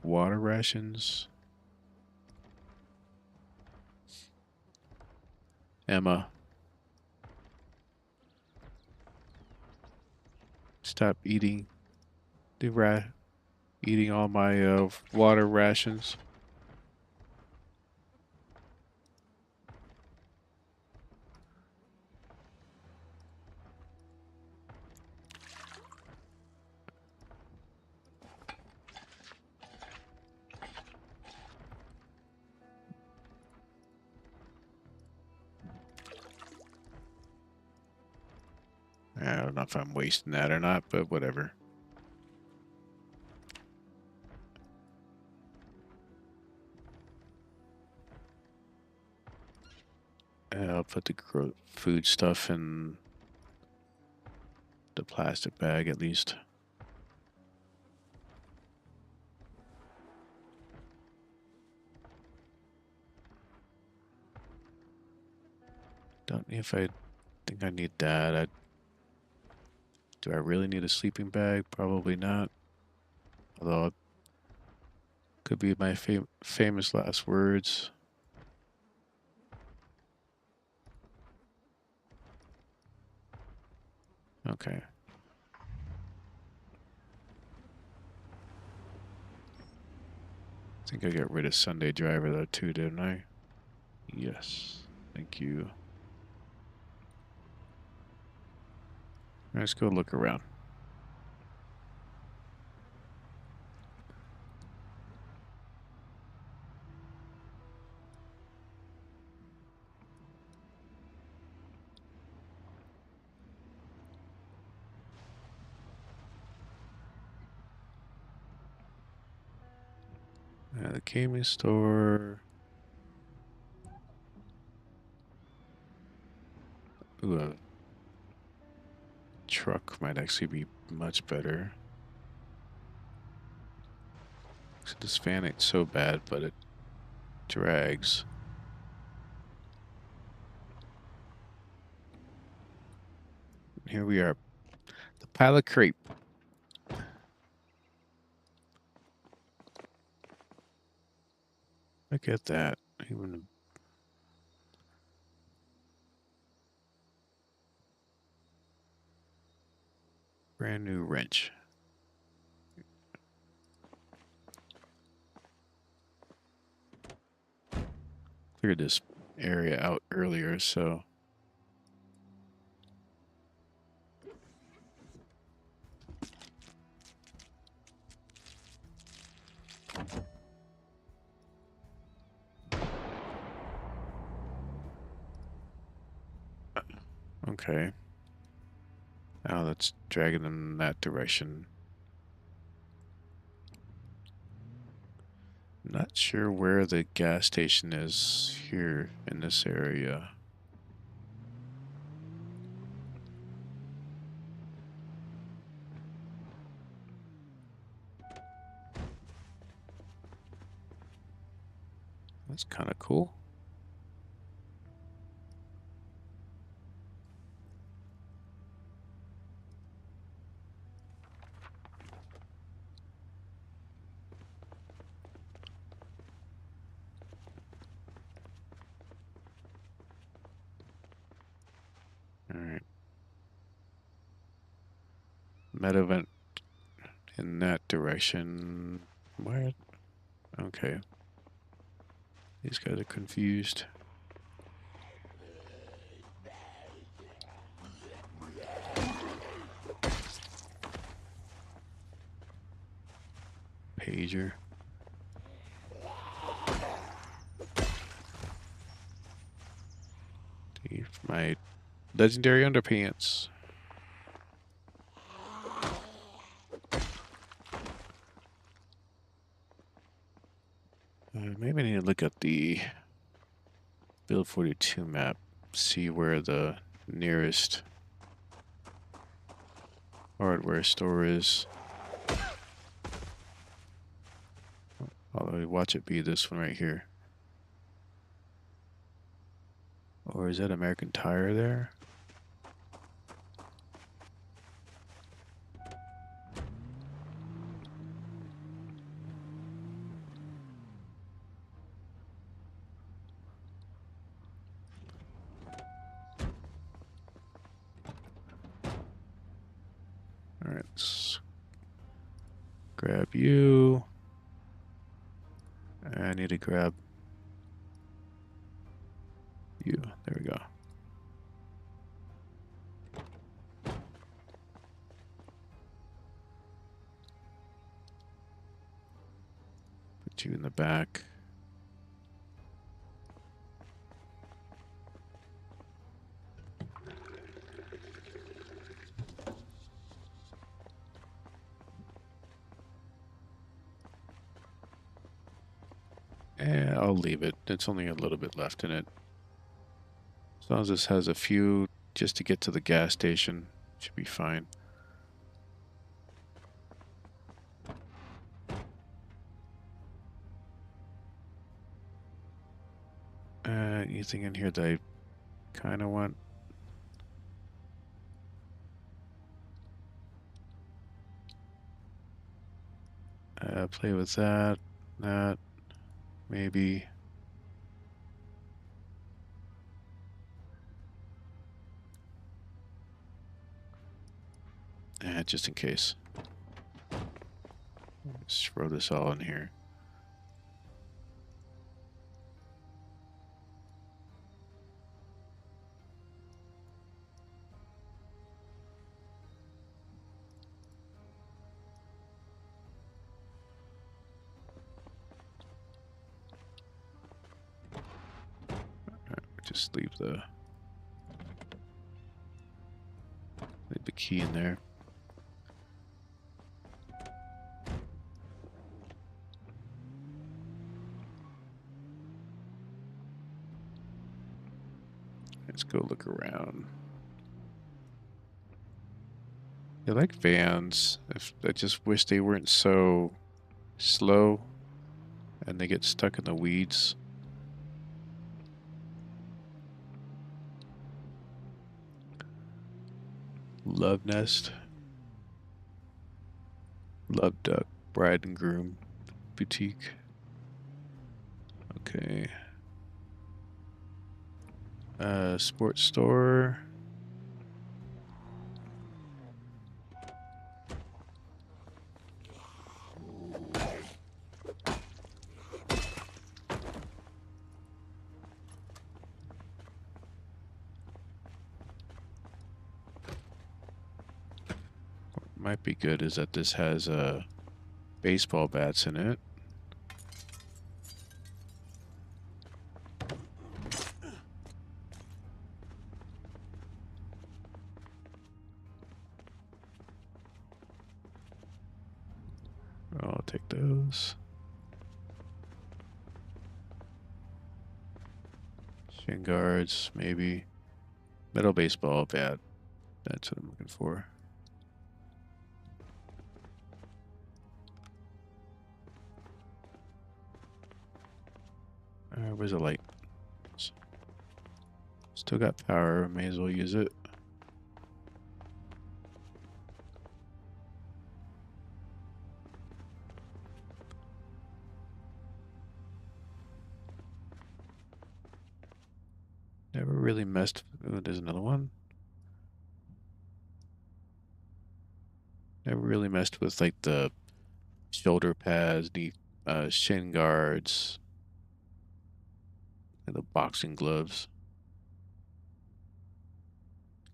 Speaker 1: Water rations. Emma. Stop eating eating all my water rations. I don't know if I'm wasting that or not, but whatever. I'll put the food stuff in the plastic bag at least. Don't know if I think I need that. Do I really need a sleeping bag? Probably not. Although it could be my famous last words. Okay. I think I got rid of Sunday Driver though too, didn't I? Yes. Thank you. Let's go look around. The gaming store. Ooh, a truck might actually be much better. So this fan ain't so bad, but it drags. Here we are. The pile of crepe. Look at that. Even a brand new wrench. Cleared this area out earlier, so. Okay. Now that's dragging them in that direction. Not sure where the gas station is here in this area. That's kind of cool. All right. Meta went in that direction. Where? Okay. These guys are confused. Pager. My legendary underpants. Maybe I need to look at the Build 42 map, see where the nearest hardware store is. Although, watch it be this one right here. Or is that American Tire there? Alright, let's grab you. I need to grab you. There we go. Put you in the back. Yeah, I'll leave it. It's only a little bit left in it. As long as this has a few just to get to the gas station, should be fine. Anything in here that I kind of want? Play with that, maybe. Just in case. Just throw this all in here. Just leave the key in there. Let's go look around. I like vans. I just wish they weren't so slow and they get stuck in the weeds. Love Nest. Love Duck. Bride and Groom. Boutique. Okay. Sports store. What might be good is that this has baseball bats in it. I'll take those. Shin guards, maybe. Metal baseball bat. That's what I'm looking for. Where's the light? Still got power. May as well use it. Never really messed. Oh, there's another one. Never really messed with like the shoulder pads, the shin guards, and the boxing gloves.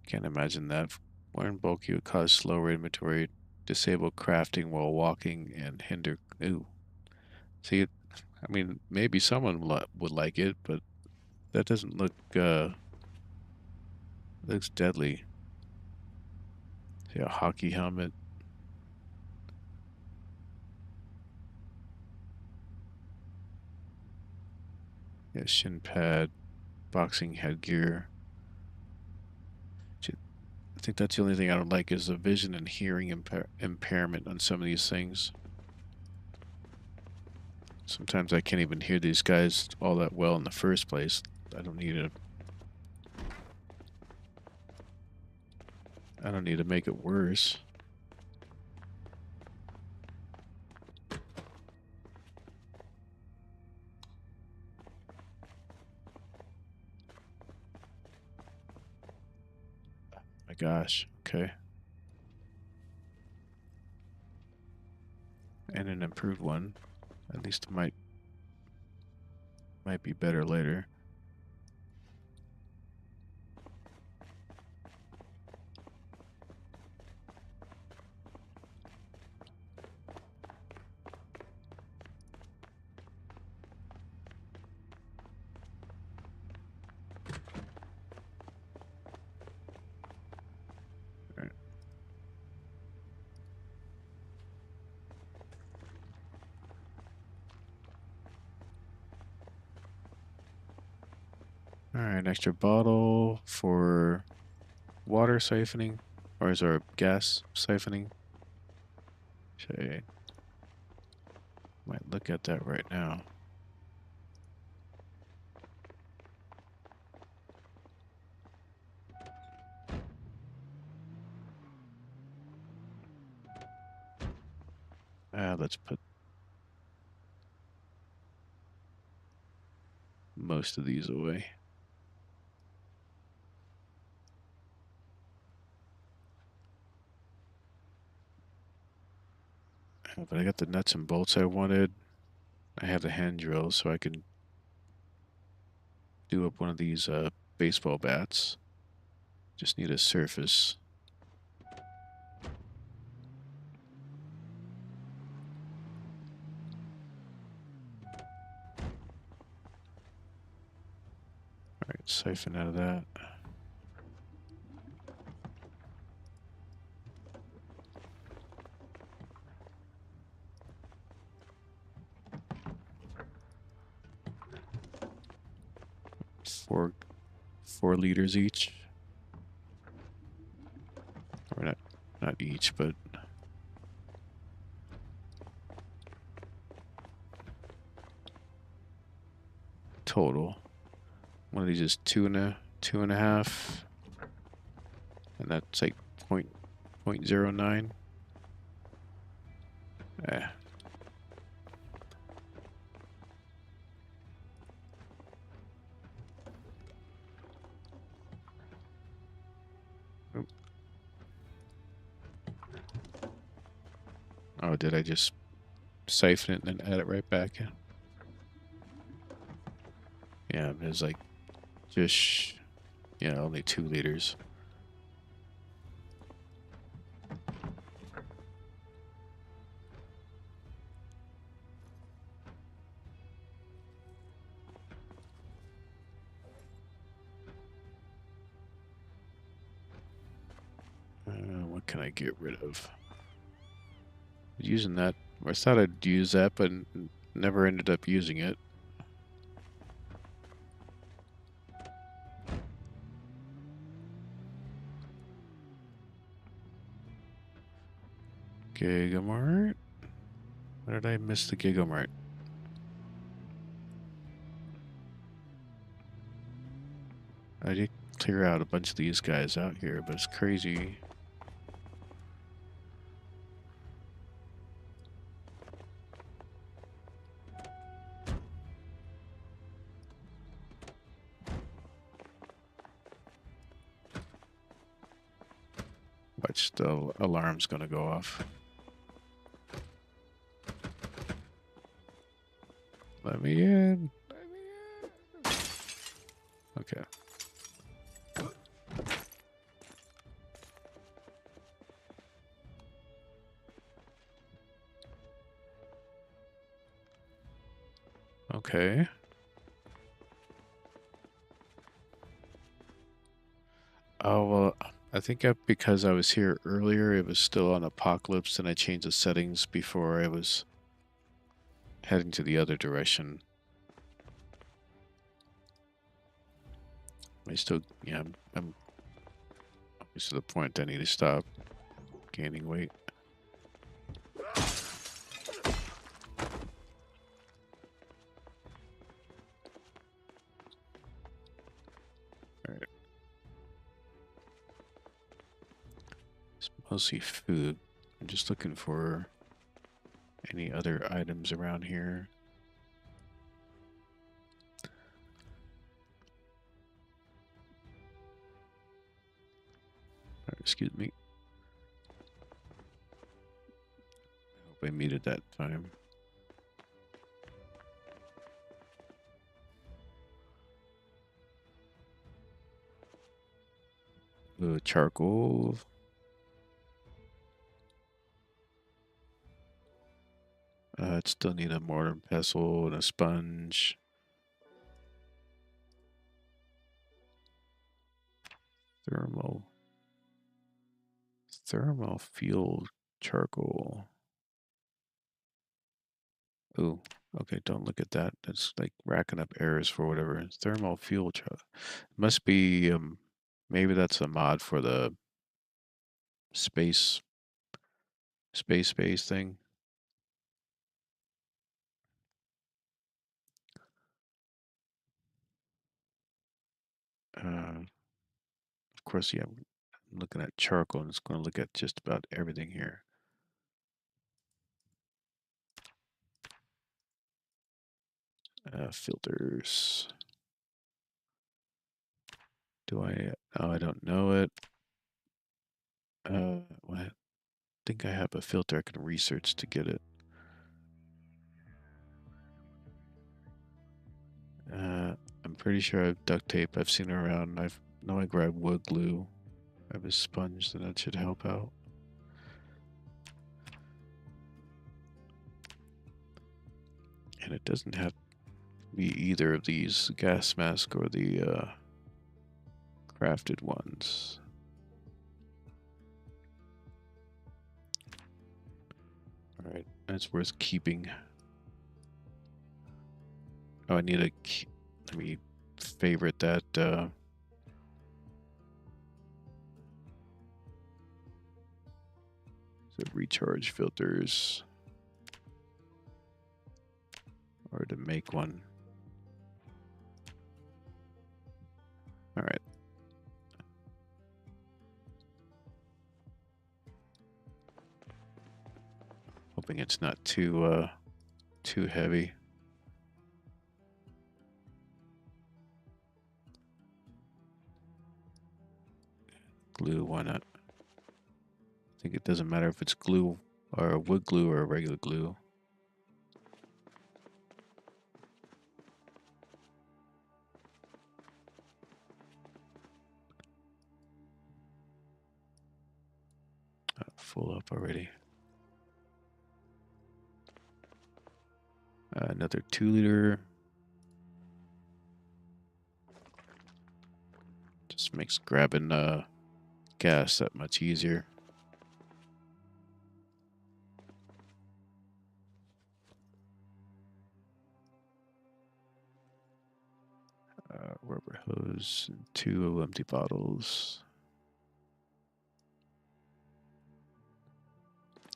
Speaker 1: Can't imagine that. Wearing bulky would cause slower inventory, disable crafting while walking, and hinder. Ooh. See, I mean, maybe someone would like it, but that doesn't look. Looks deadly. See a hockey helmet. Yeah, shin pad, boxing headgear. I think that's the only thing I don't like is the vision and hearing impairment on some of these things. Sometimes I can't even hear these guys all that well in the first place. I don't need to. I don't need to make it worse. My gosh. Okay. And an improved one. At least it might be better later. Alright, extra bottle for water siphoning. Or is there gas siphoning? Okay. Might look at that right now. Let's put most of these away. But I got the nuts and bolts I wanted. I have the hand drill, so I can do up one of these baseball bats. Just need a surface. Alright, siphon out of that. Four liters each. Or not each, but total. One of these is two and a half, and that's like B42.09. Eh. Oop. Oh, did I just siphon it and then add it right back in? Yeah, there's like just, yeah, only 2 liters. What can I get rid of? Using that, I thought I'd use that, but never ended up using it. Gigamart? Where did I miss the Gigamart? I did clear out a bunch of these guys out here, but it's crazy. Watch, the alarm's gonna go off. Let me in. Let me in. Okay. Okay. Oh, well, I think because I was here earlier, it was still on Apocalypse, and I changed the settings before I was heading to the other direction. I still, yeah, I'm almost to the point I need to stop gaining weight. Alright. It's mostly food. I'm just looking for any other items around here. Excuse me. I hope I made it that time. Charcoal. I'd still need a mortar and pestle and a sponge. Thermal fuel charcoal. Ooh, okay, don't look at that. That's like racking up errors for whatever. Thermal fuel charcoal. Must be, maybe that's a mod for the space thing. Of course, yeah, I'm looking at charcoal and it's going to look at just about everything here. Filters. Do I? Oh, I don't know it. Well, I think I have a filter I can research to get it. I'm pretty sure I have duct tape. I've seen it around. I know I grabbed wood glue. I have a sponge, that should help out. And it doesn't have to be either of these, gas mask or the crafted ones. Alright, that's worth keeping. Oh, I need a key. Let me favorite that. The recharge filters. Or to make one. Alright. Hoping it's not too heavy. Glue, why not? I think it doesn't matter if it's glue or wood glue or regular glue. Full up already. Another 2-liter. Just makes grabbing gas that much easier. Rubber hose, 2 empty bottles.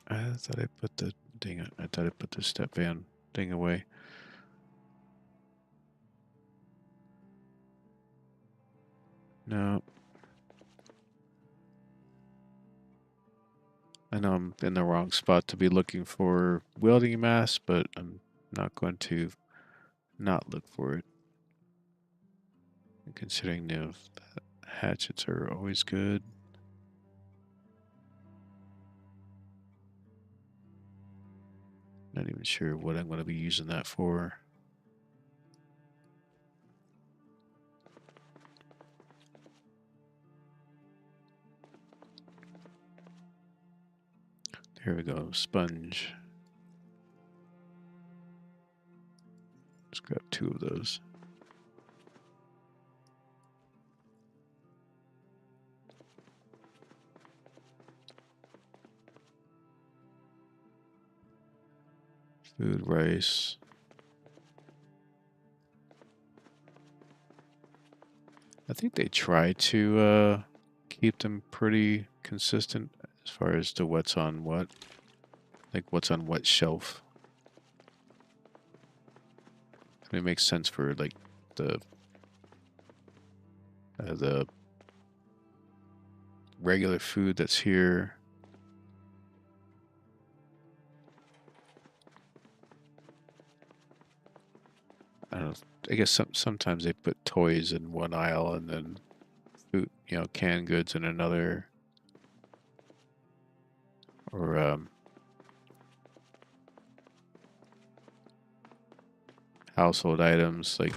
Speaker 1: I thought I put the I thought I put the step van thing away. No. I know I'm in the wrong spot to be looking for welding mass, but I'm not going to not look for it. Considering the hatchets are always good. Not even sure what I'm going to be using that for. Here we go, sponge. Let's grab 2 of those. Food, rice. I think they try to keep them pretty consistent as far as to what's on what. Like what's on what shelf. I mean, it makes sense for like the regular food that's here. I don't know. I guess sometimes they put toys in one aisle and then food, canned goods in another. Or household items like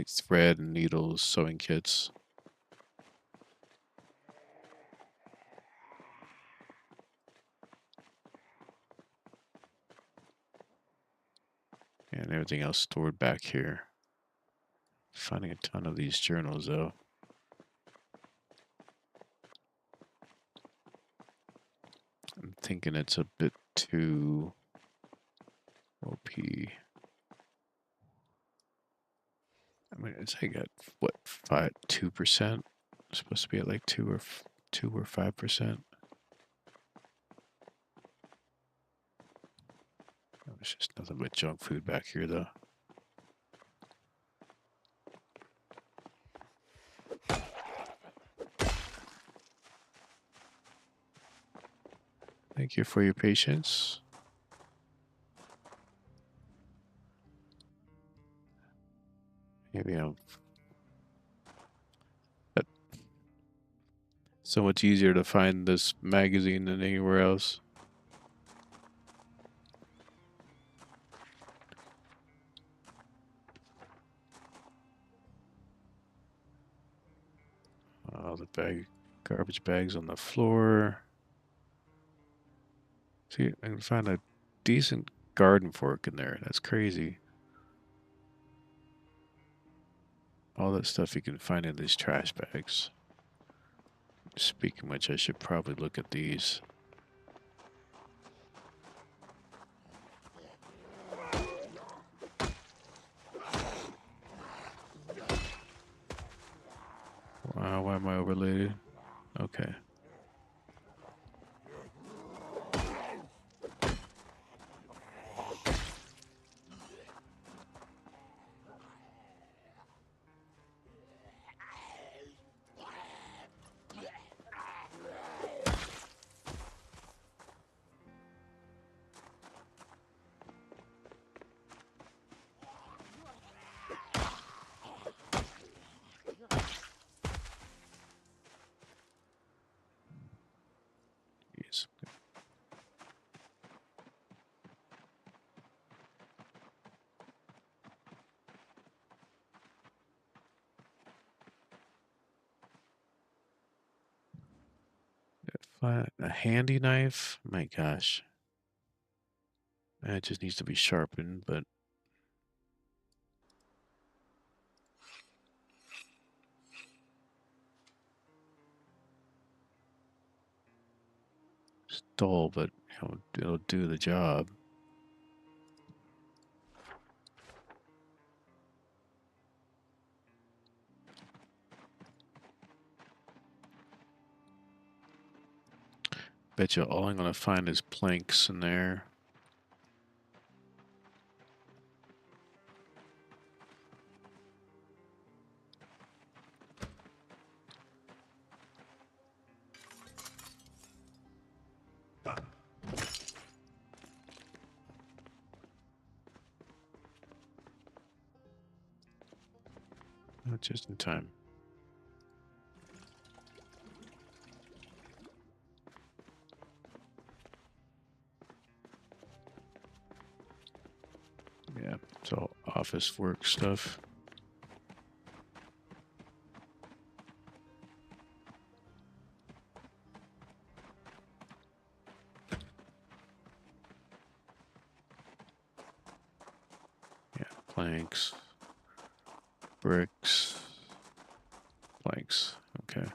Speaker 1: thread and needles, sewing kits. And everything else stored back here. Finding a ton of these journals though. I'm thinking it's a bit too OP. I mean, it's like at what 2%? It's supposed to be at like 2 or 5%. It's just nothing but junk food back here, though. Thank you for your patience. Maybe I'm. So much easier to find this magazine than anywhere else. All the garbage bags on the floor. See, I can find a decent garden fork in there. That's crazy. All that stuff you can find in these trash bags. Speaking of which, I should probably look at these. Wow, why am I overlaid? Okay. A handy knife? My gosh. It just needs to be sharpened, but it's dull, but it'll do the job. Bet you all I'm gonna find is planks in there. Not just in time. Yeah, it's all office work stuff. Yeah, planks, bricks, planks. Okay.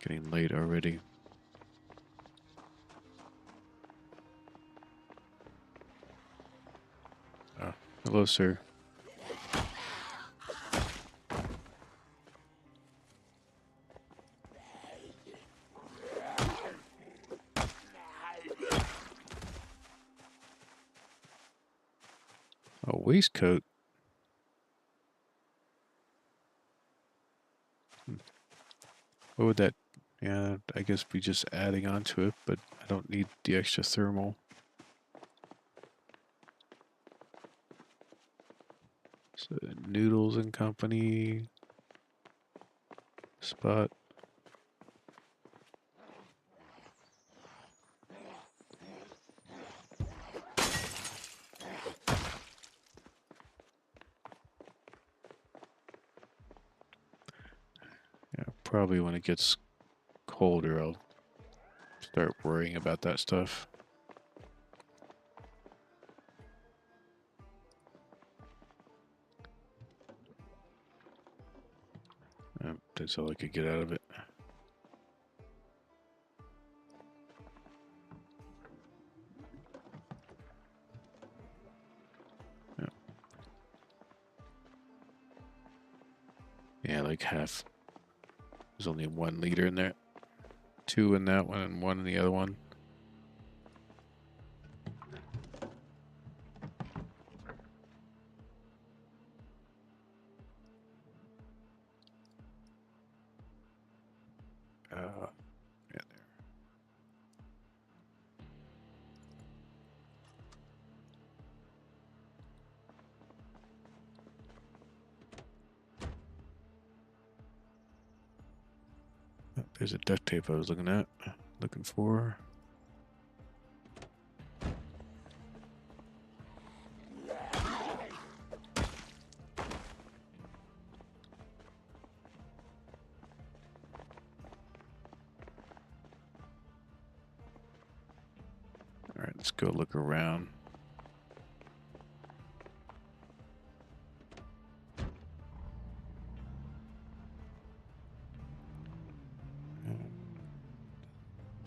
Speaker 1: Getting late already. Hello, sir. A waistcoat. What would that? Yeah, I guess be just adding on to it, but I don't need the extra thermal. So, Noodles and Company spot. Yeah, probably when it gets colder, I'll start worrying about that stuff. That's all I could get out of it. Yeah, yeah, like half. There's only 1 liter in there. 2 in that one and 1 in the other one. Yeah, there. Oh, there's a duct tape I was looking for. All right, let's go look around.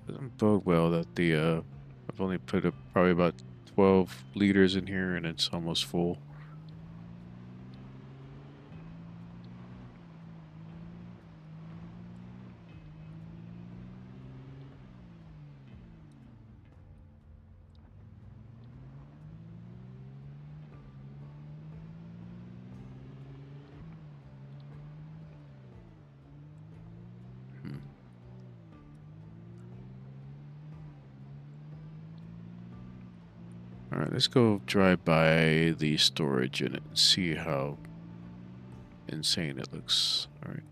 Speaker 1: Doesn't bode well that I've only put probably about 12 liters in here and it's almost full. Hmm. All right, let's go drive by the storage unit and see how insane it looks. All right.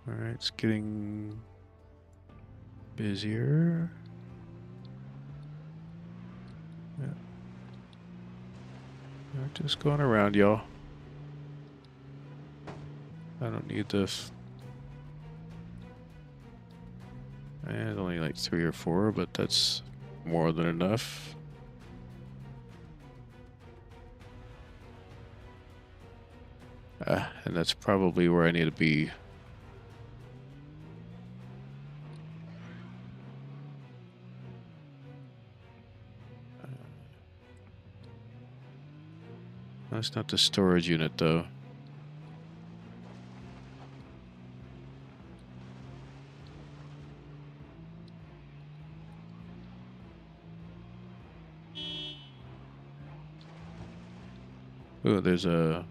Speaker 1: Alright, it's getting busier. Yeah. Just going around, y'all. I don't need this. And only like 3 or 4, but that's more than enough. And that's probably where I need to be. That's not the storage unit, though. Oh, there's a...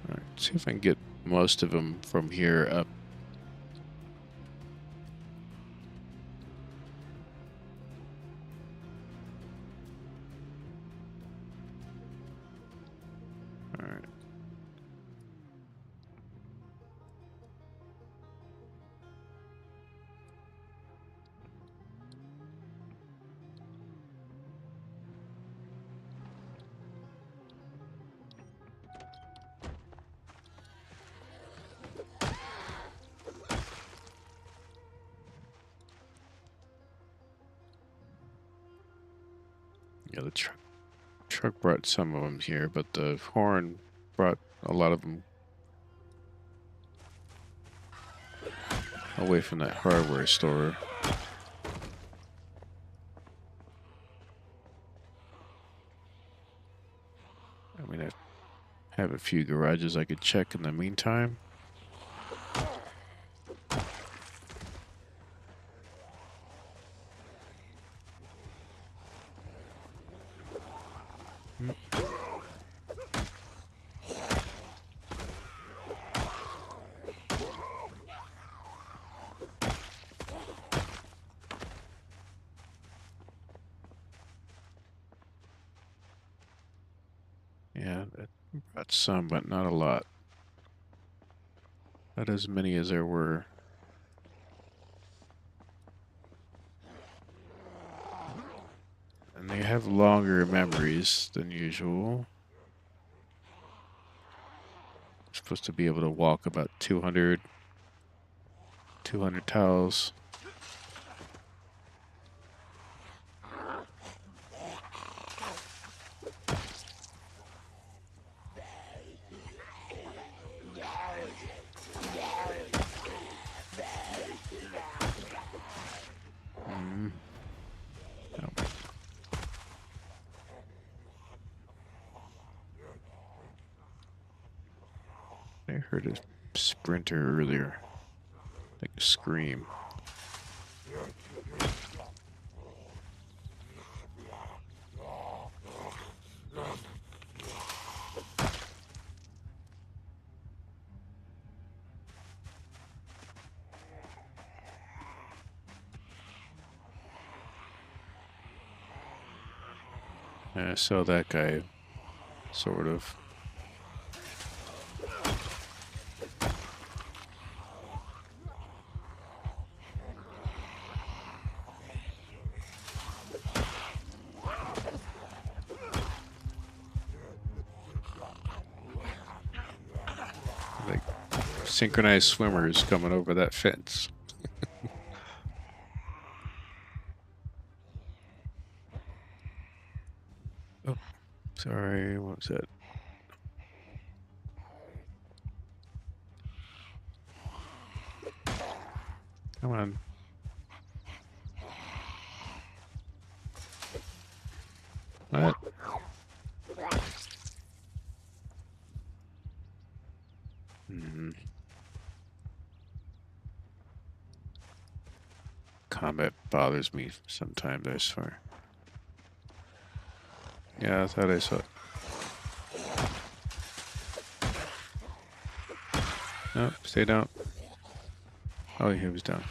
Speaker 1: Alright, see if I can get most of them from here up. Alright. Yeah, the truck brought some of them here, but the horn brought a lot of them away from that hardware store. I mean, I have a few garages I could check in the meantime. Yeah, that brought some, but not a lot. Not as many as there were. And they have longer memories than usual. Supposed to be able to walk about 200 tiles. I heard a sprinter earlier, like a scream. I saw that guy, sort of. Like synchronized swimmers coming over that fence. Oh, sorry, what was that? Come on. What? Combat bothers me sometimes, I swear. Yeah, I thought I saw it. Nope, stay down. Oh, he was down.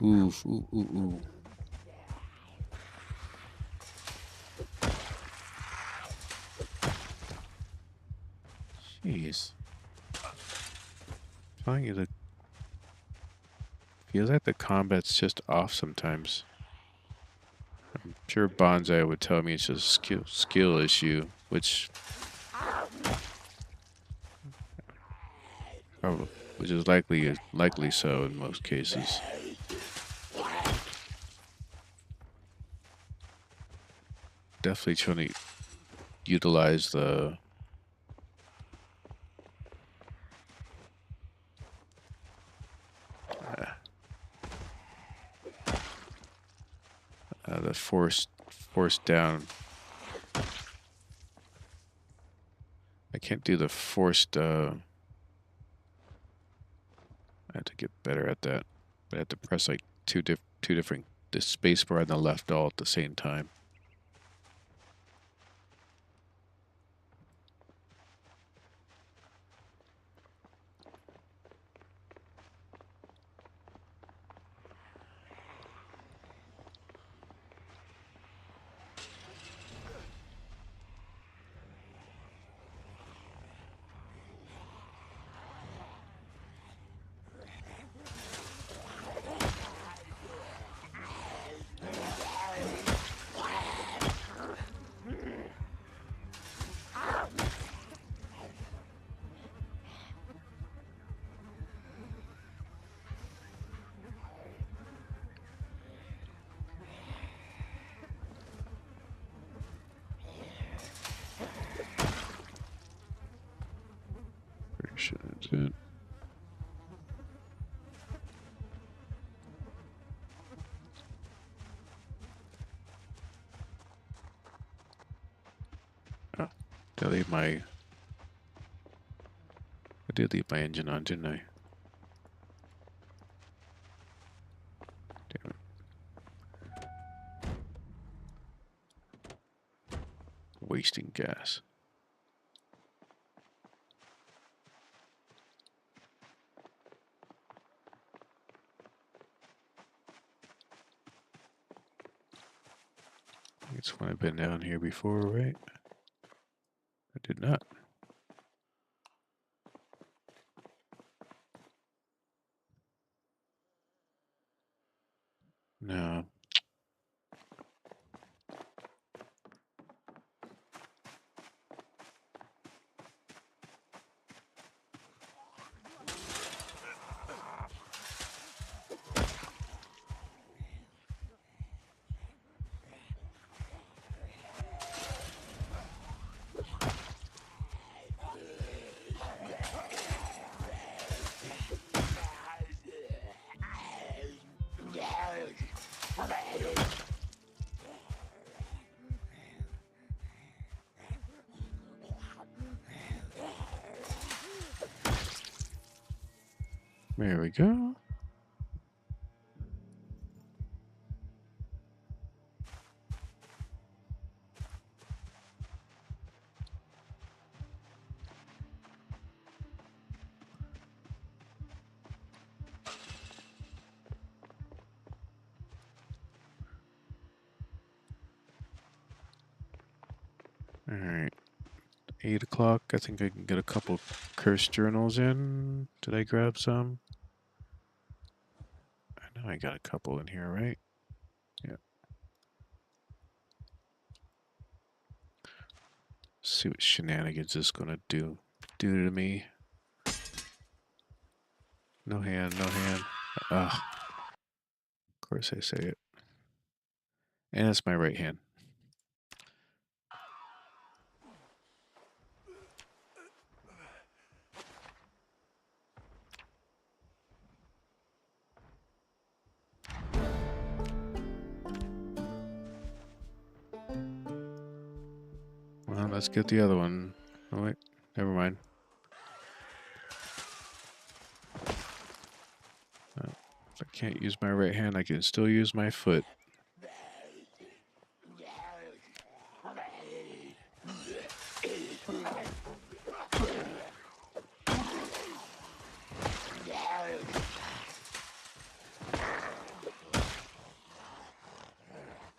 Speaker 1: Oof, ooh, ooh, ooh. Jeez. Telling you, the feels like the combat's just off sometimes. I'm sure Bonsai would tell me it's just a skill issue, which is likely so in most cases. Definitely trying to utilize the force down. I can't do the forced. I have to get better at that. But I have to press like two different the space bar and the left all at the same time. Pretty sure that's it. Oh, did I leave I did leave my engine on, didn't I? Damn it. Wasting gas. It's when I've been down here before, right? I did not. No. There we go. All right. 8 o'clock. I think I can get a couple cursed journals in. Did I grab some? I know I got a couple in here, right? Yeah. See what shenanigans this is gonna do to me. No hand, no hand. Ugh. Of course I say it. And it's my right hand. Well, let's get the other one. Oh wait, never mind. If I can't use my right hand, I can still use my foot.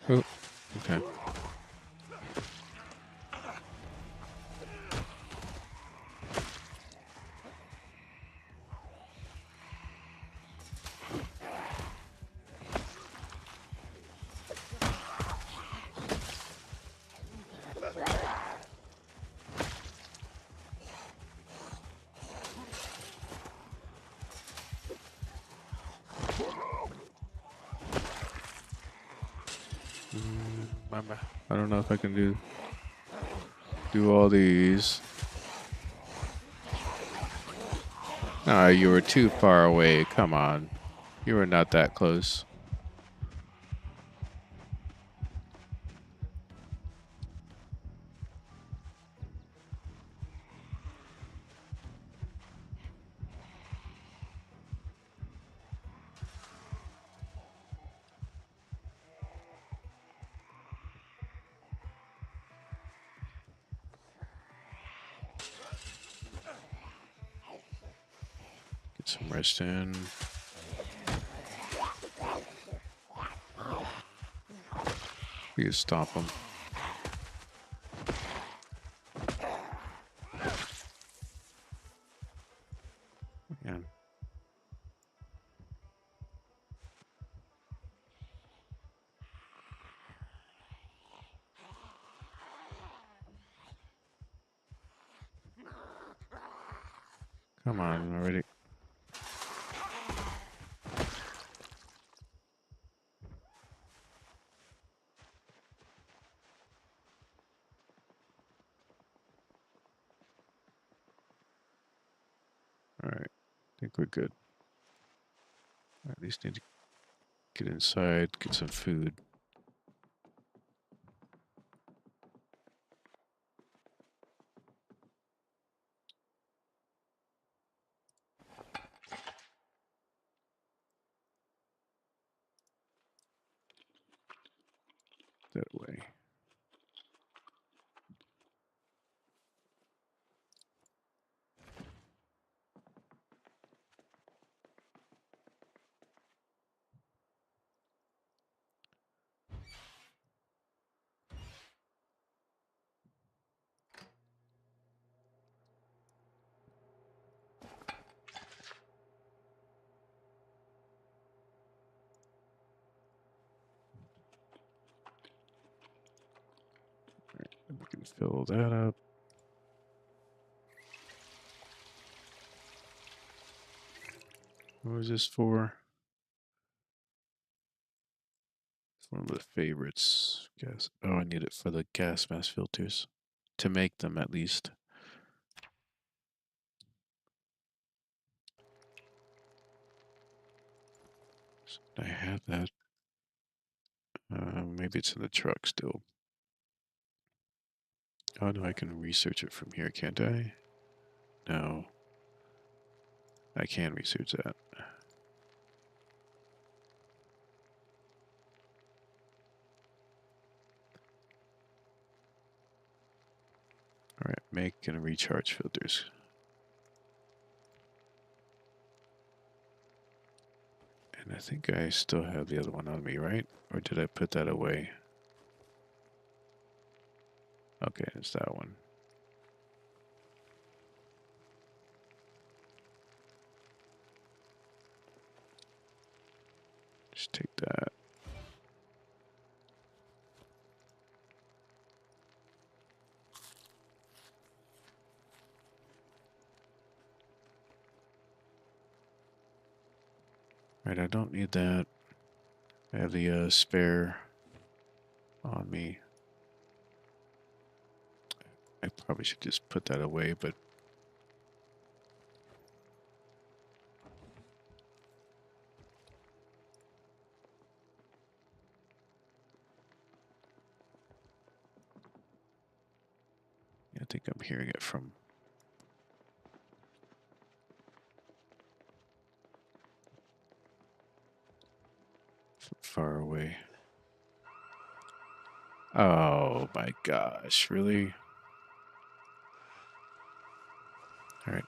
Speaker 1: Oh, okay. I don't know if I can do all these. Ah, you were too far away. Come on. You were not that close. Get some rest in. We can stomp them. Man. Come on already. All right. I think we're good. At least need to get inside, get some food. That way. We can fill that up. What was this for? It's one of the favorites. Gas. Oh, I need it for the gas mask filters. To make them, at least. I have that. Maybe it's in the truck still. Oh no, I can research it from here, can't I? No. I can research that. Alright, make and recharge filters. And I think I still have the other one on me, right? Or did I put that away? Okay, it's that one. Just take that. Right, I don't need that. I have the spare on me. I probably should just put that away, but I think I'm hearing it from far away. Oh my gosh, really? Alright.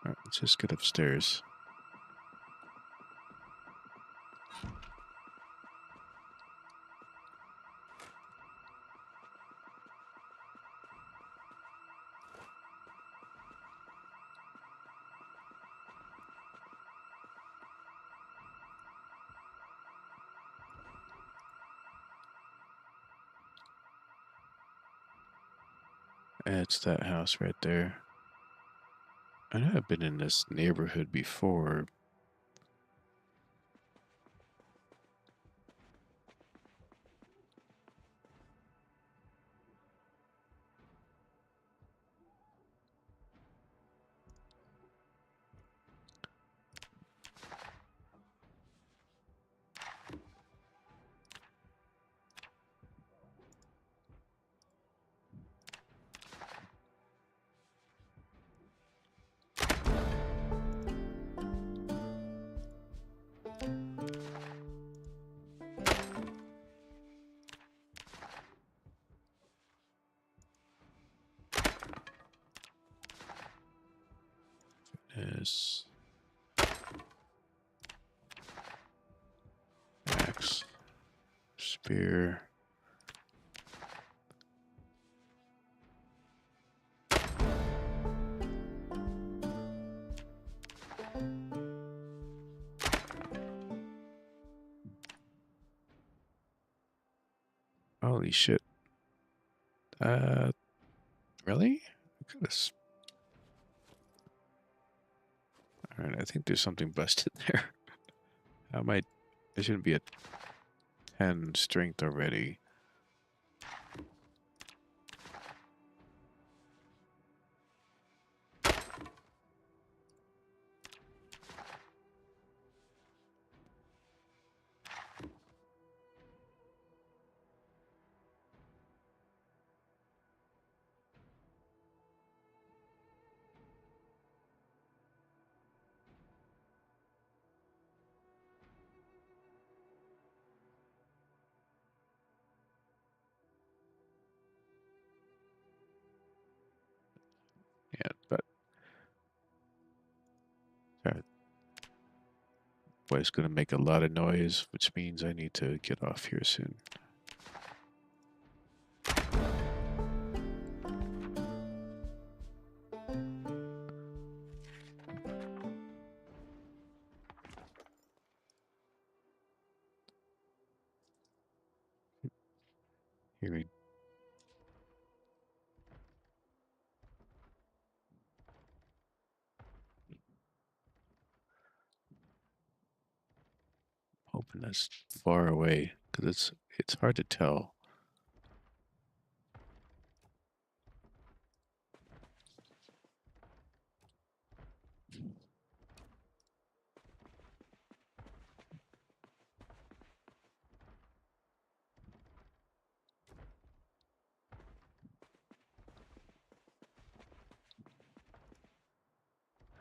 Speaker 1: Alright, let's just get upstairs. It's that house right there. I know I've been in this neighborhood before. Is axe, spear. Holy shit. Really? Alright, I think there's something busted there. How am I shouldn't be at 10 strength already. Yeah, but that boy's gonna make a lot of noise, which means I need to get off here soon. Here we hoping that's far away because it's hard to tell.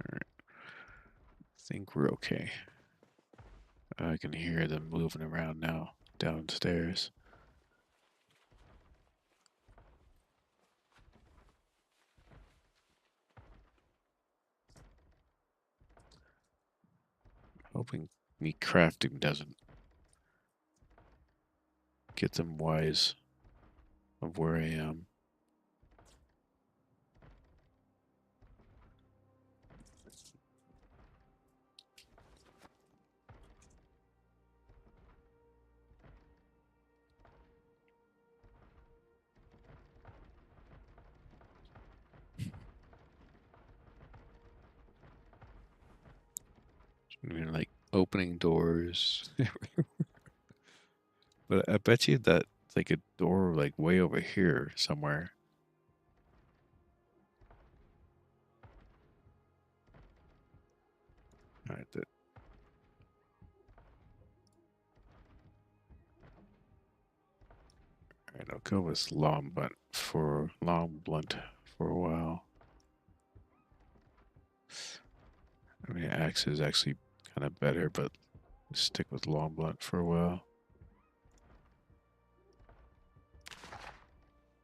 Speaker 1: Alright. I think we're okay. I can hear them moving around now downstairs. Hoping me crafting doesn't get them wise of where I am. You know, like opening doors. But I bet you that it's like a door like way over here somewhere. Alright, alright, I'll go with long blunt for a while. I mean, axe is actually kind of better, but stick with long blunt for a while.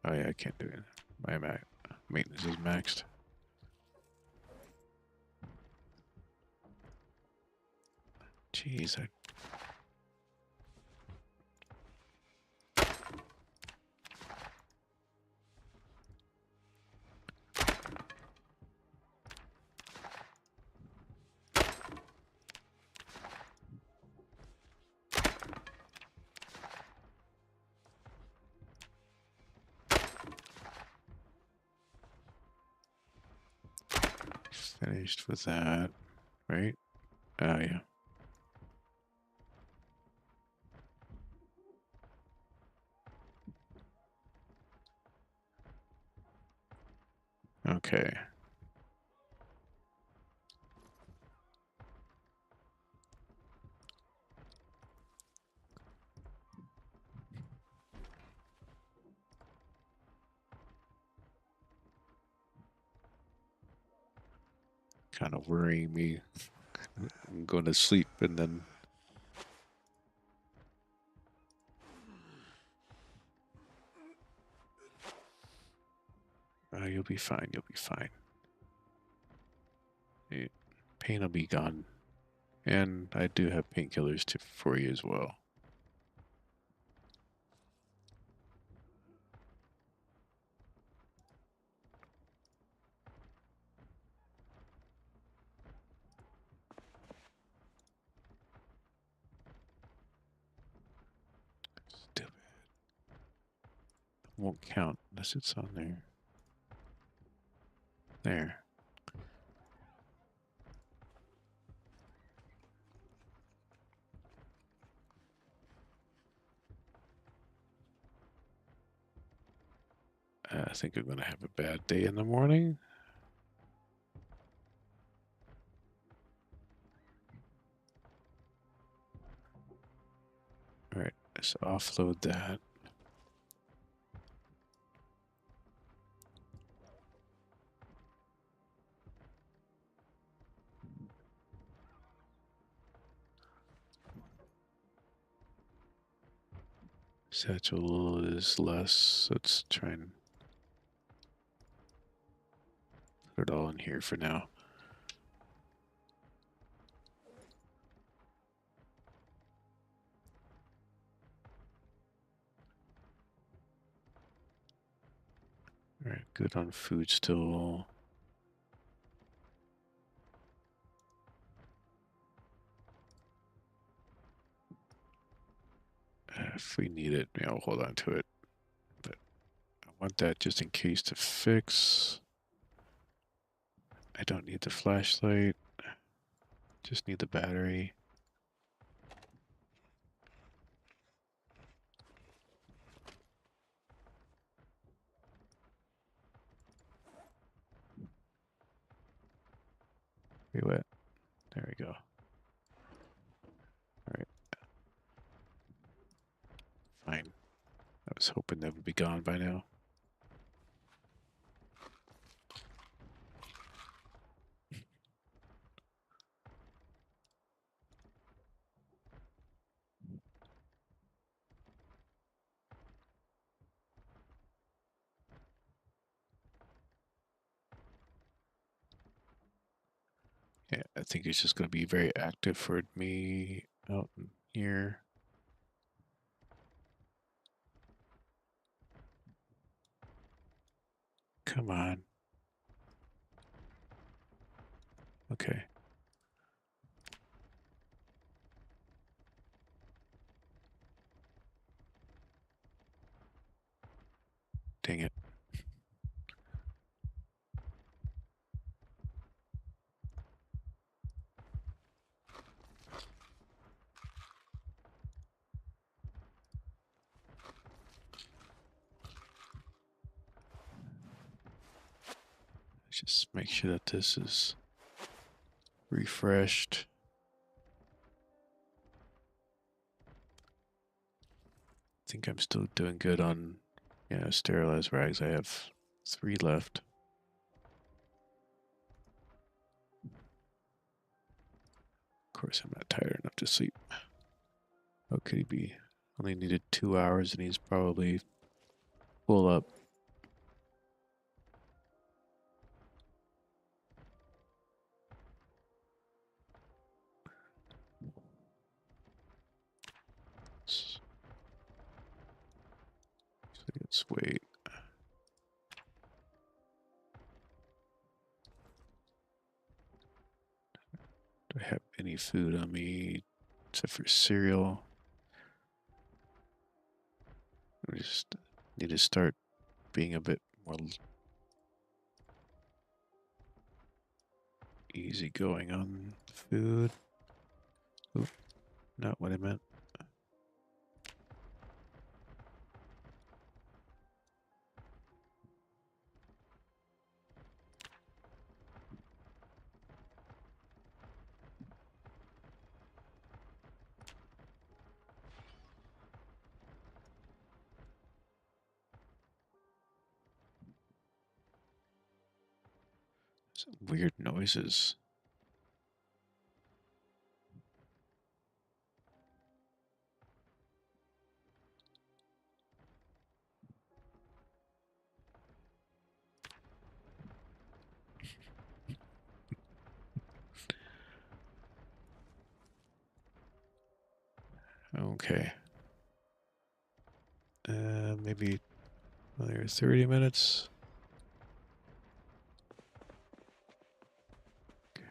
Speaker 1: Oh yeah, I can't do it. My maintenance is maxed. Jeez, Finished with that, right? Oh, yeah. Okay. Kind of worrying me. I'm going to sleep and then. You'll be fine. You'll be fine. Pain will be gone. And I do have painkillers for you as well. Stupid. Won't count unless it's on there. There. I think I'm going to have a bad day in the morning. All right, let's offload that. Satchel is less. Let's try and put it all in here for now. All right, good on food still. If we need it, I'll hold on to it. But I want that just in case to fix. I don't need the flashlight. Just need the battery. Wait, what? There we go. All right. Fine. I was hoping that would be gone by now. Yeah, I think it's just going to be very active for me out in here. Come on. Okay. Dang it. Let's just make sure that this is refreshed. I think I'm still doing good on, sterilized rags. I have 3 left. Of course, I'm not tired enough to sleep. How could he be? Only needed 2 hours and he's probably full up. Let's wait. Do I have any food on me except for cereal? I just need to start being a bit more. Easy going on food. Oop, not what I meant. Some weird noises. Okay. Maybe another 30 minutes. Okay.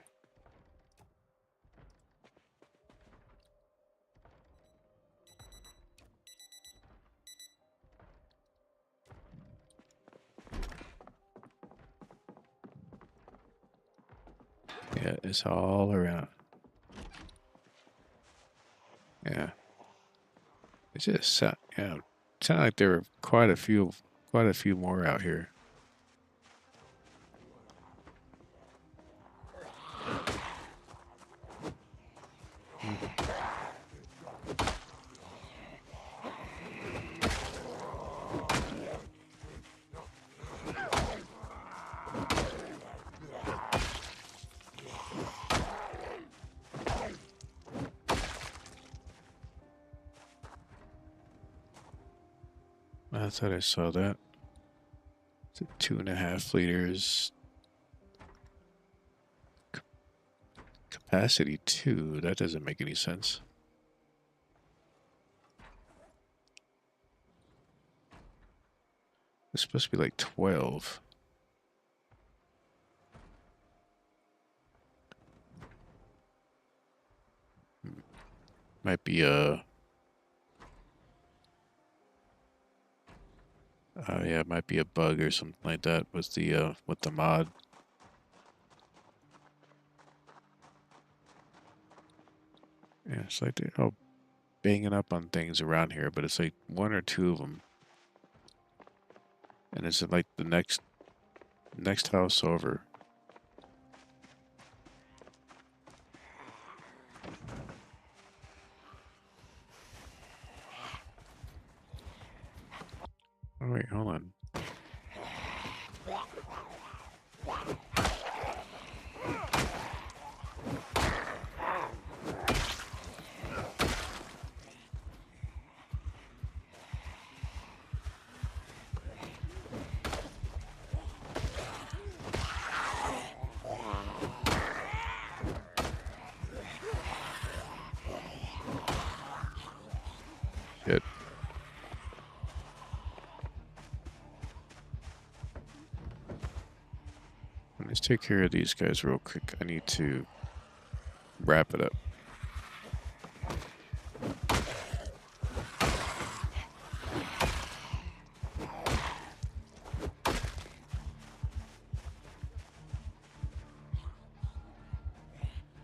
Speaker 1: Yeah, it's all around. Yeah. It's just yeah. It sounded like there were quite a few more out here. I thought I saw that. It's a 2.5 liters. Capacity 2. That doesn't make any sense. It's supposed to be like 12. Might be a. Yeah, it might be a bug or something like that with the mod. Yeah, it's like they're all banging up on things around here, but it's like one or two of them, and it's in like the next house over. Oh wait, hold on. Shit. Let's take care of these guys real quick. I need to wrap it up.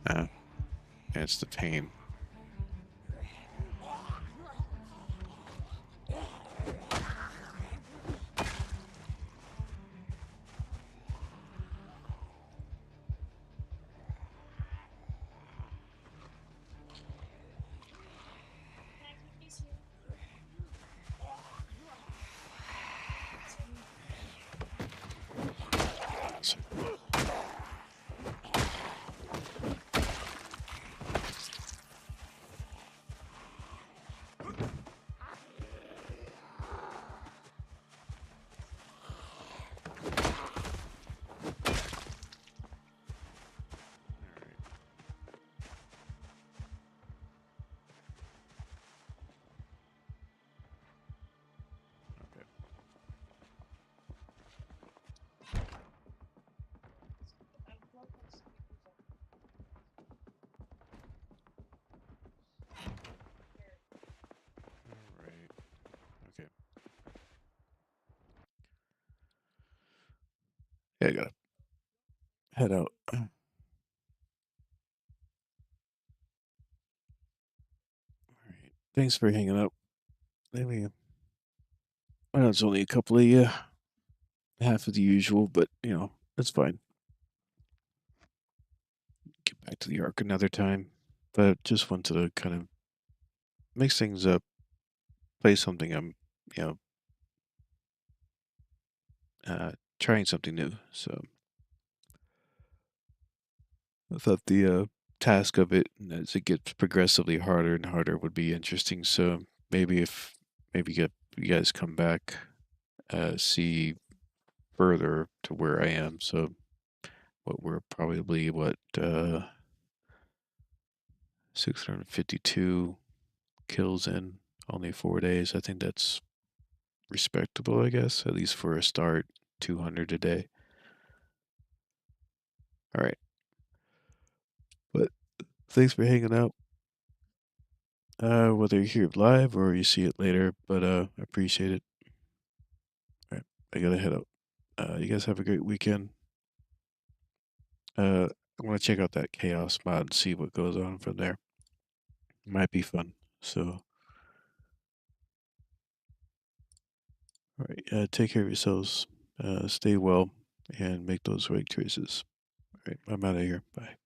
Speaker 1: Ah, it's the pain. Okay. All right. Okay. Yeah, I gotta head out. Thanks for hanging out. Maybe I know it's only a couple of half of the usual, but it's fine. Get back to the arc another time. But just wanted to kind of mix things up, play something you know, trying something new. So I thought the task of it, as it gets progressively harder and harder, would be interesting. So maybe if maybe get you guys come back, see further to where I am. So what we're probably 652 kills in only 4 days. I think that's respectable, I guess, at least for a start. 200 a day. All right. But thanks for hanging out. Whether you hear it live or you see it later, but I appreciate it. All right. I gotta head out. You guys have a great weekend. I want to check out that chaos mod and see what goes on from there. Might be fun. So, all right. Take care of yourselves. Stay well and make those right choices. All right. I'm out of here. Bye.